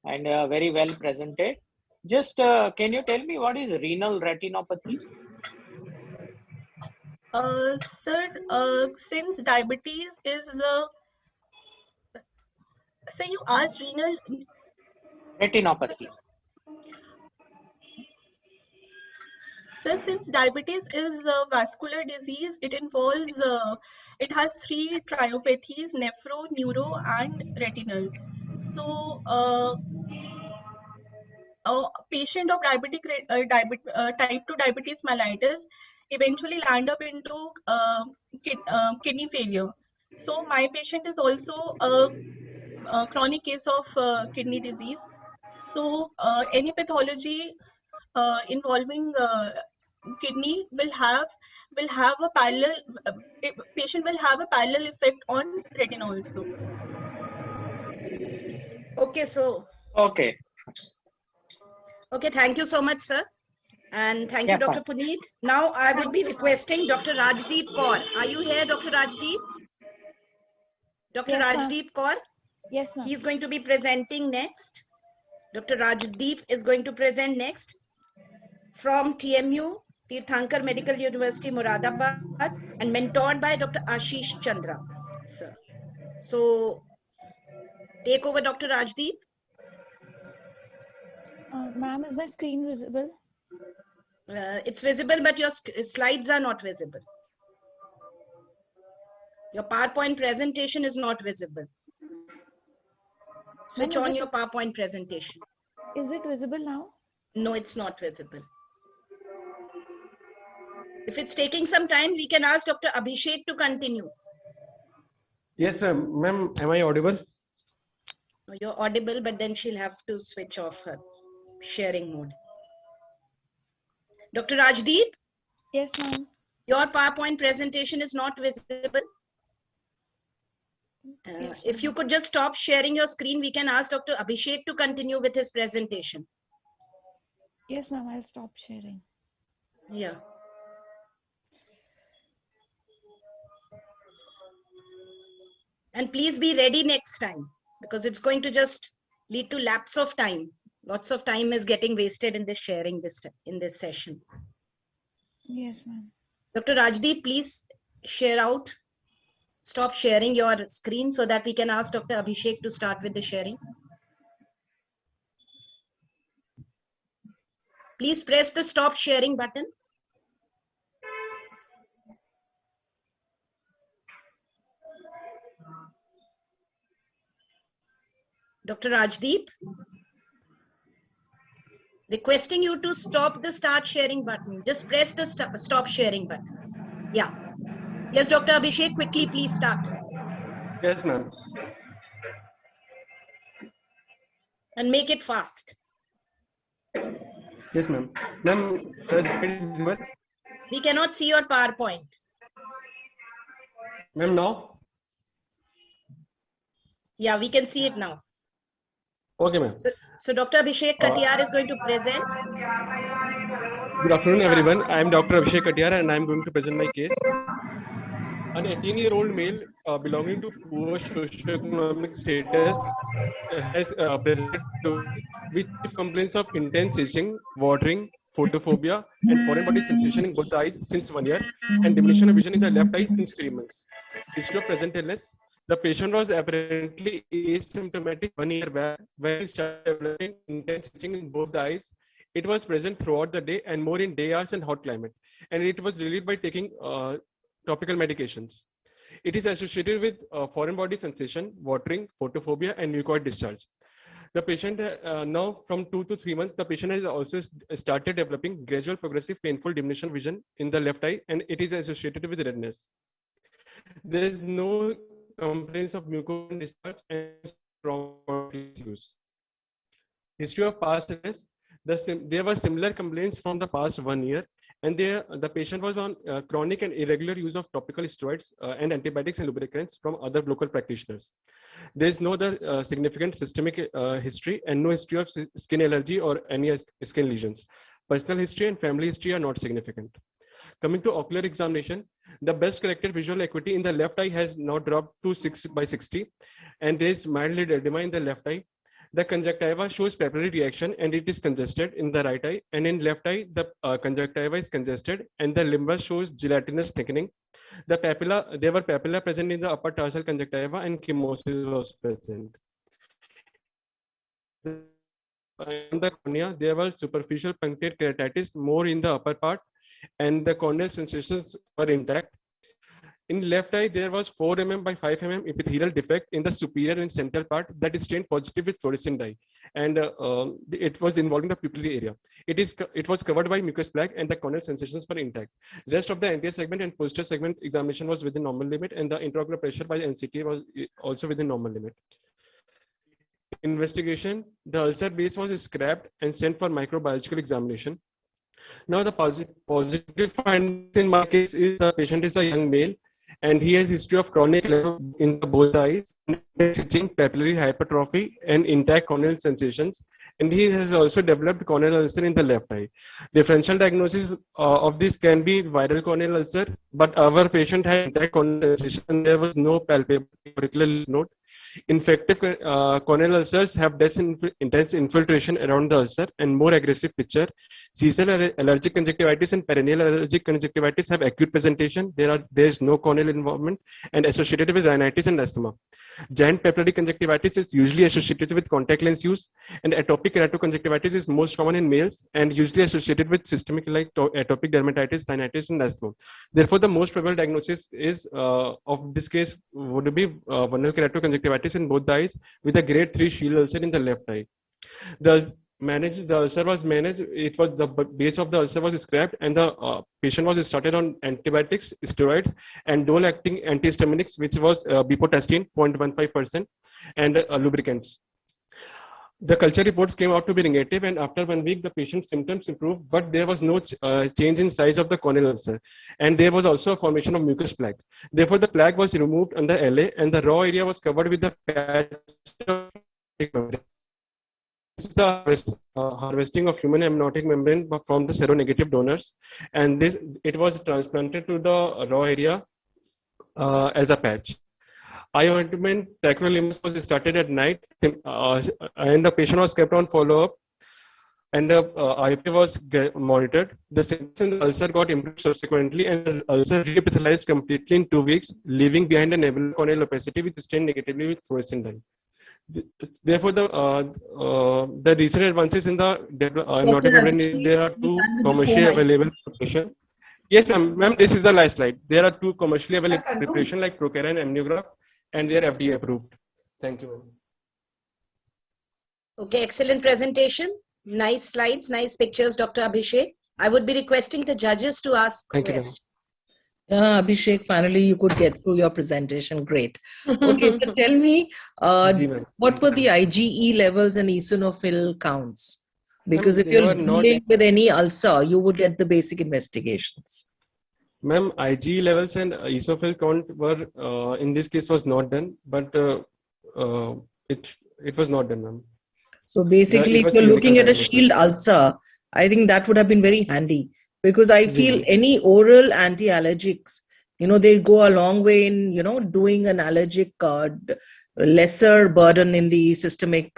and very well presented. Just can you tell me what is renal retinopathy? Sir, since diabetes is so you asked renal Retinopathy. So since diabetes is a vascular disease, it involves, it has 3 triopathies: nephro, neuro, and retinal. So a patient of type 2 diabetes mellitus eventually land up into kidney failure. So my patient is also a chronic case of kidney disease. So any pathology involving kidney will have a parallel patient will have a parallel effect on retina also. Okay, so okay, thank you so much, sir, and thank you, Dr. Puneet. Now I would be requesting Dr. Rajdeep Kaur. Are you here, Dr. Rajdeep? Dr. Yes, Rajdeep Kaur? Yes, ma'am. He is going to be presenting next. Dr. Rajdeep is going to present next from TMU, Tirthankar Medical University, Moradabad, and mentored by Dr. Ashish Chandra, sir. So, take over, Dr. Rajdeep. Ma'am, is my screen visible? It's visible, but your slides are not visible. Your PowerPoint presentation is not visible. Switch on your PowerPoint presentation. Is it visible now? No, it's not visible. If it's taking some time, we can ask Dr. Abhishek to continue. Yes, ma'am. Ma'am, am I audible? You're audible, but then she'll have to switch off her sharing mode. Dr. Rajdeep? Yes, ma'am. Your PowerPoint presentation is not visible. If you could just stop sharing your screen, we can ask Dr. Abhishek to continue with his presentation. Yes, ma'am. I'll stop sharing. Yeah. And please be ready next time, because it's going to just lead to lapse of time. Lots of time is getting wasted in this sharing in this session. Yes, ma'am. Dr. Rajdeep, please share out. Stop sharing your screen so that we can ask Dr. Abhishek to start with the sharing. Please press the stop sharing button. Dr. Rajdeep, requesting you to stop the start sharing button. Just press the stop sharing button. Yeah. Yes, Dr. Abhishek, quickly please start. Yes, ma'am. And make it fast. Yes, ma'am. Ma'am, visible? We cannot see your PowerPoint. Ma'am, now? Yeah, we can see it now. Okay, ma'am. So Dr. Abhishek Katiyar is going to present. Good afternoon, everyone. I am Dr. Abhishek Katiyar, and I am going to present my case. An 18-year-old male belonging to poor socioeconomic status has presented with complaints of intense itching, watering, photophobia, and foreign body sensation in both eyes since 1 year, and diminution of vision in the left eye since 3 months. History of present illness. The patient was apparently asymptomatic 1 year back when he started developing intense itching in both the eyes It was present throughout the day and more in day hours and hot climate. And it was relieved by taking topical medications. It is associated with foreign body sensation, watering, photophobia, and mucoid discharge. The patient now from 2 to 3 months, the patient has also started developing gradual progressive painful diminution vision in the left eye, and it is associated with redness. There is no complaints of mucoid discharge and strong use. History of past illness. There were similar complaints from the past 1 year, and the patient was on chronic and irregular use of topical steroids and antibiotics and lubricants from other local practitioners. There is no other significant systemic history and no history of skin allergy or any skin lesions. Personal history and family history are not significant. Coming to ocular examination, the best corrected visual acuity in the left eye has now dropped to 6/60, and there is mild edema in the left eye. The conjunctiva shows papillary reaction and it is congested in the right eye, and in left eye the conjunctiva is congested and the limbus shows gelatinous thickening. There were papilla present in the upper tarsal conjunctiva and chemosis was present. In the cornea, there was superficial punctate keratitis more in the upper part, and the corneal sensations were intact. In left eye, there was 4 mm by 5 mm epithelial defect in the superior and central part that is stained positive with fluorescent dye, and it was involving the pupillary area. It was covered by mucus plaque, and the corneal sensations were intact. Rest of the anterior segment and posterior segment examination was within normal limit, and the intraocular pressure by the NCT was also within normal limit. Investigation: the ulcer base was scrapped and sent for microbiological examination. Now the positive findings in my case is the patient is a young male, and he has history of chronic in the both eyes, itching, papillary hypertrophy, and intact corneal sensations. And he has also developed corneal ulcer in the left eye. Differential diagnosis of this can be viral corneal ulcer, but our patient had intact corneal sensation and there was no palpable auricular node. Infective corneal ulcers have less intense infiltration around the ulcer and more aggressive picture. Seasonal allergic conjunctivitis and perennial allergic conjunctivitis have acute presentation. There is no corneal involvement and associated with rhinitis and asthma. Giant papillary conjunctivitis is usually associated with contact lens use, and atopic keratoconjunctivitis is most common in males and usually associated with systemic like atopic dermatitis, rhinitis, and asthma. Therefore, the most probable diagnosis is of this case would be vulnar keratoconjunctivitis in both the eyes with a grade 3 shield ulcer in the left eye. The ulcer was managed. It was the base of the ulcer was scrapped, and the patient was started on antibiotics, steroids, and dual-acting antihistaminics, which was bipotestine 0.15%, and lubricants. The culture reports came out to be negative, and after 1 week, the patient's symptoms improved, but there was no change in size of the corneal ulcer, and there was also a formation of mucus plaque. Therefore, the plaque was removed on the LA, and the raw area was covered with the patch of membrane. This is the harvesting of human amniotic membrane from the seronegative donors, and it was transplanted to the raw area as a patch. Eye ointment tacrolimus was started at night, and the patient was kept on follow-up, and the IOP was monitored. The symptoms in the ulcer got improved subsequently, and the ulcer reepithelized completely in 2 weeks, leaving behind a nebular corneal opacity which stained negatively with fluorescent dye. Therefore, the recent advances in the amniotic membrane, there are 2 commercially available preparations. Yes, ma'am, this is the last slide. There are 2 commercially available preparations like Procara and Amniograph, and they are FDA approved. Thank you, ma'am. Okay, excellent presentation. Nice slides, nice pictures, Dr. Abhishek. I would be requesting the judges to ask questions. Abhishek, finally you could get through your presentation. Great. Okay, so tell me, what were the IgE levels and eosinophil counts? Because if you're dealing with any ulcer, you would get the basic investigations. Ma'am, IgE levels and eosinophil count were, in this case, was not done, but it was not done, ma'am. So basically, if you're looking at a shield ulcer, I think that would have been very handy. Because I feel any oral anti-allergics, they go a long way in, doing an allergic lesser burden in the systemic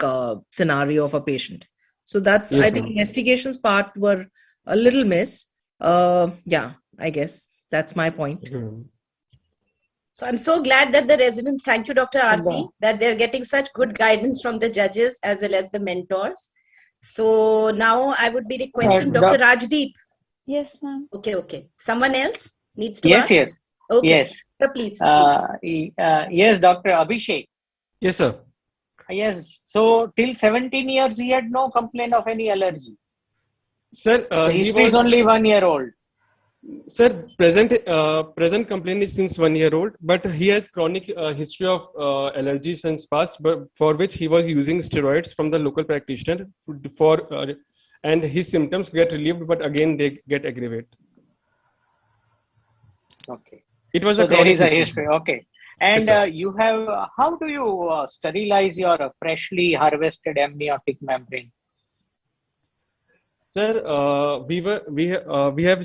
scenario of a patient. So that's, yes, I think investigations part were a little miss. Yeah, I guess that's my point. So I'm so glad that the residents, thank you, Dr. Aarti, that they're getting such good guidance from the judges as well as the mentors. So now I would be requesting Dr. Rajdeep. Yes, ma'am. Okay. Someone else needs to Yes, ask? yes. Okay. Yes. So please. Yes, Dr. Abhishek. Yes, sir. Yes. So till 17 years, he had no complaint of any allergy. Sir, The he history was. is only 1 year old. Sir, present complaint is since 1 year old, but he has chronic history of allergy since past, but for which he was using steroids from the local practitioner and his symptoms get relieved, but again they get aggravated. Okay. It was So a there chronic is a history. history. Okay. And Yes, sir. you have, how do you sterilize your freshly harvested amniotic membrane? Sir, we have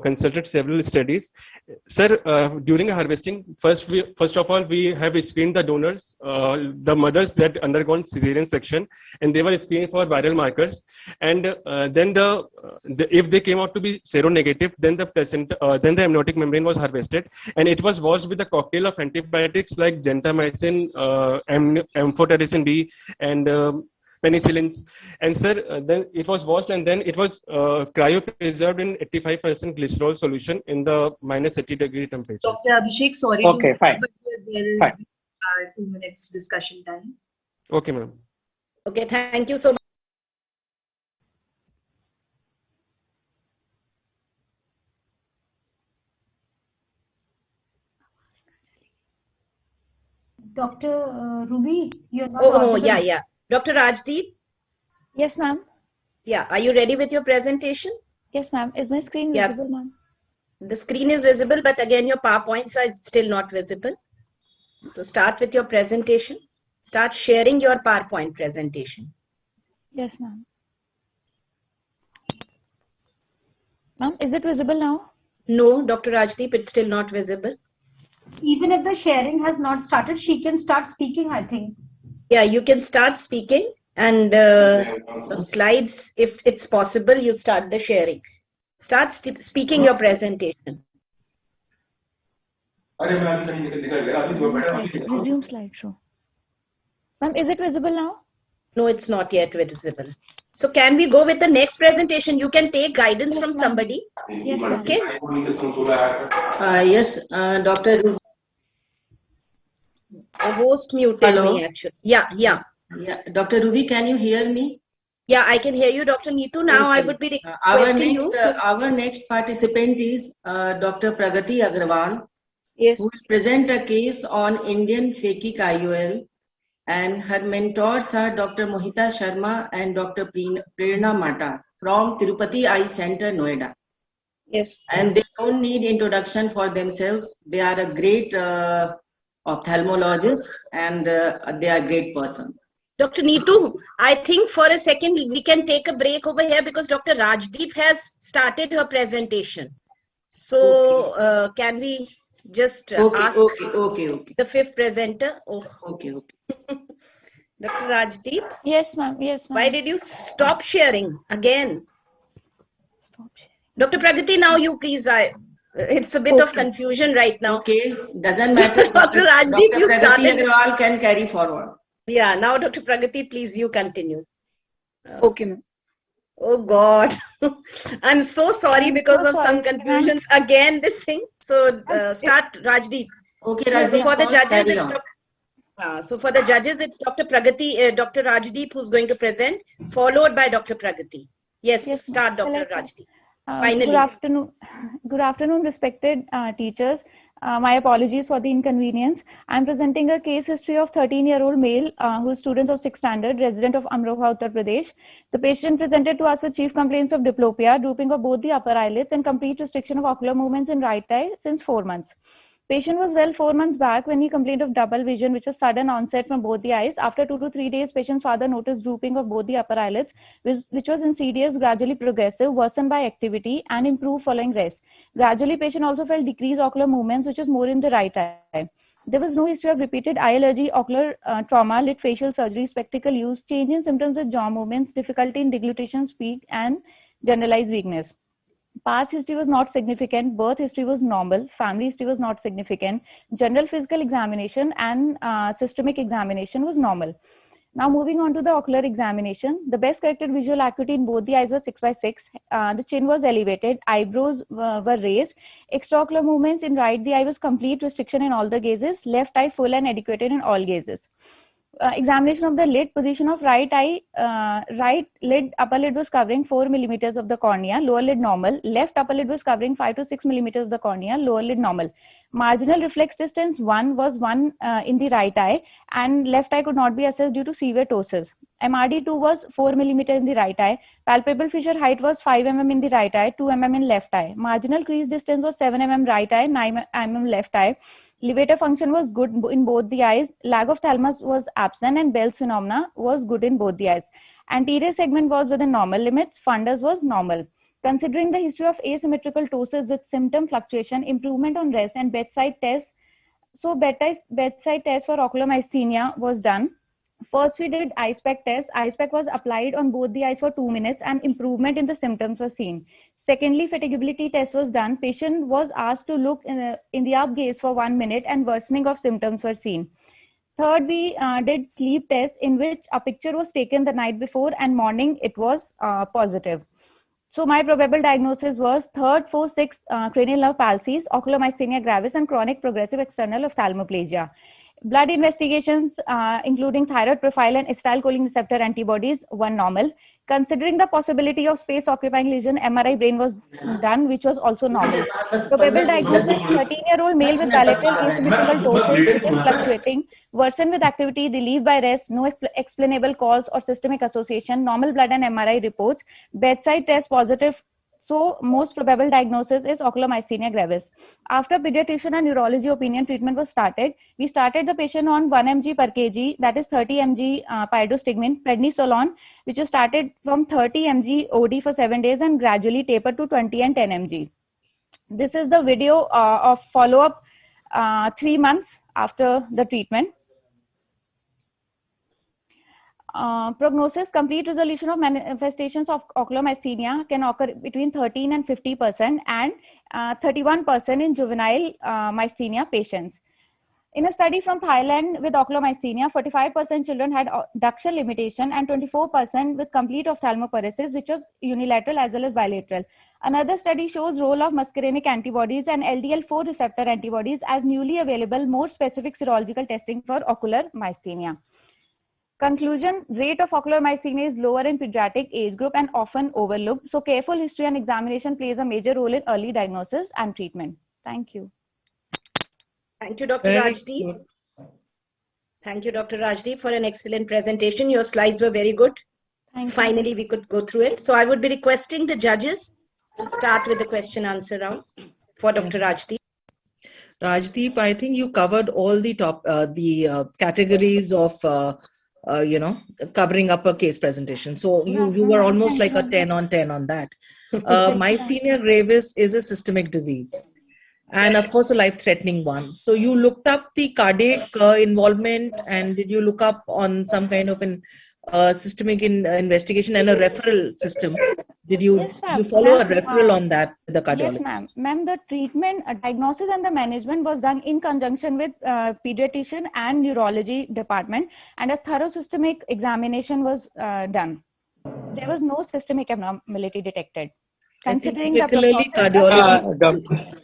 consulted several studies. Sir, during harvesting, first of all we have screened the donors, the mothers that undergone cesarean section, and they were screened for viral markers. And then if they came out to be seronegative, then then the amniotic membrane was harvested, and it was washed with a cocktail of antibiotics like gentamicin, amphotericin B, and penicillins. And sir, then it was washed, and then it was cryopreserved in 85% glycerol solution in the -80-degree temperature. Dr. Abhishek, sorry Okay, to fine. but there will Fine. be 2 minutes discussion time. Okay, ma'am. Okay, thank you so much. Dr. Ruby, you're not Oh, audible. yeah. Dr. Rajdeep? Yes, ma'am. Yeah, are you ready with your presentation? Yes, ma'am. Is my screen Yeah. visible, ma'am? The screen is visible, but again, your PowerPoints are still not visible. So start with your presentation. Start sharing your PowerPoint presentation. Yes, ma'am. Ma'am, is it visible now? No, Dr. Rajdeep, it's still not visible. Even if the sharing has not started, she can start speaking, I think. Yeah, you can start speaking, and the slides, if it's possible, you start the sharing. Start speaking your presentation. Resume slideshow. Ma'am, is it visible now? No, it's not yet visible. So can we go with the next presentation? You can take guidance Yes, from ma'am. somebody. Yes, ma'am. Okay. Yes, Dr. Ruby. The host muted Hello? me actually. Yeah. Yeah, Dr. Ruby, can you hear me? Yeah, I can hear you, Dr. Neetu. Now I Okay. would be requesting you. Our next participant is Dr. Pragati Agrawal. Yes. Who will present a case on Indian phakic IOL, and her mentors are Dr. Mohita Sharma and Dr. Prerna Mata from Tirupati Eye Center, Noida. Yes. And they don't need introduction for themselves. They are a great ophthalmologist, and they are great persons. Dr. Neetu, I think for a second we can take a break over here because Dr. Rajdeep has started her presentation. So can we just ask the fifth presenter? Okay. Dr. Rajdeep? Yes, ma'am. Yes, ma'am. Why did you stop sharing again? Stop sharing. Dr. Pragati, now you please. It's a bit of confusion right now. Okay, doesn't matter. Dr. Rajdeep, Dr. you Pragati started. Agrawal can carry forward. Yeah, now Dr. Pragati, please you continue. Okay, ma'am. Oh God, I'm so sorry because of some confusions. Again, this thing. So start, Rajdeep. Okay, Rajdeep. For the judges, carry it's on. so for the judges, it's Dr. Pragati, Dr. Rajdeep who's going to present, followed by Dr. Pragati. Yes, start, Dr. Rajdeep. Finally. Good afternoon, respected teachers. My apologies for the inconvenience. I am presenting a case history of 13-year-old male who is student of 6th standard, resident of Amroha, Uttar Pradesh. The patient presented to us with chief complaints of diplopia, drooping of both the upper eyelids, and complete restriction of ocular movements in right eye since 4 months. Patient was well 4 months back when he complained of double vision, which was sudden onset from both the eyes. After 2 to 3 days, patient's father noticed drooping of both the upper eyelids, which was insidious, gradually progressive, worsened by activity, and improved following rest. Gradually, patient also felt decreased ocular movements, which was more in the right eye. There was no history of repeated eye allergy, ocular trauma, lid facial surgery, spectacle use, change in symptoms with jaw movements, difficulty in deglutition, speak, and generalized weakness. Past history was not significant, birth history was normal, family history was not significant, general physical examination and systemic examination was normal. Now moving on to the ocular examination, the best corrected visual acuity in both the eyes was 6/6. The chin was elevated, eyebrows were raised. Extraocular movements in right the eye was complete restriction in all the gazes, left eye full and adequate in all gazes. Examination of the lid, position of right eye, right lid, upper lid was covering 4 millimeters of the cornea, lower lid normal. Left upper lid was covering 5 to 6 millimeters of the cornea, lower lid normal. Marginal reflex distance 1 was 1 in the right eye, and left eye could not be assessed due to severe ptosis. MRD2 was 4 millimeter in the right eye. Palpable fissure height was 5 mm in the right eye, 2 mm in left eye. Marginal crease distance was 7 mm right eye, 9 mm left eye. Levator function was good in both the eyes. Lag of thalamus was absent and Bell's phenomena was good in both the eyes. Anterior segment was within normal limits. Fundus was normal. Considering the history of asymmetrical ptosis with symptom fluctuation, improvement on rest and bedside tests, so bedside test for ocular myasthenia was done. First, we did eye spec test. Eye spec was applied on both the eyes for 2 minutes and improvement in the symptoms was seen. Secondly, fatigability test was done. Patient was asked to look in the up gaze for 1 minute and worsening of symptoms were seen. Third, we did sleep test in which a picture was taken the night before and morning it was positive. So my probable diagnosis was third, fourth, sixth cranial nerve palsies, ocular myasthenia gravis and chronic progressive external ophthalmoplegia. Blood investigations including thyroid profile and acetylcholine receptor antibodies were normal. Considering the possibility of space occupying lesion, MRI brain was done, which was also normal. Probable diagnosis, 13-year-old male with bilateral asymmetrical ptosis, which is fluctuating, worsen with activity, relieved by rest, no explainable cause or systemic association, normal blood and MRI reports, bedside test positive. So most probable diagnosis is ocular myasthenia gravis. After pediatrician and neurology opinion, treatment was started. We started the patient on 1 mg per kg, that is 30 mg pyridostigmine, prednisolone, which was started from 30 mg OD for 7 days and gradually tapered to 20 and 10 mg. This is the video of follow-up 3 months after the treatment. Prognosis, complete resolution of manifestations of ocular myasthenia can occur between 13 and 50% and 31% in juvenile myasthenia patients. In a study from Thailand with ocular myasthenia, 45% children had duction limitation and 24% with complete ophthalmoparesis, which was unilateral as well as bilateral. Another study shows role of muscarinic antibodies and LDL4 receptor antibodies as newly available, more specific serological testing for ocular myasthenia. Conclusion, rate of ocular myasthenia is lower in pediatric age group and often overlooked. So careful history and examination plays a major role in early diagnosis and treatment. Thank you. Thank you, Dr. Rajdeep. Thank you, Dr. Rajdeep, for an excellent presentation. Your slides were very good. Finally, we could go through it. So I would be requesting the judges to start with the question answer round for Dr. Rajdeep. Rajdeep, I think you covered all the top categories of covering up a case presentation. So you were almost like a 10 on 10 on that. Myasthenia gravis is a systemic disease and of course a life-threatening one. So you looked up the cardiac involvement, and did you look up on some kind of an systemic investigation and a referral system? Did you, you follow a referral on that with the cardiologist? Yes, ma'am. The treatment, diagnosis and the management was done in conjunction with pediatrician and neurology department, and a thorough systemic examination was done. There was no systemic abnormality detected. Considering the prognosis,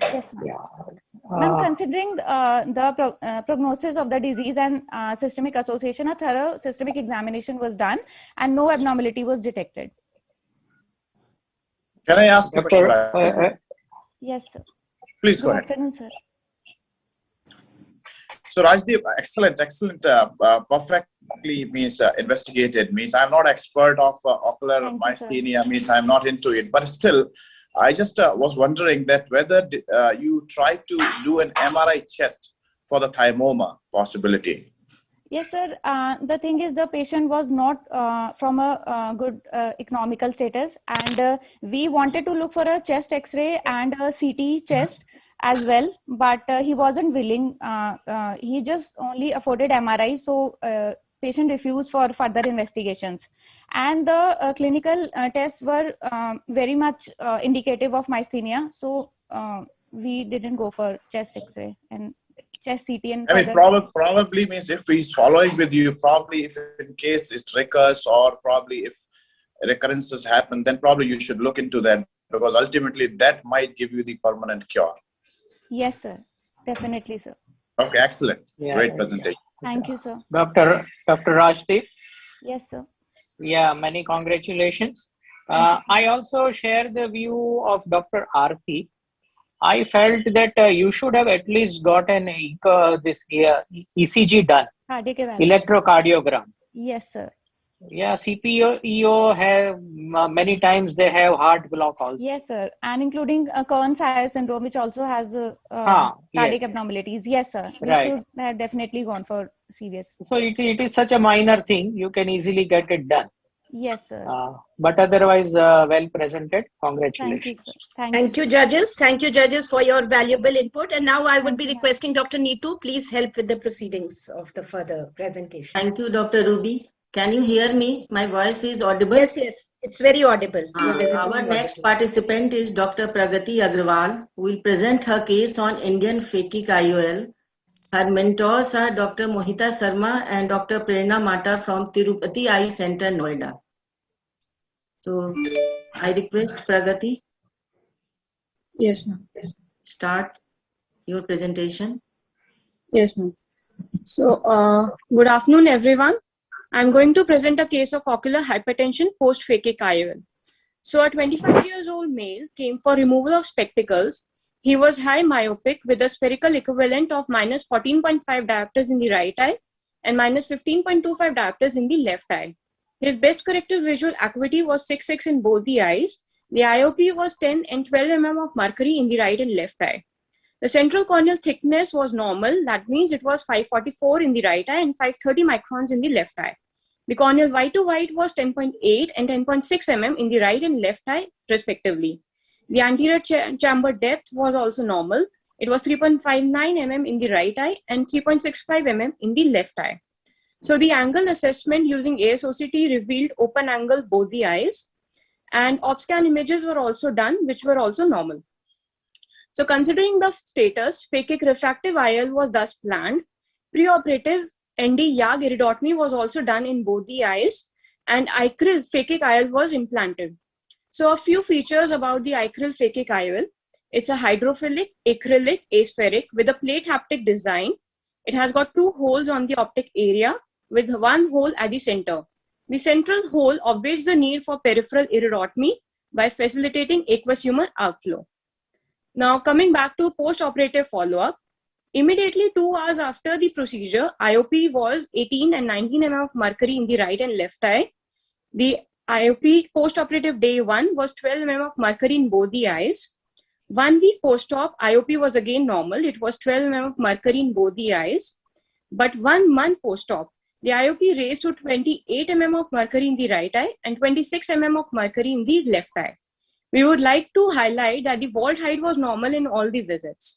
yes, ma'am. Considering the prognosis of the disease and systemic association, a thorough systemic examination was done and no abnormality was detected. Can I ask a question? Yes, sir. Please go ahead. Good afternoon, sir. So Rajdeep, excellent, perfectly investigated. I'm not expert of ocular myasthenia. I'm not into it, but still, I just was wondering that whether you tried to do an MRI chest for the thymoma possibility. Yes, sir. The thing is, the patient was not from a good economical status, and we wanted to look for a chest X-ray and a CT chest as well, but he wasn't willing. He just only afforded MRI, so patient refused for further investigations. And the clinical tests were very much indicative of myasthenia, so we didn't go for chest X-ray and chest CT and I mean, further. probably means if he's following with you, probably if in case it recurs or probably if recurrences happen, then probably you should look into that, because ultimately that might give you the permanent cure. Yes, sir. Definitely, sir. Okay, excellent. Yeah, Great presentation. Thank you, sir. Dr. Rajdeep. Yes, sir. Yeah, many congratulations. I also share the view of Dr. Aarti. I felt that you should have at least got an ECG done, Cardiac evaluation. electrocardiogram. Yes, sir. Yeah, CPO have many times they have heart block also. Yes, sir. And including Cohen-Sayre syndrome, which also has cardiac abnormalities. Yes, sir. We should have definitely gone for CVS. So it is such a minor thing. You can easily get it done. Yes, sir. But otherwise, well presented. Congratulations. Thank you, sir. Thank you, judges. Thank you, judges, for your valuable input. And now I would be requesting Dr. Neetu, please help with the proceedings of the further presentation. Thank you, Dr. Ruby. Can you hear me? My voice is audible? Yes, yes. It's very audible. Our next participant is Dr. Pragati Agrawal, who will present her case on Indian phakic IOL. Her mentors are Dr. Mohita Sharma and Dr. Prerna Mata from Tirupati Eye Center, Noida. So, I request Pragati. Yes, ma'am. Start your presentation. Yes, ma'am. So, good afternoon, everyone. I'm going to present a case of ocular hypertension post-phakic IOL. So, a 25-year-old male came for removal of spectacles. He was high myopic with a spherical equivalent of minus 14.5 diopters in the right eye and minus 15.25 diopters in the left eye. His best corrected visual acuity was 6.6 in both the eyes. The IOP was 10 and 12 mm of mercury in the right and left eye. The central corneal thickness was normal. That means it was 544 in the right eye and 530 microns in the left eye. The corneal white to white was 10.8 and 10.6 mm in the right and left eye, respectively. The anterior chamber depth was also normal. It was 3.59 mm in the right eye and 3.65 mm in the left eye. So the angle assessment using ASOCT revealed open angle both the eyes, and OPSCAN images were also done, which were also normal. So considering the status, phakic refractive IOL was thus planned. Preoperative ND YAG iridotomy was also done in both the eyes, and acryl phakic IOL was implanted. So a few features about the acryl phakic IOL. It's a hydrophilic, acrylic, aspheric with a plate haptic design. It has got two holes on the optic area with one hole at the center. The central hole obviates the need for peripheral iridotomy by facilitating aqueous humor outflow. Now coming back to post-operative follow-up, immediately 2 hours after the procedure, IOP was 18 and 19 mm of mercury in the right and left eye. The IOP post-operative day 1 was 12 mm of mercury in both the eyes. 1 week post-op, IOP was again normal. It was 12 mm of mercury in both the eyes. But 1 month post-op, the IOP raised to 28 mm of mercury in the right eye and 26 mm of mercury in the left eye. We would like to highlight that the vault height was normal in all the visits.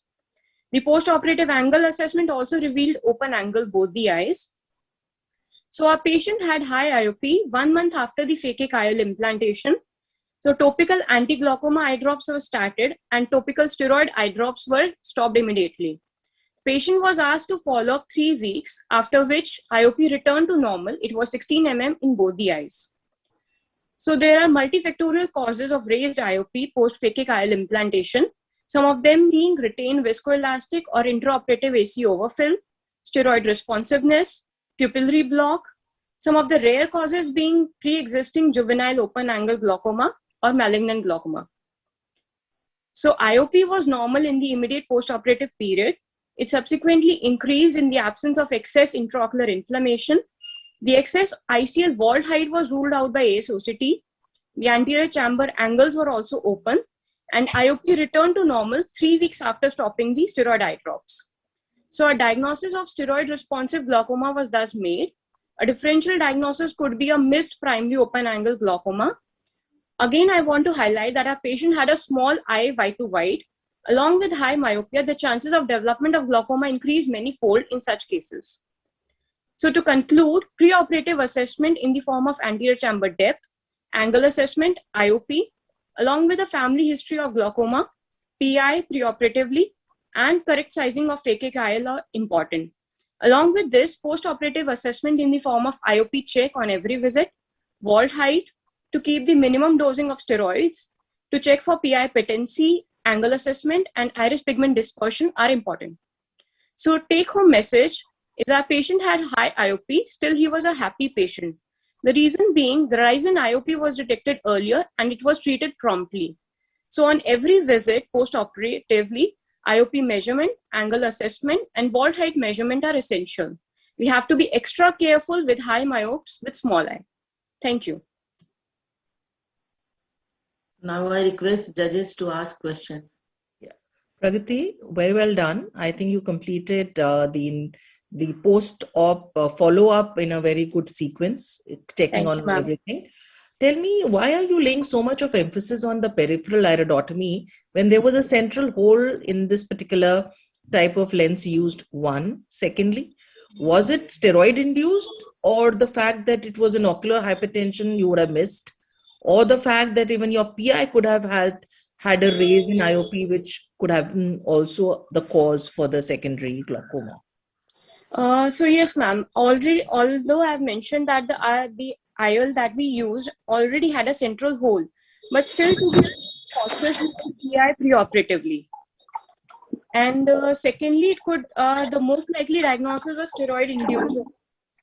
The post-operative angle assessment also revealed open angle both the eyes. So our patient had high IOP 1 month after the phakic IOL implantation. So topical anti-glaucoma eye drops were started and topical steroid eye drops were stopped immediately. Patient was asked to follow up 3 weeks, after which IOP returned to normal. It was 16 mm in both the eyes. So there are multifactorial causes of raised IOP post-phakic IOL implantation, some of them being retained viscoelastic or intraoperative AC overfill, steroid responsiveness, pupillary block, some of the rare causes being pre-existing juvenile open-angle glaucoma or malignant glaucoma. So IOP was normal in the immediate post-operative period. It subsequently increased in the absence of excess intraocular inflammation. The excess ICL vault height was ruled out by ASOCT. The anterior chamber angles were also open, and IOP returned to normal 3 weeks after stopping the steroid eye drops. So a diagnosis of steroid responsive glaucoma was thus made. A differential diagnosis could be a missed primary open angle glaucoma. Again, I want to highlight that our patient had a small eye white to white. Along with high myopia, the chances of development of glaucoma increase many-fold in such cases. So to conclude, preoperative assessment in the form of anterior chamber depth, angle assessment, IOP, along with a family history of glaucoma, PI preoperatively, and correct sizing of fake IL are important. Along with this, post-operative assessment in the form of IOP check on every visit, vault height, to keep the minimum dosing of steroids, to check for PI patency, angle assessment, and iris pigment dispersion are important. So take-home message is our patient had high IOP, still he was a happy patient. The reason being the rise in IOP was detected earlier and it was treated promptly. So on every visit post-operatively, IOP measurement, angle assessment, and vault height measurement are essential. We have to be extra careful with high myopes with small eye. Thank you. Now I request judges to ask questions. Pragati, very well done. I think you completed the post-op follow-up in a very good sequence, checking on everything. Tell me, why are you laying so much of emphasis on the peripheral iridotomy when there was a central hole in this particular type of lens used? One. Secondly, was it steroid induced, or the fact that it was an ocular hypertension you would have missed, or the fact that even your PI could have had a raise in IOP, which could have been also the cause for the secondary glaucoma? So yes, ma'am. Already, although I have mentioned that the IOL that we used already had a central hole, but still to be cautious with PI preoperatively. And secondly, it could the most likely diagnosis was steroid induced,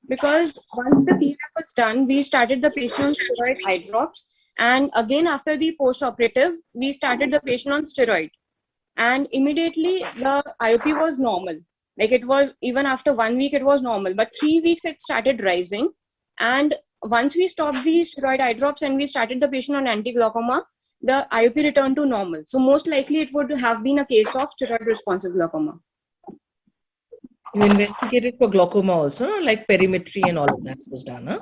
because once the PI was done, we started the patient on steroid eye drops, and again after the post-operative, we started the patient on steroid, and immediately the IOP was normal. Like it was, even after 1 week it was normal, but 3 weeks it started rising, and once we stopped the steroid eye drops and we started the patient on anti-glaucoma, the IOP returned to normal. So most likely it would have been a case of steroid responsive glaucoma. You investigated for glaucoma also, no? Like perimetry and all of that was done, huh?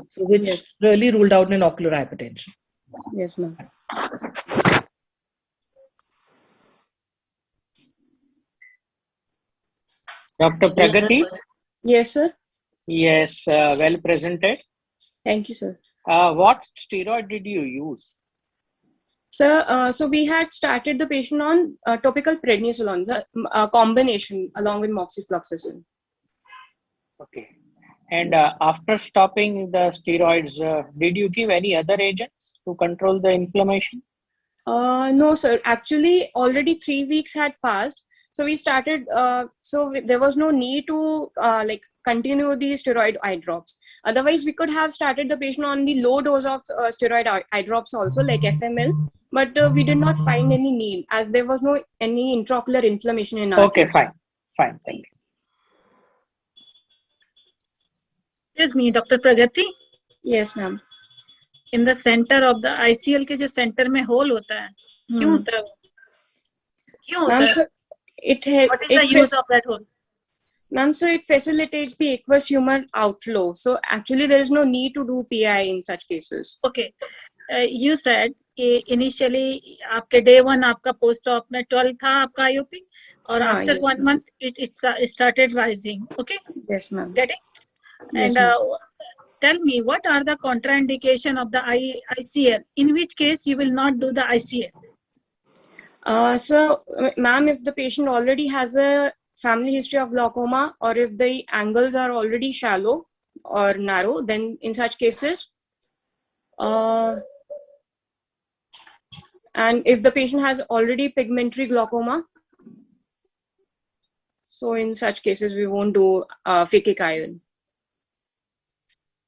So which really ruled out an ocular hypertension. Yes, ma'am. Dr. Pragati? Yes, sir. Yes, well presented. Thank you, sir. What steroid did you use? Sir, so we had started the patient on topical prednisolone, the combination along with moxifloxacin. Okay. And after stopping the steroids, did you give any other agents to control the inflammation? No, sir. Actually, already 3 weeks had passed. So we started, there was no need to continue the steroid eye drops. Otherwise, we could have started the patient on the low dose of steroid eye drops also, like FML. But we did not find any need, as there was no any intraocular inflammation in our Okay, fine. Fine, thank you. Excuse me, Dr. Pragati? Yes, ma'am. In the center of the ICL के जो center में hole होता है, क्यों होता है वो? क्यों होता है? What is the use of that hole? Ma'am, so it facilitates the aqueous humor outflow. So actually there is no need to do PI in such cases. Okay. You said initially आपके day 1 आपका post-op में 12 था आपका IOP, और after yes, 1 month it started rising. Okay? Yes, ma'am. Get it? Yes, and tell me, what are the contraindication of the ICL? In which case you will not do the ICL? So, ma'am, if the patient already has a family history of glaucoma, or if the angles are already shallow or narrow, then in such cases, and if the patient has already pigmentary glaucoma, so in such cases we won't do phakic iron.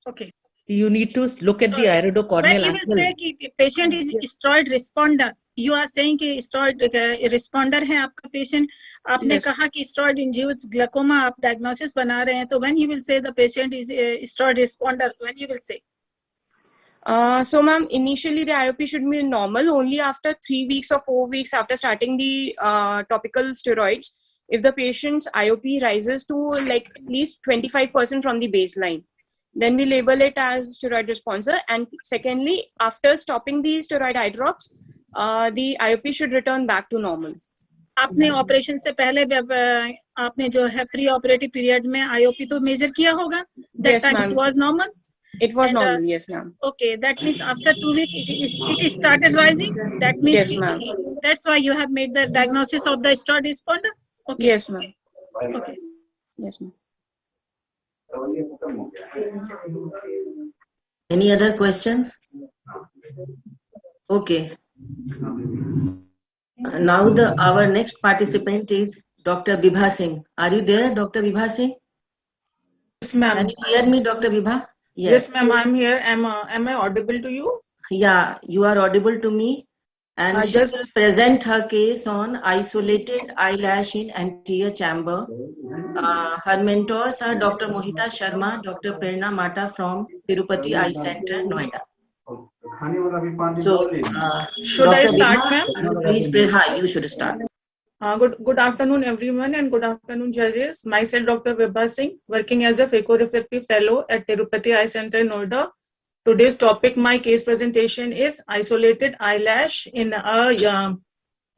Okay. You need to look at the iridocorneal angle. When you will say कि patient is steroid responder, you are saying कि steroid responder है आपका patient. आपने कहा कि steroid induced glaucoma आप diagnosis बना रहे हैं, तो when you will say the patient is steroid responder, when you will say? So, ma'am, initially the IOP should be normal. Only after 3 weeks or 4 weeks after starting the topical steroids, if the patient's IOP rises to like at least 25% from the baseline, then we label it as steroid responder. And secondly, after stopping the steroid eye drops, the IOP should return back to normal. आपने operation से पहले आपने जो है pre operative period में IOP तो major किया होगा? That time it was normal? It was normal, yes, ma'am. Okay, that means after 2 weeks it started rising. That means yes, ma'am. That's why you have made the diagnosis of the steroid responder. Okay. Yes, ma'am. Okay. Yes, ma'am. Any other questions? Okay. Now our next participant is Dr. Vibha Singh. Are you there, Dr. Vibha Singh? Yes, ma'am. Can you hear me, Dr. Vibha? Yes, ma'am. I'm here. Am I audible to you? Yeah, you are audible to me. And she will present her case on isolated eyelash in anterior chamber. Her mentors are Dr. Mohita Sharma, Dr. Prerna Mata from Tirupati Eye Center, Noida. So, should I start, ma'am? Please, you should start. Good afternoon, everyone, and good afternoon, judges. Myself, Dr. Vibha Singh, working as a phaco-refractive fellow at Tirupati Eye Center, Noida. Today's topic, my case presentation is isolated eyelash in a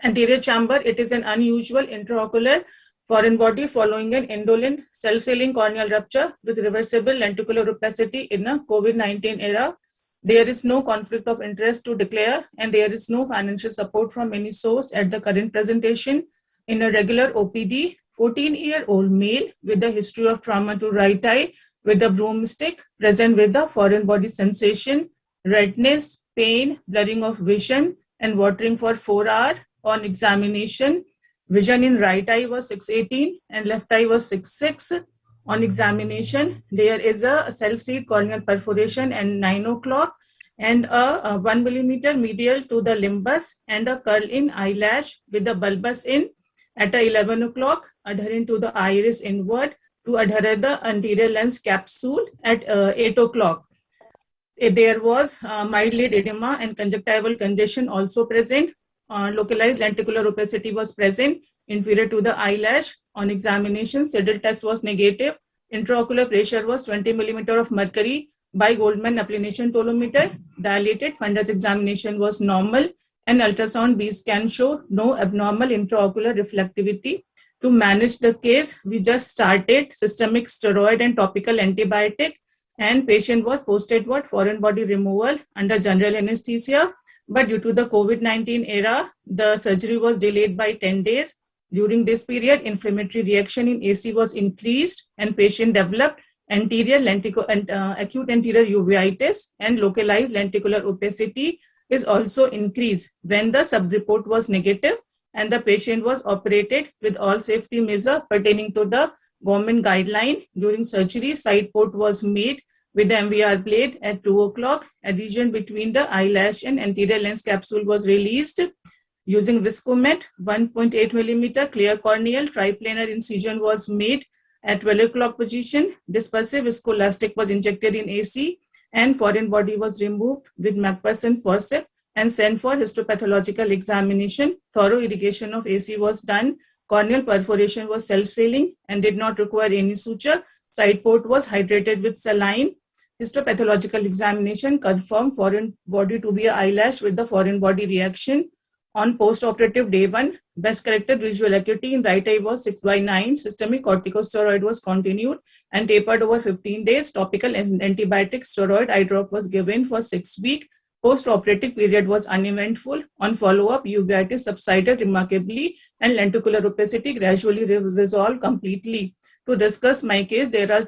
anterior chamber. It is an unusual intraocular foreign body following an indolent self-sealing corneal rupture with reversible lenticular opacity in a COVID-19 era. There is no conflict of interest to declare, and there is no financial support from any source at the current presentation. In a regular OPD, 14-year-old male with a history of trauma to right eye with a broomstick, present with the foreign body sensation, redness, pain, blurring of vision, and watering for 4 hours. On examination, vision in right eye was 618 and left eye was 66. On examination, there is a self-seed corneal perforation at 9 o'clock and a 1 millimeter medial to the limbus and a curl in eyelash with the bulbous in at 11 o'clock, adhering to the iris inward to adhere the anterior lens capsule at 8 o'clock. There was mild lid edema and conjunctival congestion also present. Localized lenticular opacity was present inferior to the eyelash. On examination, saddle test was negative. Intraocular pressure was 20 millimeter of mercury by Goldman applanation tolometer. Dilated fundus examination was normal, and ultrasound B scan showed no abnormal intraocular reflectivity. To manage the case, we just started systemic steroid and topical antibiotic, and patient was posted what foreign body removal under general anesthesia. But due to the COVID-19 era, the surgery was delayed by 10 days. During this period, inflammatory reaction in AC was increased and patient developed acute anterior uveitis, and localized lenticular opacity is also increased. When the sub-report was negative and the patient was operated with all safety measures pertaining to the government guideline, during surgery, side port was made with the MVR blade at 2 o'clock. Adhesion between the eyelash and anterior lens capsule was released. Using Viscomet, 1.8 millimeter clear corneal triplanar incision was made at 12 o'clock position. Dispersive viscoelastic was injected in AC, and foreign body was removed with McPherson forceps and sent for histopathological examination. Thorough irrigation of AC was done. Corneal perforation was self-sealing and did not require any suture. Side port was hydrated with saline. Histopathological examination confirmed foreign body to be an eyelash with the foreign body reaction. On post-operative day 1, best corrected visual acuity in right eye was 6/9. Systemic corticosteroid was continued and tapered over 15 days. Topical antibiotic steroid eye drop was given for 6 weeks. Post-operative period was uneventful. On follow-up, uveitis subsided remarkably and lenticular opacity gradually resolved completely. To discuss my case, there are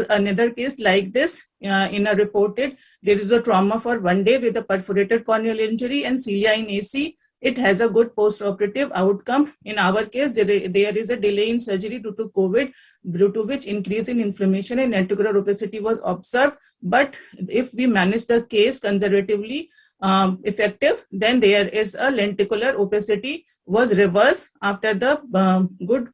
another case like this in a reported. There is a trauma for 1 day with a perforated corneal injury and cilia in AC. It has a good post-operative outcome. In our case, there is a delay in surgery due to COVID, due to which increase in inflammation and lenticular opacity was observed. But if we manage the case conservatively effective, then there is a lenticular opacity was reversed after the good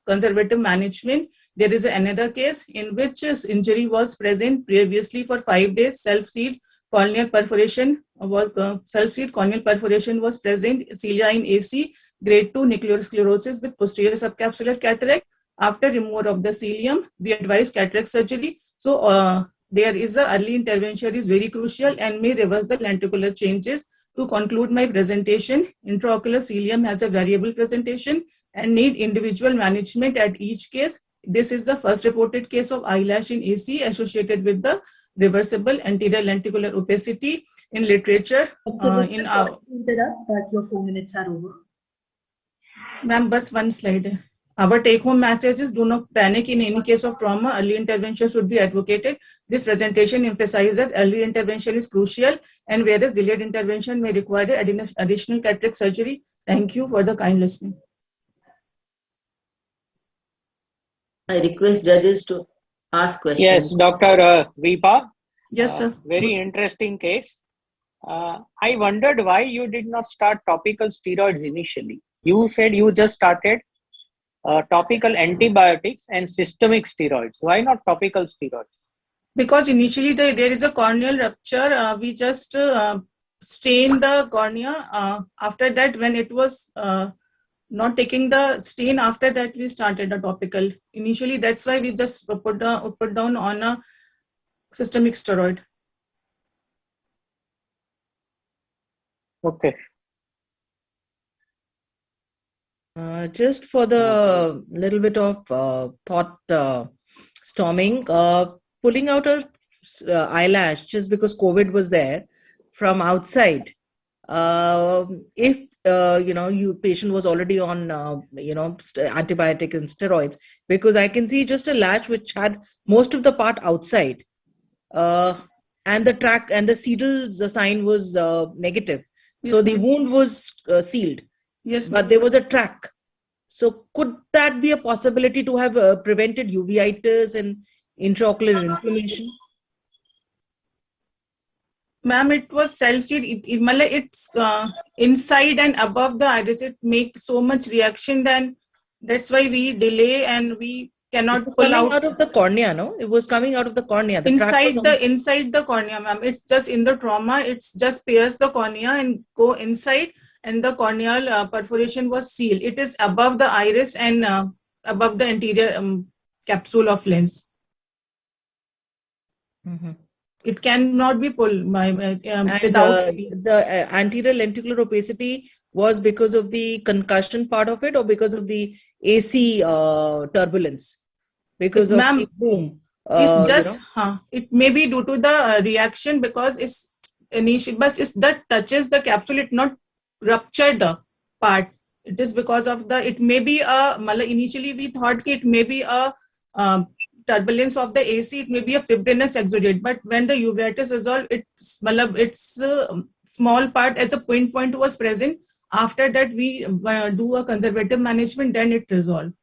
conservative management. There is another case in which injury was present previously for 5 days. Self-seed corneal perforation was present. Cilia in AC, grade 2 nuclear sclerosis with posterior subcapsular cataract. After removal of the cilium, we advise cataract surgery. So there is a early intervention is very crucial and may reverse the lenticular changes. To conclude my presentation, intraocular cilium has a variable presentation and need individual management at each case. This is the first reported case of eyelash in AC associated with the reversible anterior lenticular opacity. In literature, in our interrupt, but your 4 minutes are over. Ma'am, bus one slide. Our take-home message is: do not panic in any case of trauma. Early intervention should be advocated. This presentation emphasizes that early intervention is crucial, and whereas delayed intervention may require additional cataract surgery. Thank you for the kind listening. I request judges to ask questions. Yes, Dr. Vipa. Yes, sir. Very interesting case. I wondered why you did not start topical steroids initially. You said you just started topical antibiotics and systemic steroids. Why not topical steroids? Because initially there is a corneal rupture. We just stained the cornea. After that, when it was not taking the stain, after that we started a topical. Initially, that's why we just put down on a systemic steroid. Okay. Just for the little bit of thought storming, pulling out a eyelash just because COVID was there from outside. If patient was already on antibiotic and steroids, because I can see just a lash which had most of the part outside, and the track and the Seidel, the sign was negative, so the wound was sealed. Yes, but there was a track. So could that be a possibility to have prevented uveitis and intraocular inflammation? Ma'am, it was cell-seed. It's inside and above the iris. It makes so much reaction, then that's why we delay and we cannot pull out of the cornea. No, it was coming out of the cornea. The inside the cornea, ma'am. It's just in the trauma. It's just pierce the cornea and go inside, and the corneal perforation was sealed. It is above the iris and above the anterior capsule of lens. It cannot be pulled by without. The anterior lenticular opacity was because of the concussion part of it, or because of the AC turbulence? Because of the boom. It's just it may be due to the reaction, because it's initial, but it's that touches the capsule. It not ruptured the part. It is because of the. It may be a. Initially we thought it may be a. Turbulence of the AC, it may be a fibrinous exudate, but when the uveitis resolved, it's a small part as a point was present. After that, we do a conservative management, then it resolved.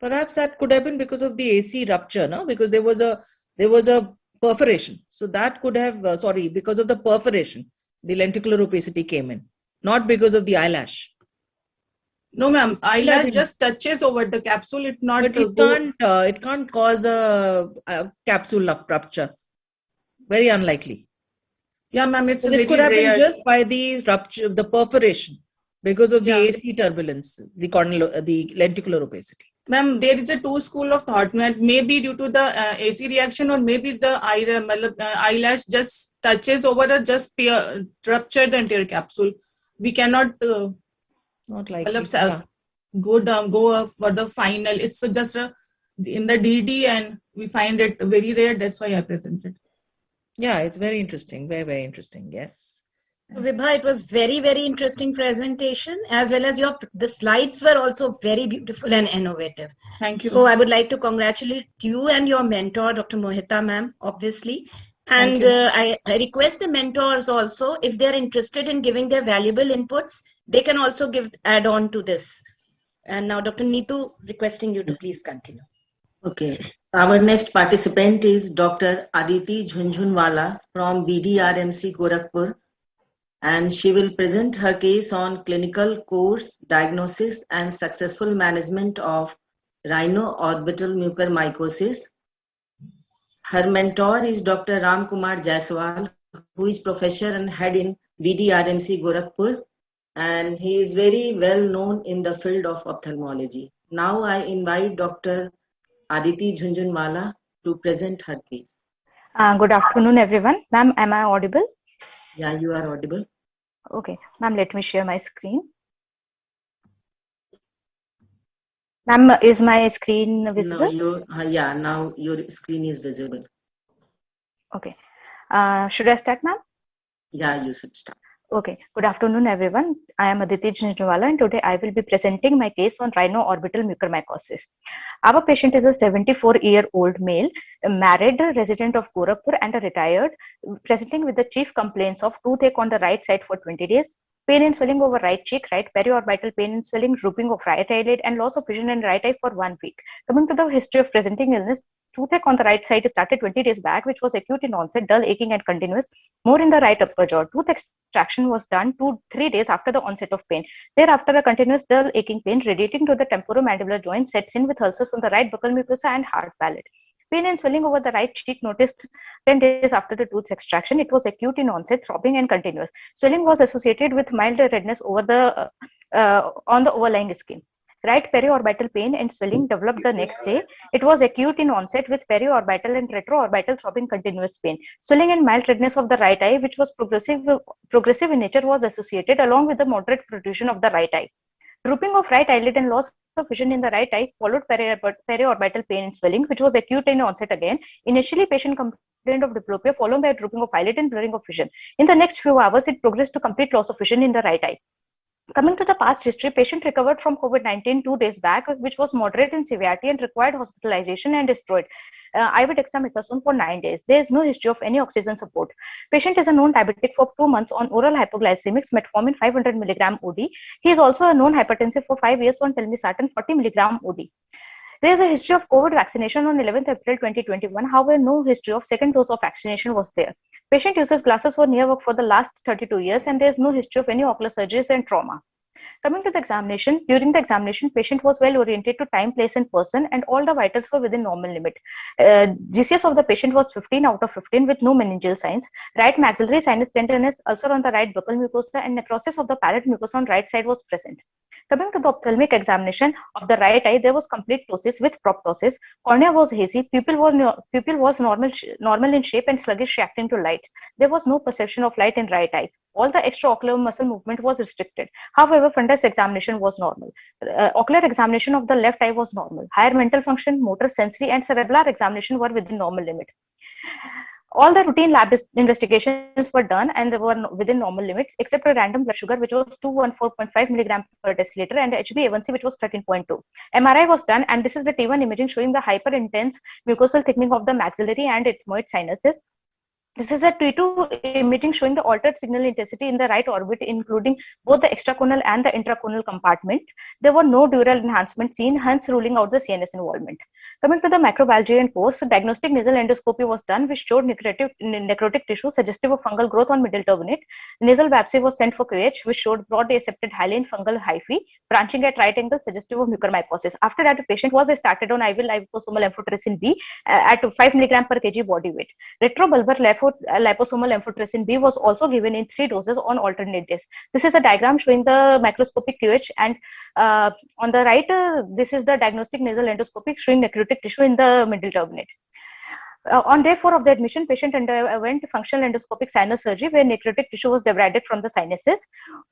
Perhaps that could have been because of the AC rupture, no? Because there was a perforation. So that could have, because of the perforation, the lenticular opacity came in, not because of the eyelash. No, ma'am. Eyelash just touches over the capsule. It not. But it can't cause a capsule rupture. Very unlikely. Yeah, ma'am. It's very it could have been just by the rupture, the perforation, because of the AC turbulence, the lenticular opacity. Ma'am, there is a two school of thought. Maybe due to the AC reaction, or maybe the eyelash just touches over or just rupture the entire capsule. We cannot. Not like go for the final. It's just in the DD, and we find it very rare. That's why I presented. Yeah, it's very interesting. Very, very interesting. Yes. Vibha, it was very, very interesting presentation, as well as the slides were also very beautiful and innovative. Thank you. So I would like to congratulate you and your mentor, Dr. Mohita ma'am, obviously. And I request the mentors also, if they're interested in giving their valuable inputs, they can also add on to this. And now, Dr. Neetu, requesting you to please continue. Okay. Our next participant is Dr. Aditi Jhunjhunwala from BDRMC Gorakhpur, and she will present her case on clinical course, diagnosis and successful management of rhino-orbital mucormycosis. Her mentor is Dr. Ram Kumar Jaiswal, who is professor and head in BDRMC Gorakhpur, and he is very well known in the field of ophthalmology. Now I invite Dr. Aditi Jhunjhunwala to present her case. Good afternoon, everyone. Ma'am, am I audible? Yeah, you are audible. Okay. Ma'am, let me share my screen. Ma'am, is my screen visible? No, now your screen is visible. Okay. Should I start, ma'am? Yeah, you should start. Okay, good afternoon, everyone. I am Aditi Jhunjhunwala, and today I will be presenting my case on rhino-orbital mucormycosis. Our patient is a 74-year-old male, a married, resident of Gorakhpur, and a retired, presenting with the chief complaints of toothache on the right side for 20 days, pain and swelling over right cheek, right periorbital pain and swelling, drooping of right eyelid, and loss of vision in right eye for 1 week. Coming to the history of presenting illness, toothache on the right side started 20 days back, which was acute in onset, dull, aching, and continuous, more in the right upper jaw. Tooth extraction was done 2-3 days after the onset of pain. Thereafter, a continuous dull, aching pain radiating to the temporomandibular joint sets in with ulcers on the right buccal mucosa and hard palate. Pain and swelling over the right cheek noticed 10 days after the tooth extraction. It was acute in onset, throbbing, and continuous. Swelling was associated with mild redness over the on the overlying skin. Right periorbital pain and swelling developed the next day. It was acute in onset with periorbital and retroorbital throbbing continuous pain. Swelling and mild redness of the right eye, which was progressive in nature, was associated along with the moderate protrusion of the right eye. Drooping of right eyelid and loss of vision in the right eye followed periorbital pain and swelling, which was acute in onset again. Initially, patient complained of diplopia followed by drooping of eyelid and blurring of vision. In the next few hours, it progressed to complete loss of vision in the right eye. Coming to the past history, patient recovered from COVID-19 2 days back, which was moderate in severity and required hospitalization and destroyed Iverdexamethasone for 9 days. There is no history of any oxygen support. Patient is a known diabetic for 2 months on oral hypoglycemics, metformin 500 mg OD. He is also a known hypertensive for 5 years on telmisartan 40 mg OD. There is a history of COVID vaccination on 11th April 2021. However, no history of second dose of vaccination was there. Patient uses glasses for near work for the last 32 years, and there is no history of any ocular surgeries and trauma. Coming to the examination, during the examination, patient was well oriented to time, place, and person, and all the vitals were within normal limit. GCS of the patient was 15 out of 15 with no meningeal signs. Right maxillary sinus tenderness, ulcer on the right buccal mucosa, and necrosis of the palate mucosa on right side was present. Coming to the ophthalmic examination of the right eye, there was complete ptosis with proptosis. Cornea was hazy. Pupil was normal in shape and sluggish reacting to light. There was no perception of light in right eye. All the extraocular muscle movement was restricted. However, fundus examination was normal. Ocular examination of the left eye was normal. Higher mental function, motor, sensory, and cerebral examination were within normal limit. All the routine lab investigations were done and they were within normal limits, except a random blood sugar, which was 214.5 mg per deciliter, and HbA1c, which was 13.2. MRI was done, and this is the T1 imaging showing the hyper-intense mucosal thickening of the maxillary and ethmoid sinuses. This is a T2 imaging showing the altered signal intensity in the right orbit, including both the extracorneal and the intracorneal compartment. There were no dural enhancement seen, hence ruling out the CNS involvement. Coming to the microbiology and post, diagnostic nasal endoscopy was done, which showed necrotic tissue suggestive of fungal growth on middle turbinate. Nasal biopsy was sent for QH, which showed broad accepted hyaline fungal hyphae, branching at right angle suggestive of mucormycosis. After that, the patient was started on IV liposomal amphotericin B at 5 mg per kg body weight. Retrobulbar liposomal amphotericin B was also given in 3 doses on alternate days. This is a diagram showing the microscopic QH, and on the right, this is the diagnostic nasal endoscopy showing necrotic tissue in the middle turbinate. On day 4 of the admission, patient underwent functional endoscopic sinus surgery where necrotic tissue was debrided from the sinuses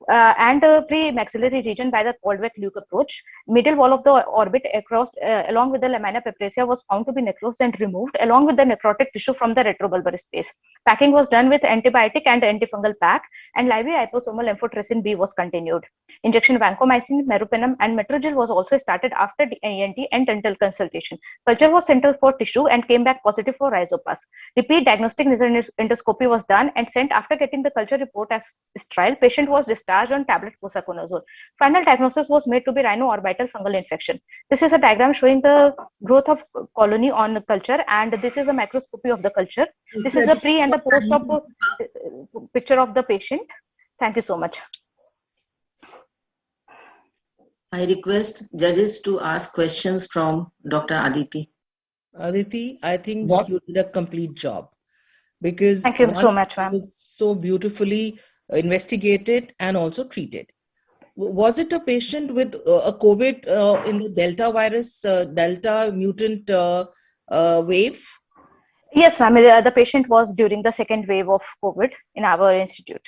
and pre-maxillary region by the Caldwell-Luke approach. Middle wall of the orbit across along with the lamina pepracia was found to be necrosed and removed along with the necrotic tissue from the retrobulbar space. Packing was done with antibiotic and antifungal pack, and live liposomal amphotericin B was continued. Injection of vancomycin, meropenem, and metrogel was also started after the ENT and dental consultation. Culture was sent for tissue and came back positive for rhizopas. Repeat diagnostic nasal endoscopy was done and sent after getting the culture report as sterile. Patient was discharged on tablet posaconazole. Final diagnosis was made to be rhino-orbital fungal infection. This is a diagram showing the growth of colony on culture, and this is a microscopy of the culture. This is the pre and the post-op picture of the patient. Thank you so much. I request judges to ask questions from Dr. Aditi. Aditi, I think you did a complete job, because thank you so much, ma'am. So beautifully investigated and also treated. Was it a patient with a COVID in the Delta virus, Delta mutant wave? Yes, ma'am. The patient was during the second wave of COVID in our institute.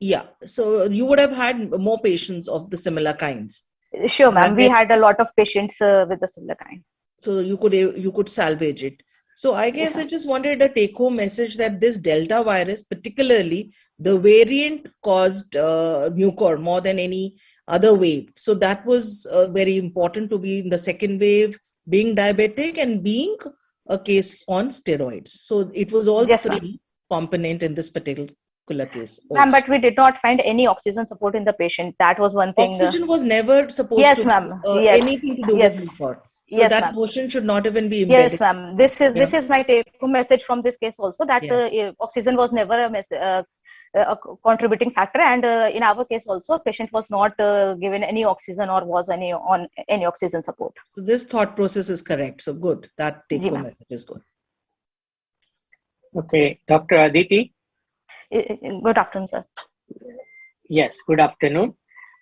Yeah, so you would have had more patients of the similar kinds. Sure, ma'am. We had a lot of patients with the similar kind. So you could salvage it. So I guess I just wanted a take-home message that this Delta virus, particularly the variant, caused mucor more than any other wave. So that was very important to be in the second wave, being diabetic and being a case on steroids. So it was all three component in this particular case. Ma'am, but we did not find any oxygen support in the patient. That was one thing. Oxygen was never supposed yes, to ma'am. anything to do with mucor. So yes, that portion should not even be embedded. Yes, ma'am. This is my take-home message from this case also, that oxygen was never a contributing factor, and in our case also, patient was not given any oxygen or was on any oxygen support. So this thought process is correct. So good. That take-home message is good. Okay, Dr. Aditi. Good afternoon, sir. Yes, good afternoon.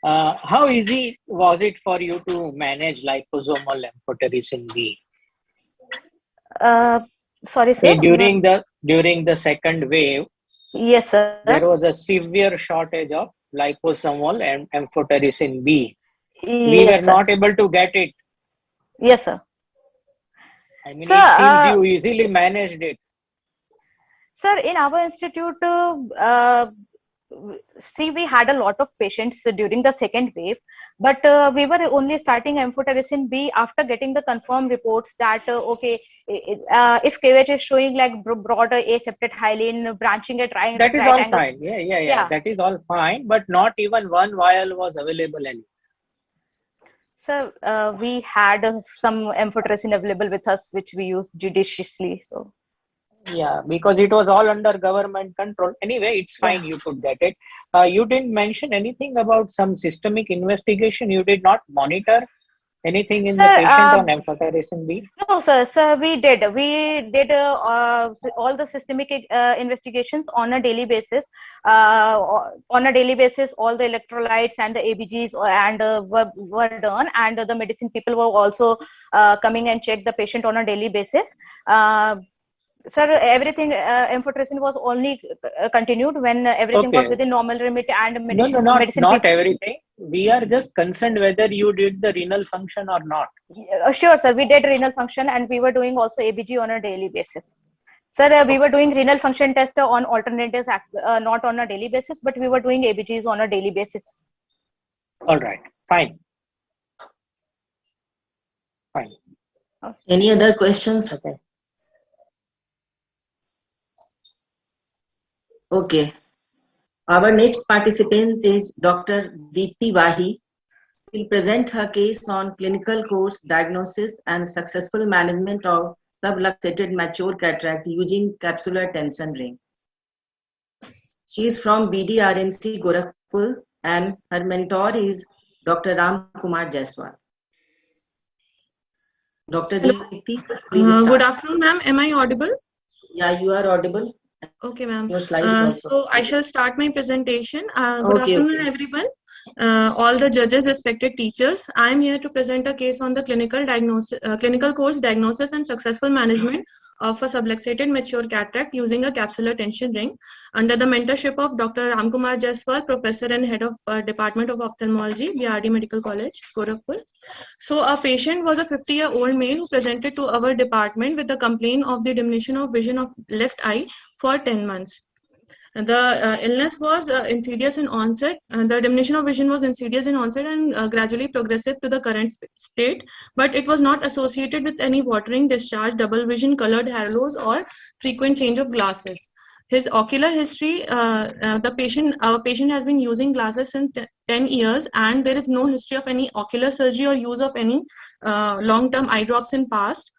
How easy was it for you to manage liposomal amphotericin B? Sorry, sir. Okay, during the second wave, yes, sir, there was a severe shortage of liposomal and amphotericin B. We were not able to get it. Yes, sir. I mean, it seems you easily managed it. Sir, in our institute, see, we had a lot of patients during the second wave, but we were only starting amphotericin B after getting the confirmed reports that if KVH is showing like broader aseptate hyaline branching at right that is all angle. fine. Yeah. That is all fine, but not even one vial was available anymore. Sir, we had some amphotericin available with us, which we used judiciously. So. Yeah, because it was all under government control. Anyway, it's fine. You could get it. You didn't mention anything about some systemic investigation. You did not monitor anything in the patient on amphotericin B? No, sir. Sir, we did. We did all the systemic investigations on a daily basis. All the electrolytes and the ABGs were done, and the medicine people were also coming and check the patient on a daily basis. Sir, everything amphotericin was only continued when everything was within normal limit and medicine. No, not everything. We are just concerned whether you did the renal function or not. Sure, sir. We did renal function, and we were doing also ABG on a daily basis. Sir, we were doing renal function test on alternate days, not on a daily basis, but we were doing ABGs on a daily basis. All right, fine. Fine. Okay. Any other questions? Okay. Our next participant is Dr. Deepti Wahi. She will present her case on clinical course diagnosis and successful management of subluxated mature cataract using capsular tension ring. She is from BDRMC Gorakhpur, and her mentor is Dr. Ram Kumar Jaiswal. Dr. Deepti, good afternoon, ma'am. Am I audible? Yeah, you are audible. Okay, ma'am. So I shall start my presentation. Good afternoon, everyone. All the judges, respected teachers. I am here to present a case on the clinical course diagnosis and successful management of a subluxated mature cataract using a capsular tension ring under the mentorship of Dr. Ram Kumar Jaiswal, Professor and Head of Department of Ophthalmology, BRD Medical College, Gorakhpur. So a patient was a 50-year-old male who presented to our department with a complaint of the diminution of vision of left eye for 10 months. The illness was insidious in onset, and the diminution of vision was insidious in onset and gradually progressive to the current state, but it was not associated with any watering, discharge, double vision, colored halos, or frequent change of glasses. His ocular history, our patient has been using glasses since 10 years, and there is no history of any ocular surgery or use of any long-term eye drops in past.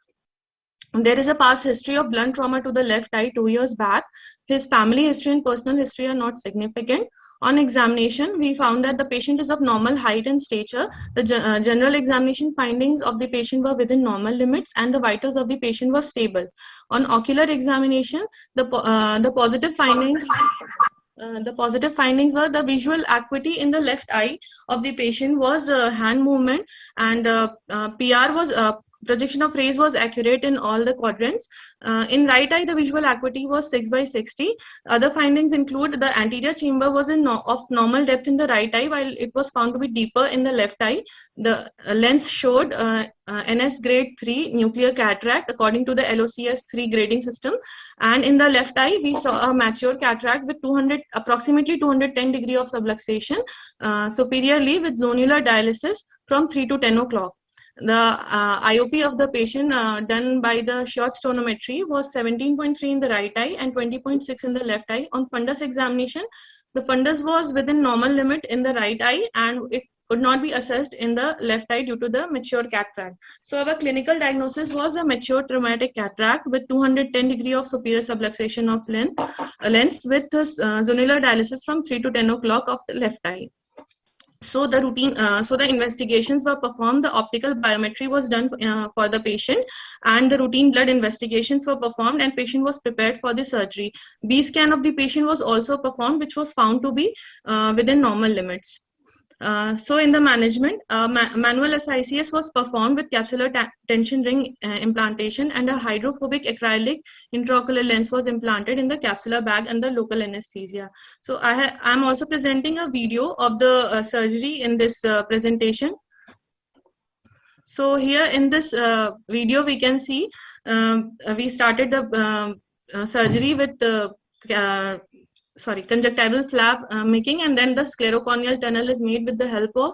There is a past history of blunt trauma to the left eye 2 years back. His family history and personal history are not significant. On examination, we found that the patient is of normal height and stature. The general examination findings of the patient were within normal limits, and the vitals of the patient were stable. On ocular examination, the positive findings were the visual acuity in the left eye of the patient was hand movement, and PR was projection of rays was accurate in all the quadrants. In right eye, the visual acuity was 6/60. Other findings include the anterior chamber was of normal depth in the right eye, while it was found to be deeper in the left eye. The lens showed NS grade 3 nuclear cataract according to the LOCS 3 grading system. And in the left eye, we saw a mature cataract with approximately 210 degree of subluxation superiorly with zonular dialysis from 3 to 10 o'clock. The IOP of the patient done by the short stonometry was 17.3 in the right eye and 20.6 in the left eye. On fundus examination, the fundus was within normal limit in the right eye and it could not be assessed in the left eye due to the mature cataract. So our clinical diagnosis was a mature traumatic cataract with 210 degree of superior subluxation of lens with zonular dialysis from 3 to 10 o'clock of the left eye. So the investigations were performed. The optical biometry was done for the patient, and the routine blood investigations were performed, and patient was prepared for the surgery. B scan of the patient was also performed, which was found to be within normal limits. So in the management, manual SICS was performed with capsular tension ring implantation, and a hydrophobic acrylic intraocular lens was implanted in the capsular bag under local anesthesia. So I am also presenting a video of the surgery in this presentation. So here in this video we can see we started the surgery with the conjunctival flap making, and then the sclerocorneal tunnel is made with the help of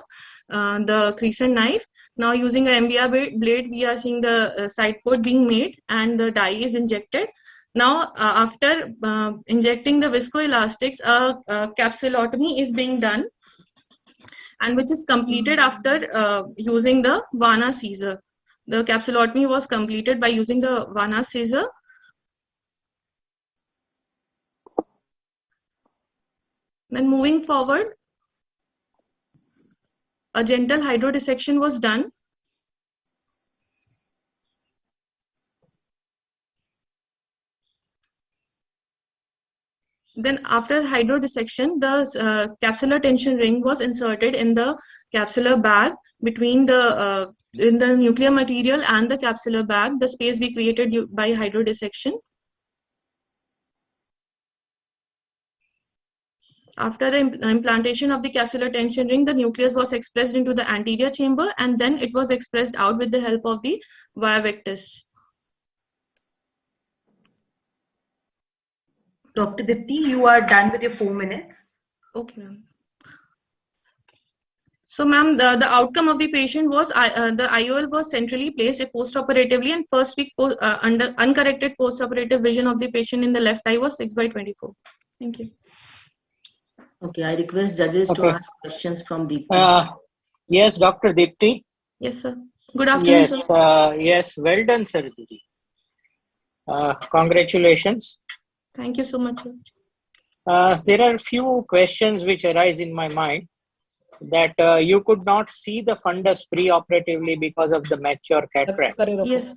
the crescent knife. Now using a MBR blade, we are seeing the side port being made and the dye is injected. Now after injecting the viscoelastics, a capsulotomy is being done, and which is completed after using the Vanna scissor. The capsulotomy was completed by using the Vanna scissor. Then moving forward, a gentle hydrodissection was done. Then after hydrodissection, the capsular tension ring was inserted in the capsular bag between the in the nuclear material and the capsular bag, the space we created by hydrodissection. After the implantation of the capsular tension ring, the nucleus was expressed into the anterior chamber, and then it was expressed out with the help of the via vectis. Dr. Dipti, you are done with your 4 minutes. Okay, ma'am. So, ma'am, the outcome of the patient was the IOL was centrally placed postoperatively, and first week under uncorrected postoperative vision of the patient in the left eye was 6/24. Thank you. Okay, I request judges to ask questions from Deepti. Yes, Dr. Deepti. Yes, sir. Good afternoon, sir. Yes, well done, surgery. Congratulations. Thank you so much, sir. There are few questions which arise in my mind, that you could not see the fundus pre-operatively because of the mature cataract. Yes.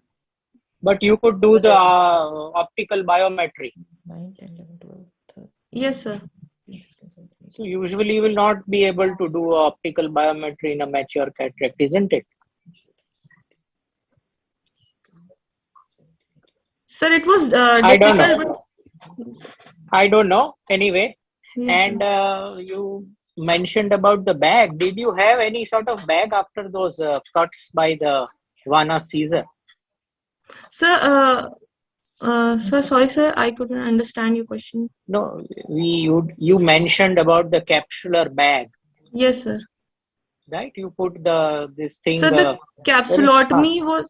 But you could do the optical biometry. 9, 10, 11, 12, 13. Yes, sir. So usually you will not be able to do optical biometry in a mature cataract, isn't it? Sir, it was difficult. I don't know. Anyway, yes, and you mentioned about the bag. Did you have any sort of bag after those cuts by the Vanna scissor? Sir, sir, sorry, sir, I couldn't understand your question. No, you mentioned about the capsular bag. Yes, sir. Right, you put this thing. So the capsulotomy was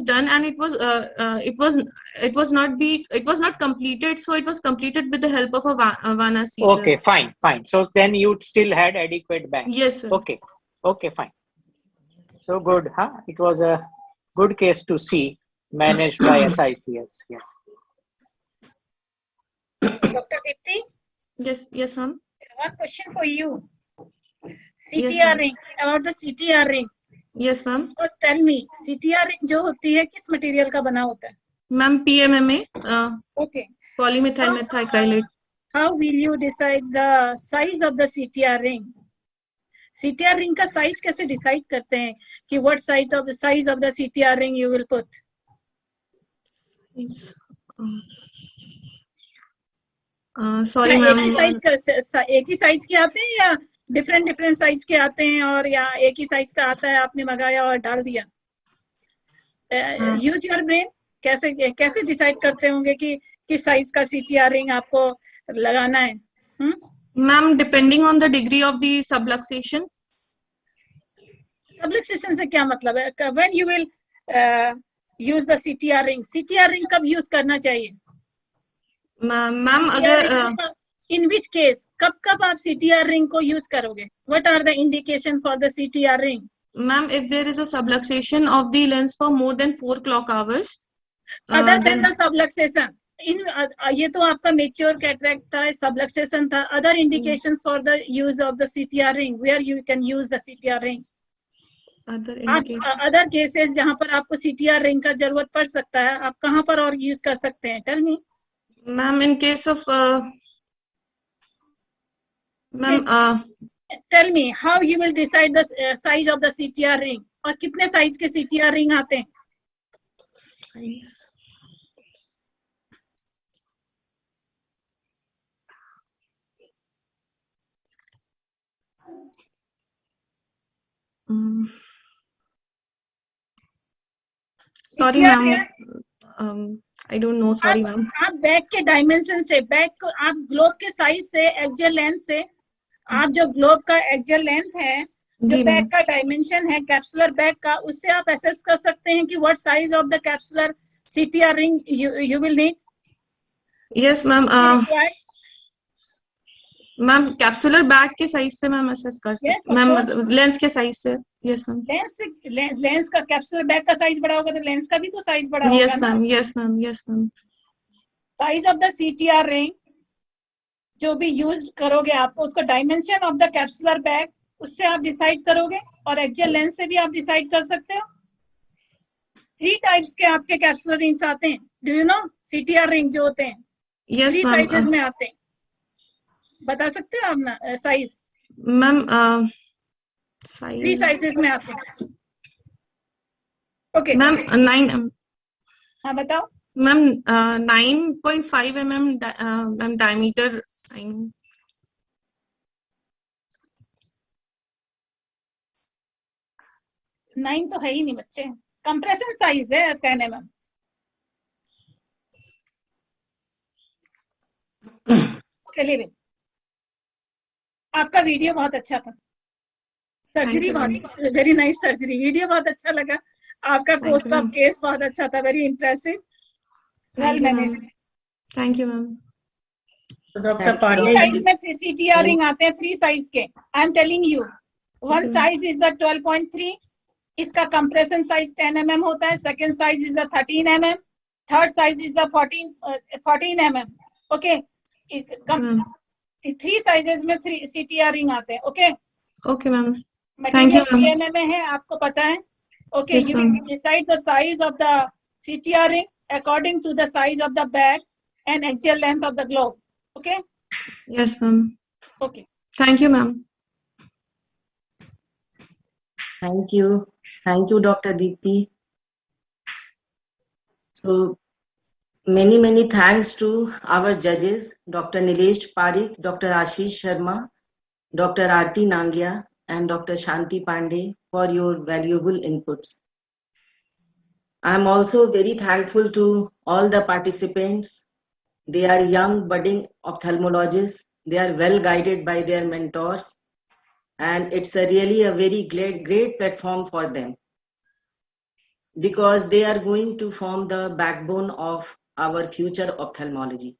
done, and it was not completed. So it was completed with the help of a Vanna scissor. Okay, fine. So then you still had adequate bag. Yes, sir. Okay, fine. So good, huh? It was a good case to see, managed by SICS. Yes. Dr. Dipti? Yes, ma'am. One question for you. CTR ring, about the CTR ring. Yes, ma'am. So tell me, CTR ring जो होती है किस material का बना होता है? Ma'am, PMMA. Okay. Polymethyl methacrylate. How will you decide the size of the CTR ring? CTR ring का size कैसे decide करते हैं कि what size of the CTR ring you will put? Sorry ma'am. एक ही साइज के आते हैं या डिफरेंट साइज के आते हैं, और या एक ही साइज का आता है आपने मंगाया और डाल दिया? Use your brain. कैसे डिसाइड करते होंगे कि किस साइज का CTR रिंग आपको लगाना है? Ma'am depending on the degree of the subluxation. Subluxation से क्या मतलब है? When you will use the CTR ring कब यूज करना चाहिए मैम? अगर इन विच केस कब आप CTR रिंग को यूज करोगे? What are the indication for the CTR ring? Ma'am, if there is a subluxation of the lens for more than 4 clock hours, other than the subluxation, ये तो आपका mature cataract था, subluxation था. Other indications for the use of the CTR ring, where you can use the CTR ring. Other cases जहाँ पर आपको CTR ring का जरूरत पड़ सकता है, आप कहाँ पर और यूज कर सकते हैं? Tell me. Ma'am in case of ma'am tell me how you will decide the size of the CTR ring, और कितने साइज के CTR रिंग आते हैं? Sorry ma'am, I don't know, sorry ma'am. आप बैक के डायमेंशन से, back को आप ग्लोब के साइज से, एक्सियल लेंथ से, आप जो ग्लोब का एक्सियल लेंथ है, जो बैक का डायमेंशन है कैप्सुलर बैक का, उससे आप असेस कर सकते हैं कि what size of the capsular CTR ring you will need. Yes ma'am. Ma'am capsular bag के साइज से मैम असेस कर सकते हैं. मैम लेंस के साइज से. Yes ma'am. लेंस का कैप्सुलर बैग का साइज बड़ा होगा तो लेंस का भी तो साइज बड़ा होगा. Yes ma'am. Yes ma'am. Yes ma'am. Size of the CTR ring जो भी यूज करोगे आपको, उसका dimension of the capsular bag, उससे आप डिसाइड करोगे, और एक्सियल लेंस से भी आप डिसाइड कर सकते हो. 3 टाइप्स के आपके कैप्सुलर रिंग्स आते हैं. Do you know? CTR ring जो होते हैं 3 साइजेस में आते हैं. बता सकते हो आप ना साइज? मैम 3 साइजेस में आते हैं. Okay ma'am 9. हाँ बताओ मैम. 9.5 mm ma'am diameter. 9 तो है ही नहीं बच्चे. कंप्रेशन साइज है 10 mm. ओके, आपका वीडियो बहुत अच्छा था. सर्जरी बहुत, वेरी नाइस सर्जरी. वीडियो बहुत अच्छा लगा. आपका पोस्ट ऑफ केस बहुत अच्छा था. Very impressive. Well manage. Thank you ma'am. Doctor size में CTR रिंग आते हैं 3 साइज के. I am telling you, one size is the 12.3. इसका कंप्रेशन साइज 10 mm होता है. Second size is the 13 mm. Third size is the 14 mm. Okay, 3 sizes में 3 CTR ring आते हैं. Okay okay ma'am. Thank you. PMA में है, आपको पता है. Okay, you will decide the size of the CTR ring according to the size of the bag and axial length of the globe. Okay? Yes ma'am. Okay. Thank you ma'am. Thank you. Thank you Dr. Deepti. So many thanks to our judges, Dr. Nilesh Parikh, Dr. Ashish Sharma, Dr. Aarti Nangia and Dr. Shanti Pandey for your valuable inputs. I am also very thankful to all the participants. They are young budding ophthalmologists. They are well guided by their mentors, and it's really a very great platform for them, because they are going to form the backbone of our future ophthalmology.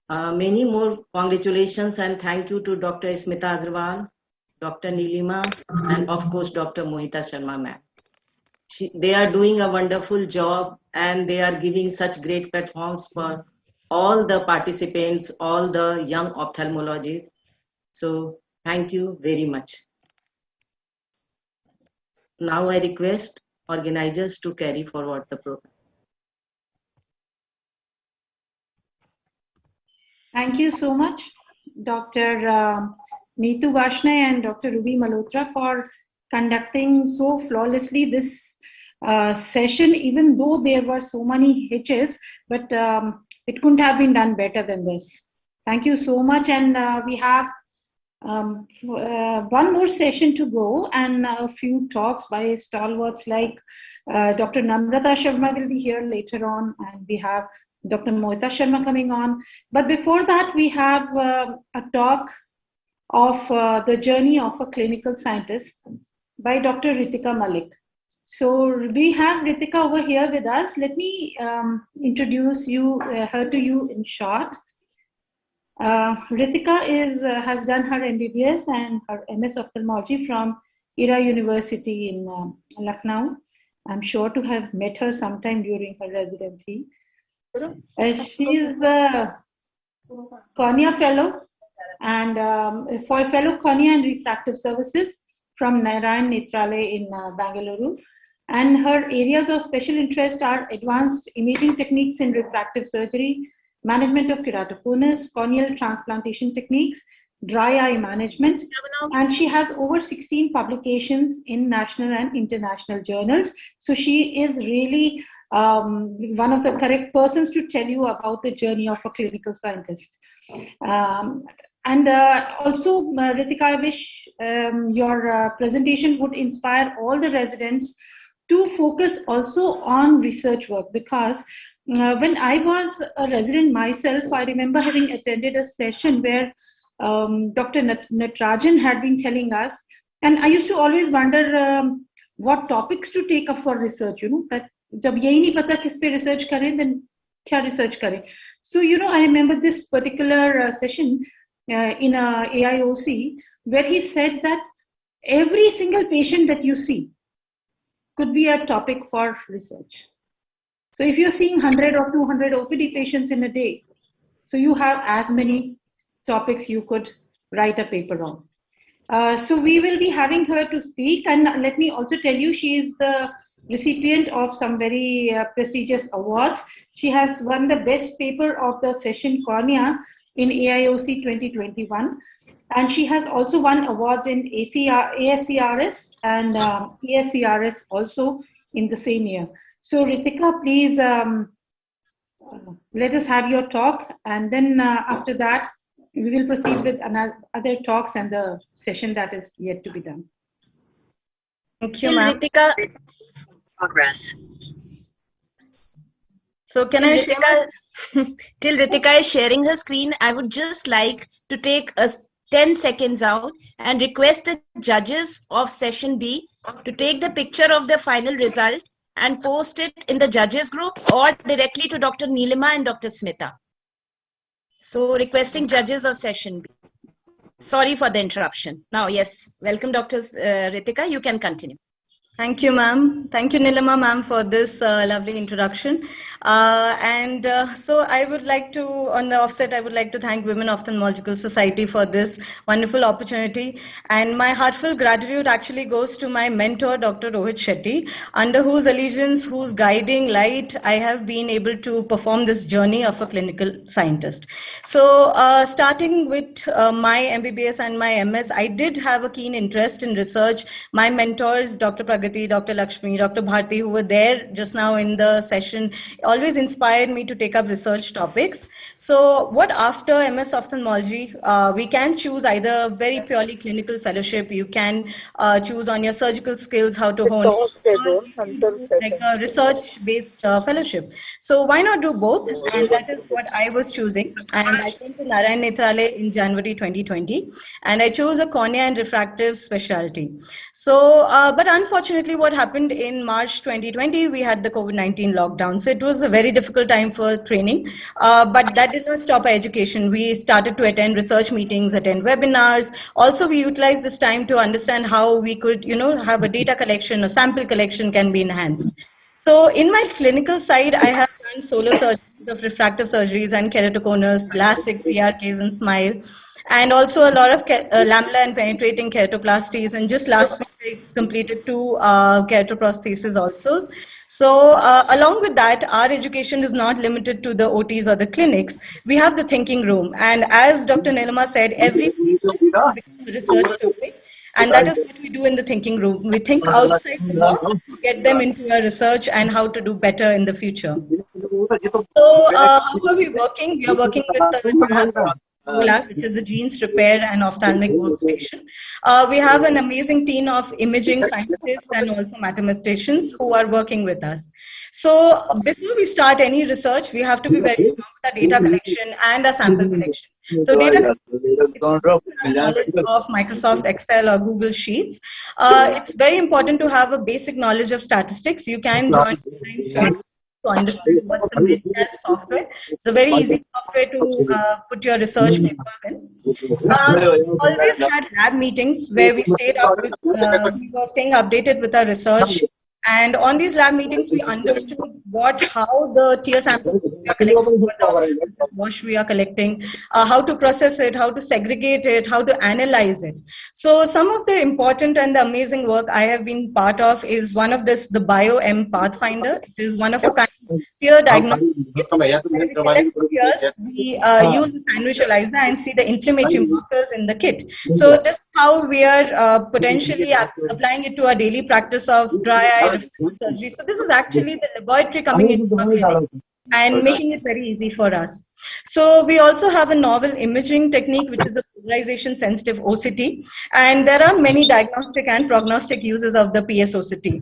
Many more congratulations and thank you to Dr. Smita Agarwal, Dr. Nilima, and of course Dr. Mohita Sharma ma'am. They are doing a wonderful job, and they are giving such great platforms for all the participants, all the young ophthalmologists. So thank you very much. Now I request organizers to carry forward the program. Thank you so much, Dr. Neetu Vashnay and Dr. Ruby Malhotra for conducting so flawlessly this session, even though there were so many hitches, but it couldn't have been done better than this. Thank you so much. And we have one more session to go and a few talks by stalwarts like Dr. Namrata Sharma will be here later on, and we have Dr. Mohita Sharma coming on. But before that, we have a talk of the journey of a clinical scientist by Dr. Ritika Malik. So we have Ritika over here with us. Let me introduce her to you in short. Ritika has done her MBBS and her MS ophthalmology from Ira University in Lucknow. I'm sure to have met her sometime during her residency. She is a cornea fellow and for fellow cornea and refractive services from Narayan Nethralaya in Bangalore. And her areas of special interest are advanced imaging techniques in refractive surgery, management of keratoconus, corneal transplantation techniques, dry eye management, and she has over 16 publications in national and international journals. So she is really one of the correct persons to tell you about the journey of a clinical scientist. Also, Ritika, I wish your presentation would inspire all the residents to focus also on research work, because when I was a resident myself, I remember having attended a session where Dr. Natarajan had been telling us, and I used to always wonder what topics to take up for research, that jab yahi nahi pata kis pe research kare, then kya research kare. So, I remember this particular session in a AIOC where he said that every single patient that you see could be a topic for research. So if you're seeing 100 or 200 OPD patients in a day, so you have as many topics you could write a paper on. So we will be having her to speak, and let me also tell you, she is the recipient of some very prestigious awards. She has won the best paper of the session Cornea in AIOC 2021. And she has also won awards in ASCRS and ESCRS also in the same year. So Ritika, please let us have your talk, and then after that we will proceed with other talks and the session that is yet to be done. Thank you, ma'am. Ritika, progress. So can I till Ritika is sharing her screen, I would just like to take 10 seconds out and request the judges of session B to take the picture of the final result and post it in the judges group or directly to Dr. Nilima and Dr. Smita. So requesting judges of session B. Sorry for the interruption. Now, yes, welcome Dr. Ritika, you can continue. Thank you, ma'am. Thank you, Nilima, ma'am, for this lovely introduction. So I would like to, on the offset, I would like to thank Women Ophthalmological Society for this wonderful opportunity. And my heartfelt gratitude actually goes to my mentor, Dr. Rohit Shetty, under whose allegiance, whose guiding light, I have been able to perform this journey of a clinical scientist. So starting with my MBBS and my MS, I did have a keen interest in research. My mentors, Dr. Pragati, Dr. Lakshmi, Dr. Bharti, who were there just now in the session, always inspired me to take up research topics. So what after MS ophthalmology, we can choose either very purely clinical fellowship, you can choose on your surgical skills, how to hone, like a research-based fellowship. So why not do both? And that is what I was choosing. And I came to Narayan Nethralaya in January 2020, and I chose a cornea and refractive specialty. So, but unfortunately what happened in March 2020, we had the COVID-19 lockdown. So it was a very difficult time for training, but that did not stop our education. We started to attend research meetings, attend webinars. Also, we utilized this time to understand how we could, have a data collection, a sample collection can be enhanced. So in my clinical side, I have done solo surgeries of refractive surgeries and keratoconus, LASIK, PRKs and SMILE. And also a lot of lamella and penetrating keratoplasties. And just last week, I completed 2 keratoprosthesis also. So along with that, our education is not limited to the OTs or the clinics. We have the thinking room. And as Dr. Nilima said, every research topic. And that is what we do in the thinking room. We think outside the box, get them into a research and how to do better in the future. So how are we working? We are working with the WOS, which is the Genes Repair and Ophthalmic Workstation. We have an amazing team of imaging scientists and also mathematicians who are working with us. So before we start any research, we have to be very strong with our data collection and our sample collection. So data knowledge of Microsoft Excel or Google Sheets. It's very important to have a basic knowledge of statistics. You can join to understand what's the MedTel software. It's a very easy software to put your research papers in. We always had lab meetings where we stayed up with, we were staying updated with our research. And on these lab meetings, we understood how the tear samples we are collecting, the wash we are collecting, how to process it, how to segregate it, how to analyze it. So some of the important and the amazing work I have been part of is one of this, the BioM Pathfinder. It is one of a kind of tear diagnostic. We use the sandwich ELISA and see the inflammatory markers in the kit. So this is how we are potentially applying it to our daily practice of dry eye surgery. So this is actually the laboratory coming into our clinic and making it very easy for us. So we also have a novel imaging technique, which is the polarization sensitive OCT, and there are many diagnostic and prognostic uses of the PSOCT.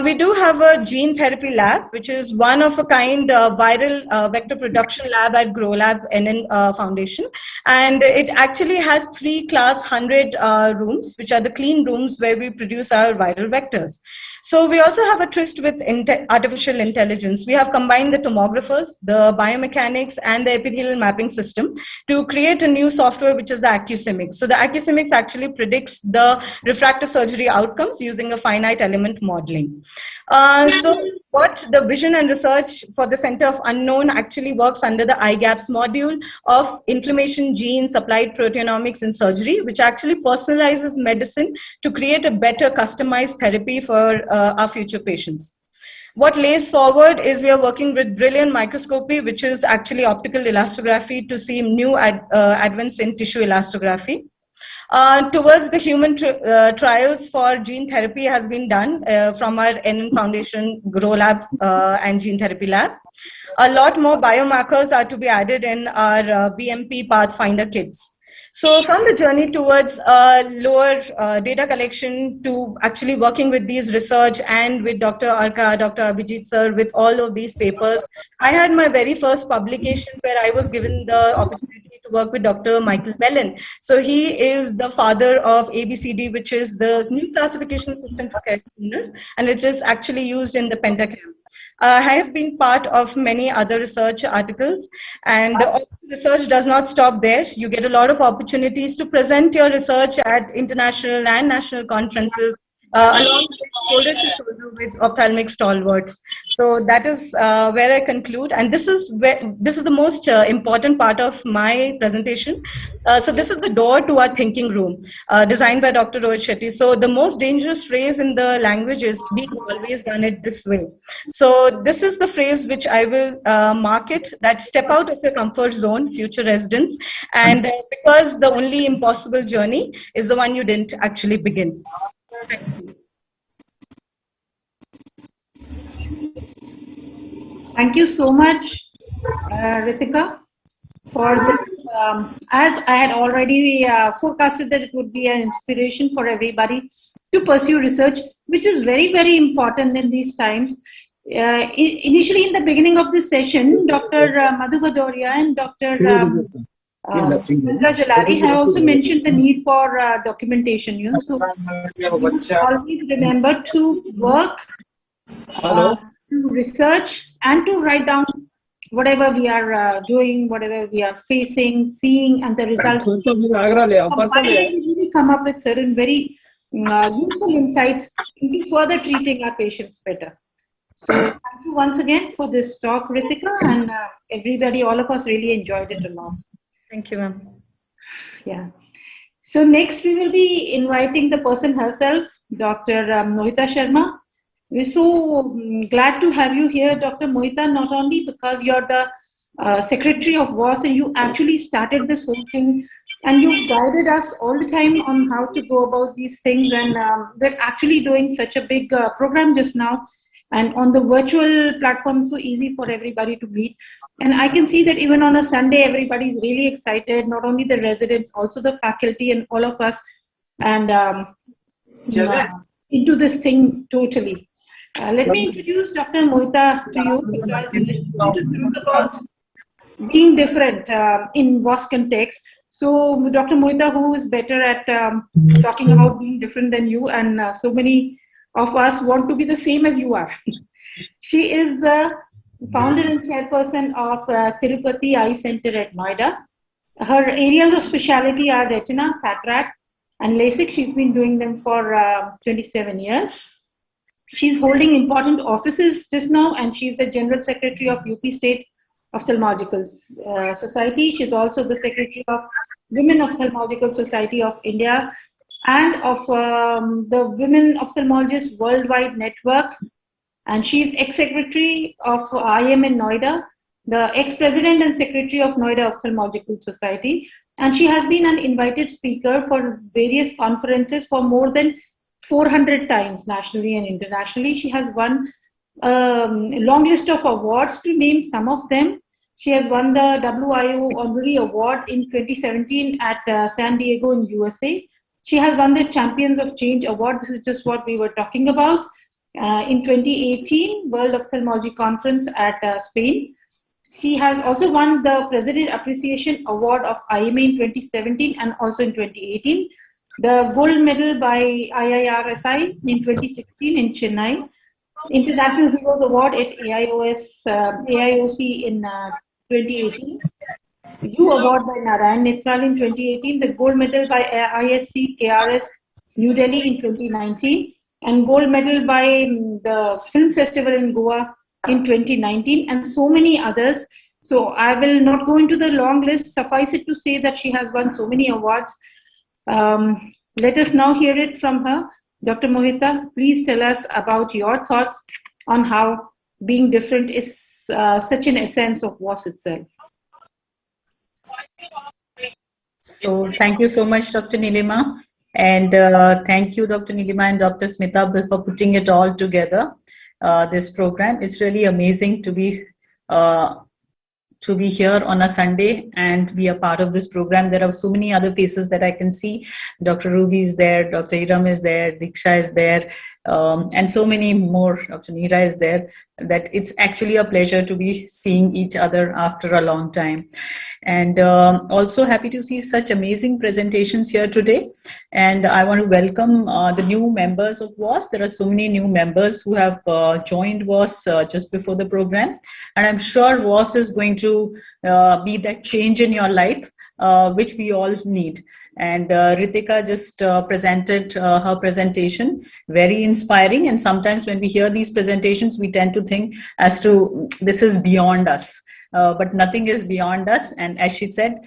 We do have a gene therapy lab, which is one of a kind viral vector production lab at Grow Lab NN Foundation. And it actually has 3 class 100 rooms, which are the clean rooms where we produce our viral vectors. So we also have a twist with artificial intelligence. We have combined the tomographers, the biomechanics, and the epithelial mapping system to create a new software, which is the AccuSymix. So the AccuSymix actually predicts the refractive surgery outcomes using a finite element modeling. So what the vision and research for the Center of Unknown actually works under the IGAPS module of inflammation genes, applied proteomics in surgery, which actually personalizes medicine to create a better customized therapy for our future patients. What lays forward is we are working with brilliant microscopy, which is actually optical elastography to see new advance in tissue elastography. Towards the human trials for gene therapy has been done from our NN Foundation, Grow Lab and Gene Therapy Lab. A lot more biomarkers are to be added in our BMP Pathfinder kits. So from the journey towards lower data collection to actually working with these research and with Dr. Arka, Dr. Abhijit sir, with all of these papers, I had my very first publication where I was given the opportunity to work with Dr. Michael Bellin. So he is the father of ABCD, which is the new classification system for keratoconus, and it is actually used in the Pentacam. I have been part of many other research articles, and research does not stop there. You get a lot of opportunities to present your research at international and national conferences, along with shoulder to shoulder with ophthalmic stalwarts. So that is where I conclude, and this is the most important part of my presentation. So this is the door to our thinking room, designed by Dr. Rohit Shetty. So the most dangerous phrase in the language is "we always done it this way." So this is the phrase which I will market, that step out of your comfort zone, future residents, and because the only impossible journey is the one you didn't actually begin. Thank you. Thank you so much, Ritika, for this. As I had already forecasted that it would be an inspiration for everybody to pursue research, which is very, very important in these times. Initially, in the beginning of this session, Dr. Madhu Bhadoria and Dr. Chandra Jalali have also mentioned the need for documentation. You know, so always remember to work, to research, and to write down whatever we are doing, whatever we are facing, seeing, and the results. Really come up with certain very useful insights into further treating our patients better. So thank you once again for this talk, Ritika, and everybody, all of us really enjoyed it a lot. Thank you, ma'am. Yeah. So next we will be inviting the person herself, Dr. Mohita Sharma. We're so glad to have you here, Dr. Mohita, not only because you're the Secretary of WOS and you actually started this whole thing and you've guided us all the time on how to go about these things, and we're actually doing such a big program just now, and on the virtual platform, so easy for everybody to meet. And I can see that even on a Sunday, everybody's really excited, not only the residents, also the faculty and all of us, and into this thing totally. Let me introduce Dr. Mohita to you because we want to talk about being different in WOS context. So Dr. Mohita, who is better at talking about being different than you, and so many of us want to be the same as you are. She is the founder and chairperson of Tirupati Eye Center at Noida. Her areas of specialty are retina, cataract, and LASIK. She's been doing them for 27 years. She's holding important offices just now, and she's the General Secretary of UP State Ophthalmological Society. She's also the Secretary of Women Ophthalmological Society of India and of the Women Ophthalmologists Worldwide Network. And she's ex-secretary of IM in Noida, the ex-president and secretary of Noida Ophthalmological Society. And she has been an invited speaker for various conferences for more than 400 times nationally and internationally. She has won a long list of awards. To name some of them, she has won the WIO Honorary Award in 2017 at San Diego in USA. She has won the Champions of Change Award. This is just what we were talking about. In 2018 World Ophthalmology Conference at Spain. She has also won the President Appreciation Award of IMA in 2017 and also in 2018. The gold medal by IIRSI in 2016 in Chennai. International Heroes Award at AIOC in 2018. U Award by Narayan Netral in 2018. The gold medal by ISC KRS New Delhi in 2019. And gold medal by the Film Festival in Goa in 2019, and so many others. So I will not go into the long list. Suffice it to say that she has won so many awards. Let us now hear it from her. Dr. Mohita, please tell us about your thoughts on how being different is such an essence of WOS itself. So thank you so much, Dr. Nilima. And thank you, Dr. Nilima and Dr. Smita, for putting it all together, this program. It's really amazing to be here on a Sunday and be a part of this program. There are so many other faces that I can see. Dr. Ruby is there, Dr. Iram is there, Diksha is there, and so many more. Dr. Neera is there. That it's actually a pleasure to be seeing each other after a long time. And also happy to see such amazing presentations here today. And I want to welcome the new members of WOS. There are so many new members who have joined WOS just before the program. And I'm sure WOS is going to be that change in your life, which we all need. And Ritika just presented her presentation, very inspiring. And sometimes when we hear these presentations, we tend to think as to this is beyond us. But nothing is beyond us. And as she said,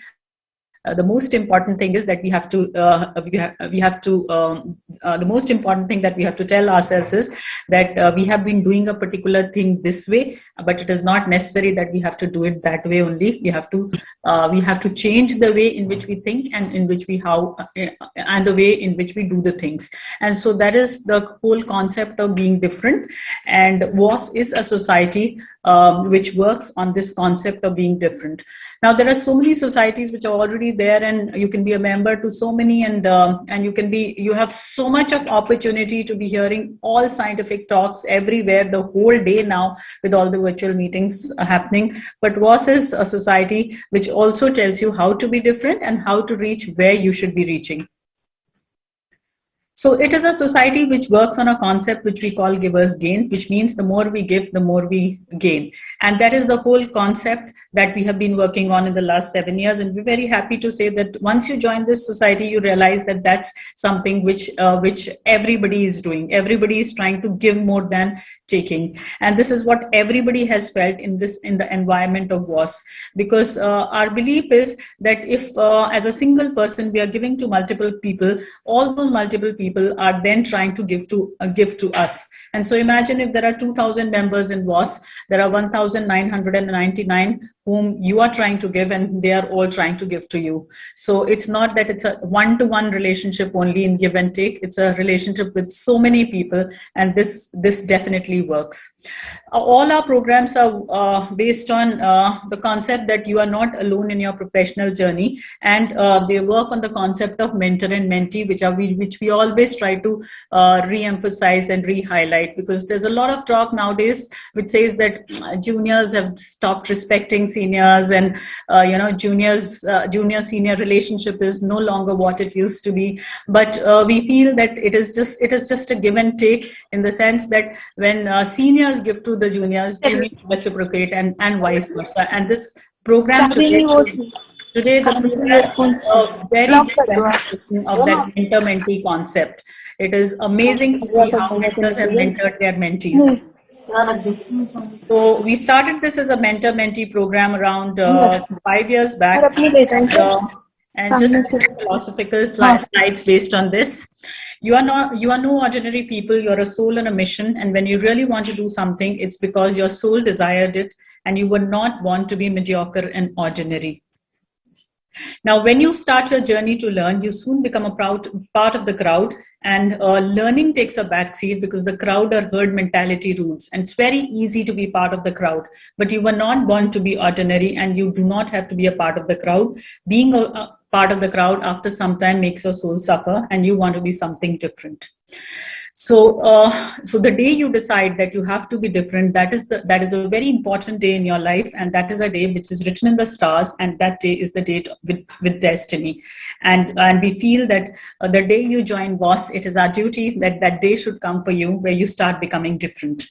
the most important thing is that the most important thing that we have to tell ourselves is that we have been doing a particular thing this way, but it is not necessary that we have to do it that way only. We have to change the way in which we think and in which and the way in which we do the things. And so that is the whole concept of being different. And WOS is a society which works on this concept of being different. Now there are so many societies which are already there, and you can be a member to so many, and you have so much of opportunity to be hearing all scientific talks everywhere the whole day now with all the virtual meetings happening. But WOS is a society which also tells you how to be different and how to reach where you should be reaching. So it is a society which works on a concept which we call givers gain, which means the more we give, the more we gain. And that is the whole concept that we have been working on in the last 7 years. And we're very happy to say that once you join this society, you realize that that's something which everybody is doing. Everybody is trying to give more than taking. And this is what everybody has felt in the environment of WOS. Because our belief is that if as a single person we are giving to multiple people, all those multiple people are then trying to give to us. And so imagine if there are 2,000 members in WOS, there are 1,999 whom you are trying to give, and they are all trying to give to you. So it's not that it's a one-to-one relationship only in give and take. It's a relationship with so many people, and this definitely works. All our programs are based on the concept that you are not alone in your professional journey, and they work on the concept of mentor and mentee, which we always try to re-emphasize and re-highlight, because there's a lot of talk nowadays which says that juniors have stopped respecting seniors, and junior-senior relationship is no longer what it used to be. But we feel that it is just a give and take, in the sense that when seniors give to the juniors reciprocate, and vice versa. And this program today the program is a very big demonstration of that mentor-mentee concept. It is amazing to see how mentors have mentored their mentees. So we started this as a mentor-mentee program around 5 years back, and just philosophical slides based on this. You are no ordinary people. You're a soul on a mission, and when you really want to do something, it's because your soul desired it, and you were not born to be mediocre and ordinary. Now, when you start your journey to learn, you soon become a proud part of the crowd, and learning takes a backseat because the crowd or herd mentality rules. And it's very easy to be part of the crowd, but you were not born to be ordinary, and you do not have to be a part of the crowd. Being a part of the crowd after some time makes your soul suffer, and you want to be something different. So, so the day you decide that you have to be different, that is a very important day in your life, and that is a day which is written in the stars, and that day is the date with destiny. And we feel that the day you join WOS, it is our duty that that day should come for you, where you start becoming different.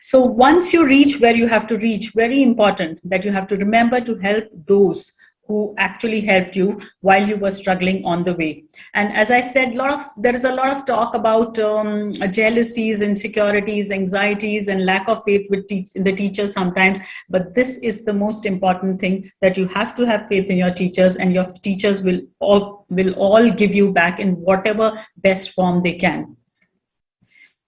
So once you reach where you have to reach, very important that you have to remember to help those who actually helped you while you were struggling on the way. And as I said, there is a lot of talk about jealousies, insecurities, anxieties, and lack of faith in the teachers sometimes. But this is the most important thing, that you have to have faith in your teachers, and your teachers will all give you back in whatever best form they can.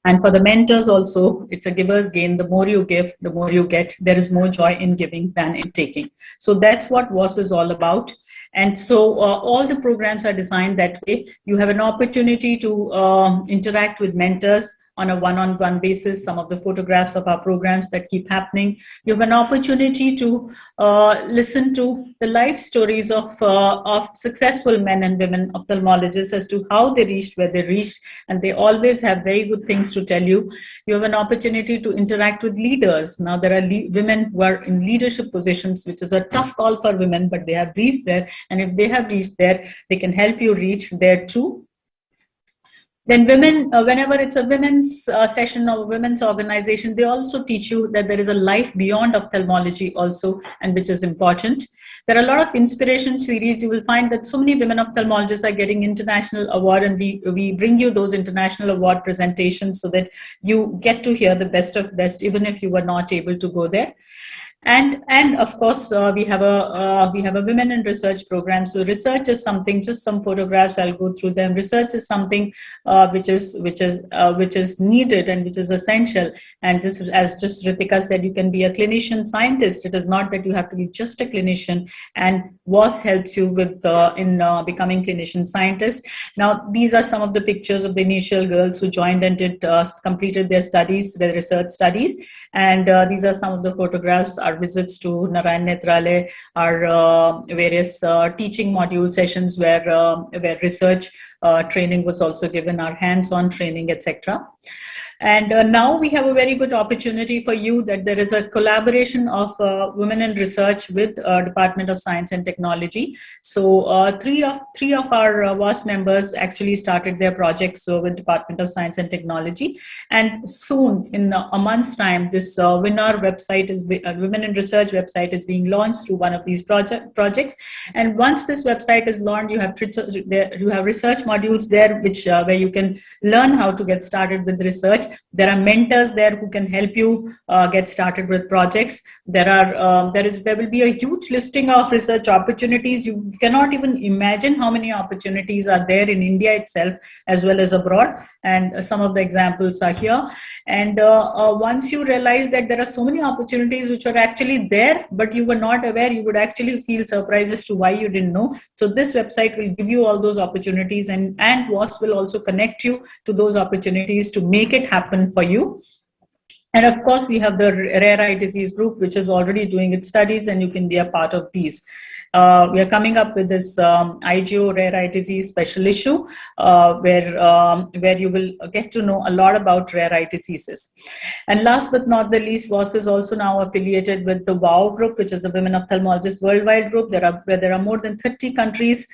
And for the mentors also, it's a giver's gain. The more you give, the more you get. There is more joy in giving than in taking. So that's what WOS is all about. And so all the programs are designed that way. You have an opportunity to interact with mentors on a one-on-one basis. Some of the photographs of our programs that keep happening. You have an opportunity to listen to the life stories of successful men and women ophthalmologists as to how they reached where they reached, and they always have very good things to tell you. You have an opportunity to interact with leaders. Now there are women who are in leadership positions, which is a tough call for women, but they have reached there, and if they have reached there, they can help you reach there too. Then women, whenever it's a women's session or women's organization, they also teach you that there is a life beyond ophthalmology also, and which is important. There are a lot of inspiration series. You will find that so many women ophthalmologists are getting international award, and we bring you those international award presentations so that you get to hear the best of best, even if you were not able to go there. And of course, we have a women in research program. So research is something, just some photographs, I'll go through them. Research is something which is needed and which is essential. And just as Ritika said, you can be a clinician scientist. It is not that you have to be just a clinician. And WOS helps you with in becoming clinician scientist. Now these are some of the pictures of the initial girls who joined and completed their studies, their research studies. And these are some of the photographs. Our visits to Narayan Netralaya, our various teaching module sessions where research training was also given, our hands-on training, etc. And now we have a very good opportunity for you that there is a collaboration of women in research with Department of Science and Technology. So three of our WOS members actually started their projects with Department of Science and Technology. And soon, in a month's time, this WINR website is Women in Research website is being launched through one of these projects. And once this website is launched, you have research modules there, which where you can learn how to get started with research. There are mentors there who can help you get started with projects. There will be a huge listing of research opportunities. You cannot even imagine how many opportunities are there in India itself as well as abroad. And some of the examples are here. And once you realize that there are so many opportunities which are actually there, but you were not aware, you would actually feel surprised as to why you didn't know. So this website will give you all those opportunities, and WOS will also connect you to those opportunities to make it happen for you. And of course, we have the Rare Eye Disease group, which is already doing its studies, and you can be a part of these. We are coming up with this IGO Rare Eye Disease special issue, where you will get to know a lot about rare eye diseases. And last but not the least, WOS is also now affiliated with the WOW group, which is the Women Ophthalmologists Worldwide group. There are more than 30 countries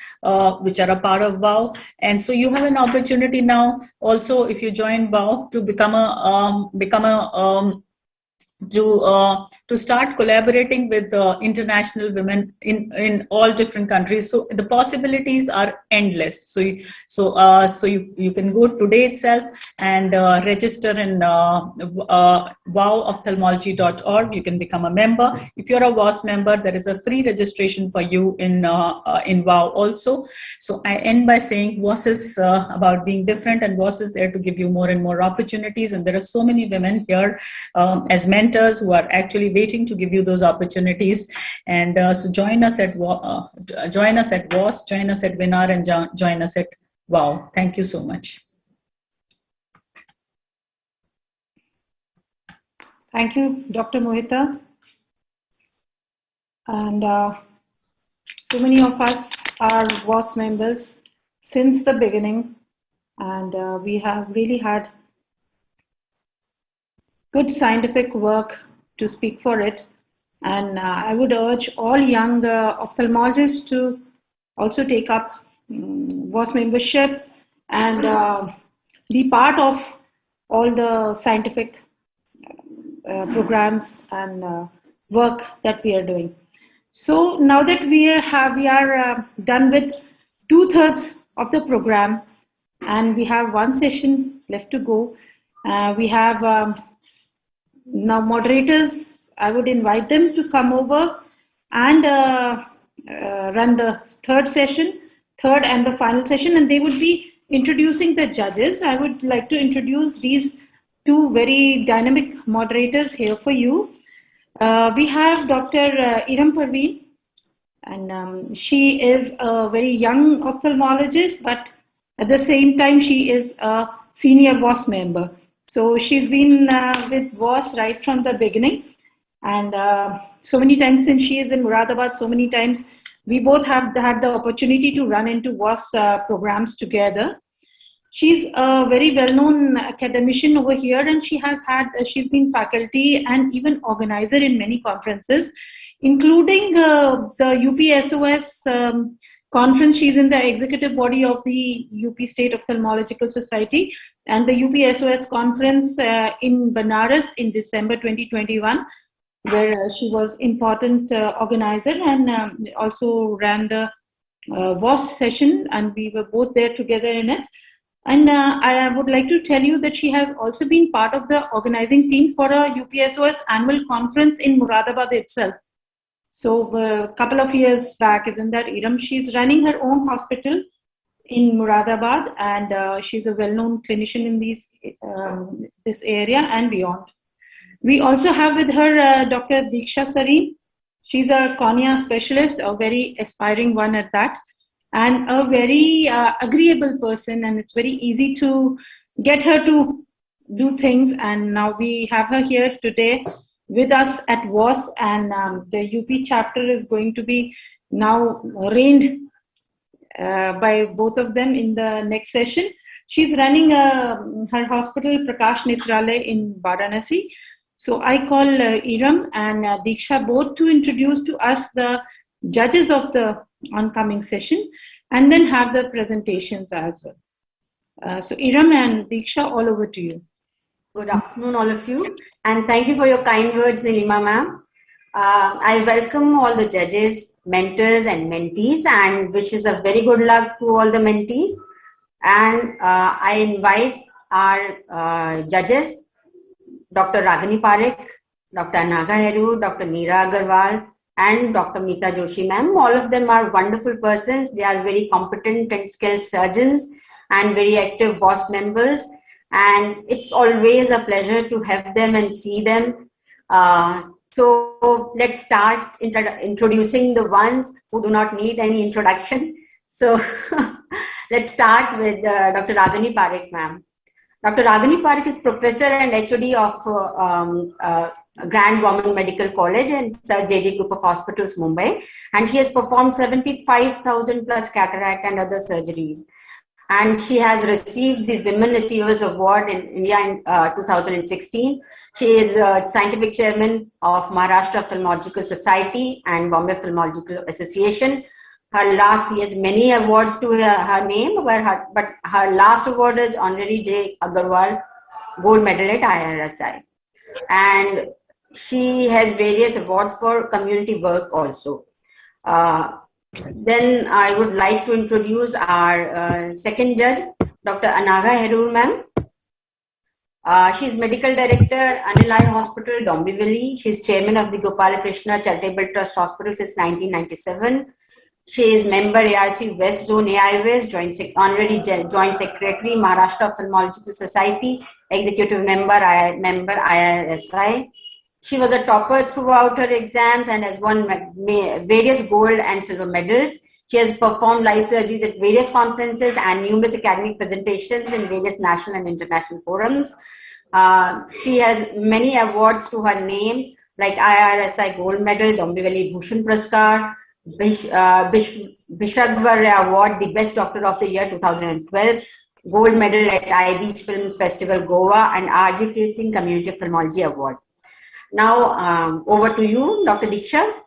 which are a part of WOW, and so you have an opportunity now also, if you join WOW, to to start collaborating with international women in all different countries. So the possibilities are endless. So you can go today itself and register in wowophthalmology.org. You can become a member. If you're a WOS member, there is a free registration for you in WOW also. So I end by saying WOS is about being different, and WOS is there to give you more and more opportunities. And there are so many women here as mentors who are actually waiting to give you those opportunities. And so join us at WOS, join us at WINR, and join us at WOW. Thank you so much. Thank you, Dr. Mohita. And so many of us are WOS members since the beginning, and we have really had good scientific work to speak for it. And I would urge all young ophthalmologists to also take up WOS membership and be part of all the scientific programs and work that we are doing. So now that we are done with 2/3 of the program, and we have one session left to go, we have now moderators. I would invite them to come over and run the third and the final session, and they would be introducing the judges. I would like to introduce these two very dynamic moderators here for you. We have Dr. Iram Parveen, and she is a very young ophthalmologist, but at the same time she is a senior WOS member. So she's been with WOS right from the beginning, and so many times since she is in Muradabad, so many times we both have had the opportunity to run into WOS programs together. She's a very well-known academician over here, and she's been faculty and even organizer in many conferences, including the UPSOS conference. She's in the executive body of the UP State Ophthalmological Society, and the UPSOS conference in Banaras in December 2021, where she was important organizer, and also ran the WOS session, and we were both there together in it. And I would like to tell you that she has also been part of the organizing team for a UPSOS annual conference in Muradabad itself. So a couple of years back, isn't that, Iram? She's running her own hospital in Muradabad, and she's a well-known clinician in this area and beyond. We also have with her Dr. Diksha Sareen. She's a cornea specialist, a very aspiring one at that, and a very agreeable person, and it's very easy to get her to do things. And now we have her here today with us at WOS, and the UP chapter is going to be now reigned by both of them in the next session. She's running her hospital Prakash Netralaya in Varanasi. So I call Iram and Diksha both to introduce to us the judges of the oncoming session and then have the presentations as well. So Iram and Diksha, all over to you. Good afternoon, all of you, and thank you for your kind words, Nilima ma'am. I welcome all the judges, mentors and mentees, and wishes a very good luck to all the mentees. And I invite our judges, Dr. Ragini Parekh, Dr. Anaga Heru, Dr. Neera Agarwal, and Dr. Meeta Joshi ma'am. All of them are wonderful persons. They are very competent and skilled surgeons and very active WOS members. And it's always a pleasure to have them and see them. So let's start introducing the ones who do not need any introduction. So let's start with Dr. Ragini Parekh ma'am. Dr. Ragini Parekh is professor and HOD of Grand Government Medical College and Sir JJ Group of Hospitals, Mumbai. And she has performed 75,000 plus cataract and other surgeries. And she has received the Women Achievers Award in India in 2016. She is scientific chairman of Maharashtra Ophthalmological Society and Bombay Ophthalmological Association. She has many awards to her name, but her last award is Honorary J. Agarwal Gold Medal at IRSI. And she has various awards for community work also. Then I would like to introduce our second judge, Dr. Anaga Heru ma'am. She is Medical Director, Anilai Hospital, Dombivli. She is Chairman of the Gopala Krishna Charitable Trust Hospital since 1997. She is member ARC West Zone AI West, Honorary Joint Secretary, Maharashtra Ophthalmological Society, Executive Member IRSI. She was a topper throughout her exams and has won various gold and silver medals. She has performed live surgeries at various conferences and numerous academic presentations in various national and international forums. She has many awards to her name, like IRSI Gold Medal, Dombivli Bhushan Puraskar, Bishagvar Award, the Best Doctor of the Year 2012, Gold Medal at IBEACH Film Festival Goa, and RG Singh Community Ophthalmology Award. Now, over to you, Dr. Diksha.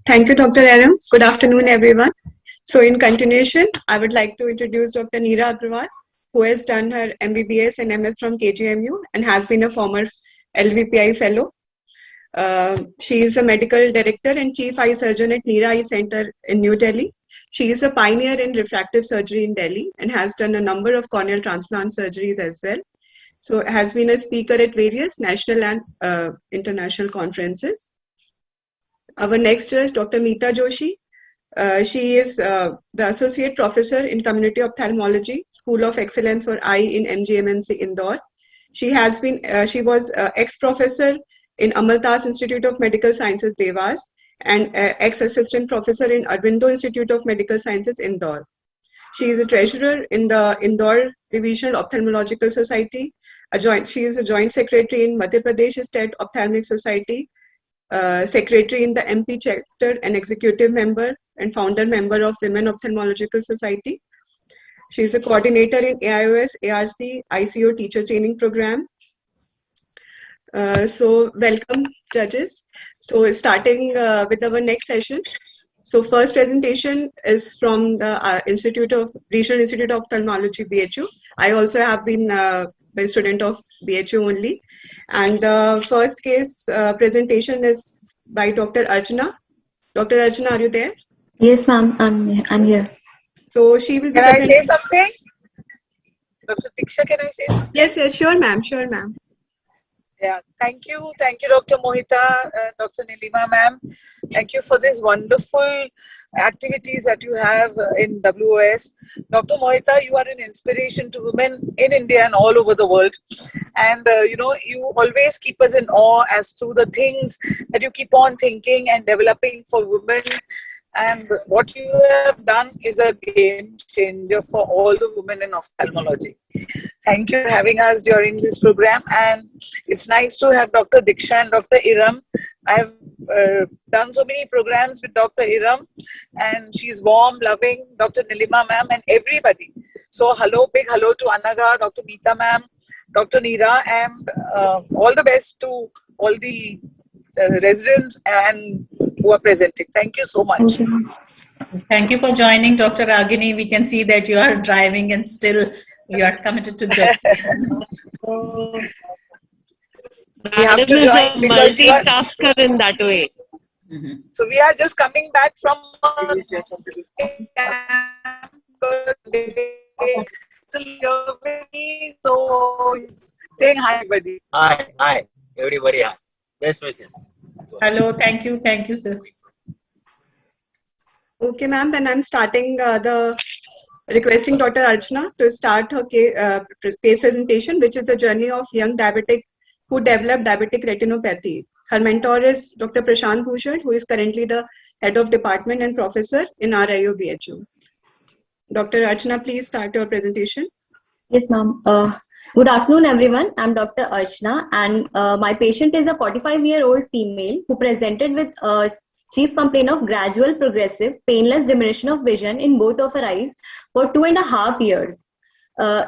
Thank you, Dr. Aram. Good afternoon, everyone. So, in continuation, I would like to introduce Dr. Neera Agarwal, who has done her MBBS and MS from KGMU and has been a former LVPI fellow. She is a medical director and chief eye surgeon at Neera Eye Center in New Delhi. She is a pioneer in refractive surgery in Delhi and has done a number of corneal transplant surgeries as well. So has been a speaker at various national and international conferences. Our next judge, Dr. Meeta Joshi. She is the Associate Professor in Community Ophthalmology, School of Excellence for Eye in MGMMC Indore. She was ex-professor in Amaltas Institute of Medical Sciences, Devas, and ex-assistant professor in Arvindo Institute of Medical Sciences, Indore. She is a treasurer in the Indore Divisional Ophthalmological Society. She is a joint secretary in Madhya Pradesh State Ophthalmic Society, secretary in the MP chapter and executive member and founder member of Women Ophthalmological Society. She is a coordinator in AIOS, ARC, ICO teacher training program. So welcome judges. So starting with our next session. So first presentation is from the Regional Institute of Ophthalmology, BHU. I also have been a student of BHU only. And the first case presentation is by Dr. Archana. Dr. Archana, are you there? Yes, ma'am. I'm here. So she will be. Can I say something? Dr. Diksha, can I say something? Yes, sure, ma'am. Sure, ma'am. Yeah, thank you, Dr. Mohita, Dr. Nilima, ma'am. Thank you for these wonderful activities that you have in WOS. Dr. Mohita, you are an inspiration to women in India and all over the world. And you always keep us in awe as to the things that you keep on thinking and developing for women. And what you have done is a game changer for all the women in ophthalmology. Thank you for having us during this program. And it's nice to have Dr. Diksha and Dr. Iram. I've done so many programs with Dr. Iram, and she's warm, loving, Dr. Nilima ma'am, and everybody. So big hello to Anaga, Dr. Meeta ma'am, Dr. Neera, and all the best to all the residents and who are presenting. Thank you so much. Thank you for joining, Dr. Ragini. We can see that you are driving and still you are committed to the We have to join because you are multitasker in that way. So we are just coming back from so saying hi everybody. Hi, everybody. Hi. Best wishes. Hello, thank you, sir. Okay, ma'am. Then I'm starting requesting Dr. Archana to start her case presentation, which is the journey of young diabetic who developed diabetic retinopathy. Her mentor is Dr. Prashant Bhushan, who is currently the head of department and professor in RIO BHU. Dr. Archana, please start your presentation. Yes, ma'am. Good afternoon, everyone. I'm Dr. Archana, and my patient is a 45-year-old female who presented with chief complaint of gradual, progressive, painless diminution of vision in both of her eyes for 2.5 years.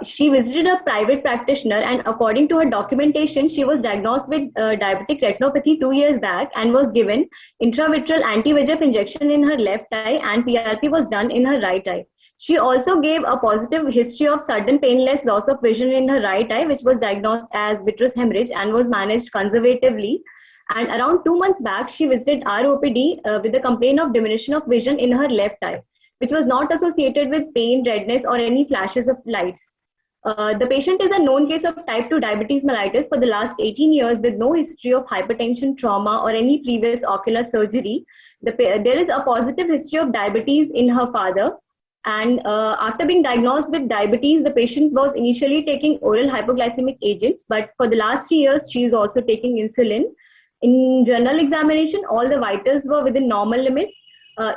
She visited a private practitioner, and according to her documentation, she was diagnosed with diabetic retinopathy 2 years back and was given intravitreal anti-VEGF injection in her left eye, and PRP was done in her right eye. She also gave a positive history of sudden painless loss of vision in her right eye, which was diagnosed as vitreous hemorrhage and was managed conservatively. And around 2 months back, she visited ROPD with a complaint of diminution of vision in her left eye, which was not associated with pain, redness, or any flashes of lights. The patient is a known case of type 2 diabetes mellitus for the last 18 years with no history of hypertension, trauma, or any previous ocular surgery. There is a positive history of diabetes in her father. And after being diagnosed with diabetes, the patient was initially taking oral hypoglycemic agents, but for the last 3 years, she is also taking insulin. In general examination, all the vitals were within normal limits.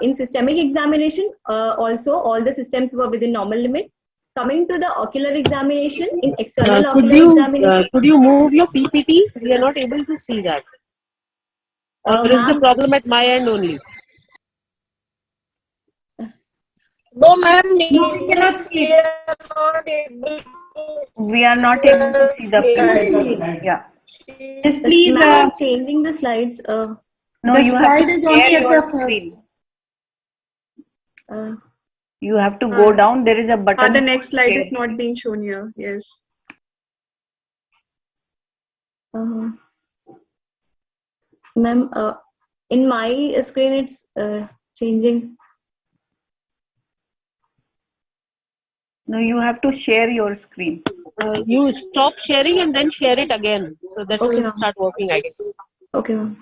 In systemic examination, also all the systems were within normal limits. Coming to the ocular examination, in external ocular examination. Could you move your PPT? We are not able to see that. There is a problem at my end only. No, ma'am, we cannot see. We are not able to see the PPT. Yeah. Just please changing the slides. No, you have to share your screen. You have to go down. There is a button. The next slide is not being shown here. Yes. Ma'am, in my screen it's changing. No, you have to share your screen. You stop sharing and then share it again. So that will start working, I guess. Okay, ma'am.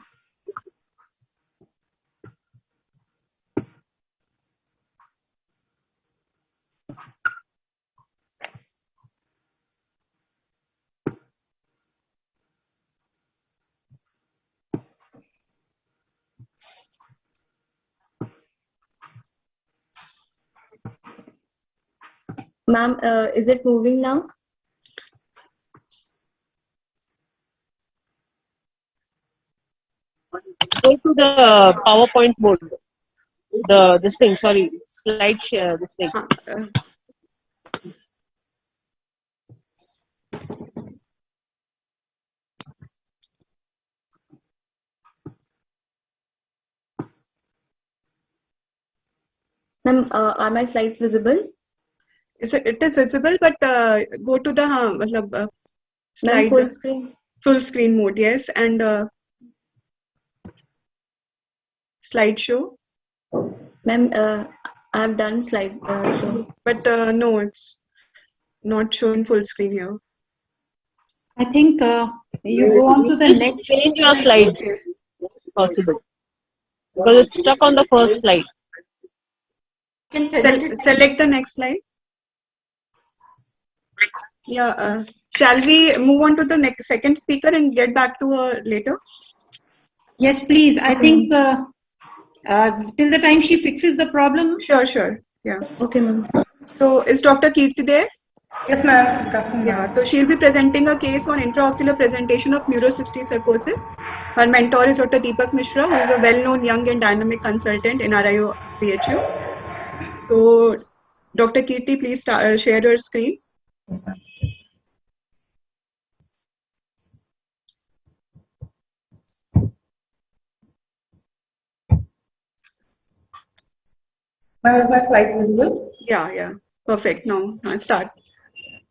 Ma'am, is it moving now? Go to the PowerPoint mode. This thing, sorry, slide share, this thing. Ma'am, are my slides visible? It is visible, but go to the slide full screen. Full screen mode, yes, and slideshow. Ma'am, I have done slide show. But no, it's not showing full screen here. I think you go on to the next. Change your slides, if possible, because it's stuck on the first slide. Select the next slide. Yeah. Shall we move on to the second speaker and get back to her later? Yes, please. I think till the time she fixes the problem. Sure. Yeah. Okay, ma'am. So is Dr. Kirti there? Yes, ma'am. Yeah. So she'll be presenting a case on intraocular presentation of neurocystic psychosis. Her mentor is Dr. Deepak Mishra, who is a well-known young and dynamic consultant in RIO BHU. So Dr. Kirti, please share your screen. Ma'am, is my slides visible? Yeah. Perfect. Now start.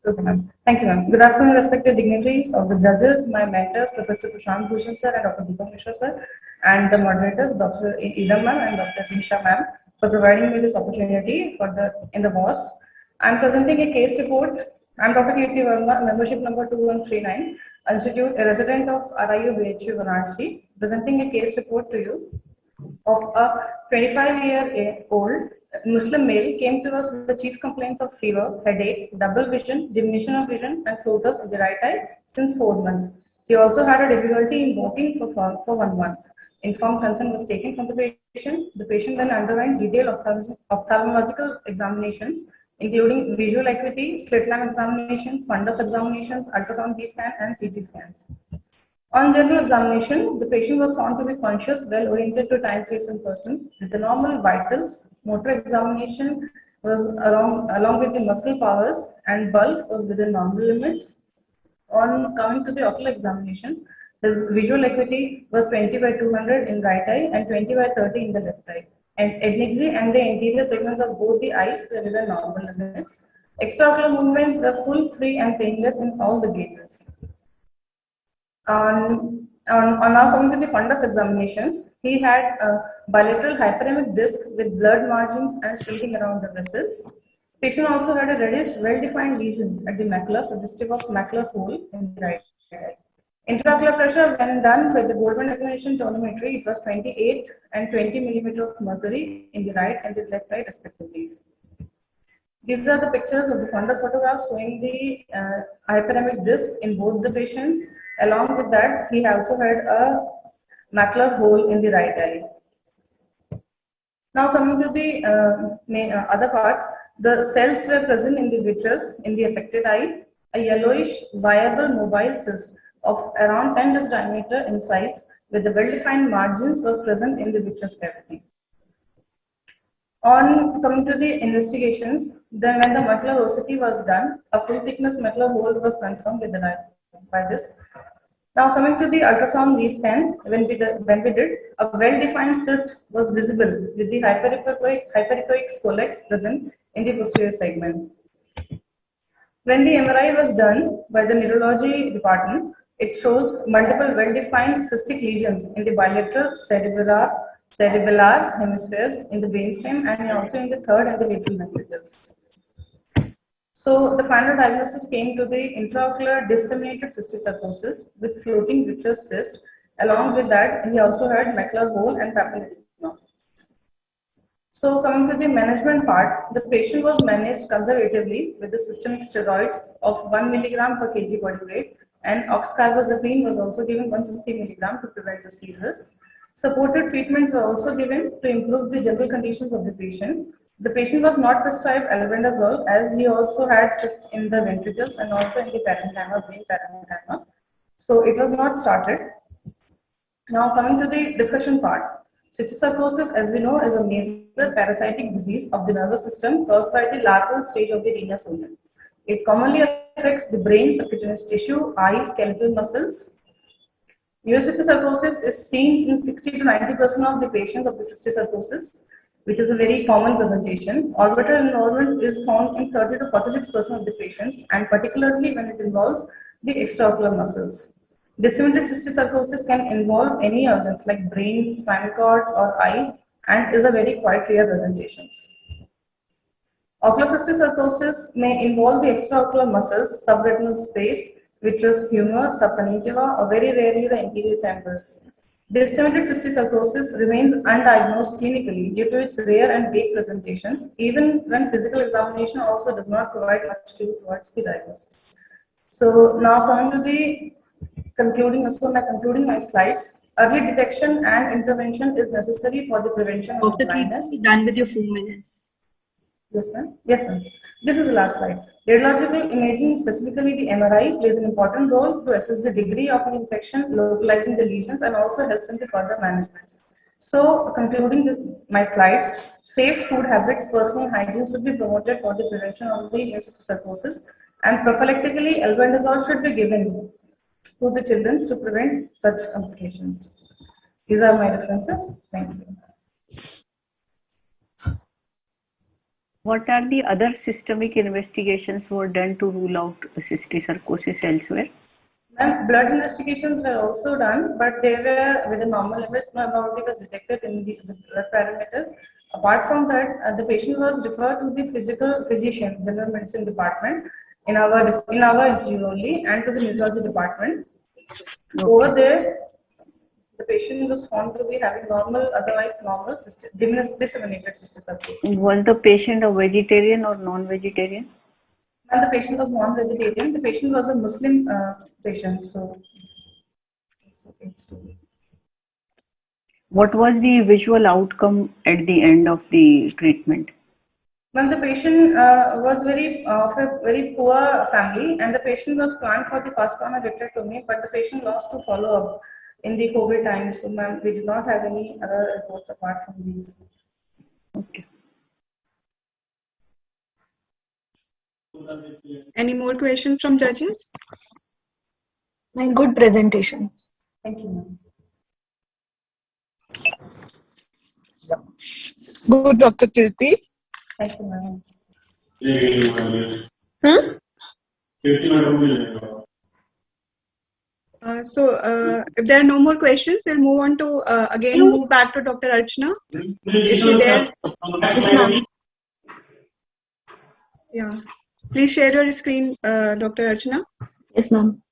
Okay, ma'am. Thank you, ma'am. Good afternoon, respected dignitaries of the judges, my mentors, Professor Prashant Bhushan sir and Dr. Deepak Mishra sir, and the moderators, Dr. Idam ma'am and Dr. Disha ma'am, for providing me this opportunity in the WOS. I'm presenting a case report. I'm Dr. Kirti Verma, membership number 2139, Institute, a resident of RIU BHU Varanasi, presenting a case report to you of a 25-year-old Muslim male came to us with the chief complaints of fever, headache, double vision, diminution of vision, and floaters of the right eye since 4 months. He also had a difficulty in walking for 1 month. Informed consent was taken from the patient. The patient then underwent detailed ophthalmological examinations, including visual acuity, slit lamp examinations, fundus examinations, ultrasound B scan, and CT scans. On general examination, the patient was found to be conscious, well-oriented to time-facing persons with the normal vitals. Motor examination was along with the muscle powers and bulk was within normal limits. On coming to the ocular examinations, his visual acuity was 20/200 in right eye and 20/30 in the left eye. And adnexy and the anterior segments of both the eyes were within normal limits. Extraocular movements were full, free, and painless in all the cases. On now coming to the fundus examinations, he had a bilateral hyperemic disc with blurred margins and shrinking around the vessels. Patient also had a reddish, well-defined lesion at the macula, suggestive of macular hole in the right eye. Intraocular pressure, when done with the Goldman examination tonometry, it was 28 and 20 millimeter of mercury in the right and the left eye respectively. These are the pictures of the fundus photographs showing the hyperemic disc in both the patients. Along with that, he also had a macular hole in the right eye. Now coming to the other parts, the cells were present in the vitreous in the affected eye. A yellowish, viable mobile cyst of around 10 inch diameter in size with the well-defined margins was present in the vitreous cavity. On coming to the investigations, then when the macular osity was done, a full thickness macular hole was confirmed with by this. Now coming to the ultrasound V-scan, when we did, a well-defined cyst was visible with the hyperechoic scolex present in the posterior segment. When the MRI was done by the neurology department, it shows multiple well-defined cystic lesions in the bilateral cerebellar hemispheres in the brainstem and also in the third and the lateral ventricles. So the final diagnosis came to the intraocular disseminated cysticercosis with floating vitreous cyst. Along with that, he also had macular hole and papilledema. So coming to the management part, the patient was managed conservatively with the systemic steroids of 1 milligram per kg body weight, and oxcarbazepine was also given 150 milligram to prevent the seizures. Supportive treatments were also given to improve the general conditions of the patient. The patient was not prescribed albendazole as he also had cysts in the ventricles and also in the parenchyma, brain parenchyma. So it was not started. Now coming to the discussion part. Cysticercosis, as we know, is a major parasitic disease of the nervous system caused by the larval stage of the Rena solent. It commonly affects the brain, subcutaneous tissue, eyes, skeletal muscles. Cysticercosis is seen in 60 to 90% of the patients of the cysticercosis, which is a very common presentation. Orbital involvement is found in 30 to 46% of the patients, and particularly when it involves the extraocular muscles. Disseminated cysticercosis can involve any organs like brain, spinal cord, or eye, and is a very quite rare presentation. Ocular cysticercosis may involve the extraocular muscles, subretinal space, vitreous humor, subconjunctiva, or very rarely the anterior chambers. Disseminated cysticercosis remains undiagnosed clinically due to its rare and vague presentations, even when physical examination also does not provide much clue towards the diagnosis. So now coming to the concluding my slides. Early detection and intervention is necessary for the prevention of blindness. Done with your 4 minutes. Yes, ma'am. Yes, ma'am. This is the last slide. Radiological imaging, specifically the MRI, plays an important role to assess the degree of the infection, localizing the lesions, and also helps in the further management. So, concluding my slides, safe food habits, personal hygiene should be promoted for the prevention of the cysticercosis, and prophylactically albendazole should be given to the children to prevent such complications. These are my references. Thank you. What are the other systemic investigations were done to rule out cysticercosis elsewhere? Blood investigations were also done, but they were within normal limits. No abnormality was detected in the blood parameters. Apart from that, the patient was referred to the physician, general medicine department in our institute only, and to the neurology department. Okay. Over there, the patient was found to be having normal, otherwise normal, disseminated cysticercosis. Was the patient a vegetarian or non-vegetarian? And the patient was non-vegetarian. The patient was a Muslim patient, so it's okay. What was the visual outcome at the end of the treatment? When the patient was of a very poor family, and the patient was planned for the pars-plana vitrectomy, but the patient lost to follow-up in the COVID time. So, ma'am, we did not have any other reports apart from these. Okay. Any more questions from judges? Good presentation. Thank you, ma'am. Good, Dr. Kirti. Thank you, ma'am. If there are no more questions, we'll move on to again move back to Dr. Archana. Is she there? Yeah. Please share your screen, Dr. Archana. Yes, ma'am.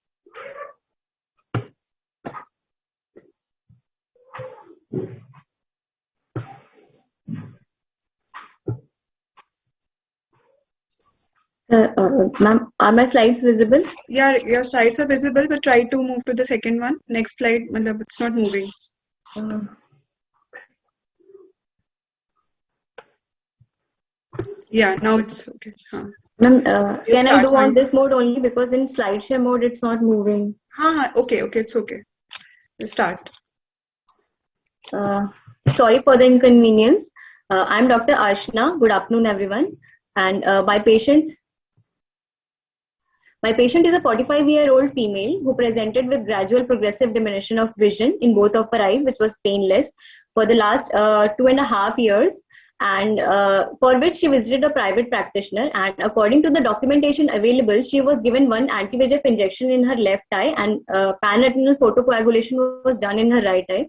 Ma'am, are my slides visible? Yeah, your slides are visible, but try to move to the second one. Next slide, it's not moving. Yeah, now it's okay. Ma'am, can I do on this mode only, because in slideshare mode it's not moving? Okay, it's okay. We'll start. Sorry for the inconvenience. I'm Dr. Archana. Good afternoon, everyone. And my patient is a 45-year-old female who presented with gradual progressive diminution of vision in both of her eyes, which was painless, for the last 2.5 years, and for which she visited a private practitioner. And according to the documentation available, she was given one anti-VEGF injection in her left eye, and pan-retinal photocoagulation was done in her right eye.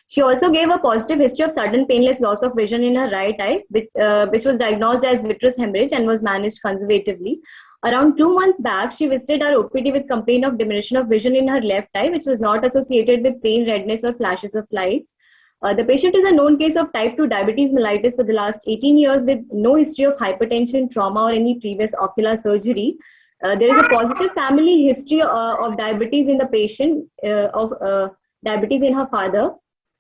She also gave a positive history of sudden painless loss of vision in her right eye, which was diagnosed as vitreous hemorrhage and was managed conservatively. Around 2 months back, she visited our OPD with complaint of diminution of vision in her left eye, which was not associated with pain, redness, or flashes of lights. The patient is a known case of type 2 diabetes mellitus for the last 18 years with no history of hypertension, trauma, or any previous ocular surgery. There is a positive family history of diabetes in the patient, diabetes in her father.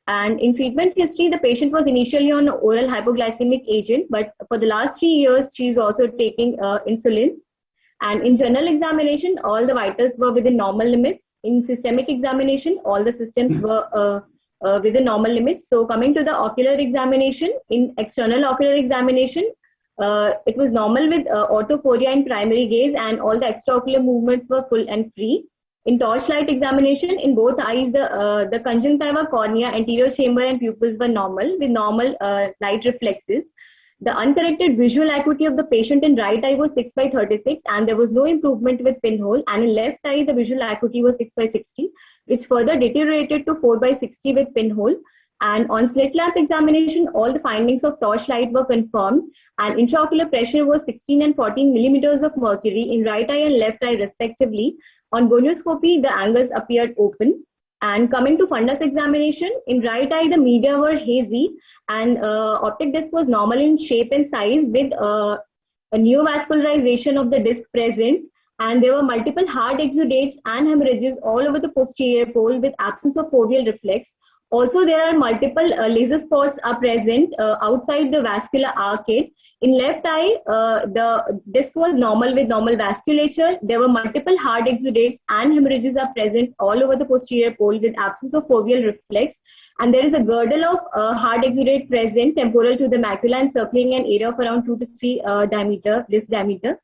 And in treatment history, the patient was initially on oral hypoglycemic agent, but for the last 3 years, she is also taking insulin. And in general examination, all the vitals were within normal limits. In systemic examination, all the systems were within normal limits. So coming to the ocular examination, in external ocular examination, it was normal with orthophoria in primary gaze, and all the extraocular movements were full and free. In torchlight examination, in both eyes, the conjunctiva, cornea, anterior chamber, and pupils were normal with normal light reflexes. The uncorrected visual acuity of the patient in right eye was 6/36, and there was no improvement with pinhole. And in left eye, the visual acuity was 6/60, which further deteriorated to 4/60 with pinhole. And on slit lamp examination, all the findings of torchlight were confirmed, and intraocular pressure was 16 and 14 millimeters of mercury in right eye and left eye respectively. On gonioscopy, the angles appeared open. And coming to fundus examination, in right eye, the media were hazy, and optic disc was normal in shape and size with a neovascularization of the disc present. And there were multiple hard exudates and hemorrhages all over the posterior pole with absence of foveal reflex. Also, there are multiple laser spots are present outside the vascular arcade. In left eye, the disc was normal with normal vasculature. There were multiple hard exudates and hemorrhages are present all over the posterior pole with absence of foveal reflex. And there is a girdle of hard exudate present temporal to the macula and circling an area of around 2 to 3 diameter.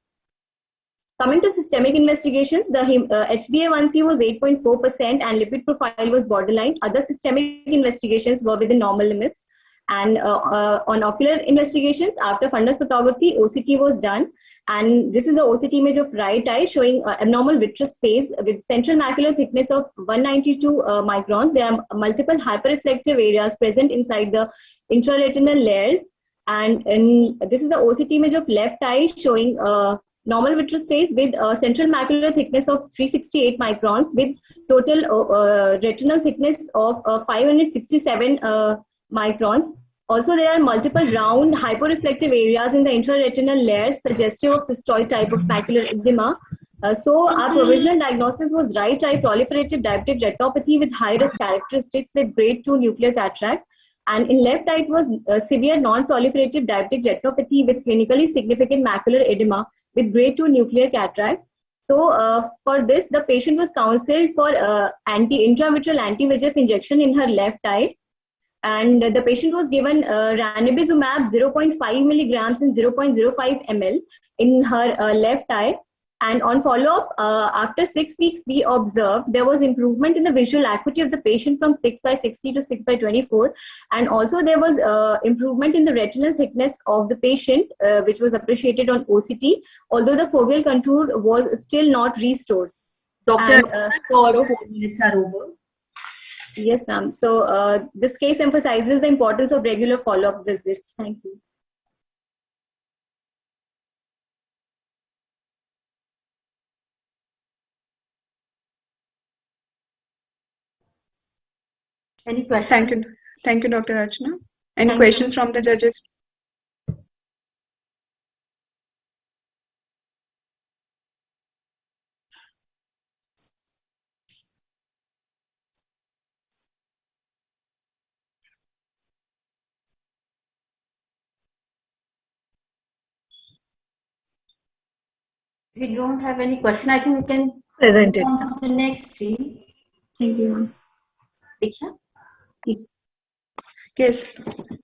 Coming to systemic investigations, the HbA1c was 8.4% and lipid profile was borderline. Other systemic investigations were within normal limits. And on ocular investigations, after fundus photography, OCT was done. And this is the OCT image of right eye showing abnormal vitreous space with central macular thickness of 192 microns. There are multiple hyperreflective areas present inside the intraretinal layers. And this is the OCT image of left eye showing normal vitreous space with central macular thickness of 368 microns with total retinal thickness of 567 microns. Also, there are multiple round hyporeflective areas in the intraretinal layers suggestive of cystoid type of macular edema. So our provisional diagnosis was right eye proliferative diabetic retinopathy with high risk characteristics with grade 2 nuclear cataract. And in left eye, it was severe non-proliferative diabetic retinopathy with clinically significant macular edema with grade 2 nuclear cataract. So for this, the patient was counseled for intravitreal anti-VEGF injection in her left eye. And the patient was given ranibizumab 0.5 milligrams in 0.05 ml in her left eye. And on follow-up, after 6 weeks, we observed there was improvement in the visual acuity of the patient from 6/60 to 6/24. And also there was improvement in the retinal thickness of the patient, which was appreciated on OCT, although the foveal contour was still not restored. Doctor, 4 minutes are over. Yes, ma'am. So this case emphasizes the importance of regular follow-up visits. Thank you. Any questions? Thank you, Dr. Archana. Any questions from the judges? If we don't have any question, I think we can present it. On to the next team. Thank you, ma'am. Diksha? Yes.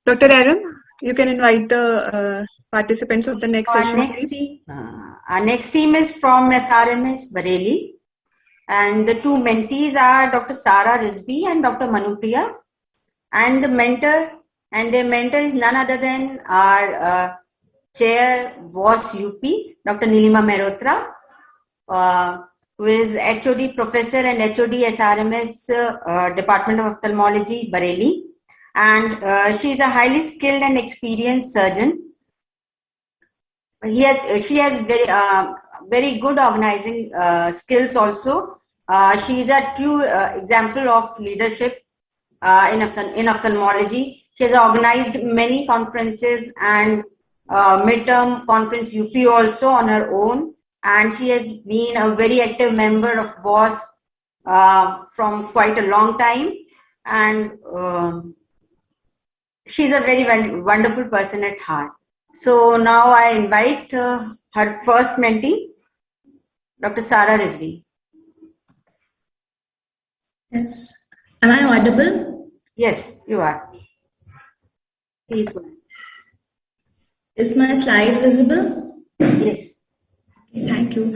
Dr. Aaron, you can invite the participants of the next session. Our next team is from SRMS Bareilly. And the two mentees are Dr. Sara Rizvi and Dr. Manupriya. And the mentor, and their mentor is none other than our chair WOS UP, Dr. Nilima Mehrotra, who is HOD professor and HOD SRMS Department of Ophthalmology, Bareilly. And she is a highly skilled and experienced surgeon. She has very good organizing skills also. She is a true example of leadership in ophthalmology. She has organized many conferences and midterm conference UP also on her own. And she has been a very active member of WOS from quite a long time. And she's a very wonderful person at heart. So now I invite her first mentee, Dr. Sara Rizvi. Yes. Am I audible? Yes, you are. Please go ahead. Is my slide visible? Yes. Thank you.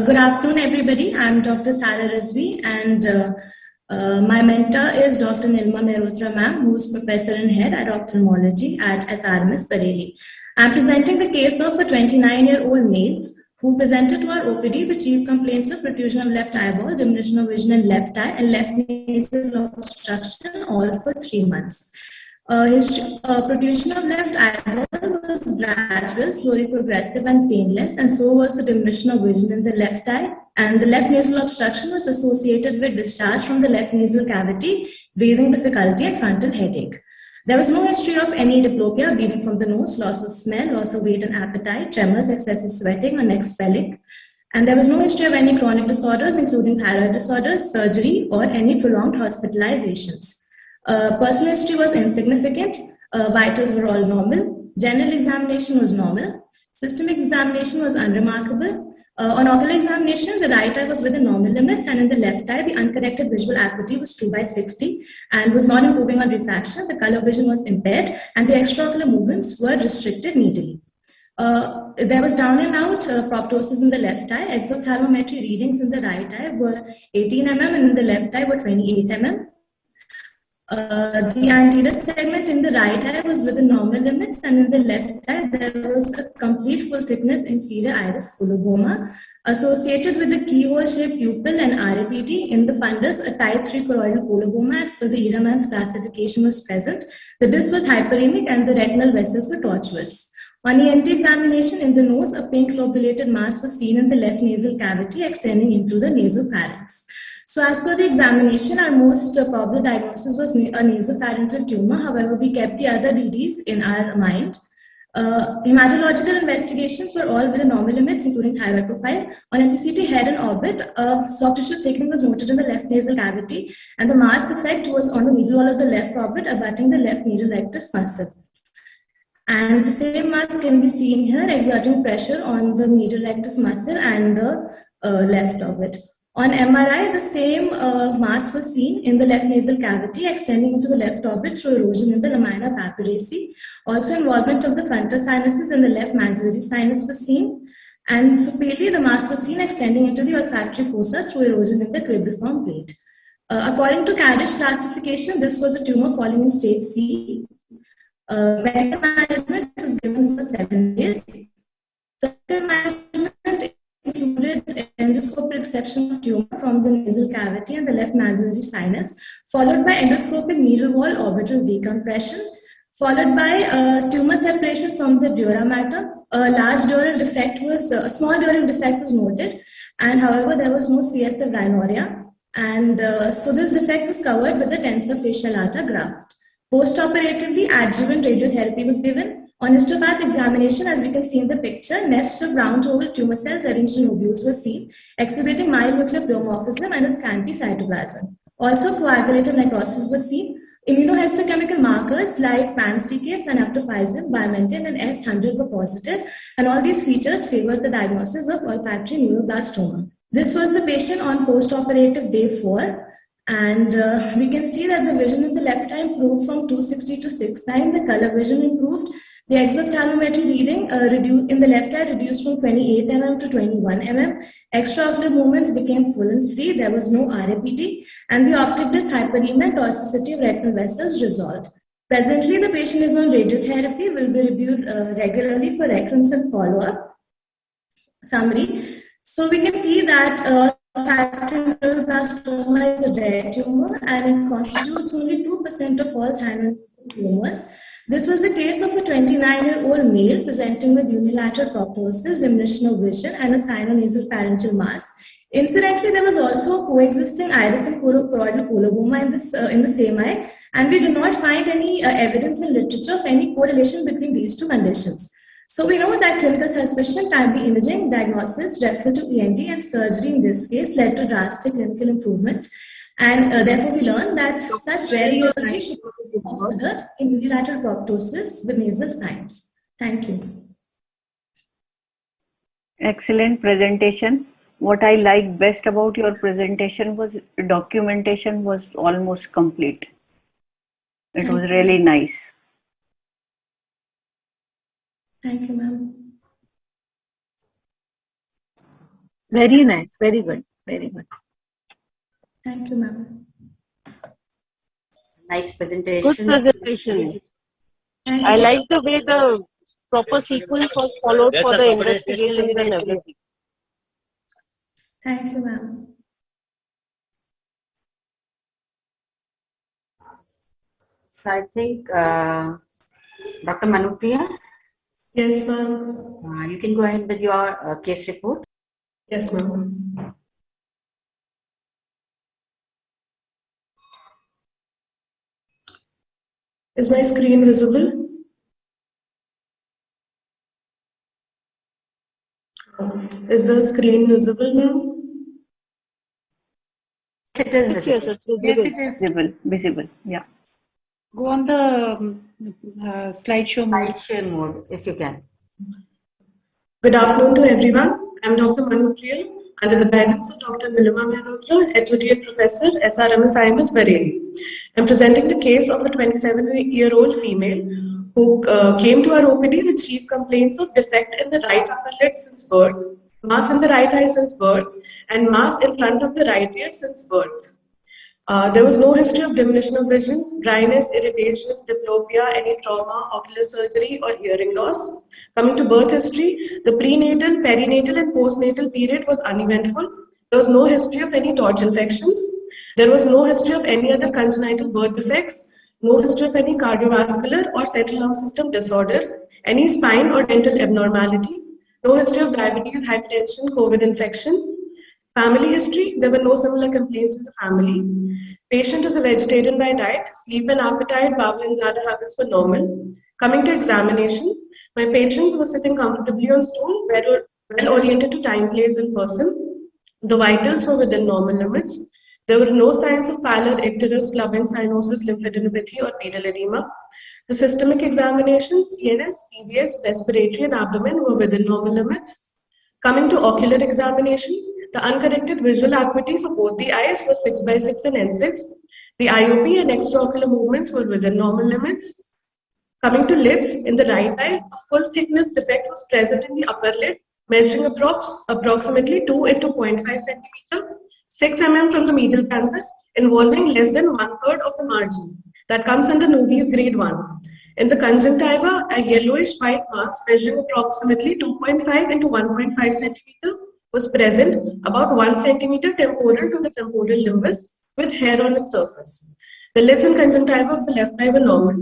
Good afternoon, everybody. I'm Dr. Sara Rizvi, and my mentor is Dr. Nilima Mehrotra ma'am, who is professor and head at ophthalmology at SRMS Bareilly. I'm presenting the case of a 29-year-old male who presented to our OPD with chief complaints of protrusion of left eyeball, diminution of vision in left eye, and left nasal obstruction, all for 3 months. His protrusion of left eyeball was gradual, slowly progressive and painless, and so was the diminution of vision in the left eye, and the left nasal obstruction was associated with discharge from the left nasal cavity, breathing difficulty and frontal headache. There was no history of any diplopia, bleeding from the nose, loss of smell, loss of weight and appetite, tremors, excessive sweating or neck swelling, and there was no history of any chronic disorders including thyroid disorders, surgery or any prolonged hospitalizations. Personal history was insignificant. Vitals were all normal. General examination was normal. Systemic examination was unremarkable. On ocular examination, the right eye was within normal limits, and in the left eye, the uncorrected visual acuity was 2/60 and was not improving on refraction. The color vision was impaired, and the extraocular movements were restricted medially. There was down and out proptosis in the left eye. Exophthalmometry readings in the right eye were 18 mm and in the left eye were 28 mm. The anterior segment in the right eye was within normal limits, and in the left eye there was a complete full thickness inferior iris coloboma associated with the keyhole shaped pupil and RAPT. In the fundus, a type 3 choroidal coloboma as per the Ehrman's classification was present. The disc was hyperemic and the retinal vessels were tortuous. On ENT examination in the nose, a pink lobulated mass was seen in the left nasal cavity extending into the nasopharynx. So as per the examination, our most probable diagnosis was a nasopharyngeal tumor. However, we kept the other DDs in our mind. Hematological investigations were all within normal limits, including thyroid profile. On NCCT head and orbit, soft tissue thickening was noted in the left nasal cavity, and the mass effect was on the medial wall of the left orbit, abutting the left medial rectus muscle. And the same mass can be seen here, exerting pressure on the medial rectus muscle and the left orbit. On MRI, the same mass was seen in the left nasal cavity, extending into the left orbit through erosion in the lamina papyracea. Also, involvement of the frontal sinuses in the left maxillary sinus was seen. And superiorly, the mass was seen extending into the olfactory fossa through erosion in the cribriform plate. According to Kaddish classification, this was a tumor falling in stage C. Medical management was given for 7 days. Surgical management included endoscopic exception of tumor from the nasal cavity and the left maxillary sinus, followed by endoscopic medial wall orbital decompression, followed by tumor separation from the dura mater. A small dural defect was noted, and however there was no CSF rhinorrhea, and so this defect was covered with the tensor fascial lata graft. Post-operatively, adjuvant radiotherapy was given. On histopath examination, as we can see in the picture, nests of round oval tumor cells arranged in ovules were seen, exhibiting mild nuclear pleomorphism and a scanty cytoplasm. Also, coagulative necrosis was seen. Immunohistochemical markers like pan-CK, synaptophysin, Biomentin, and S100 were positive, and all these features favored the diagnosis of olfactory neuroblastoma. This was the patient on post-operative day 4. And we can see that the vision in the left eye improved from 260 to 6:9. The color vision improved. The exophthalmometry reading in the left eye reduced from 28 mm to 21 mm. Extraocular movements became full and free. There was no RAPT. And the optic disc hyperemia and tortuosity of retinal vessels resolved. Presently, the patient is on radiotherapy, will be reviewed regularly for recurrence and follow-up. Summary. So we can see that olfactory neuroblastoma is a rare tumor and it constitutes only 2% of all thyroid tumors. This was the case of a 29-year-old male presenting with unilateral proptosis, diminution of vision, and a sinonasal pharyngeal mass. Incidentally, there was also a coexisting iris and choroidal coloboma in the same eye, and we do not find any evidence in literature of any correlation between these two conditions. So we know that clinical suspicion, timely imaging, diagnosis, referral to ENT, and surgery in this case led to drastic clinical improvement. And therefore, we learned that such rare etiology should be considered in unilateral proptosis with nasal signs. Thank you. Excellent presentation. What I liked best about your presentation was documentation was almost complete. It was really nice. Thank you, ma'am. Very nice. Very good. Very good. Thank you, ma'am. Nice presentation. Good presentation. I like the way the proper sequence was followed for the investigations and everything. Thank you, ma'am. So I think Dr. Manupriya? Yes, ma'am. You can go ahead with your case report. Yes, ma'am. Is my screen visible? Is the screen visible now? It is Yes, it's visible. Visible. Yeah. Go on the slideshow mode. Slideshare mode, if you can. Good afternoon to everyone. I'm Dr. Manu Priyal, under the guidance of Dr. Nilima Mehrotra, Associate Professor, SRMS IMS, Bareilly. I'm presenting the case of a 27-year-old female who came to our OPD with chief complaints of defect in the right upper lid since birth, mass in the right eye since birth, and mass in front of the right ear since birth. There was no history of diminution of vision, dryness, irritation, diplopia, any trauma, ocular surgery, or hearing loss. Coming to birth history, the prenatal, perinatal, and postnatal period was uneventful. There was no history of any torch infections. There was no history of any other congenital birth defects, no history of any cardiovascular or central nervous system disorder, any spine or dental abnormality, no history of diabetes, hypertension, COVID infection. Family history, there were no similar complaints in the family. Patient is a vegetarian by diet, sleep and appetite, bowel and bladder habits were normal. Coming to examination, my patient was sitting comfortably on stool, well oriented to time, place and person. The vitals were within normal limits. There were no signs of pallor, icterus, clubbing, cyanosis, lymphadenopathy or pedal edema. The systemic examinations, CNS, CVS, respiratory and abdomen were within normal limits. Coming to ocular examination, the uncorrected visual acuity for both the eyes was 6/6 and N6. The IOP and extraocular movements were within normal limits. Coming to lids, in the right eye, a full thickness defect was present in the upper lid, measuring approximately 2 into 0.5 centimeter, 6 mm from the medial canvas, involving less than 1/3 of the margin. That comes under Nubi's grade 1. In the conjunctiva, a yellowish white mass measuring approximately 2.5 into 1.5 centimeter was present, about 1 centimeter temporal to the temporal limbus, with hair on its surface. The lids and conjunctiva of the left eye were normal.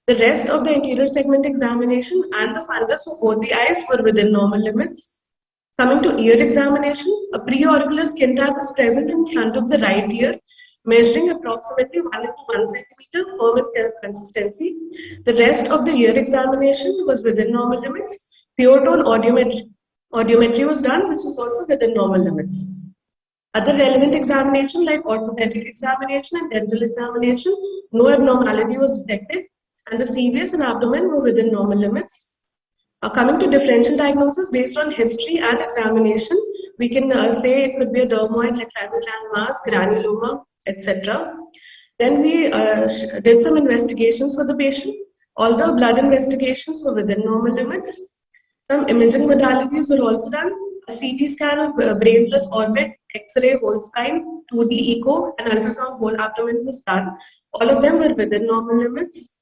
The rest of the anterior segment examination and the fundus for both the eyes were within normal limits. Coming to ear examination, a preauricular skin tag was present in front of the right ear, measuring approximately 1 into 1 centimeter, firm in consistency. The rest of the ear examination was within normal limits. Pure tone audiometry was done, which was also within normal limits. Other relevant examination like orthopedic examination and dental examination, no abnormality was detected, and the CVS and abdomen were within normal limits. Coming to differential diagnosis based on history and examination, we can say it could be a dermoid like gland mass, granuloma, etc. Then we did some investigations for the patient. All the blood investigations were within normal limits. Some imaging modalities were also done. A CT scan of brain plus orbit, X-ray, whole spine, 2D echo, and ultrasound whole abdomen was done. All of them were within normal limits.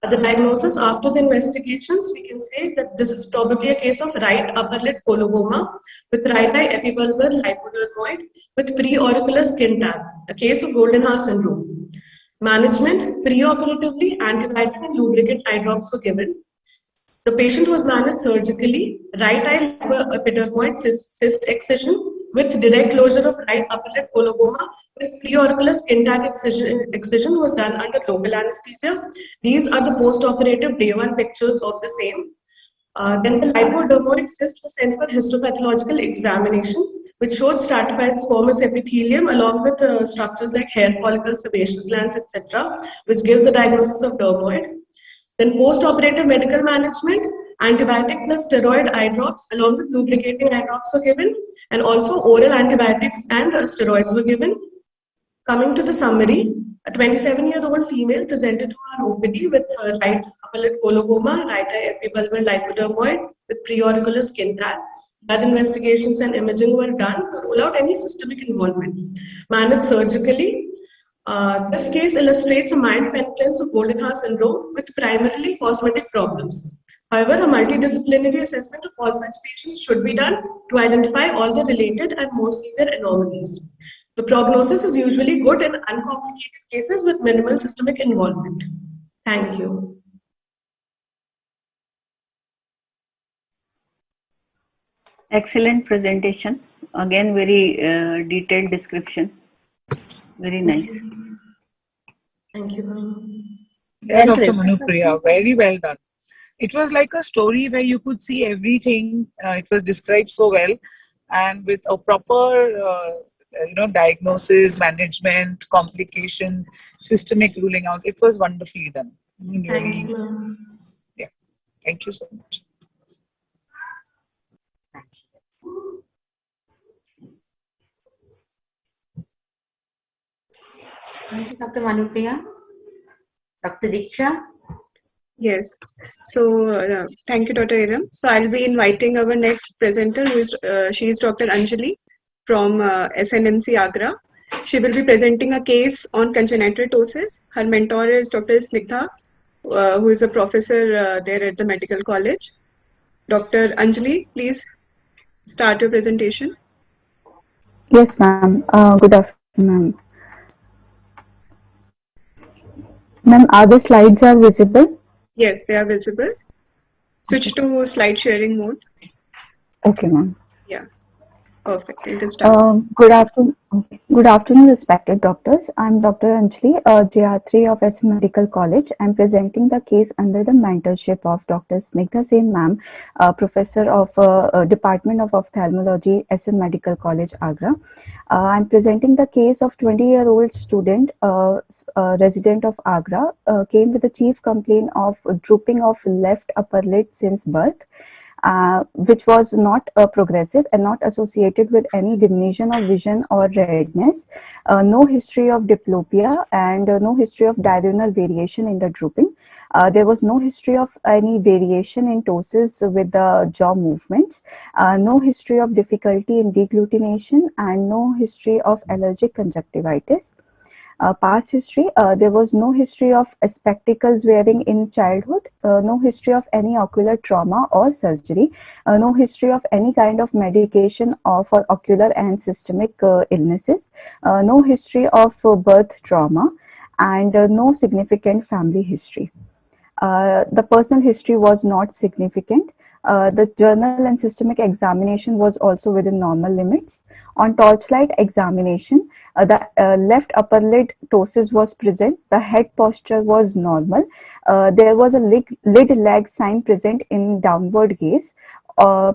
The diagnosis after the investigations, we can say that this is probably a case of right upper lid coloboma with right eye epibulbar lipodermoid with preauricular skin tag, a case of golden hour syndrome. Management, preoperatively, antibiotic and lubricant eye drops were given. The patient was managed surgically, right eye epidermoid cyst excision with direct closure of right upper lid coloboma with preauricular skin tag excision was done under local anesthesia. These are the post-operative day 1 pictures of the same. Then the lipodermoid cyst was sent for histopathological examination, which showed stratified squamous epithelium along with structures like hair follicles, sebaceous glands, etc., which gives the diagnosis of dermoid. Then post-operative medical management, antibiotic plus steroid eye drops along with lubricating eye drops were given, and also oral antibiotics and steroids were given. Coming to the summary, a 27-year-old female presented to our OPD with right upper lid coloboma, right eye epibulbar lipodermoid with preauricular skin tag. Blood investigations and imaging were done to rule out any systemic involvement. Managed surgically. This case illustrates a mild penetrance of golden hour syndrome with primarily cosmetic problems. However, a multidisciplinary assessment of all such patients should be done to identify all the related and more severe anomalies. The prognosis is usually good in uncomplicated cases with minimal systemic involvement. Thank you. Excellent presentation. Again, very detailed description. Very nice. Thank you. Yeah, Dr. Manupriya, very well done. It was like a story where you could see everything. It was described so well and with a proper diagnosis, management, complication, systemic ruling out. It was wonderfully done. Thank you, ma'am. Yeah. Thank you so much. Thank you, Dr. Manupriya. Dr. Diksha? Yes. So thank you, Dr. Iram. So I'll be inviting our next presenter, who is she is Dr. Anjali from SNMC Agra. She will be presenting a case on congenital ptosis. Her mentor is Dr. Snigdha, who is a professor there at the medical college. Dr. Anjali, please start your presentation. Yes, ma'am. Good afternoon, ma'am. Ma'am, are the slides are visible? Yes, they are visible. Switch to slide sharing mode. Okay, ma'am. Yeah. Perfect. You can start. Good afternoon. Okay. Good afternoon, respected doctors. I'm Dr. Anjali, JR3 of SM Medical College. I'm presenting the case under the mentorship of Dr. Snigdha Sen ma'am, Professor of Department of Ophthalmology, SM Medical College, Agra. I'm presenting the case of 20-year-old student, resident of Agra, came with a chief complaint of drooping of left upper lid since birth. Which was not progressive and not associated with any diminution of vision or redness, no history of diplopia, and no history of diurnal variation in the drooping. There was no history of any variation in ptosis with the jaw movements, no history of difficulty in deglutination, and no history of allergic conjunctivitis. Past history, there was no history of spectacles wearing in childhood, no history of any ocular trauma or surgery, no history of any kind of medication for ocular and systemic illnesses, no history of birth trauma, and no significant family history. The personal history was not significant. The journal and systemic examination was also within normal limits. On torchlight examination, the left upper lid ptosis was present. The head posture was normal. There was a lid lag sign present in downward gaze.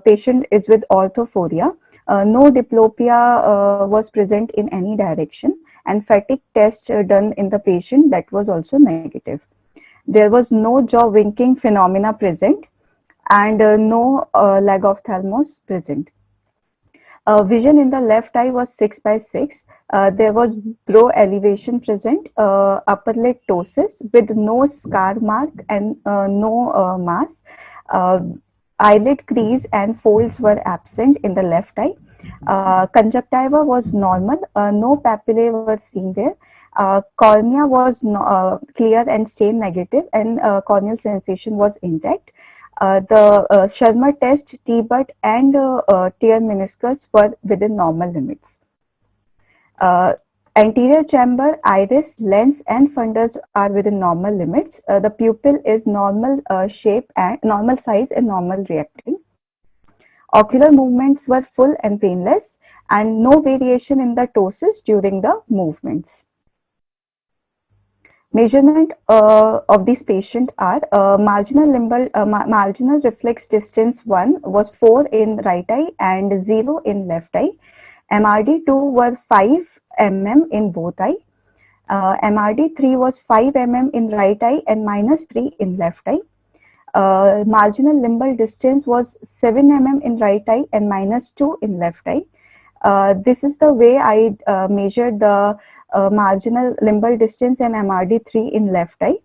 Patient is with orthophoria. No diplopia was present in any direction, and fatigue test done in the patient, that was also negative. There was no jaw winking phenomena present, and no lag ophthalmos present. Vision in the left eye was 6/6. There was brow elevation present, upper lid ptosis with no scar mark and no mass. Eyelid crease and folds were absent in the left eye. Conjunctiva was normal, no papillae were seen there. Cornea was clear and stain negative, and corneal sensation was intact. The Sharma test, T-bud and tear meniscus were within normal limits. Anterior chamber, iris, lens and fundus are within normal limits. The pupil is normal shape and normal size and normal reacting. Ocular movements were full and painless, and no variation in the ptosis during the movements. Measurement of these patients are marginal reflex distance 1 was 4 in right eye and 0 in left eye. MRD 2 was 5 mm in both eye. MRD 3 was 5 mm in right eye and -3 in left eye. Marginal limbal distance was 7 mm in right eye and -2 in left eye. This is the way I measured the marginal limbal distance and MRD3 in left eye.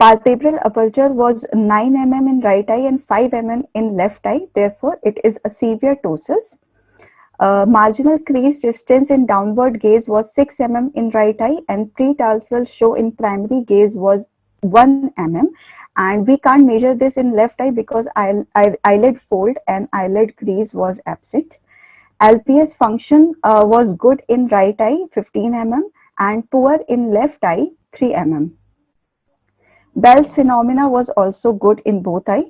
Palpebral aperture was 9 mm in right eye and 5 mm in left eye. Therefore, it is a severe ptosis. Marginal crease distance in downward gaze was 6 mm in right eye, and pre-tarsal show in primary gaze was 1 mm, and we can't measure this in left eye because eyelid fold and eyelid crease was absent. LPS function was good in right eye 15 mm and poor in left eye 3 mm. Bell's phenomena was also good in both eye.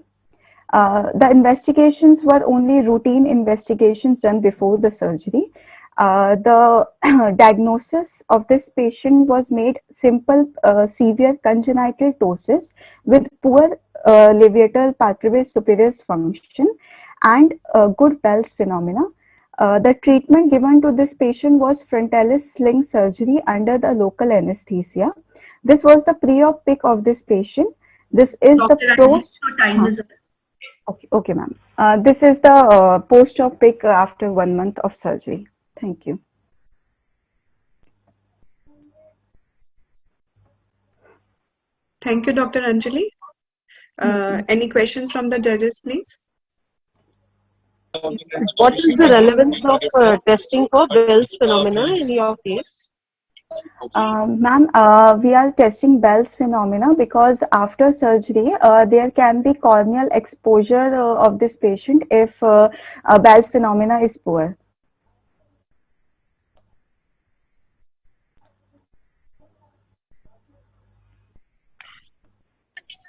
The investigations were only routine investigations done before the surgery. The diagnosis of this patient was made simple severe congenital ptosis with poor levator palpebris superior function and good Bell's phenomena. The treatment given to this patient was frontalis sling surgery under the local anesthesia. This was the pre-op pic of this patient. This is the post. Time is Okay, ma'am. This is the post-op pic after 1 month of surgery. Thank you. Thank you, Dr. Anjali. Any questions from the judges, please? What is the relevance of testing for Bell's phenomena in your case? Ma'am, we are testing Bell's phenomena because after surgery, there can be corneal exposure of this patient if Bell's phenomena is poor.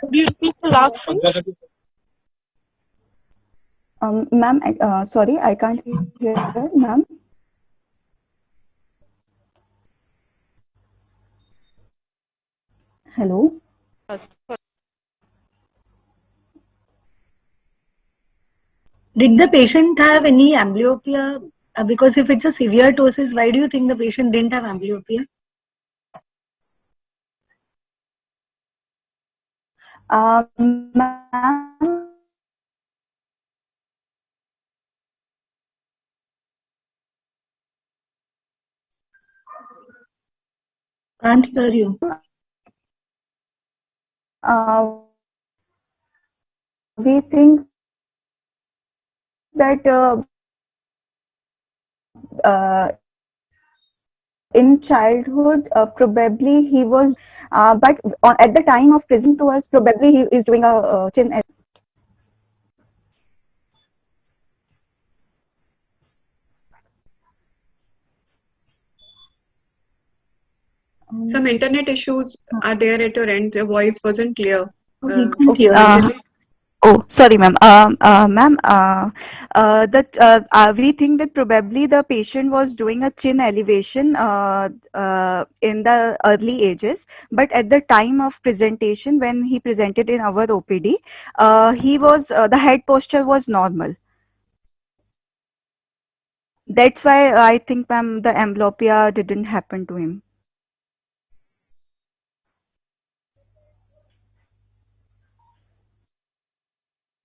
Could you repeat the last thing? Ma'am, sorry, I can't hear, ma'am. Hello? Did the patient have any amblyopia? Because if it's a severe ptosis, why do you think the patient didn't have amblyopia? Ma'am, Can't hear you. We think that in childhood, probably he was, but at the time of presenting to us, probably he is doing a chin. Some internet issues are there at your end. Your voice wasn't clear. Oh, sorry, ma'am. Ma'am, we think that probably the patient was doing a chin elevation in the early ages, but at the time of presentation, when he presented in our OPD, the head posture was normal. That's why I think, ma'am, the amblyopia didn't happen to him.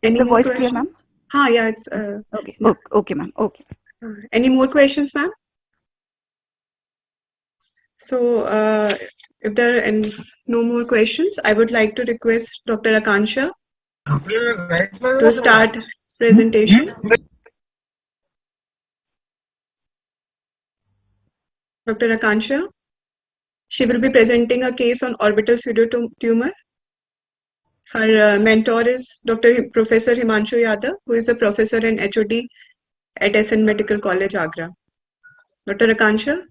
Any the more voice questions? clear, ma'am? Yeah, it's okay. Okay, ma'am. Okay. Any more questions, ma'am? So, if there are no more questions, I would like to request Dr. Akansha to start presentation. Dr. Akansha, she will be presenting a case on orbital pseudotumor. Her mentor is Professor Himanshu Yadav, who is a professor and HOD at SN Medical College, Agra. Dr. Akansha,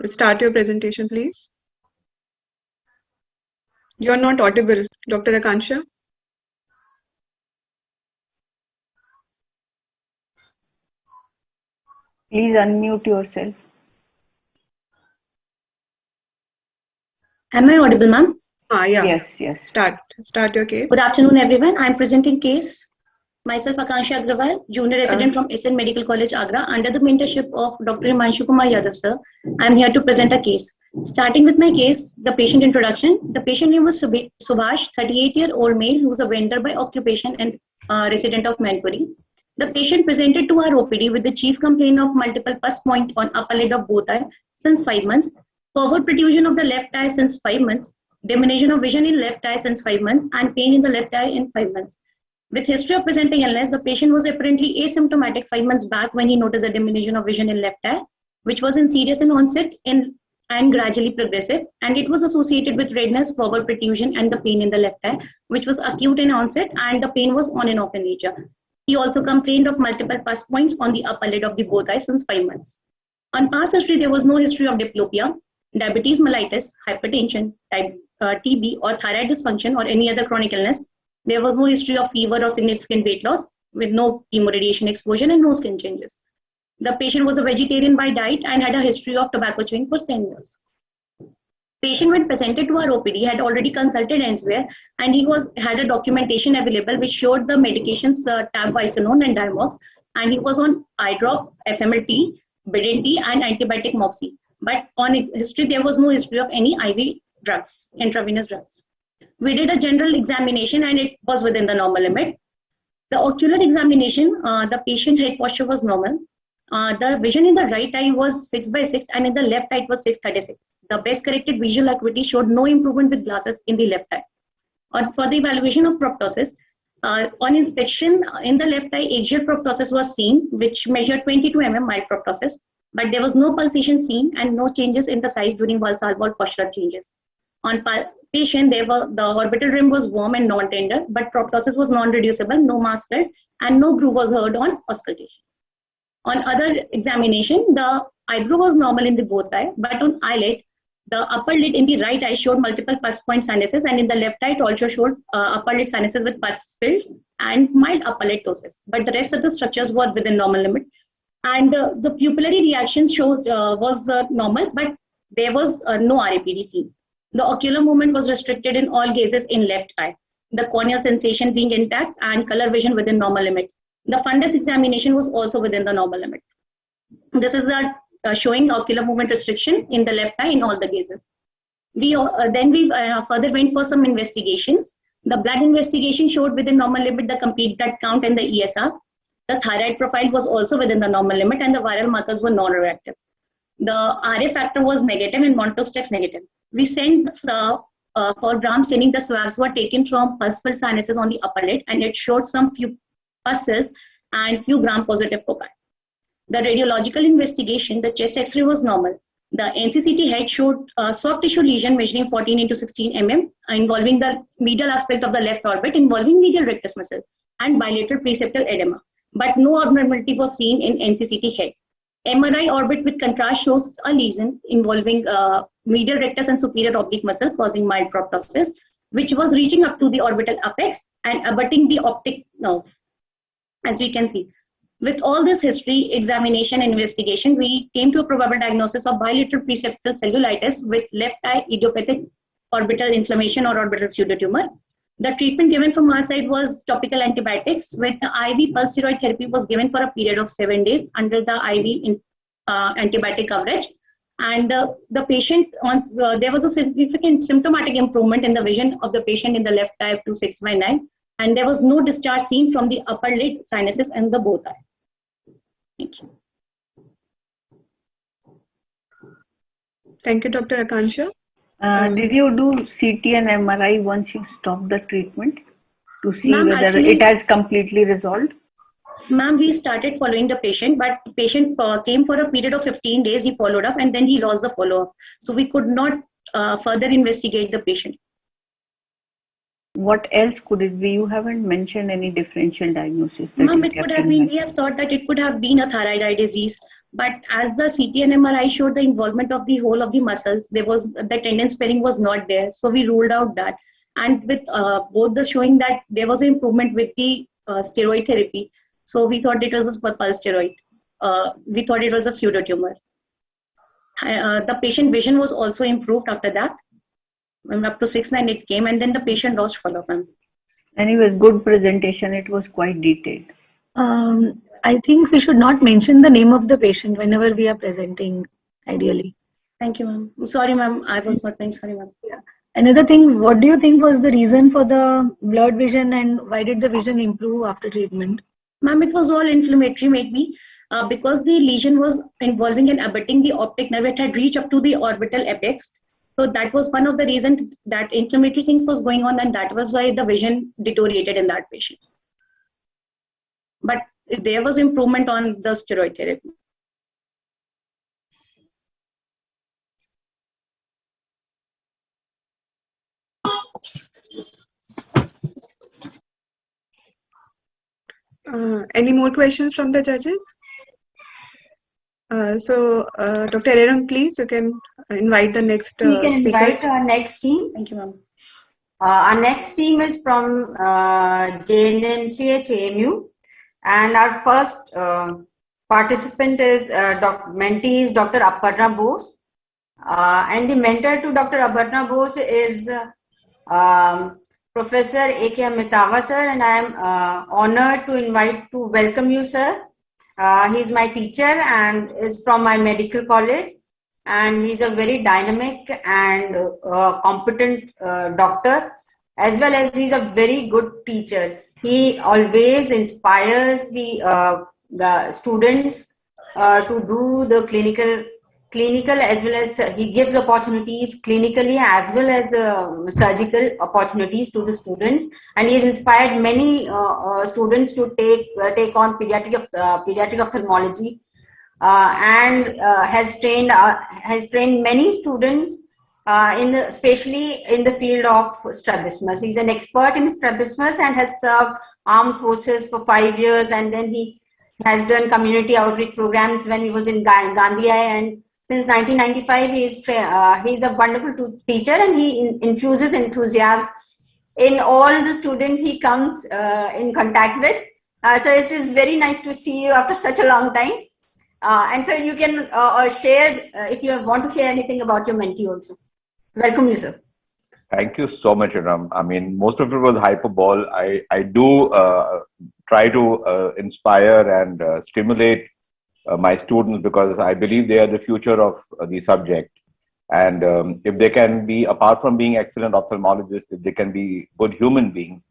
start your presentation, please. You are not audible, Dr. Akansha. Please unmute yourself. Am I audible, ma'am? Yeah. Yes. Start your case. Good afternoon, everyone. I am presenting case. Myself, Akansha Agrawal, junior resident from SN Medical College, Agra, under the mentorship of Dr. Himanshu Kumar Yadav, sir. I am here to present a case. Starting with my case, the patient introduction. The patient name was Subhash, 38-year-old male who was a vendor by occupation and resident of Manpuri. The patient presented to our OPD with the chief complaint of multiple pus points on upper lid of both eyes since 5 months, forward protrusion of the left eye since 5 months, diminution of vision in left eye since 5 months, and pain in the left eye in 5 months. With history of presenting illness, the patient was apparently asymptomatic 5 months back when he noticed the diminution of vision in left eye, which was serious in onset and gradually progressive, and it was associated with redness, forward protrusion, and the pain in the left eye, which was acute in onset, and the pain was on and off in nature. He also complained of multiple pus points on the upper lid of the both eyes since 5 months. On past history, there was no history of diplopia, diabetes mellitus, hypertension, TB, or thyroid dysfunction, or any other chronic illness. There was no history of fever or significant weight loss, with no chemoradiation exposure and no skin changes. The patient was a vegetarian by diet and had a history of tobacco chewing for 10 years. Patient, when presented to our OPD, had already consulted elsewhere, and he had a documentation available which showed the medications tabvicinone and Dimox, and he was on eye drop, FMLT, Bidin and antibiotic Moxie. But on history, there was no history of any IV drugs, intravenous drugs. We did a general examination, and it was within the normal limit. The ocular examination, the patient head posture was normal. The vision in the right eye was 6/6, and in the left eye it was 6/36. The best corrected visual acuity showed no improvement with glasses in the left eye. For the evaluation of proptosis, on inspection in the left eye, axial proptosis was seen, which measured 22 mm mild proptosis, but there was no pulsation seen and no changes in the size during Valsalva postural changes. On patient, the orbital rim was warm and non-tender, but proptosis was non-reducible, no mass felt, and no groove was heard on auscultation. On other examination, the eyebrow was normal in the both eye, but on eyelid, the upper lid in the right eye showed multiple pus point sinuses, and in the left eye it also showed upper lid sinuses with pus filled and mild upper lid ptosis. But the rest of the structures were within normal limit. And the pupillary reaction was normal, but there was no RAPD seen. The ocular movement was restricted in all gazes in left eye, the corneal sensation being intact and color vision within normal limits. The fundus examination was also within the normal limit. This is showing ocular movement restriction in the left eye in all the gazes. Then we further went for some investigations. The blood investigation showed within normal limit the complete blood count and the ESR. The thyroid profile was also within the normal limit, and the viral markers were non-reactive. The RA factor was negative and Montauk's text negative. We sent for gram staining. The swabs were taken from pus-filled sinuses on the upper lid, and it showed some few pulses and few gram-positive foci. The radiological investigation, the chest X-ray was normal. The NCCT head showed a soft tissue lesion measuring 14 into 16 mm, involving the medial aspect of the left orbit, involving medial rectus muscle and bilateral preseptal edema. But no abnormality was seen in NCCT head. MRI orbit with contrast shows a lesion involving medial rectus and superior oblique muscle causing mild proptosis, which was reaching up to the orbital apex and abutting the optic nerve, as we can see. With all this history, examination, and investigation, we came to a probable diagnosis of bilateral preseptal cellulitis with left eye idiopathic orbital inflammation or orbital pseudotumor. The treatment given from our side was topical antibiotics, with the IV pulse steroid therapy was given for a period of 7 days under the IV antibiotic coverage. And the patient, there was a significant symptomatic improvement in the vision of the patient in the left eye up to 6/9, and there was no discharge seen from the upper lid sinuses and the both eye. Thank you. Thank you, Dr. Akansha. Did you do CT and MRI once you stopped the treatment to see whether actually, it has completely resolved? Ma'am, we started following the patient, but the patient came for a period of 15 days. He followed up and then he lost the follow-up. So we could not further investigate the patient. What else could it be? You haven't mentioned any differential diagnosis. Ma'am, it could have been, we have thought that it could have been a thyroid eye disease. But as the CT and MRI showed the involvement of the whole of the muscles, there was the tendon sparing was not there, so we ruled out that. And with both the showing that there was an improvement with the steroid therapy, so we thought it was a pulse steroid. We thought it was a pseudotumor. The patient vision was also improved after that. Up to 6/9 it came, and then the patient lost follow-up. Anyways, good presentation. It was quite detailed. I think we should not mention the name of the patient whenever we are presenting, ideally. Thank you, ma'am. Sorry, ma'am. I was not saying sorry, ma'am. Yeah. Another thing, what do you think was the reason for the blurred vision, and why did the vision improve after treatment? Ma'am, it was all inflammatory, maybe, because the lesion was involving and abutting the optic nerve. It had reached up to the orbital apex. So that was one of the reasons that inflammatory things was going on, and that was why the vision deteriorated in that patient. But there was improvement on the steroid therapy. Any more questions from the judges? Dr. Aram, please, you can invite the next We can invite speakers. our next team. Thank you, ma'am. Our next team is from JNNCH AMU, and our first participant is Dr. Aparna Bose. And the mentor to Dr. Aparna Bose is Professor A.K. Amitava, sir, and I am honored to welcome you, sir. He is my teacher and is from my medical college, and he is a very dynamic and competent doctor, as well as he is a very good teacher. He always inspires the students to do the clinical as well as he gives opportunities clinically as well as surgical opportunities to the students, and he has inspired many students to take on pediatric ophthalmology, and has trained many students especially in the field of strabismus. He's an expert in strabismus and has served armed forces for 5 years, and then he has done community outreach programs when he was in Gandhi, and since 1995 he's a wonderful teacher, and he infuses enthusiasm in all the students he comes in contact with. So it is very nice to see you after such a long time. And so you can share if you want to share anything about your mentee also. Welcome you, sir. Thank you so much, Ram. I mean, most of it was hyperbole. I do try to inspire and stimulate my students, because I believe they are the future of the subject. And if they can be, apart from being excellent ophthalmologists, if they can be good human beings,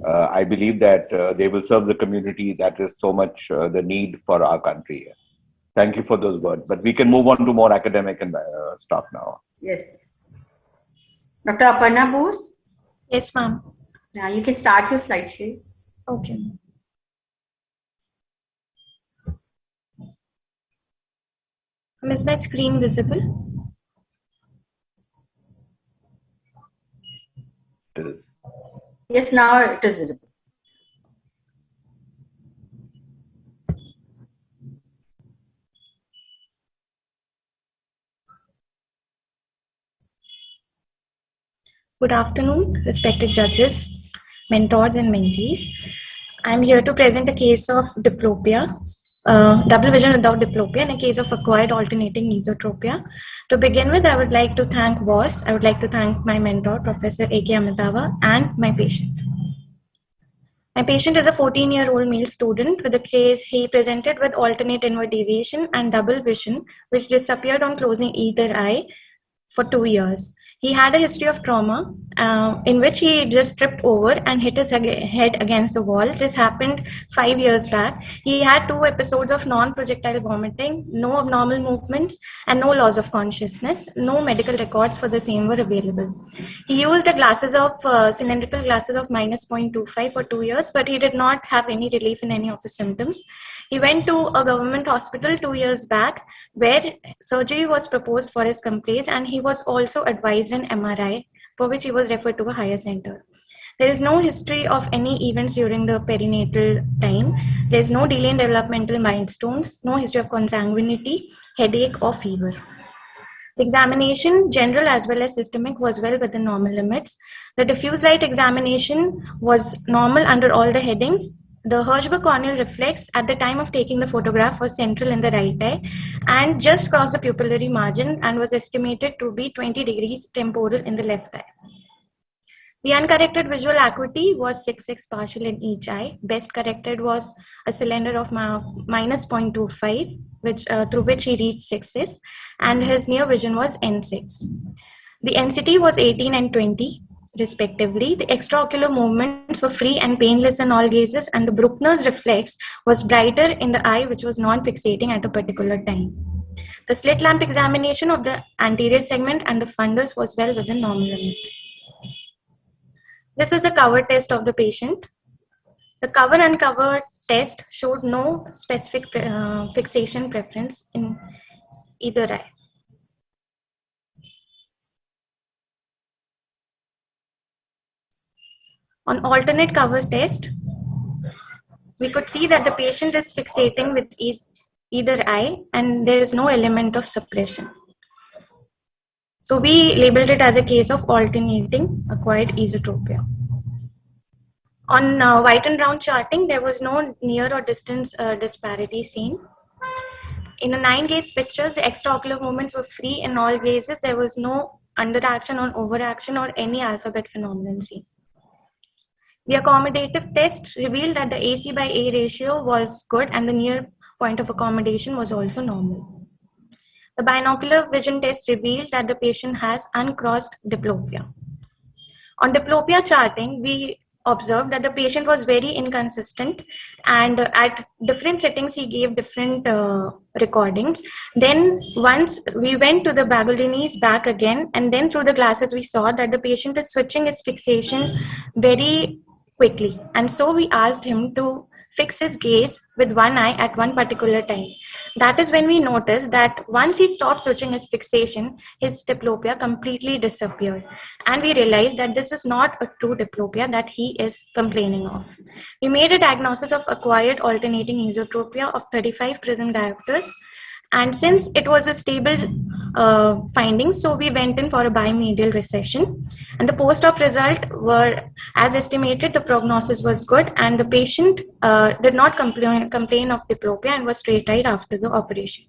I believe that they will serve the community. That is so much the need for our country. Thank you for those words. But we can move on to more academic and stuff now. Yes. Dr. Aparna Bose? Yes, ma'am. Now you can start your slideshow. Okay. Is my screen visible? It is. Yes, now it is visible. Good afternoon, respected judges, mentors and mentees. I am here to present a case of diplopia, double vision without diplopia, and a case of acquired alternating mesotropia. To begin with, I would like to thank WOS. I would like to thank my mentor, Professor A.K. Amitava, and my patient. My patient is a 14-year-old male student with a case. He presented with alternate inward deviation and double vision, which disappeared on closing either eye for 2 years. He had a history of trauma in which he just tripped over and hit his head against the wall. This happened 5 years back. He had 2 episodes of non-projectile vomiting, no abnormal movements, and no loss of consciousness. No medical records for the same were available. He used cylindrical glasses of -0.25 for 2 years, but he did not have any relief in any of the symptoms. He went to a government hospital 2 years back where surgery was proposed for his complaints, and he was also advised an MRI, for which he was referred to a higher center. There is no history of any events during the perinatal time. There is no delay in developmental milestones, no history of consanguinity, headache or fever. The examination, general as well as systemic, was well within normal limits. The diffuse light examination was normal under all the headings. The Hirschberg corneal reflex at the time of taking the photograph was central in the right eye and just crossed the pupillary margin and was estimated to be 20 degrees temporal in the left eye. The uncorrected visual acuity was 6/6 partial in each eye. Best corrected was a cylinder of -0.25, through which he reached 6/6, and his near vision was N6. The NCT was 18 and 20. Respectively, the extraocular movements were free and painless in all gazes, and the Bruckner's reflex was brighter in the eye which was non-fixating at a particular time. The slit lamp examination of the anterior segment and the fundus was well within normal limits. This is a cover test of the patient. The cover-uncover test showed no specific fixation preference in either eye. On alternate cover test, we could see that the patient is fixating with either eye and there is no element of suppression. So we labeled it as a case of alternating acquired esotropia. On white and brown charting, there was no near or distance disparity seen. In the 9 gaze pictures, the extraocular movements were free in all gazes. There was no underaction or overaction or any alphabet phenomenon seen. The accommodative test revealed that the AC by A ratio was good and the near point of accommodation was also normal. The binocular vision test revealed that the patient has uncrossed diplopia. On diplopia charting, we observed that the patient was very inconsistent, and at different settings he gave different recordings. Then once we went to the Bagolini's back again, and then through the glasses we saw that the patient is switching his fixation very quickly, and so we asked him to fix his gaze with one eye at one particular time. That is when we noticed that once he stopped switching his fixation, his diplopia completely disappeared. And we realized that this is not a true diplopia that he is complaining of. We made a diagnosis of acquired alternating esotropia of 35 prism diopters. And since it was a stable finding, so we went in for a bimedial recession. And the post-op result were as estimated. The prognosis was good, and the patient did not complain of diplopia and was straight-eyed after the operation.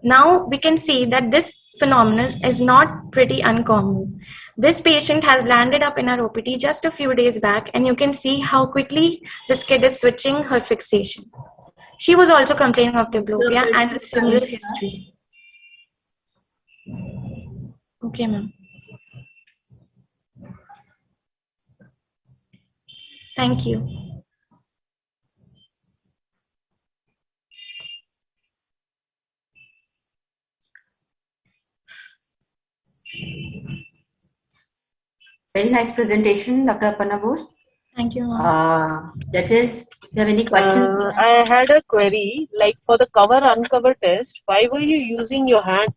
Now we can see that this phenomenon is not pretty uncommon. This patient has landed up in our OPD just a few days back, and you can see how quickly this kid is switching her fixation. She was also complaining of diplopia and a similar history. Okay, ma'am. Thank you. Very nice presentation, Dr. Aparna Bose. Thank you, ma'am. Judges, do you have any questions? I had a query, like for the cover uncover test, why were you using your hand?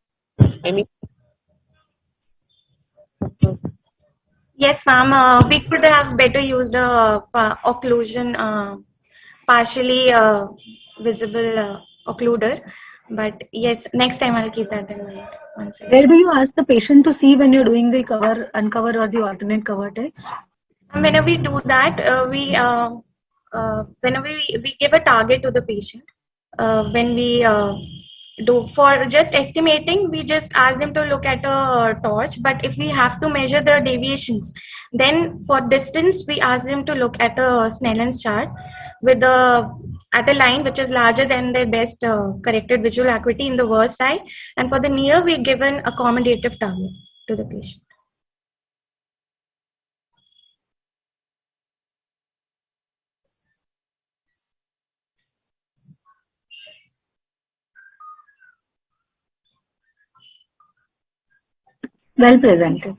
I mean, Yes, ma'am. We could have better used a occlusion, partially visible occluder. But yes, next time I'll keep that in mind. Where do you ask the patient to see when you're doing the cover, uncover or the alternate cover test? Whenever we do that, whenever we give a target to the patient, when we do for just estimating, we just ask them to look at a torch. But if we have to measure the deviations, then for distance we ask them to look at a Snellen's chart with at a line which is larger than their best corrected visual acuity in the worst side, and for the near we give an accommodative target to the patient. Well presented.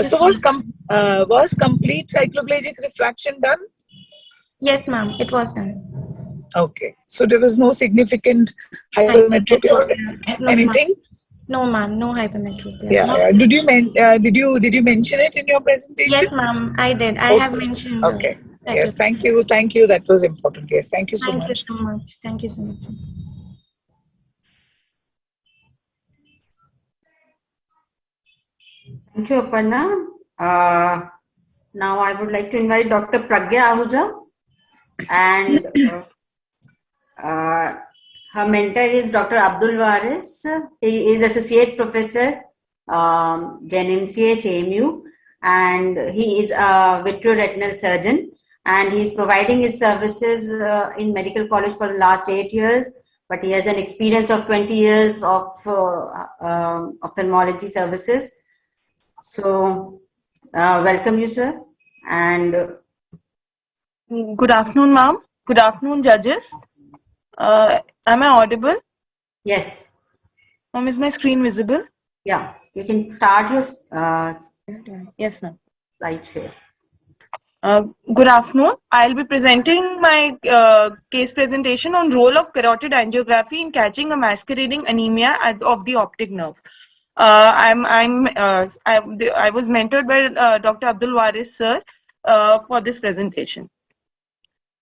So was complete cycloplegic refraction done? Yes, ma'am, it was done. Okay. So there was no significant hypermetropia or anything? No, ma'am, no hypermetropia. Yeah. Did you mention it in your presentation? Yes, ma'am, I did. I have mentioned. Okay. Yes, thank you. Thank you. That was important. Yes, thank you so much. Thank you so much. Thank you so much. Thank you, Aparna. Now I would like to invite Dr. Pragya Ahuja, and her mentor is Dr. Abdul Waris. He is Associate Professor, GenMCH AMU, and he is a vitreoretinal surgeon, and he is providing his services in medical college for the last 8 years, but he has an experience of 20 years of ophthalmology services. So, welcome you, sir. And good afternoon, ma'am. Good afternoon, judges. Am I audible? Yes. Ma'am, is my screen visible? Yeah, you can start your yes, ma'am. Slide share. Good afternoon. I'll be presenting my case presentation on role of carotid angiography in catching a masquerading anemia of the optic nerve. I was mentored by Dr. Abdul Waris sir for this presentation.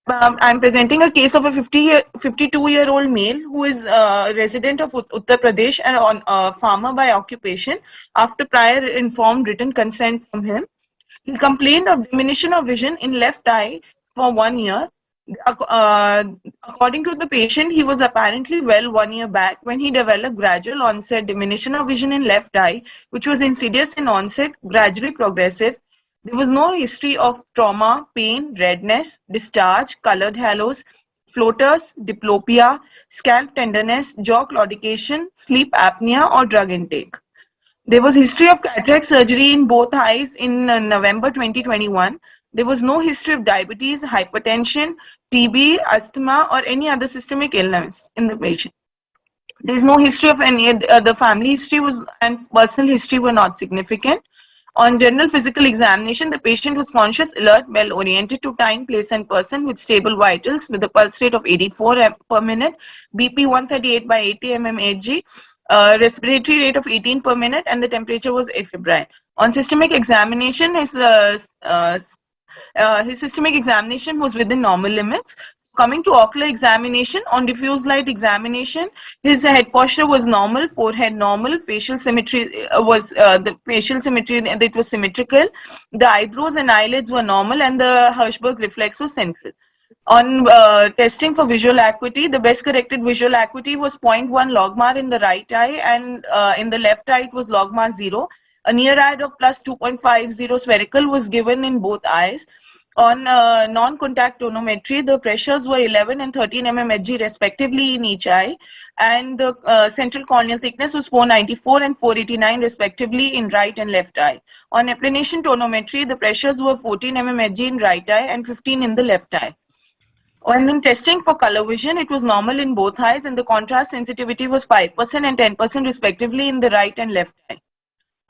I'm presenting a case of a 52-year-old male who is a resident of Uttar Pradesh and a farmer by occupation. After prior informed written consent from him, he complained of diminution of vision in left eye for 1 year. According to the patient, he was apparently well 1 year back when he developed gradual onset diminution of vision in left eye, which was insidious in onset, gradually progressive. There was no history of trauma, pain, redness, discharge, colored halos, floaters, diplopia, scalp tenderness, jaw claudication, sleep apnea, or drug intake. There was history of cataract surgery in both eyes in November 2021. There was no history of diabetes, hypertension, TB, asthma, or any other systemic illness in the patient. There is no history of any, the family history was and personal history were not significant. On general physical examination, the patient was conscious, alert, well oriented to time, place, and person with stable vitals with a pulse rate of 84 per minute, BP 138 by 80 mmHg, respiratory rate of 18 per minute, and the temperature was afebrile. On systemic examination, his systemic examination was within normal limits. Coming to ocular examination, on diffuse light examination, his head posture was normal, forehead normal, facial symmetry it was symmetrical, the eyebrows and eyelids were normal, and the Hirschberg reflex was central. On testing for visual acuity, the best corrected visual acuity was 0.1 logmar in the right eye, and in the left eye it was logmar 0. A near eye of plus 2.50 spherical was given in both eyes. On non-contact tonometry, the pressures were 11 and 13 mmHg respectively in each eye, and the central corneal thickness was 494 and 489 respectively in right and left eye. On applanation tonometry, the pressures were 14 mmHg in right eye and 15 in the left eye. When testing for color vision, it was normal in both eyes, and the contrast sensitivity was 5% and 10% respectively in the right and left eye.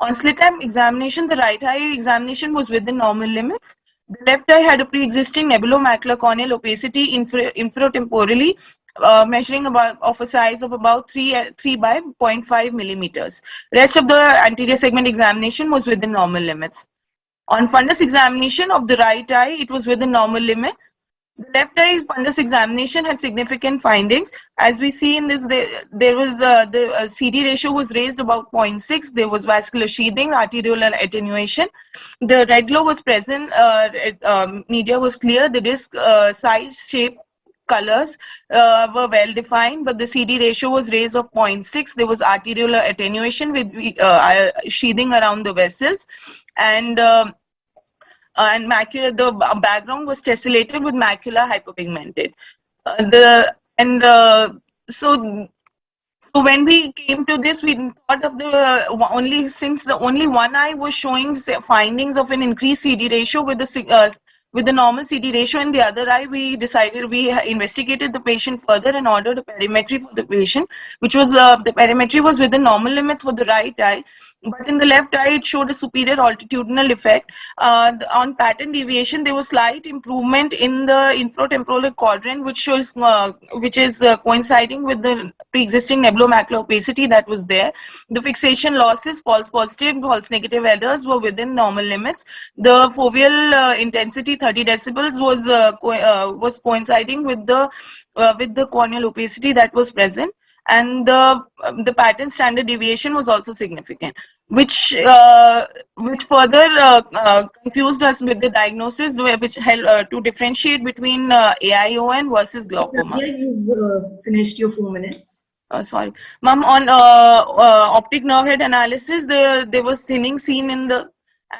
On slit eye examination, the right eye examination was within normal limits. The left eye had a pre-existing nebulomacular corneal opacity infratemporally, measuring of a size of about 3 by 0.5 millimeters. Rest of the anterior segment examination was within normal limits. On fundus examination of the right eye, it was within normal limits. The left eye fundus examination had significant findings. As we see in this, there was the CD ratio was raised about 0.6. There was vascular sheathing, arteriolar attenuation. The red glow was present. Media was clear. The disc size, shape, colors were well defined, but the CD ratio was raised of 0.6. There was arteriolar attenuation with sheathing around the vessels, and macula, the background was tessellated with macula hyperpigmented. So when we came to this, we thought of since the only one eye was showing findings of an increased CD ratio with the normal CD ratio in the other eye, we investigated the patient further and ordered a perimetry for the patient, which was the perimetry was within normal limits for the right eye. But in the left eye, it showed a superior altitudinal effect. On pattern deviation, there was slight improvement in the infratemporal quadrant, which is coinciding with the pre-existing nebulomacular opacity that was there. The fixation losses, false positive, false negative errors were within normal limits. The foveal intensity, 30 decibels, was coinciding with the corneal opacity that was present. And the pattern standard deviation was also significant, which further confused us with the diagnosis, which helped to differentiate between AION versus glaucoma. Yeah, you've finished your 4 minutes. Sorry, ma'am. On optic nerve head analysis, there was thinning seen in the.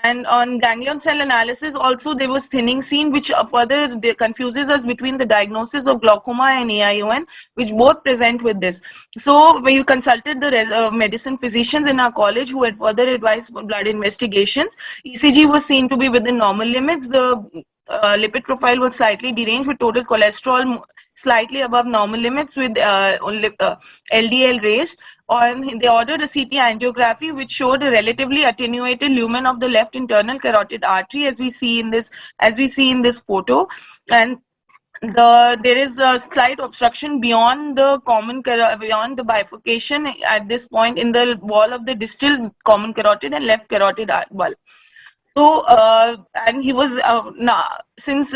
And on ganglion cell analysis also there was thinning seen, which further confuses us between the diagnosis of glaucoma and AION, which both present with this. So when you consulted the medicine physicians in our college who had further advised blood investigations, ECG was seen to be within normal limits. The lipid profile was slightly deranged with total cholesterol slightly above normal limits with LDL raised. They ordered a CT angiography which showed a relatively attenuated lumen of the left internal carotid artery, as we see in this photo, and there is a slight obstruction beyond the bifurcation at this point in the wall of the distal common carotid and left carotid bulb. So and he was since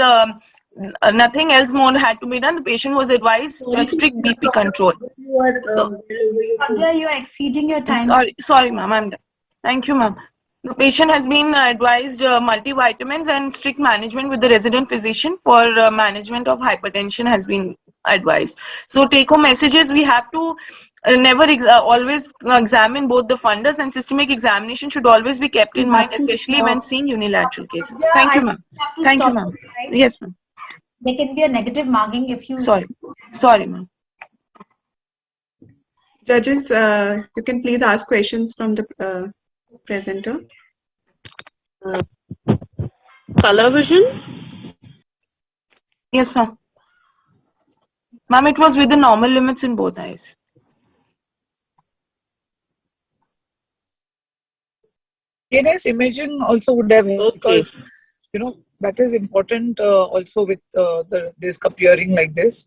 nothing else more had to be done, the patient was advised strict BP control. You are exceeding your time. Sorry, ma'am, I'm done. Thank you, ma'am. The patient has been advised multivitamins and strict management with the resident physician for management of hypertension has been advised. So take-home messages, we have to never always examine both the fundus, and systemic examination should always be kept in mind, especially when seeing unilateral cases. Thank you, ma'am. Thank you, ma'am. Yes, ma'am. There can be a negative marking if you... Sorry, ma'am. Judges, you can please ask questions from the presenter. Color vision? Yes, ma'am. Ma'am, it was within normal limits in both eyes. CNS imaging also would have helped because, that is important also with the disc appearing like this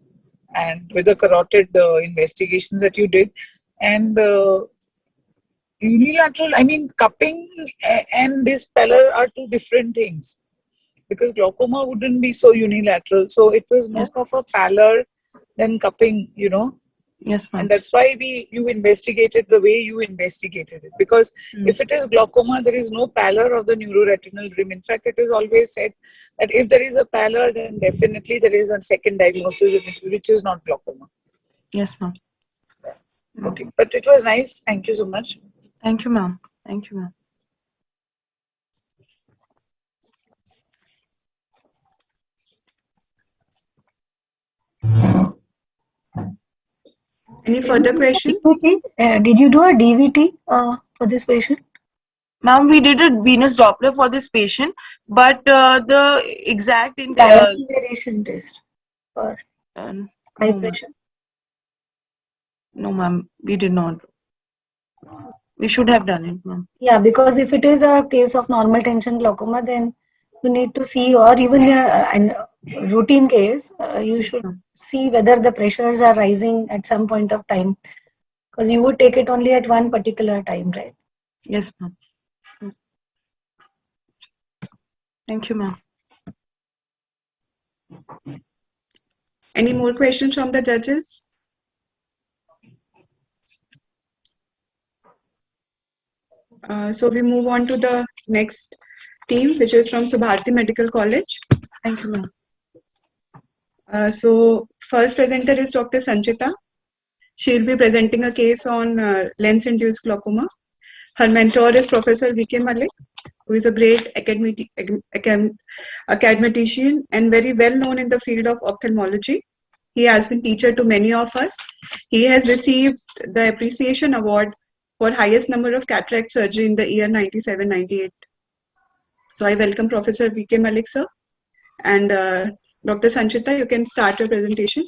and with the carotid investigations that you did. And unilateral, I mean, cupping and disc pallor are two different things because glaucoma wouldn't be so unilateral. So it was more of a pallor than cupping, Yes, ma'am. And that's why you investigated the way you investigated it. Because if it is glaucoma, there is no pallor of the neuroretinal rim. In fact, it is always said that if there is a pallor, then definitely there is a second diagnosis, which is not glaucoma. Yes, ma'am. Okay, but it was nice. Thank you so much. Thank you, ma'am. Thank you, ma'am. Any further questions? Did you do a DVT for this patient? Ma'am, we did a venous Doppler for this patient, but the exact variation test for high pressure. No, ma'am, we did not. We should have done it, ma'am. Yeah, because if it is a case of normal tension glaucoma, then you need to see, or even a routine case, you should see whether the pressures are rising at some point of time, because you would take it only at one particular time, right? Yes, ma'am. Thank you, ma'am. Any more questions from the judges? So we move on to the next team, which is from Subharti Medical College. Thank you, ma'am. So first presenter is Dr. Sanchita. She will be presenting a case on lens-induced glaucoma. Her mentor is Professor V.K. Malik, who is a great academician and very well known in the field of ophthalmology. He has been teacher to many of us. He has received the Appreciation Award for highest number of cataract surgery in the year 97-98. So I welcome Professor V.K. Malik, sir. And Dr. Sanchita, you can start your presentation.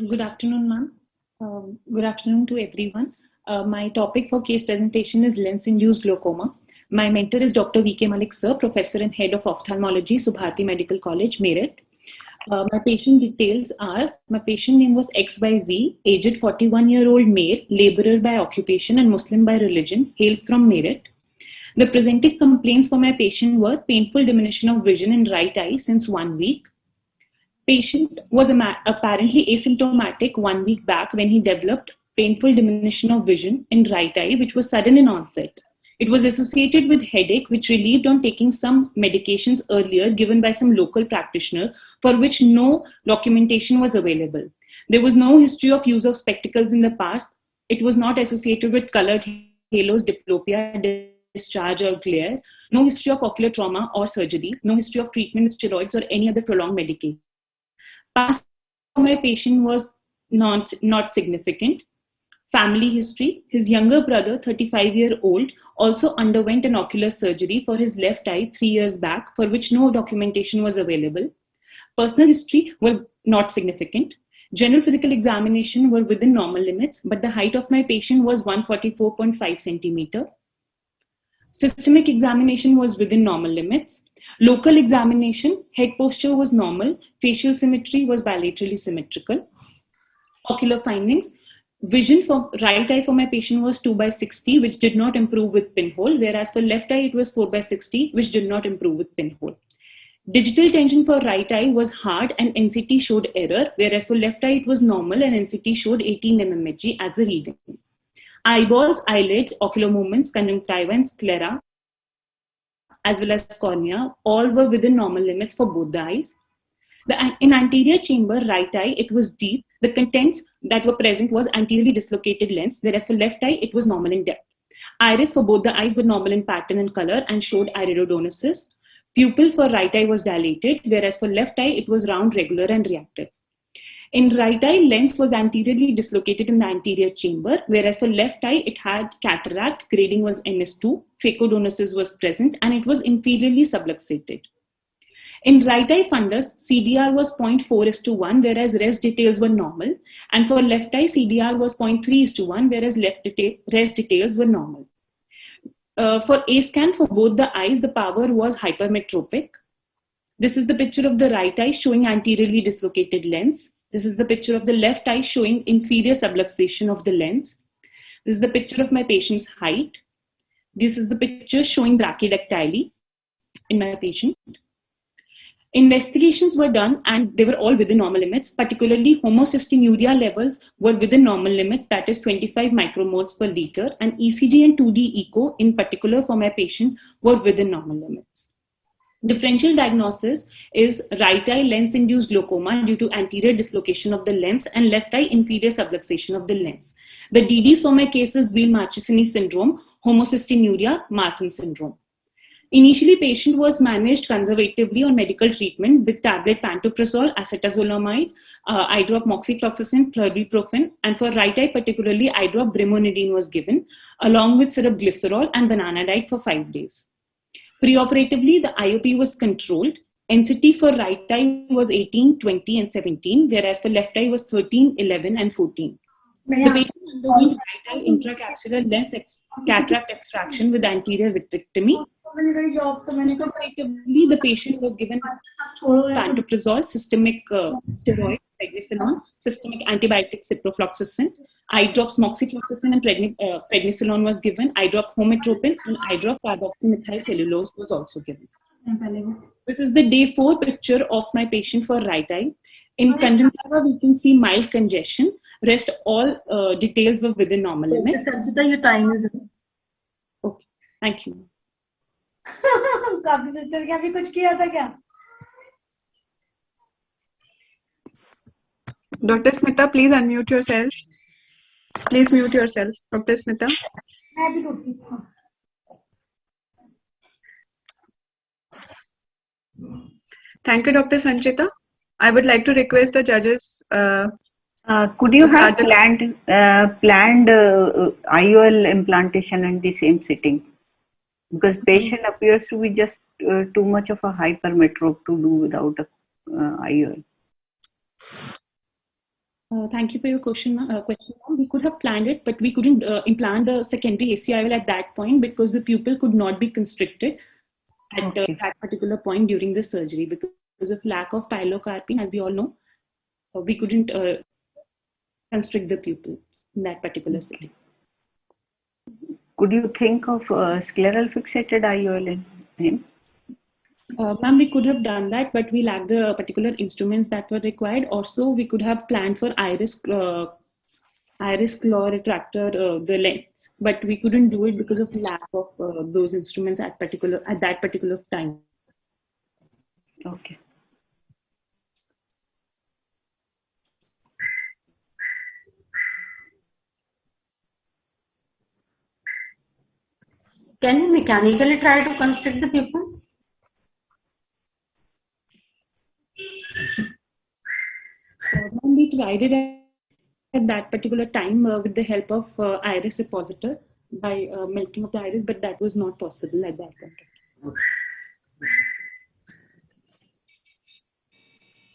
Good afternoon, ma'am. Good afternoon to everyone. My topic for case presentation is lens-induced glaucoma. My mentor is Dr. V.K. Malik, sir, Professor and Head of Ophthalmology, Subharti Medical College, Meerut. My patient details are, my patient name was XYZ, aged 41-year-old male, laborer by occupation and Muslim by religion, hails from Meerut. The presenting complaints for my patient were painful diminution of vision in right eye since 1 week. Patient was apparently asymptomatic 1 week back when he developed painful diminution of vision in right eye, which was sudden in onset. It was associated with headache, which relieved on taking some medications earlier given by some local practitioner, for which no documentation was available. There was no history of use of spectacles in the past. It was not associated with colored halos, diplopia, discharge or glare. No history of ocular trauma or surgery. No history of treatment with steroids or any other prolonged medication. Past for my patient was not significant. Family history: his younger brother, 35-year-old, also underwent an ocular surgery for his left eye 3 years back, for which no documentation was available. Personal history were not significant. General physical examination were within normal limits, but the height of my patient was 144.5 centimeter. Systemic examination was within normal limits. Local examination, head posture was normal. Facial symmetry was bilaterally symmetrical. Ocular findings: vision for right eye for my patient was 2/60, which did not improve with pinhole, whereas for left eye it was 4/60, which did not improve with pinhole. Digital tension for right eye was hard and NCT showed error, whereas for left eye it was normal and NCT showed 18 mmHg as a reading. Eyeballs, eyelid, ocular movements, conjunctiva and sclera, as well as cornea, all were within normal limits for both the eyes. In anterior chamber, right eye, it was deep. The contents that were present was anteriorly dislocated lens, whereas for left eye, it was normal in depth. Iris for both the eyes were normal in pattern and color and showed iridodonosis. Pupil for right eye was dilated, whereas for left eye, it was round, regular and reactive. In right eye, lens was anteriorly dislocated in the anterior chamber, whereas for left eye, it had cataract, grading was NS2, phacodonosis was present, and it was inferiorly subluxated. In right eye fundus, CDR was 0.4:1, whereas rest details were normal. And for left eye, CDR was 0.3:1, whereas rest details were normal. For A-scan for both the eyes, the power was hypermetropic. This is the picture of the right eye showing anteriorly dislocated lens. This is the picture of the left eye showing inferior subluxation of the lens. This is the picture of my patient's height. This is the picture showing brachydactyly in my patient. Investigations were done and they were all within normal limits, particularly homocystinuria levels were within normal limits, that is 25 micromoles per liter, and ECG and 2D echo in particular for my patient were within normal limits. Differential diagnosis is right eye lens-induced glaucoma due to anterior dislocation of the lens and left eye inferior subluxation of the lens. The DDs for my case is Weil-Marchesini syndrome, homocystinuria, Marfan syndrome. Initially, patient was managed conservatively on medical treatment with tablet pantoprazole, acetazolamide, eye drop moxifloxacin, flurbiprofen, and for right eye particularly, eye drop brimonidine was given, along with syrup glycerol and banana diet for 5 days. Preoperatively, the IOP was controlled. NCT for right eye was 18, 20, and 17, whereas for left eye was 13, 11, and 14. The patient underwent right eye intracapsular lens cataract extraction with anterior vitrectomy. Preoperatively, the patient was given pantoprazole, systemic steroid, prednisolone, systemic antibiotic ciprofloxacin, eye drops moxifloxacin and prednisolone was given, eye drop hometropin, and eye drop carboxymethyl cellulose was also given. This is the day 4 picture of my patient for right eye. In conjunctiva, we can see mild congestion. Rest all details were within normal limits. Sanchita, your time is up. Okay, thank you. काफी sister क्या भी कुछ किया था क्या? Dr. Smita, please unmute yourself. Please mute yourself, Dr. Smita. मैं भी करती हूँ. Thank you, Dr. Sanchita. I would like to request the judges. Could you have planned IOL implantation in the same sitting? Because patient appears to be just too much of a hypermetrop to do without a IOL. Thank you for your question. We could have planned it, but we couldn't implant the secondary ACIOL at that point because the pupil could not be constricted at that particular point during the surgery because of lack of pilocarpine, as we all know. We couldn't constrict the pupil in that particular setting. Could you think of scleral fixated IOL in him? Ma'am, we could have done that, but we lacked the particular instruments that were required. Also, we could have planned for iris claw retractor, the lens, but we couldn't do it because of lack of those instruments at that particular time. Okay. Can we mechanically try to constrict the pupil? We tried it at that particular time with the help of iris repositor by melting of the iris, but that was not possible at that point.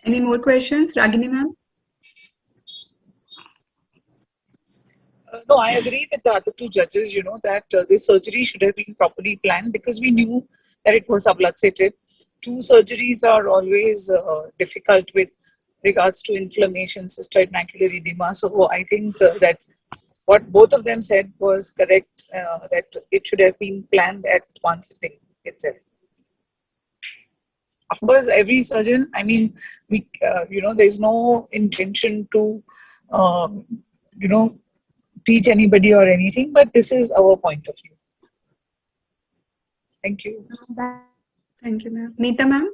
Any more questions, Ragini ma'am? No, I agree with the other two judges, that this surgery should have been properly planned because we knew that it was subluxated. 2 surgeries are always difficult with regards to inflammation, cystoid macular edema. So I think that what both of them said was correct, that it should have been planned at one sitting itself. Of course, every surgeon, there's no intention to, teach anybody or anything, but this is our point of view. Thank you. Thank you, ma'am. Neeta, ma'am?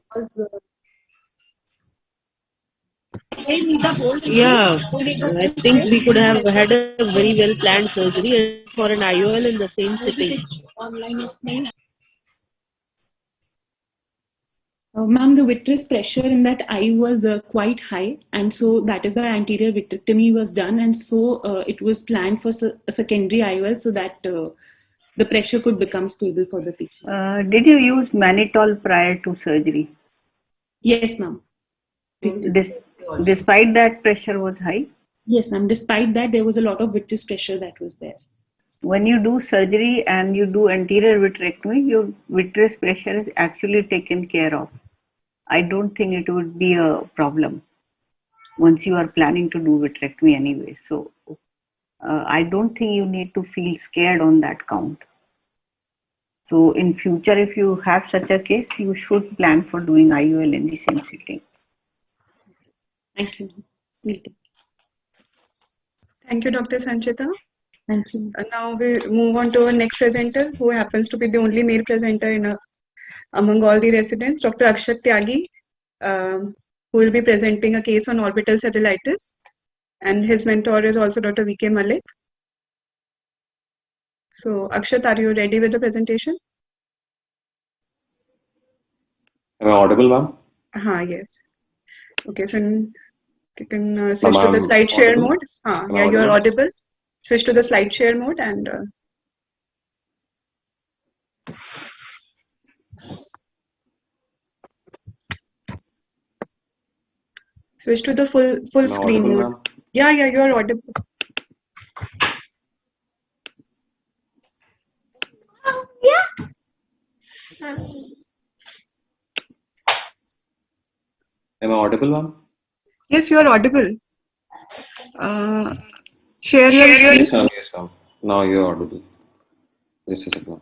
Yeah, I think we could have had a very well planned surgery for an IOL in the same sitting. Ma'am, the vitreous pressure in that eye was quite high, and so that is why anterior vitrectomy was done, and so it was planned for a secondary IOL so that the pressure could become stable for the patient. Did you use mannitol prior to surgery? Yes, ma'am. Despite that, pressure was high? Yes, ma'am. Despite that, there was a lot of vitreous pressure that was there. When you do surgery and you do anterior vitrectomy, your vitreous pressure is actually taken care of. I don't think it would be a problem once you are planning to do vitrectomy anyway. So I don't think you need to feel scared on that count. So in future, if you have such a case, you should plan for doing IOL in the same sitting. Thank you. Thank you, Dr. Sanchita. Thank you. Now we move on to our next presenter, who happens to be the only male presenter among all the residents, Dr. Akshat Tyagi, who will be presenting a case on orbital cellulitis. And his mentor is also Dr. V.K. Malik. So, Akshat, are you ready with the presentation? Am I audible, ma'am? Yes. Okay, so you can switch to the slide share mode. Yeah, you are audible. Switch to the slide share mode and switch to the full screen mode. Yeah, you are audible. Am I audible, ma'am? Yes, you are audible. Share your screen. Yes, ma'am. Yes, ma'am. Now you are audible. Just a second.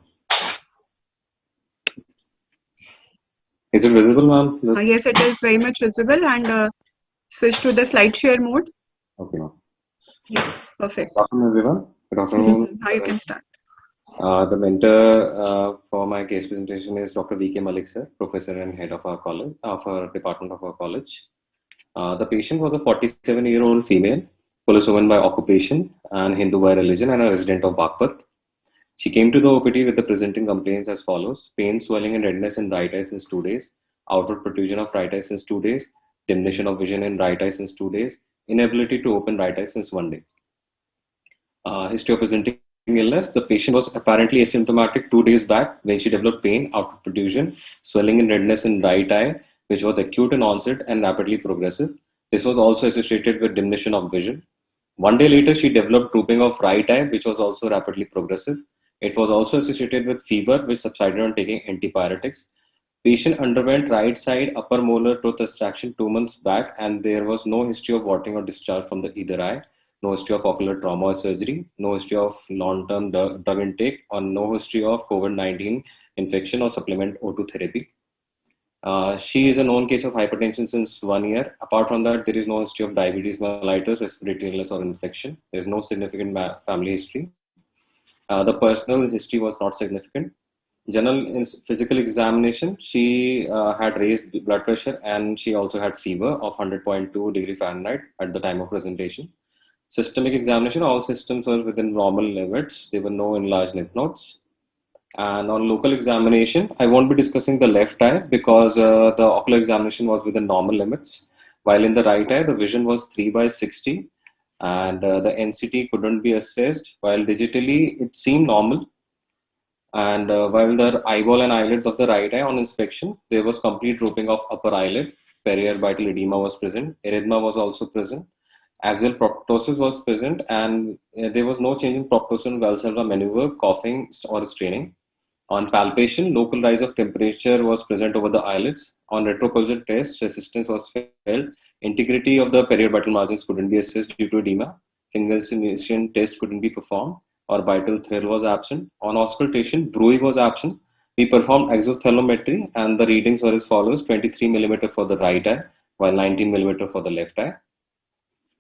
Is it visible, ma'am? Yes, it is very much visible, and switch to the slide share mode. Okay, ma'am. Yes, perfect. Good afternoon, everyone. Good afternoon. Now you can start. The mentor for my case presentation is Dr. V.K. Malik, sir, professor and head of our college, of our department of our college. The patient was a 47-year-old female, police woman by occupation and Hindu by religion, and a resident of Bagpat. She came to the OPD with the presenting complaints as follows: pain, swelling, and redness in right eye since 2 days, outward protrusion of right eye since 2 days, diminution of vision in right eye since 2 days, inability to open right eye since 1 day. History of presenting illness: the patient was apparently asymptomatic 2 days back when she developed pain, outward protrusion, swelling, and redness in right eye, which was acute in onset and rapidly progressive. This was also associated with diminution of vision. 1 day later, she developed drooping of right eye, which was also rapidly progressive. It was also associated with fever, which subsided on taking antipyretics. Patient underwent right side upper molar tooth extraction 2 months back, and there was no history of watering or discharge from the either eye, no history of ocular trauma or surgery, no history of long-term drug intake, or no history of COVID-19 infection or supplement O2 therapy. She is a known case of hypertension since 1 year. Apart from that, there is no history of diabetes, mellitus, respiratory illness, or infection. There is no significant family history. The personal history was not significant. General physical examination: she had raised blood pressure and she also had fever of 100.2 degree Fahrenheit at the time of presentation. Systemic examination: all systems were within normal limits. There were no enlarged lymph nodes. And on local examination, I won't be discussing the left eye because the ocular examination was within normal limits. While in the right eye, the vision was 3/60 and the NCT couldn't be assessed. While digitally, it seemed normal. And while the eyeball and eyelids of the right eye on inspection, there was complete drooping of upper eyelid. Periorbital edema was present. Erythema was also present. Axial proptosis was present, and there was no change in proptosis, Valsalva maneuver, coughing, or straining. On palpation, local rise of temperature was present over the eyelids. On retrocausal test, resistance was felt. Integrity of the periorbital margins couldn't be assessed due to edema. Finger stimulation test couldn't be performed. Orbital thrill was absent. On auscultation, bruit was absent. We performed exophthalmometry, and the readings were as follows: 23 mm for the right eye, while 19 mm for the left eye.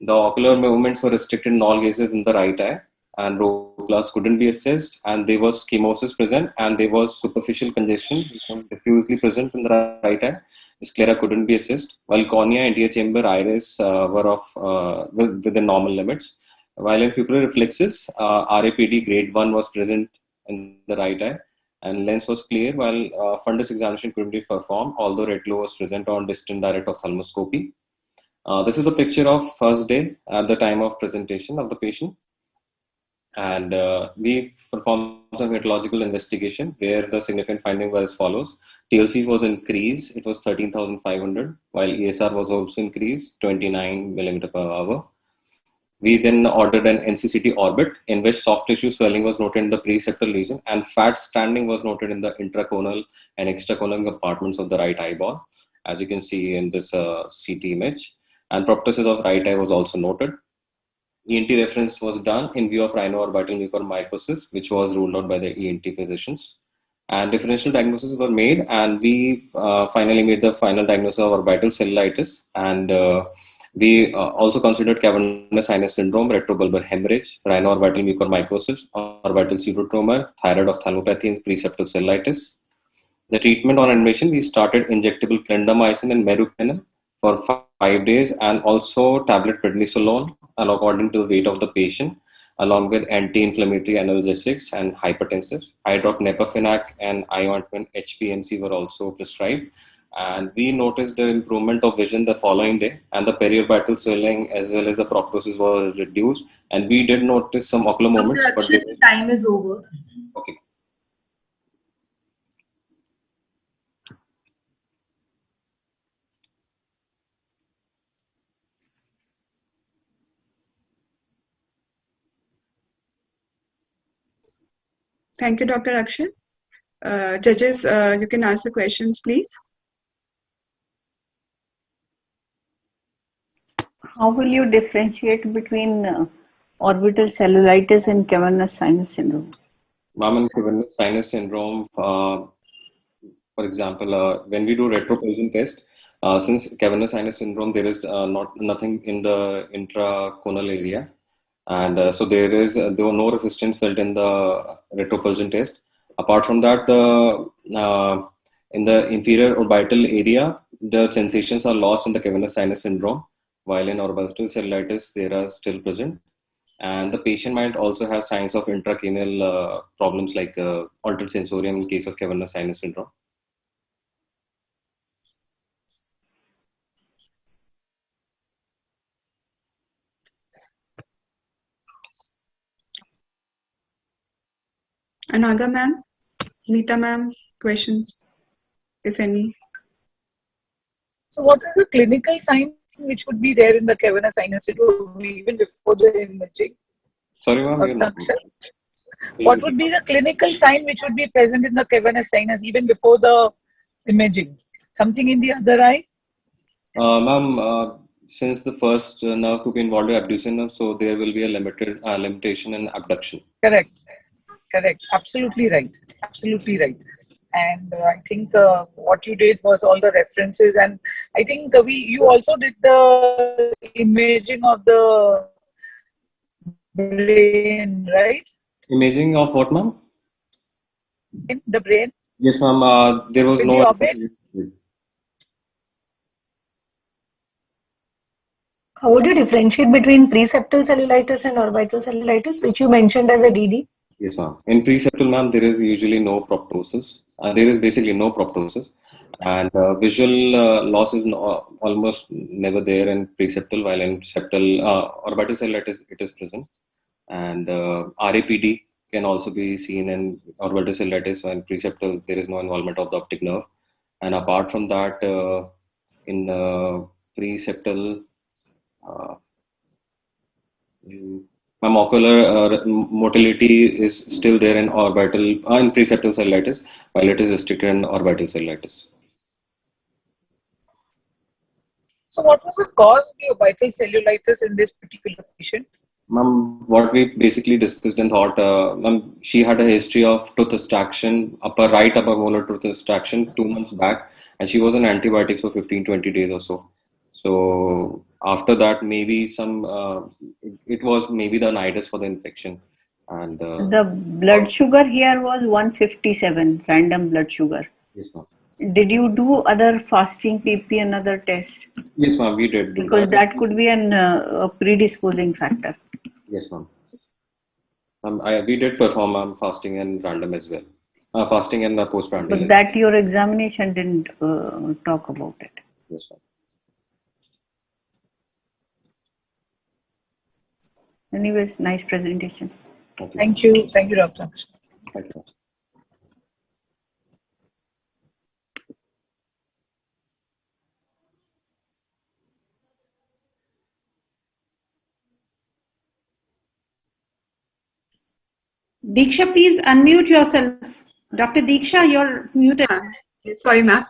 The ocular movements were restricted in all cases in the right eye, and plus couldn't be assessed, and there was chemosis present, and there was superficial congestion diffusely present in the right eye. Sclera couldn't be assessed, while cornea, anterior chamber, iris were within normal limits. While in pupillary reflexes, RAPD grade 1 was present in the right eye, and lens was clear, while fundus examination couldn't be performed, although red glow was present on distant direct ophthalmoscopy. This is the picture of first day at the time of presentation of the patient. And we performed some hematological investigation where the significant finding were as follows. TLC was increased, it was 13,500, while ESR was also increased, 29 millimeter per hour. We then ordered an NCCT orbit in which soft tissue swelling was noted in the preseptal region and fat standing was noted in the intraconal and extraconal compartments of the right eyeball, as you can see in this CT image. And proptosis of right eye was also noted. ENT reference was done in view of rhino-orbital mucormycosis, which was ruled out by the ENT physicians. And differential diagnoses were made, and we finally made the final diagnosis of orbital cellulitis. And we also considered cavernous sinus syndrome, retrobulbar hemorrhage, rhino-orbital mucormycosis, orbital pseudotumor, thyroid ophthalmopathy, and preseptal cellulitis. The treatment on admission, we started injectable clindamycin and meropenem for 5 days, and also tablet prednisolone, and according to the weight of the patient, along with anti-inflammatory analgesics and hypertensives. Eye drop nepafenac and eye ointment HPNC were also prescribed. And we noticed the improvement of vision the following day, and the periorbital swelling as well as the proptosis was reduced. And we did notice some ocular movements. But time is over. Okay. Thank you, Dr. Akshay. Judges, you can answer questions, please. How will you differentiate between orbital cellulitis and cavernous sinus syndrome? Ma'am, cavernous sinus syndrome, for example, when we do retropulsion test, since cavernous sinus syndrome, there is nothing in the intraconal area. And so there was no resistance felt in the retropulsion test. Apart from that, in the inferior orbital area, the sensations are lost in the cavernous sinus syndrome, while in orbital cellulitis, they are still present. And the patient might also have signs of intracranial problems like altered sensorium in case of cavernous sinus syndrome. Anaga ma'am, Neeta ma'am, questions, if any. So what is the clinical sign which would be there in the cavernous sinus syndrome even before the imaging? Sorry, ma'am. What would be the clinical sign which would be present in the cavernous sinus even before the imaging? Something in the other eye? Ma'am, since the first nerve could be involved in abducing nerve, so there will be a limitation in abduction. Correct. Correct. Absolutely right. Absolutely right. And I think what you did was all the references, and I think you also did the imaging of the brain, right? Imaging of what, ma'am? In the brain? Yes, ma'am. There was With no. the orbit? How would you differentiate between preseptal cellulitis and orbital cellulitis, which you mentioned as a DD? Yes, ma'am. In preseptal, ma'am, there is usually no proptosis. There is basically no proptosis, and visual loss is almost never there in preseptal, while in septal, orbital cellulitis, it is present. And RAPD can also be seen in orbital cellulitis, while preseptal, there is no involvement of the optic nerve. And apart from that, in preseptal, my ocular motility is still there in orbital in preseptal cellulitis, while it is restricted in orbital cellulitis. So what was the cause of the orbital cellulitis in this particular patient? Ma'am, what we basically discussed and thought, ma'am, she had a history of tooth extraction, right upper molar tooth extraction 2 months back, and she was on antibiotics for 15-20 days or so. So after that, maybe it was maybe the nidus for the infection. And the blood sugar here was 157, random blood sugar. yes, ma'am. Did you do other fasting PP and other tests? Yes, ma'am, we did do Because that could be a predisposing factor. Yes, ma'am. We did perform fasting and random as well. Fasting and postprandial. But that your examination didn't talk about it. Yes, ma'am. Anyways, nice presentation. Thank you. Thank you, Doctor. Thank you. Diksha, please unmute yourself. Dr. Diksha, you're muted. Sorry, ma'am.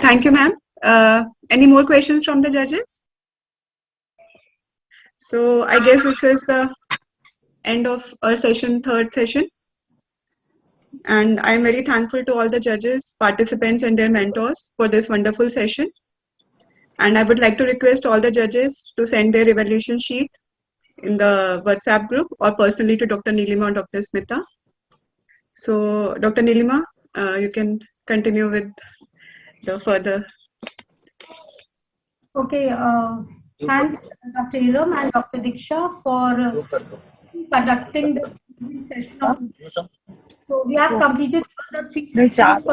Thank you, ma'am. Any more questions from the judges? So I guess this is the end of our session, third session. And I'm very thankful to all the judges, participants and their mentors for this wonderful session. And I would like to request all the judges to send their evaluation sheet in the WhatsApp group or personally to Dr. Nilima or Dr. Smita. So Dr. Nilima, you can continue with the further. Okay, thanks Dr. Iram and Dr. Diksha for conducting the session of so we have completed the 3 sessions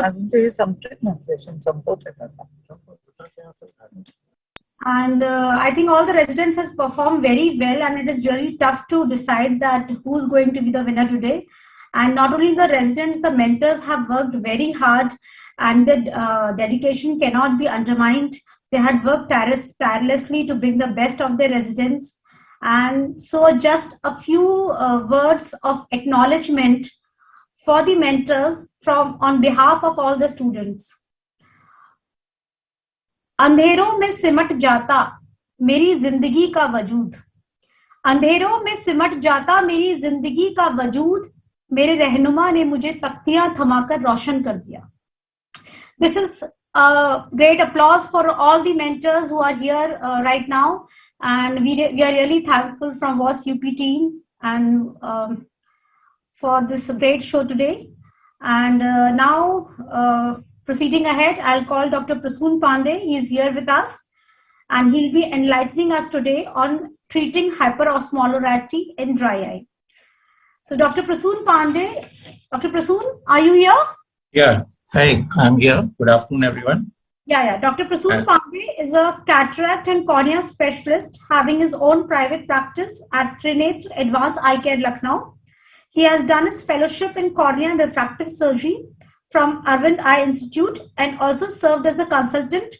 and I think all the residents has performed very well, and it is really tough to decide that who's going to be the winner today. And not only the residents, the mentors have worked very hard, and the dedication cannot be undermined. They had worked tirelessly to bring the best of their residents. And so just a few words of acknowledgement for the mentors on behalf of all the students. अंधेरों में सिमट जाता मेरी जिंदगी का वजूद, अंधेरों में सिमट जाता मेरी जिंदगी का वजूद, मेरे रहनुमा ने मुझे तख्तियां थमाकर रोशन कर दिया. This is a great applause for all the mentors who are here right now, and we are really thankful from WOS UP team and for this great show today. And now proceeding ahead, I'll call Dr. Prasoon Pandey. He is here with us, and he'll be enlightening us today on treating hyperosmolarity in dry eye. So Dr. Prasoon Pandey, Dr. Prasoon, are you here? Yeah, hi, I'm here. Good afternoon, everyone. Yeah. Dr. Prasoon Pandey is a cataract and cornea specialist having his own private practice at Trinetra Advanced Eye Care, Lucknow. He has done his fellowship in cornea and refractive surgery from Arvind Eye Institute and also served as a consultant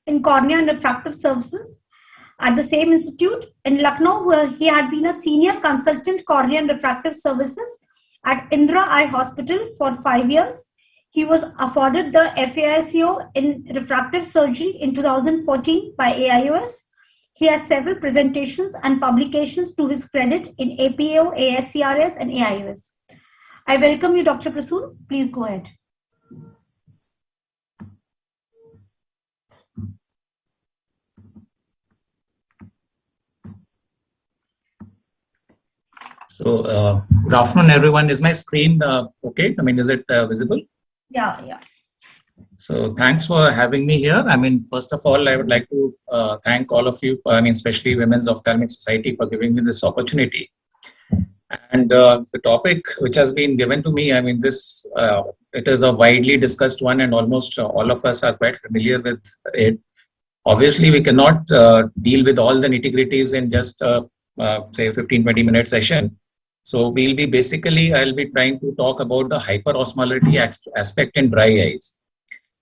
in cornea and refractive services at the same institute. In Lucknow, where he had been a senior consultant cornea and refractive services at Indira Eye Hospital for 5 years. He was afforded the FAICO in refractive surgery in 2014 by AIOS. He has several presentations and publications to his credit in APAO, ASCRS and AIOS. I welcome you, Dr. Prasoon. Please go ahead. So, good afternoon, everyone. Is my screen okay? I mean, is it visible? Yeah. So, thanks for having me here. I mean, first of all, I would like to thank all of you, I mean, especially Women's Ophthalmic Society, for giving me this opportunity. And the topic which has been given to me, I mean, this it is a widely discussed one, and almost all of us are quite familiar with it. Obviously, we cannot deal with all the nitty-gritties in just say 15-20 minute session. So we'll be basically, I'll be trying to talk about the hyperosmolarity aspect in dry eyes.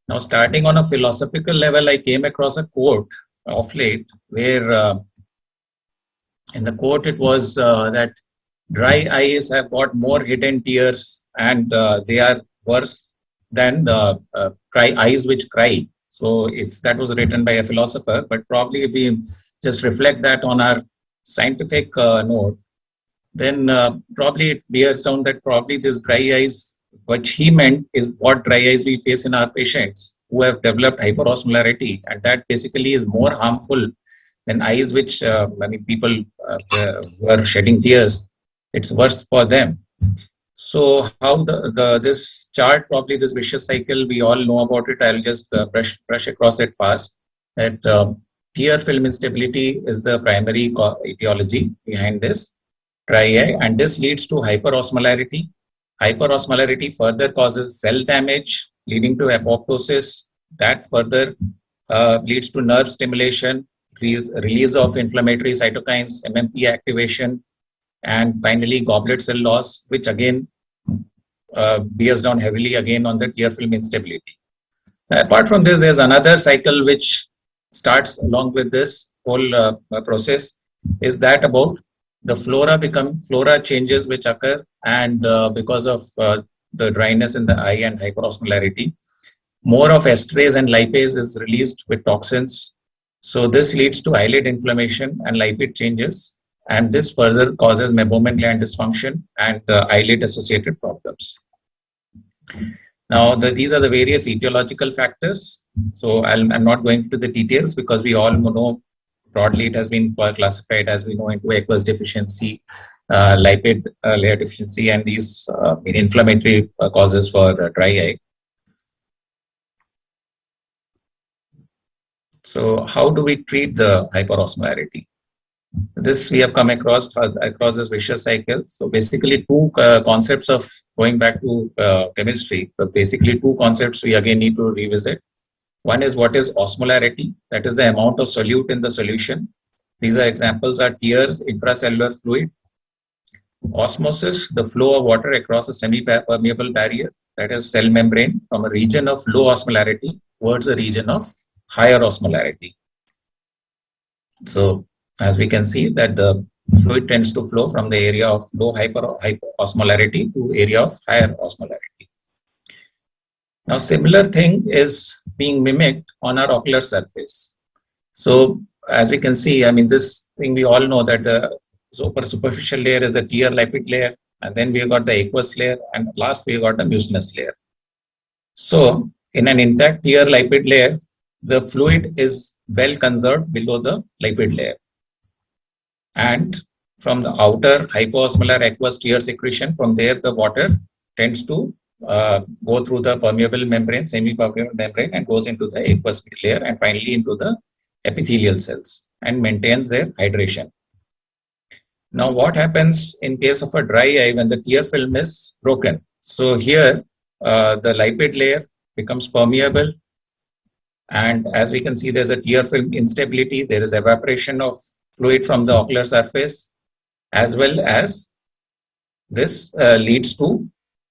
Now, starting on a philosophical level, I came across a quote of late where in the quote it was that dry eyes have got more hidden tears and they are worse than dry eyes which cry. So if that was written by a philosopher, but probably if we just reflect that on our scientific note, then probably it bears down that probably this dry eyes, which he meant is what dry eyes we face in our patients who have developed hyperosmolarity, and that basically is more harmful then eyes which people were shedding tears, it's worse for them. So how this chart, probably this vicious cycle, we all know about it. I'll just brush across it fast. That tear film instability is the primary etiology behind this dry eye, and this leads to hyperosmolarity. Hyperosmolarity further causes cell damage, leading to apoptosis. That further leads to nerve stimulation, release of inflammatory cytokines, MMP activation, and finally goblet cell loss, which again bears down heavily again on the tear film instability. Apart from this, there's another cycle which starts along with this whole process, is that about the flora changes which occur, and because of the dryness in the eye and hyperosmolarity, more of esterase and lipase is released with toxins. So this leads to eyelid inflammation and lipid changes, and this further causes meibomian gland dysfunction and eyelid associated problems. Now, these are the various etiological factors. So I'm not going into the details because we all know broadly it has been classified, as we know, into aqueous deficiency, lipid layer deficiency, and these inflammatory causes for dry eye. So how do we treat the hyperosmolarity? This we have come across this vicious cycle. So basically two concepts of going back to chemistry. So basically two concepts we again need to revisit. One is what is osmolarity, that is the amount of solute in the solution. These are examples are tears, intracellular fluid. Osmosis, the flow of water across a semi-permeable barrier, that is cell membrane, from a region of low osmolarity towards a region of higher osmolarity. So as we can see that the fluid tends to flow from the area of low hyperosmolarity to area of higher osmolarity. Now similar thing is being mimicked on our ocular surface. So as we can see, I mean, this thing we all know that the superficial layer is the tear lipid layer, and then we've got the aqueous layer, and last we've got the mucinous layer. So in an intact tear lipid layer, the fluid is well conserved below the lipid layer. And from the outer hypoosmolar aqueous tear secretion, from there the water tends to go through the permeable membrane, semi-permeable membrane, and goes into the aqueous layer and finally into the epithelial cells and maintains their hydration. Now what happens in case of a dry eye when the tear film is broken? So here the lipid layer becomes permeable, and as we can see, there's a tear film instability. There is evaporation of fluid from the ocular surface, as well as this leads to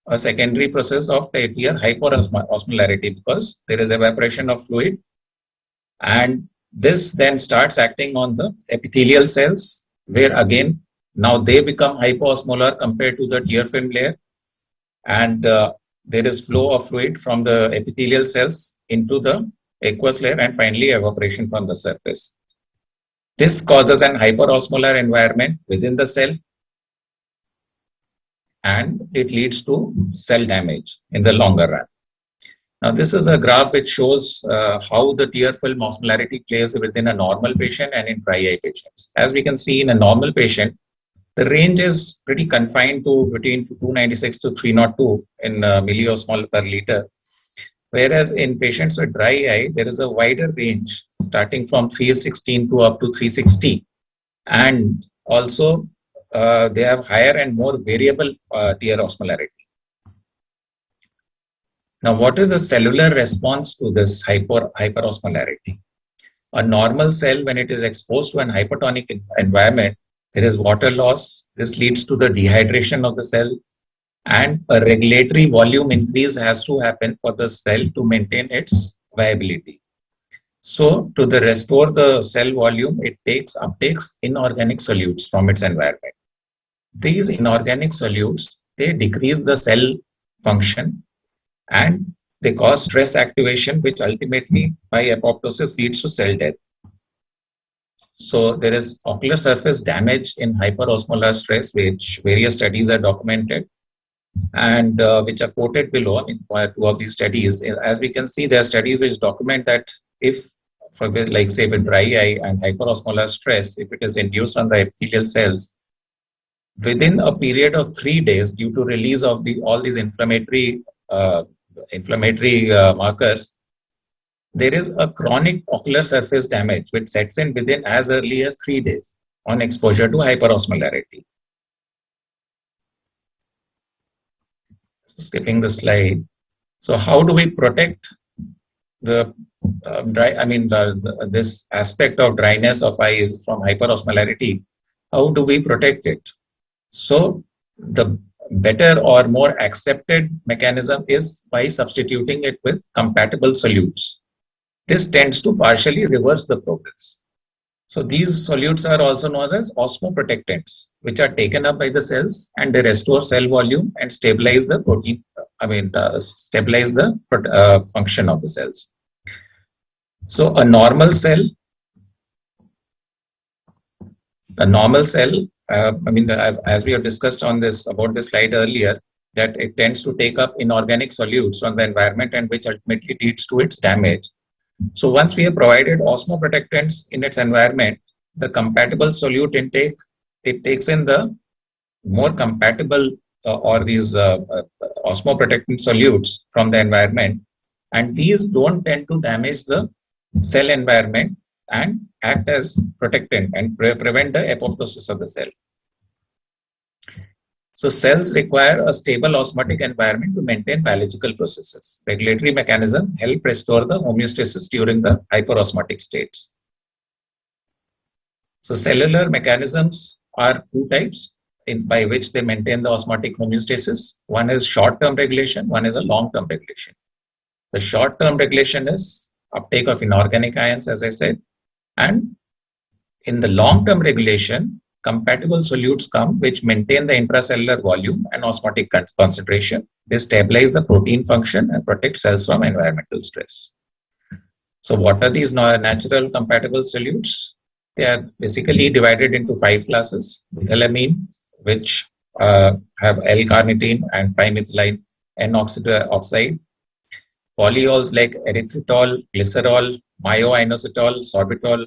a secondary process of the tear hyperosmolarity, because there is evaporation of fluid, and this then starts acting on the epithelial cells, where again now they become hypoosmolar compared to the tear film layer, and there is flow of fluid from the epithelial cells into the aqueous layer and finally evaporation from the surface. This causes an hyperosmolar environment within the cell, and it leads to cell damage in the longer run. Now this is a graph which shows how the tear film osmolarity plays within a normal patient and in dry eye patients. As we can see, in a normal patient, the range is pretty confined to between 296 to 302 in milliosmol per liter. Whereas in patients with dry eye, there is a wider range starting from 316 to up to 360. And also they have higher and more variable tear osmolarity. Now, what is the cellular response to this hyperosmolarity? A normal cell, when it is exposed to an hypertonic environment, there is water loss. This leads to the dehydration of the cell, and a regulatory volume increase has to happen for the cell to maintain its viability. So to restore the cell volume, it uptakes inorganic solutes from its environment. These inorganic solutes, they decrease the cell function and they cause stress activation, which ultimately by apoptosis leads to cell death. So there is ocular surface damage in hyperosmolar stress, which various studies are documented and which are quoted below in two of these studies. As we can see, there are studies which document that if for like say with dry eye and hyperosmolar stress, if it is induced on the epithelial cells, within a period of 3 days, due to release of all these inflammatory markers, there is a chronic ocular surface damage which sets in within as early as 3 days on exposure to hyperosmolarity. Skipping the slide. So how do we protect the this aspect of dryness of eyes from hyperosmolarity? How do we protect it? So the better or more accepted mechanism is by substituting it with compatible solutes. This tends to partially reverse the progress. So these solutes are also known as osmoprotectants, which are taken up by the cells and they restore cell volume and stabilize the protein, stabilize the function of the cells. So a normal cell, as we have discussed on this about this slide earlier, that it tends to take up inorganic solutes from the environment and which ultimately leads to its damage. So once we have provided osmoprotectants in its environment, the compatible solute intake, it takes in the more compatible or these osmoprotectant solutes from the environment, and these don't tend to damage the cell environment and act as protectant and prevent the apoptosis of the cell. So cells require a stable osmotic environment to maintain biological processes. Regulatory mechanism help restore the homeostasis during the hyperosmotic states. So cellular mechanisms are two types by which they maintain the osmotic homeostasis. One is short-term regulation, one is a long-term regulation. The short-term regulation is uptake of inorganic ions, as I said, and in the long-term regulation, compatible solutes come which maintain the intracellular volume and osmotic concentration. They stabilize the protein function and protect cells from environmental stress. So what are these natural compatible solutes? They are basically divided into 5 classes. Methylamine, which have L-carnitine and 5-methylene N-oxide. Polyols like erythritol, glycerol, myoinositol, sorbitol.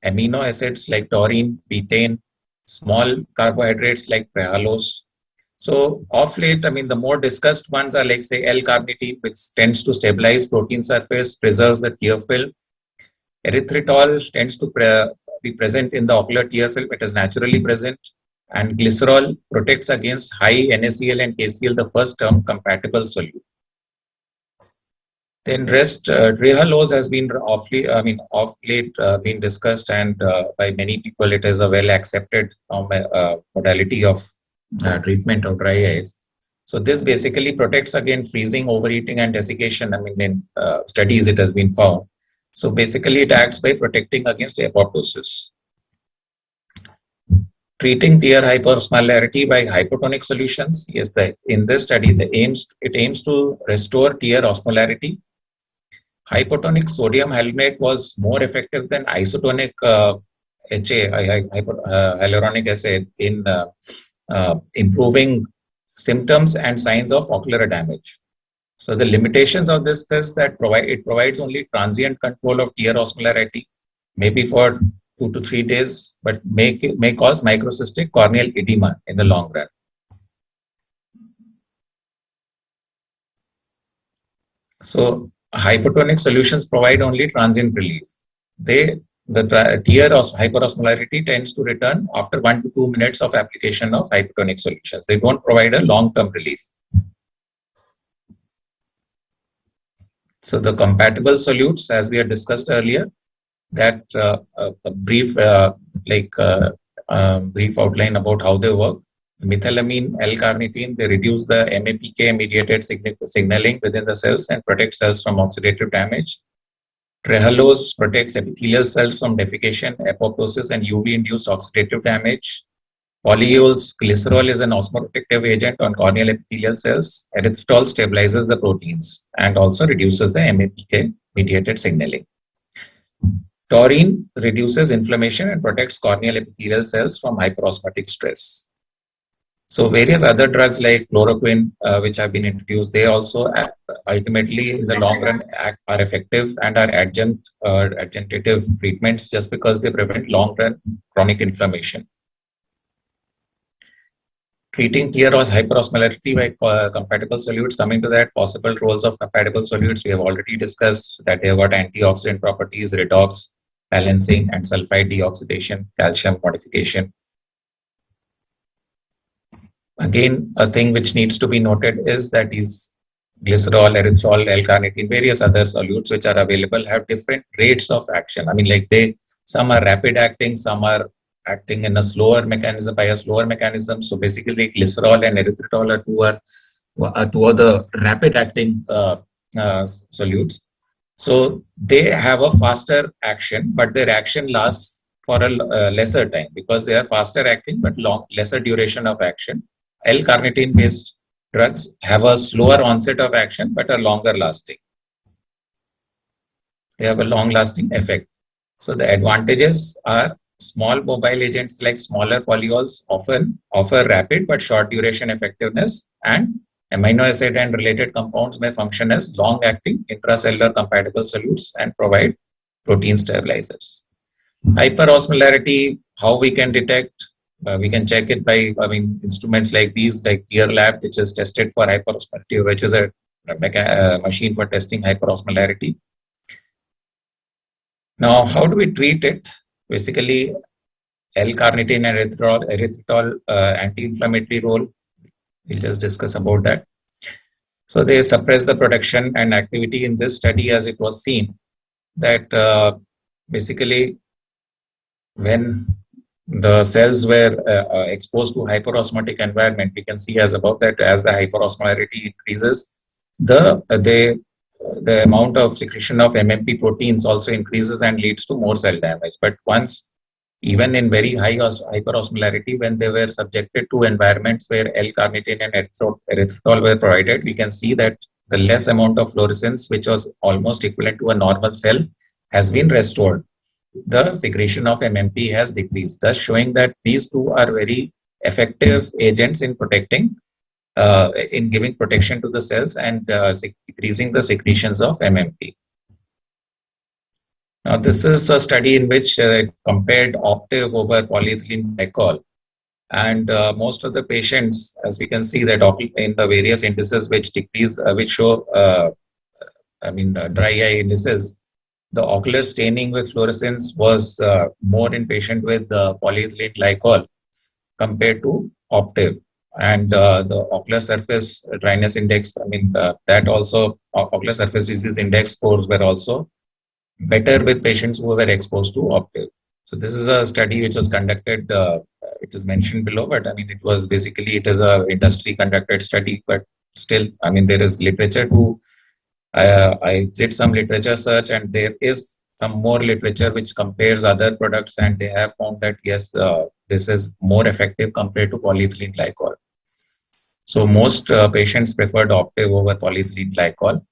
Amino acids like taurine, betaine. Small carbohydrates like trehalose. So of late, the more discussed ones are like say L-carnitine, which tends to stabilize protein surface, preserves the tear film. Erythritol tends to be present in the ocular tear film. It is naturally present. And glycerol protects against high NaCl and KCl, the first term compatible solute. Then rest, trehalose has been of late been discussed, and by many people it is a well accepted modality of treatment of dry eyes. So this basically protects against freezing, overeating, and desiccation. In studies it has been found. So basically it acts by protecting against apoptosis. Treating tear hyperosmolarity by hypotonic solutions. Yes, in this study it aims to restore tear osmolarity. Hypotonic sodium halonate was more effective than isotonic hyaluronic acid in improving symptoms and signs of ocular damage. So the limitations of this is that it provides only transient control of tear osmolarity, maybe for 2 to 3 days, but may cause microcystic corneal edema in the long run. So hypotonic solutions provide only transient relief. The tear hyperosmolarity tends to return after 1 to 2 minutes of application of hypotonic solutions. They don't provide a long-term relief. So the compatible solutes, as we had discussed earlier, that a brief brief outline about how they work. Methylamine, L-carnitine, they reduce the MAPK-mediated signaling within the cells and protect cells from oxidative damage. Trehalose protects epithelial cells from defecation, apoptosis, and UV-induced oxidative damage. Polyols, glycerol is an osmoprotective agent on corneal epithelial cells. Erythritol stabilizes the proteins and also reduces the MAPK-mediated signaling. Taurine reduces inflammation and protects corneal epithelial cells from hyperosmotic stress. So various other drugs like chloroquine, which have been introduced, they also ultimately in the long run are effective and are adjunctive treatments just because they prevent long run chronic inflammation. Treating tear or hyperosmolarity by compatible solutes. Coming to that, possible roles of compatible solutes, we have already discussed that they have got antioxidant properties, redox, balancing, and sulfide deoxidation, calcium modification. Again, a thing which needs to be noted is that these glycerol, erythritol, L-carnitine, various other solutes which are available have different rates of action. I mean, like some are rapid acting, some are acting in a slower mechanism, by a slower mechanism. So basically, glycerol and erythritol are two of the rapid acting solutes. So they have a faster action, but their action lasts for a lesser time because they are faster acting but lesser duration of action. L-carnitine based drugs have a slower onset of action but are longer lasting. They have a long lasting effect. So the advantages are small mobile agents like smaller polyols often offer rapid but short duration effectiveness, and amino acid and related compounds may function as long acting intracellular compatible solutes and provide protein stabilizers. Hyperosmolarity, how we can detect? We can check it by, instruments like these, like Tear Lab, which is tested for hyperosmolarity, which is a machine for testing hyperosmolarity. Now, how do we treat it? Basically, L-carnitine and erythritol anti-inflammatory role. We'll just discuss about that. So they suppress the production and activity in this study, as it was seen that basically when the cells were exposed to hyperosmotic environment, we can see as above that as the hyperosmolarity increases, the amount of secretion of MMP proteins also increases and leads to more cell damage. But once, even in very high hyperosmolarity, when they were subjected to environments where L-carnitine and erythritol were provided, we can see that the less amount of fluorescence, which was almost equivalent to a normal cell, has been restored. The secretion of MMP has decreased, thus showing that these two are very effective agents in protecting, in giving protection to the cells and decreasing the secretions of MMP. Now, this is a study in which compared Optiv over polyethylene glycol, and most of the patients, as we can see, that in the various indices which decrease, which show, dry eye indices, the ocular staining with fluorescence was more in patient with polyethylene glycol compared to Optiv. And the ocular surface dryness index, that also ocular surface disease index scores were also better with patients who were exposed to Optiv. So this is a study which was conducted, it is mentioned below, but it was basically, it is a industry conducted study, but still, there is literature to, I did some literature search, and there is some more literature which compares other products, and they have found that yes, this is more effective compared to polyethylene glycol. So most patients preferred Optiv over polyethylene glycol.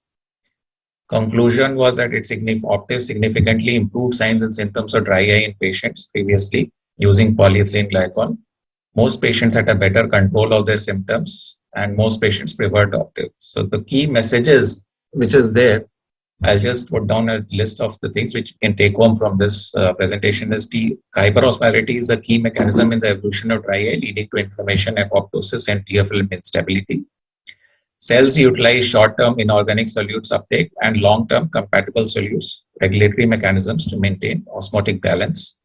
Conclusion was that Optiv significantly improved signs and symptoms of dry eye in patients previously using polyethylene glycol. Most patients had a better control of their symptoms, and most patients preferred Optiv. So the key messages which is there, I'll just put down a list of the things which you can take home from this presentation. Is hyperosmolarity is a key mechanism in the evolution of dry eye, leading to inflammation, apoptosis, and tear film instability. Cells utilize short-term inorganic solutes uptake and long-term compatible solutes, regulatory mechanisms to maintain osmotic balance.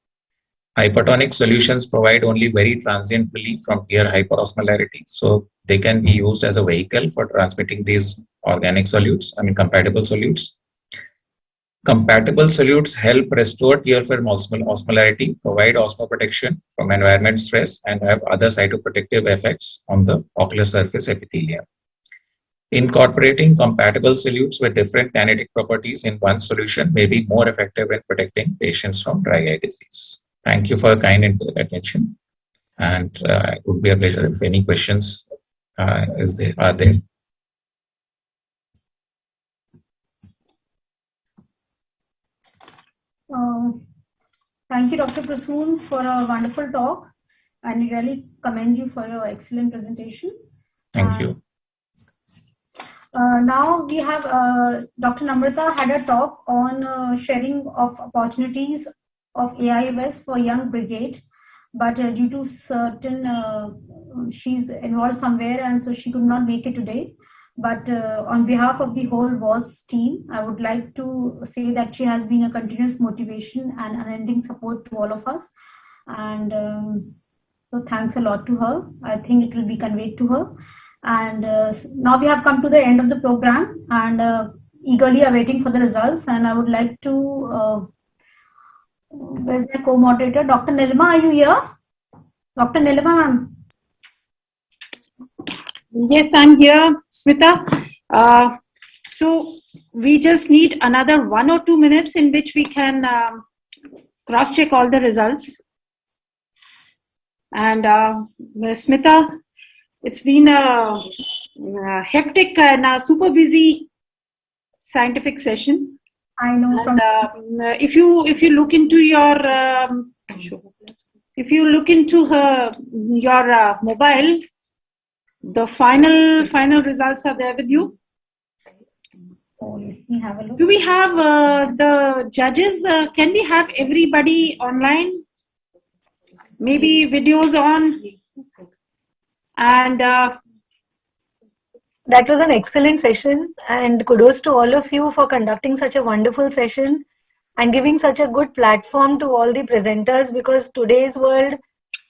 Hypertonic solutions provide only very transient relief from tear hyperosmolarity, so they can be used as a vehicle for transmitting these organic solutes, compatible solutes. Compatible solutes help restore tear film osmolarity, provide osmoprotection from environment stress, and have other cytoprotective effects on the ocular surface epithelium. Incorporating compatible solutes with different kinetic properties in one solution may be more effective in protecting patients from dry eye disease. Thank you for your kind attention, and it would be a pleasure if any questions are there. Thank you, Dr. Prasoon, for a wonderful talk, and we really commend you for your excellent presentation. Thank you. Now we have Dr. Namrata had a talk on sharing of opportunities of AIOS for young brigade, but due to certain, she's involved somewhere and so she could not make it today. But on behalf of the whole WOS team, I would like to say that she has been a continuous motivation and unending support to all of us. And so thanks a lot to her. I think it will be conveyed to her. And now we have come to the end of the program and eagerly awaiting for the results. And I would like to, where's my co-moderator? Dr. Nilma, are you here? Dr. Nilma, ma'am. Yes, I'm here, Smita. So we just need another 1 or 2 minutes in which we can cross-check all the results. And Smita, it's been a hectic and a super busy scientific session. I know. And if you look into your your mobile, the final results are there with you. Oh, let me have a look. Do we have the judges? Can we have everybody online? Maybe videos on. And that was an excellent session, and kudos to all of you for conducting such a wonderful session and giving such a good platform to all the presenters, because today's world,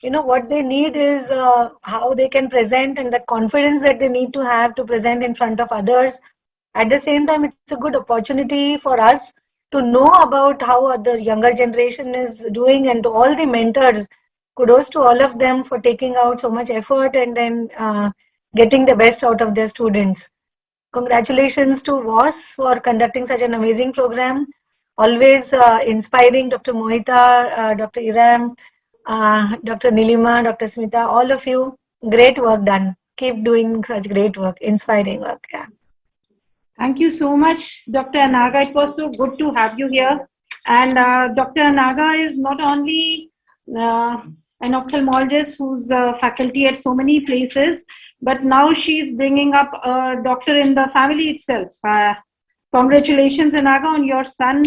you know, what they need is how they can present and the confidence that they need to have to present in front of others. At the same time, it's a good opportunity for us to know about how the younger generation is doing, and to all the mentors, kudos to all of them for taking out so much effort and then getting the best out of their students. Congratulations to WOS for conducting such an amazing program. Always inspiring, Dr. Mohita, Dr. Iram, Dr. Nilima, Dr. Smita, all of you. Great work done. Keep doing such great work, inspiring work. Yeah. Thank you so much, Dr. Anaga. It was so good to have you here. And Dr. Anaga is not only an ophthalmologist who's faculty at so many places, but now she's bringing up a doctor in the family itself. Congratulations, Anaga, on your son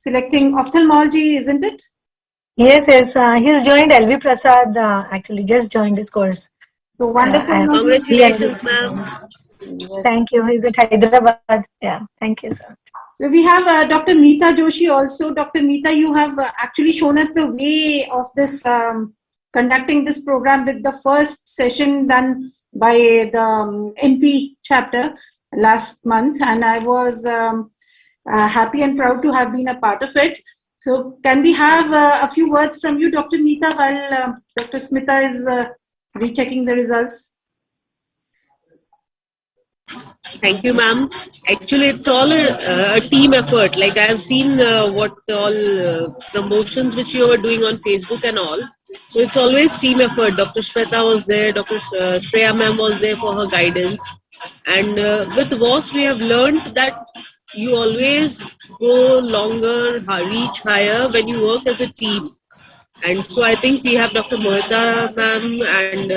selecting ophthalmology, isn't it? Yes, yes. He's joined LV Prasad, actually, just joined his course. So wonderful. Congratulations, ma'am. Thank you. He's at Hyderabad. Yeah, thank you, sir. So we have Dr. Meeta Joshi also. Dr. Meeta, you have actually shown us the way of this conducting this program with the first session done by the MP chapter last month, and I was happy and proud to have been a part of it. So can we have a few words from you, Dr. Meeta, while Dr. Smita is rechecking the results? Thank you, ma'am. Actually, it's all a team effort. Like I have seen what all promotions which you were doing on Facebook and all. So it's always team effort. Dr. Shweta was there, Dr. Shreya ma'am was there for her guidance. And with WOS, we have learned that you always go longer, reach higher when you work as a team. And so I think we have Dr. Mohita ma'am and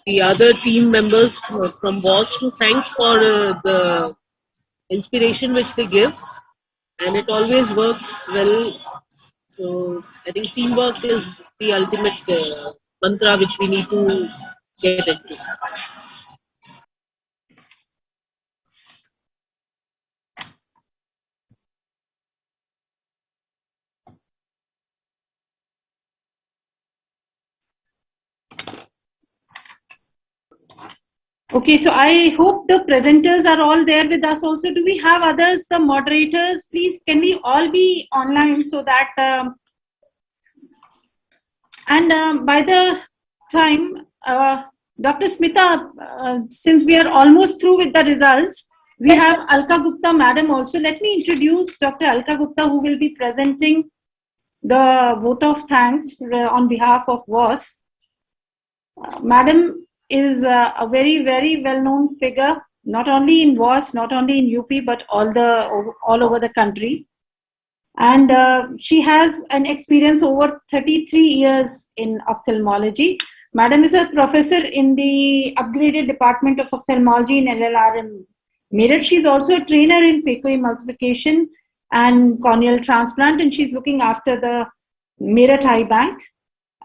the other team members from WOS to thank for the inspiration which they give, and it always works well. So I think teamwork is the ultimate mantra which we need to get into. Okay, so I hope the presenters are all there with us also. Do we have others, the moderators? Please, can we all be online so that... by the time, Dr. Smita, since we are almost through with the results, we have Alka Gupta madam also. Let me introduce Dr. Alka Gupta, who will be presenting the vote of thanks on behalf of WOS. Madam is a very, very well-known figure, not only in WOS, not only in UP, but all over the country. And she has an experience over 33 years in ophthalmology. Madam is a professor in the upgraded Department of Ophthalmology in LLRM Meerut. She's also a trainer in phacoemulsification and corneal transplant, and she's looking after the Meerut Eye Bank.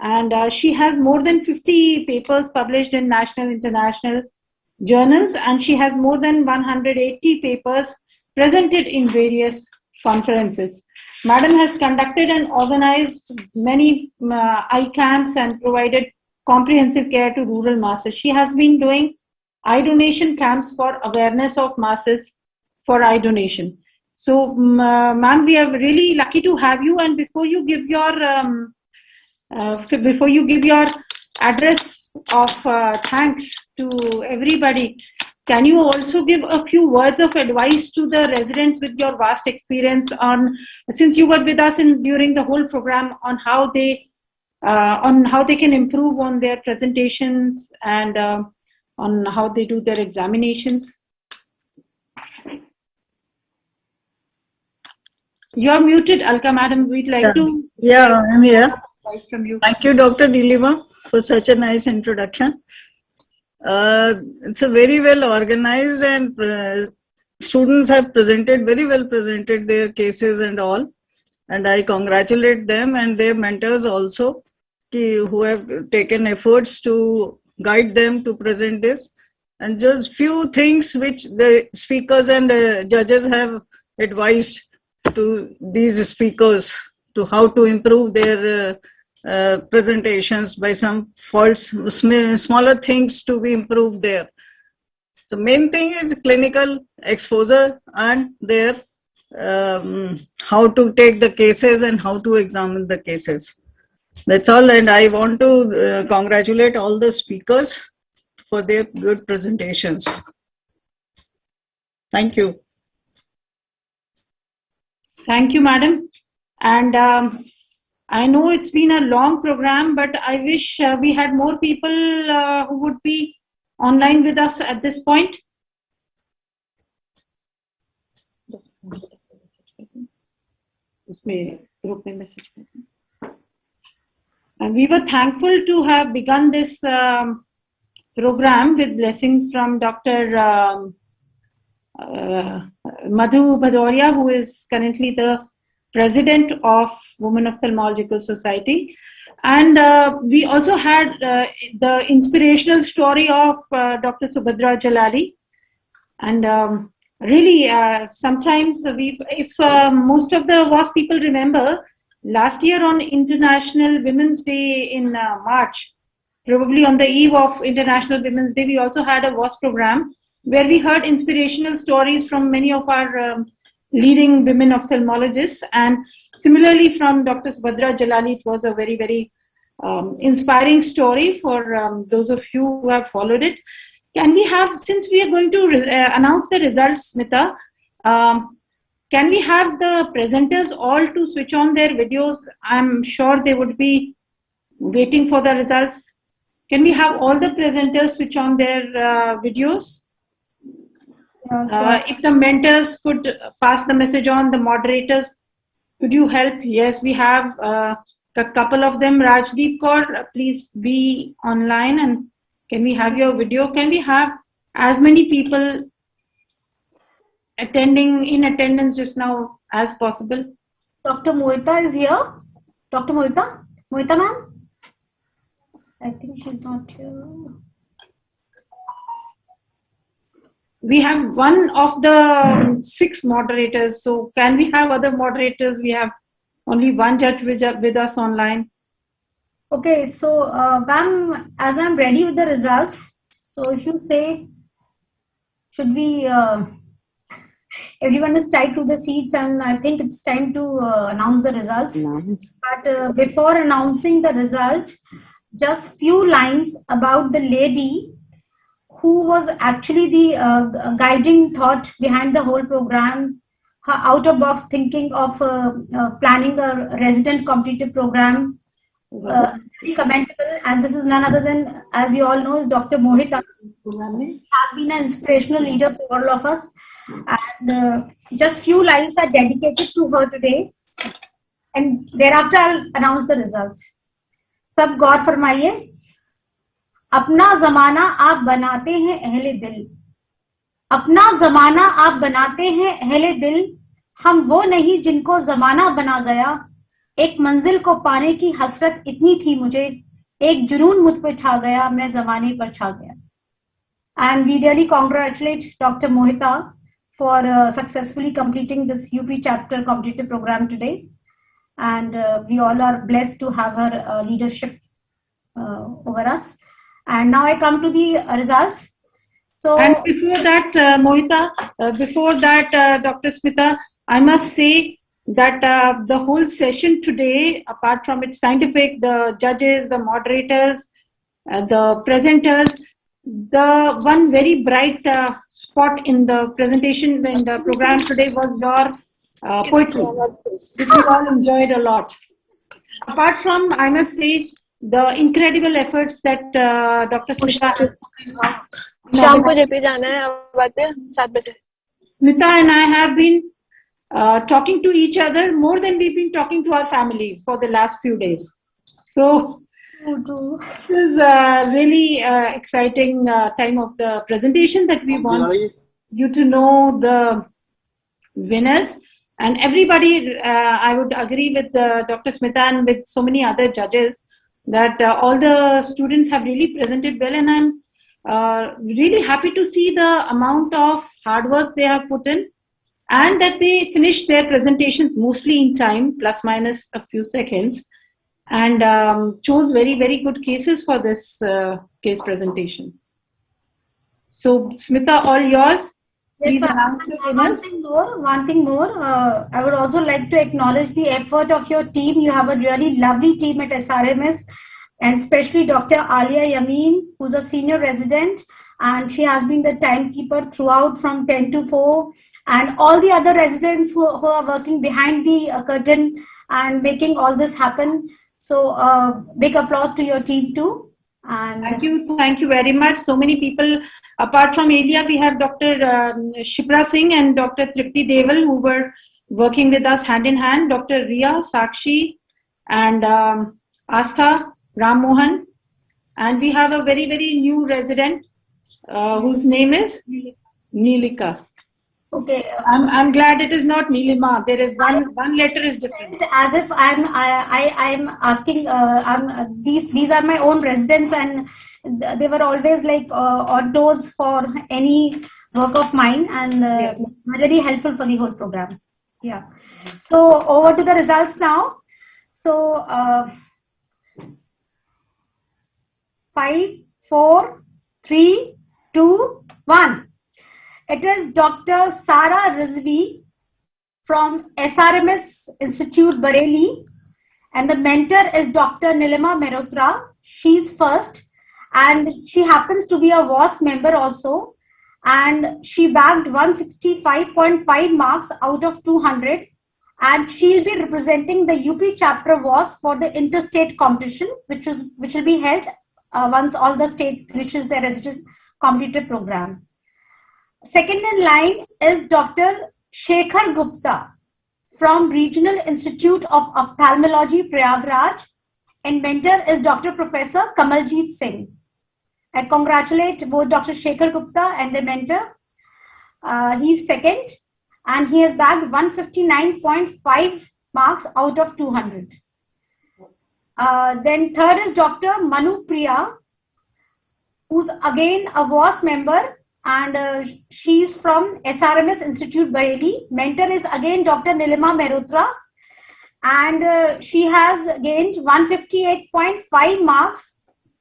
And she has more than 50 papers published in national, international journals, and she has more than 180 papers presented in various conferences. Madam has conducted and organized many eye camps and provided comprehensive care to rural masses. She has been doing eye donation camps for awareness of masses for eye donation. So, ma'am, we are really lucky to have you. And before you give your address of thanks to everybody, can you also give a few words of advice to the residents with your vast experience on, since you were with us during the whole program, on how they can improve on their presentations and on how they do their examinations? You are muted, Alka madam. We'd like to. Yeah, I'm here. From you. Thank you, Dr. Nilima, for such a nice introduction. It's a very well organized, and students have presented their cases and all. And I congratulate them and their mentors also, who have taken efforts to guide them to present this. And just few things which the speakers and judges have advised to these speakers to how to improve their presentations by some faults, smaller things to be improved there. So main thing is clinical exposure and their how to take the cases and how to examine the cases. That's all, and I want to congratulate all the speakers for their good presentations. Thank you. Thank you, madam. And I know it's been a long program, but I wish we had more people who would be online with us at this point. And we were thankful to have begun this program with blessings from Dr. Madhu Bhadoria, who is currently the President of Women Ophthalmological Society. And we also had the inspirational story of Dr. Subhadra Jalali. And really, sometimes if most of the WOS people remember, last year on International Women's Day in March, probably on the eve of International Women's Day, we also had a WOS program where we heard inspirational stories from many of our leading women ophthalmologists, and similarly from Dr. Subhadra Jalali, it was a very, very inspiring story for those of you who have followed it. Can we have, since we are going to announce the results, Smita, can we have the presenters all to switch on their videos? I'm sure they would be waiting for the results. Can we have all the presenters switch on their videos? If the mentors could pass the message on, the moderators, could you help? Yes, we have a couple of them. Rajdeep Kaur, please be online, and can we have your video? Can we have as many people in attendance just now as possible? Dr. Mohita is here. Dr. Mohita? Mohita ma'am? I think she's not here. We have one of the 6 moderators, so can we have other moderators? We have only one judge with us online. Okay, so ma'am, as I'm ready with the results, so if you say, should we, everyone is tied to the seats, and I think it's time to announce the results. But before announcing the result, just few lines about the lady who was actually the guiding thought behind the whole program, her out-of-box thinking of planning a resident competitive program. Very commendable, and this is none other than, as you all know, is Dr. Mohita, who has been an inspirational leader for all of us. And just few lines are dedicated to her today, and thereafter I'll announce the results. Sab gaur farmaiye. अपना जमाना आप बनाते हैं अहले दिल, अपना जमाना आप बनाते हैं अहले दिल, हम वो नहीं जिनको जमाना बना गया, एक मंजिल को पाने की हसरत इतनी थी मुझे, एक जुनून मुझ पे छा गया, मैं जमाने पर छा गया. And we really congratulate Dr. Mohita for successfully completing this UP chapter competitive program today. And we all are blessed to have her leadership over us. And now I come to the results. So, and before that, Mohita, Dr. Smita, I must say that the whole session today, apart from its scientific, the judges, the moderators, the presenters, the one very bright spot in the presentation in the program today was your poetry, which we all enjoyed a lot. Apart from, I must say, the incredible efforts that Dr. Smita Smita and I have been talking to each other more than we've been talking to our families for the last few days. So this is really exciting time of the presentation that we want you to know the winners. And everybody, I would agree with Dr. Smita and with so many other judges that all the students have really presented well, and I'm really happy to see the amount of hard work they have put in, and that they finished their presentations mostly in time, plus minus a few seconds, and chose very, very good cases for this case presentation. So, Smita, all yours. Please announce the winners. One thing more. I would also like to acknowledge the effort of your team. You have a really lovely team at SRMS, and especially Dr. Alia Yameen, who's a senior resident, and she has been the timekeeper throughout from 10 to 4, and all the other residents who are working behind the curtain and making all this happen. So big applause to your team too. And thank you very much. So many people. Apart from Elia, we have Dr. Shipra Singh and Dr. Tripti Deval, who were working with us hand in hand. Dr. Riya, Sakshi, and Astha, Ram Mohan. And we have a very, very new resident whose name is Neelika. Okay. I'm glad it is not Neelima. There is one letter is different. As if I'm asking. These are my own residents, and they were always like on toes for any work of mine, and very helpful for the whole program. Yeah. So over to the results now. So 5, 4, 3, 2, 1. It is Dr. Sara Rizvi from SRMS Institute, Bareilly, and the mentor is Dr. Nilima Mehrotra. She's first, and she happens to be a WOS member also, and she bagged 165.5 marks out of 200, and she'll be representing the UP chapter WOS for the interstate competition, which will be held once all the state finishes their resident competitive program. Second in line is Dr. Shekhar Gupta from Regional Institute of Ophthalmology, Prayagraj, and mentor is Dr. Professor Kamaljeet Singh. I congratulate both Dr. Shekhar Gupta and the mentor. He's second, and he has bagged 159.5 marks out of 200. Then third is Dr. Manu Priya, who's again a WOS member, and she's from SRMS Institute, Bareilly. Mentor is again Dr. Nilima Mehrotra, and she has gained 158.5 marks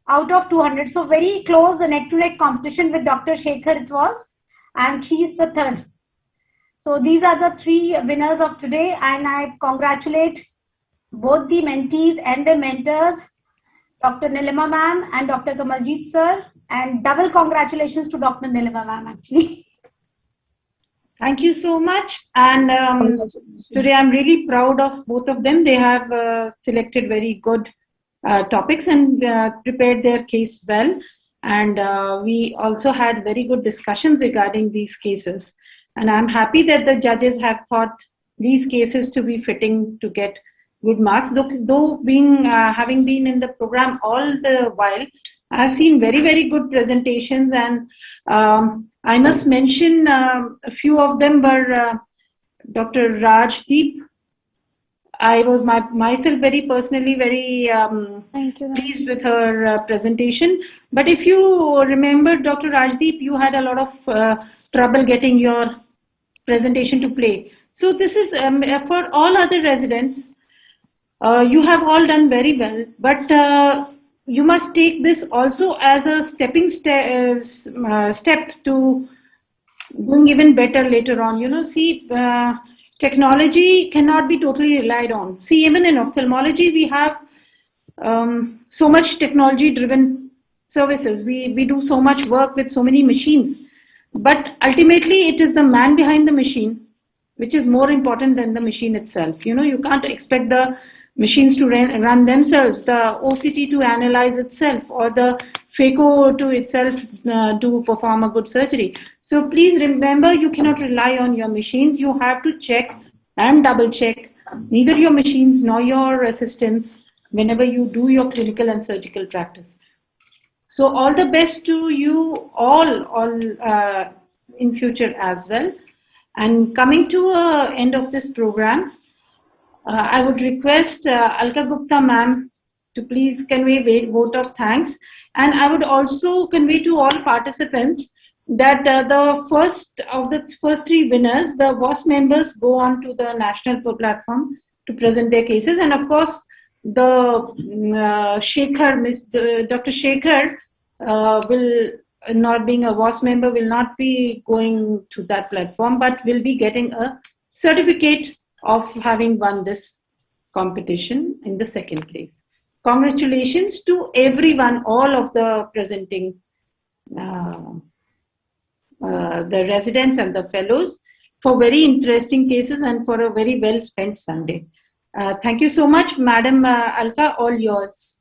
out of 200. So very close, the neck-to-neck competition with Dr. Shekhar it was, and she's the third. So these are the three winners of today, and I congratulate both the mentees and the mentors, Dr. Nilima ma'am and Dr. Kamaljeet sir, and double congratulations to Dr. Nilima ma'am actually. Thank you so much, and today I'm really proud of both of them. They have selected very good topics and prepared their case well, and we also had very good discussions regarding these cases, and I'm happy that the judges have thought these cases to be fitting to get good marks. Though being having been in the program all the while, I've seen very, very good presentations, and I must mention a few of them were Dr. Rajdeep. I was myself very personally very pleased with her presentation. But if you remember, Dr. Rajdeep, you had a lot of trouble getting your presentation to play. So this is for all other residents. You have all done very well, but you must take this also as a stepping step to doing even better later on. You know, see, technology cannot be totally relied on. See, even in ophthalmology, we have so much technology-driven services. We do so much work with so many machines. But ultimately, it is the man behind the machine which is more important than the machine itself. You know, you can't expect the machines to run themselves, the OCT to analyze itself, or the phaco to itself to perform a good surgery. So please remember, you cannot rely on your machines. You have to check and double check neither your machines nor your assistants whenever you do your clinical and surgical practice. So all the best to you all in future as well. And coming to the end of this program, I would request Alka Gupta ma'am to please convey a vote of thanks. And I would also convey to all participants that the first three winners, the WOS members, go on to the national platform to present their cases. And of course, the Dr. Shekhar will, not being a WOS member, will not be going to that platform, but will be getting a certificate of having won this competition in the second place. Congratulations to everyone, all of the presenting, the residents and the fellows, for very interesting cases and for a very well spent Sunday. Thank you so much, Madam Alka, all yours.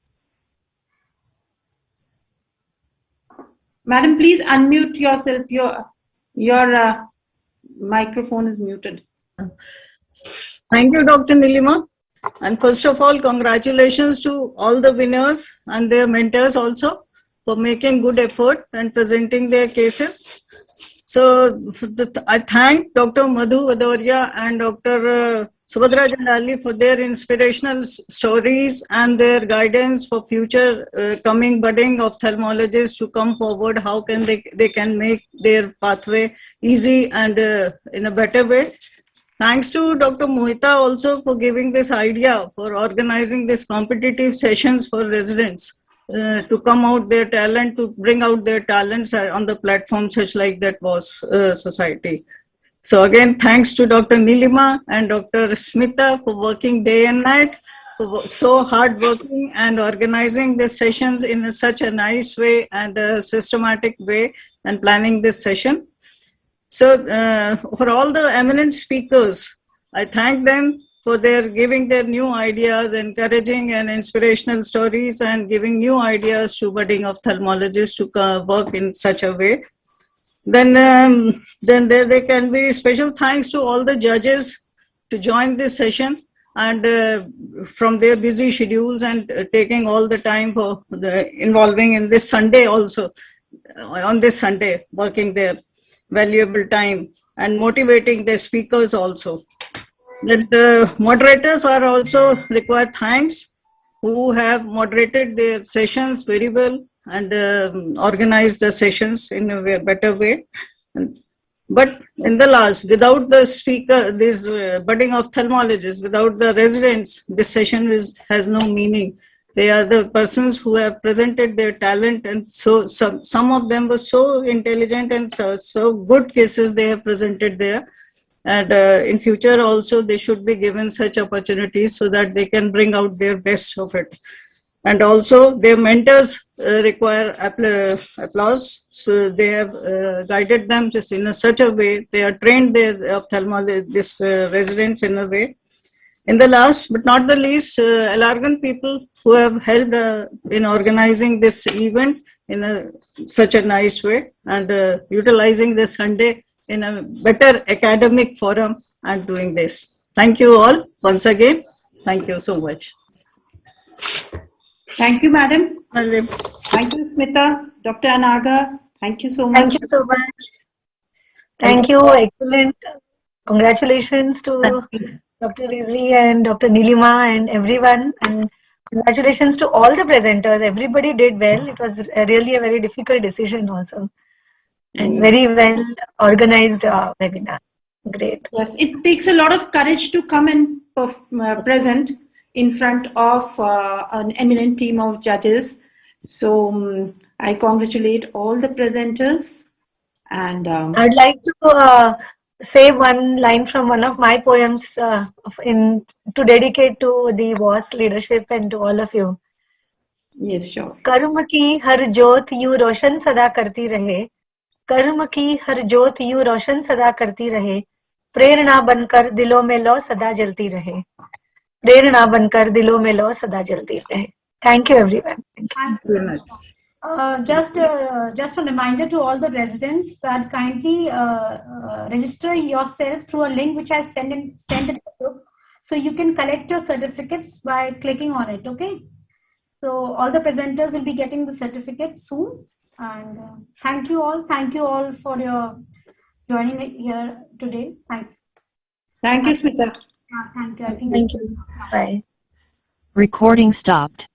Madam, please unmute yourself. Your microphone is muted. Thank you, Dr. Nilima. And first of all, congratulations to all the winners and their mentors also for making good effort and presenting their cases. So I thank Dr. Madhu Vadoria and Dr. Subhadra Jalali for their inspirational stories and their guidance for future coming budding ophthalmologists to come forward. How can they can make their pathway easy and in a better way. Thanks to Dr. Mohita also for giving this idea for organizing these competitive sessions for residents to come out their talent, to bring out their talents on the platform such like that WOS society. So again, thanks to Dr. Nilima and Dr. Smita for working day and night, for so hard working and organizing these sessions in such a nice way and a systematic way and planning this session. So for all the eminent speakers, I thank them for their giving their new ideas, encouraging and inspirational stories, and giving new ideas to budding ophthalmologists to work in such a way. Then there can be special thanks to all the judges to join this session and from their busy schedules and taking all the time for involving in this Sunday also, on this Sunday, working their valuable time and motivating the speakers also. That the moderators are also required thanks, who have moderated their sessions very well and organized the sessions in a better way. But in the last, without the speaker, these budding ophthalmologists, without the residents, this session has no meaning. They are the persons who have presented their talent, and so some of them were so intelligent and so good cases they have presented there. And in future also they should be given such opportunities so that they can bring out their best of it. And also their mentors require applause. So they have guided them just in such a way, they are trained their ophthalmologists, residents in a way. In the last but not the least, Alargan people who have helped in organizing this event in such a nice way and utilizing this Sunday in a better academic forum and doing this. Thank you all once again. Thank you so much. Thank you, Madam. Thank you, Smita. Dr. Anaga, thank you so much. Thank you so much. Thank you. Excellent. Congratulations to Dr. Rizvi and Dr. Nilima and everyone. And congratulations to all the presenters. Everybody did well. It was really a very difficult decision also. And very well organized webinar. Great. Yes, it takes a lot of courage to come and present in front of an eminent team of judges. So I congratulate all the presenters. And I'd like to say one line from one of my poems to dedicate to the WOS leadership and to all of you. Yes, sure. कर्म की हर ज्योत यूं रोशन सदा करती रहे, कर्म की हर ज्योत यूं रोशन सदा करती रहे, प्रेरणा बनकर दिलों में लो सदा जलती रहे, प्रेरणा बनकर दिलों में लो सदा जलती रहे. Thank you, everyone. Thank you very much. Just a reminder to all the residents that kindly register yourself through a link which I sent in the group, so you can collect your certificates by clicking on it. Okay. So all the presenters will be getting the certificate soon. And thank you all. Thank you all for your joining here today. Thank you. Thank you, Smita. Thank you. Thank you. Bye. Recording stopped.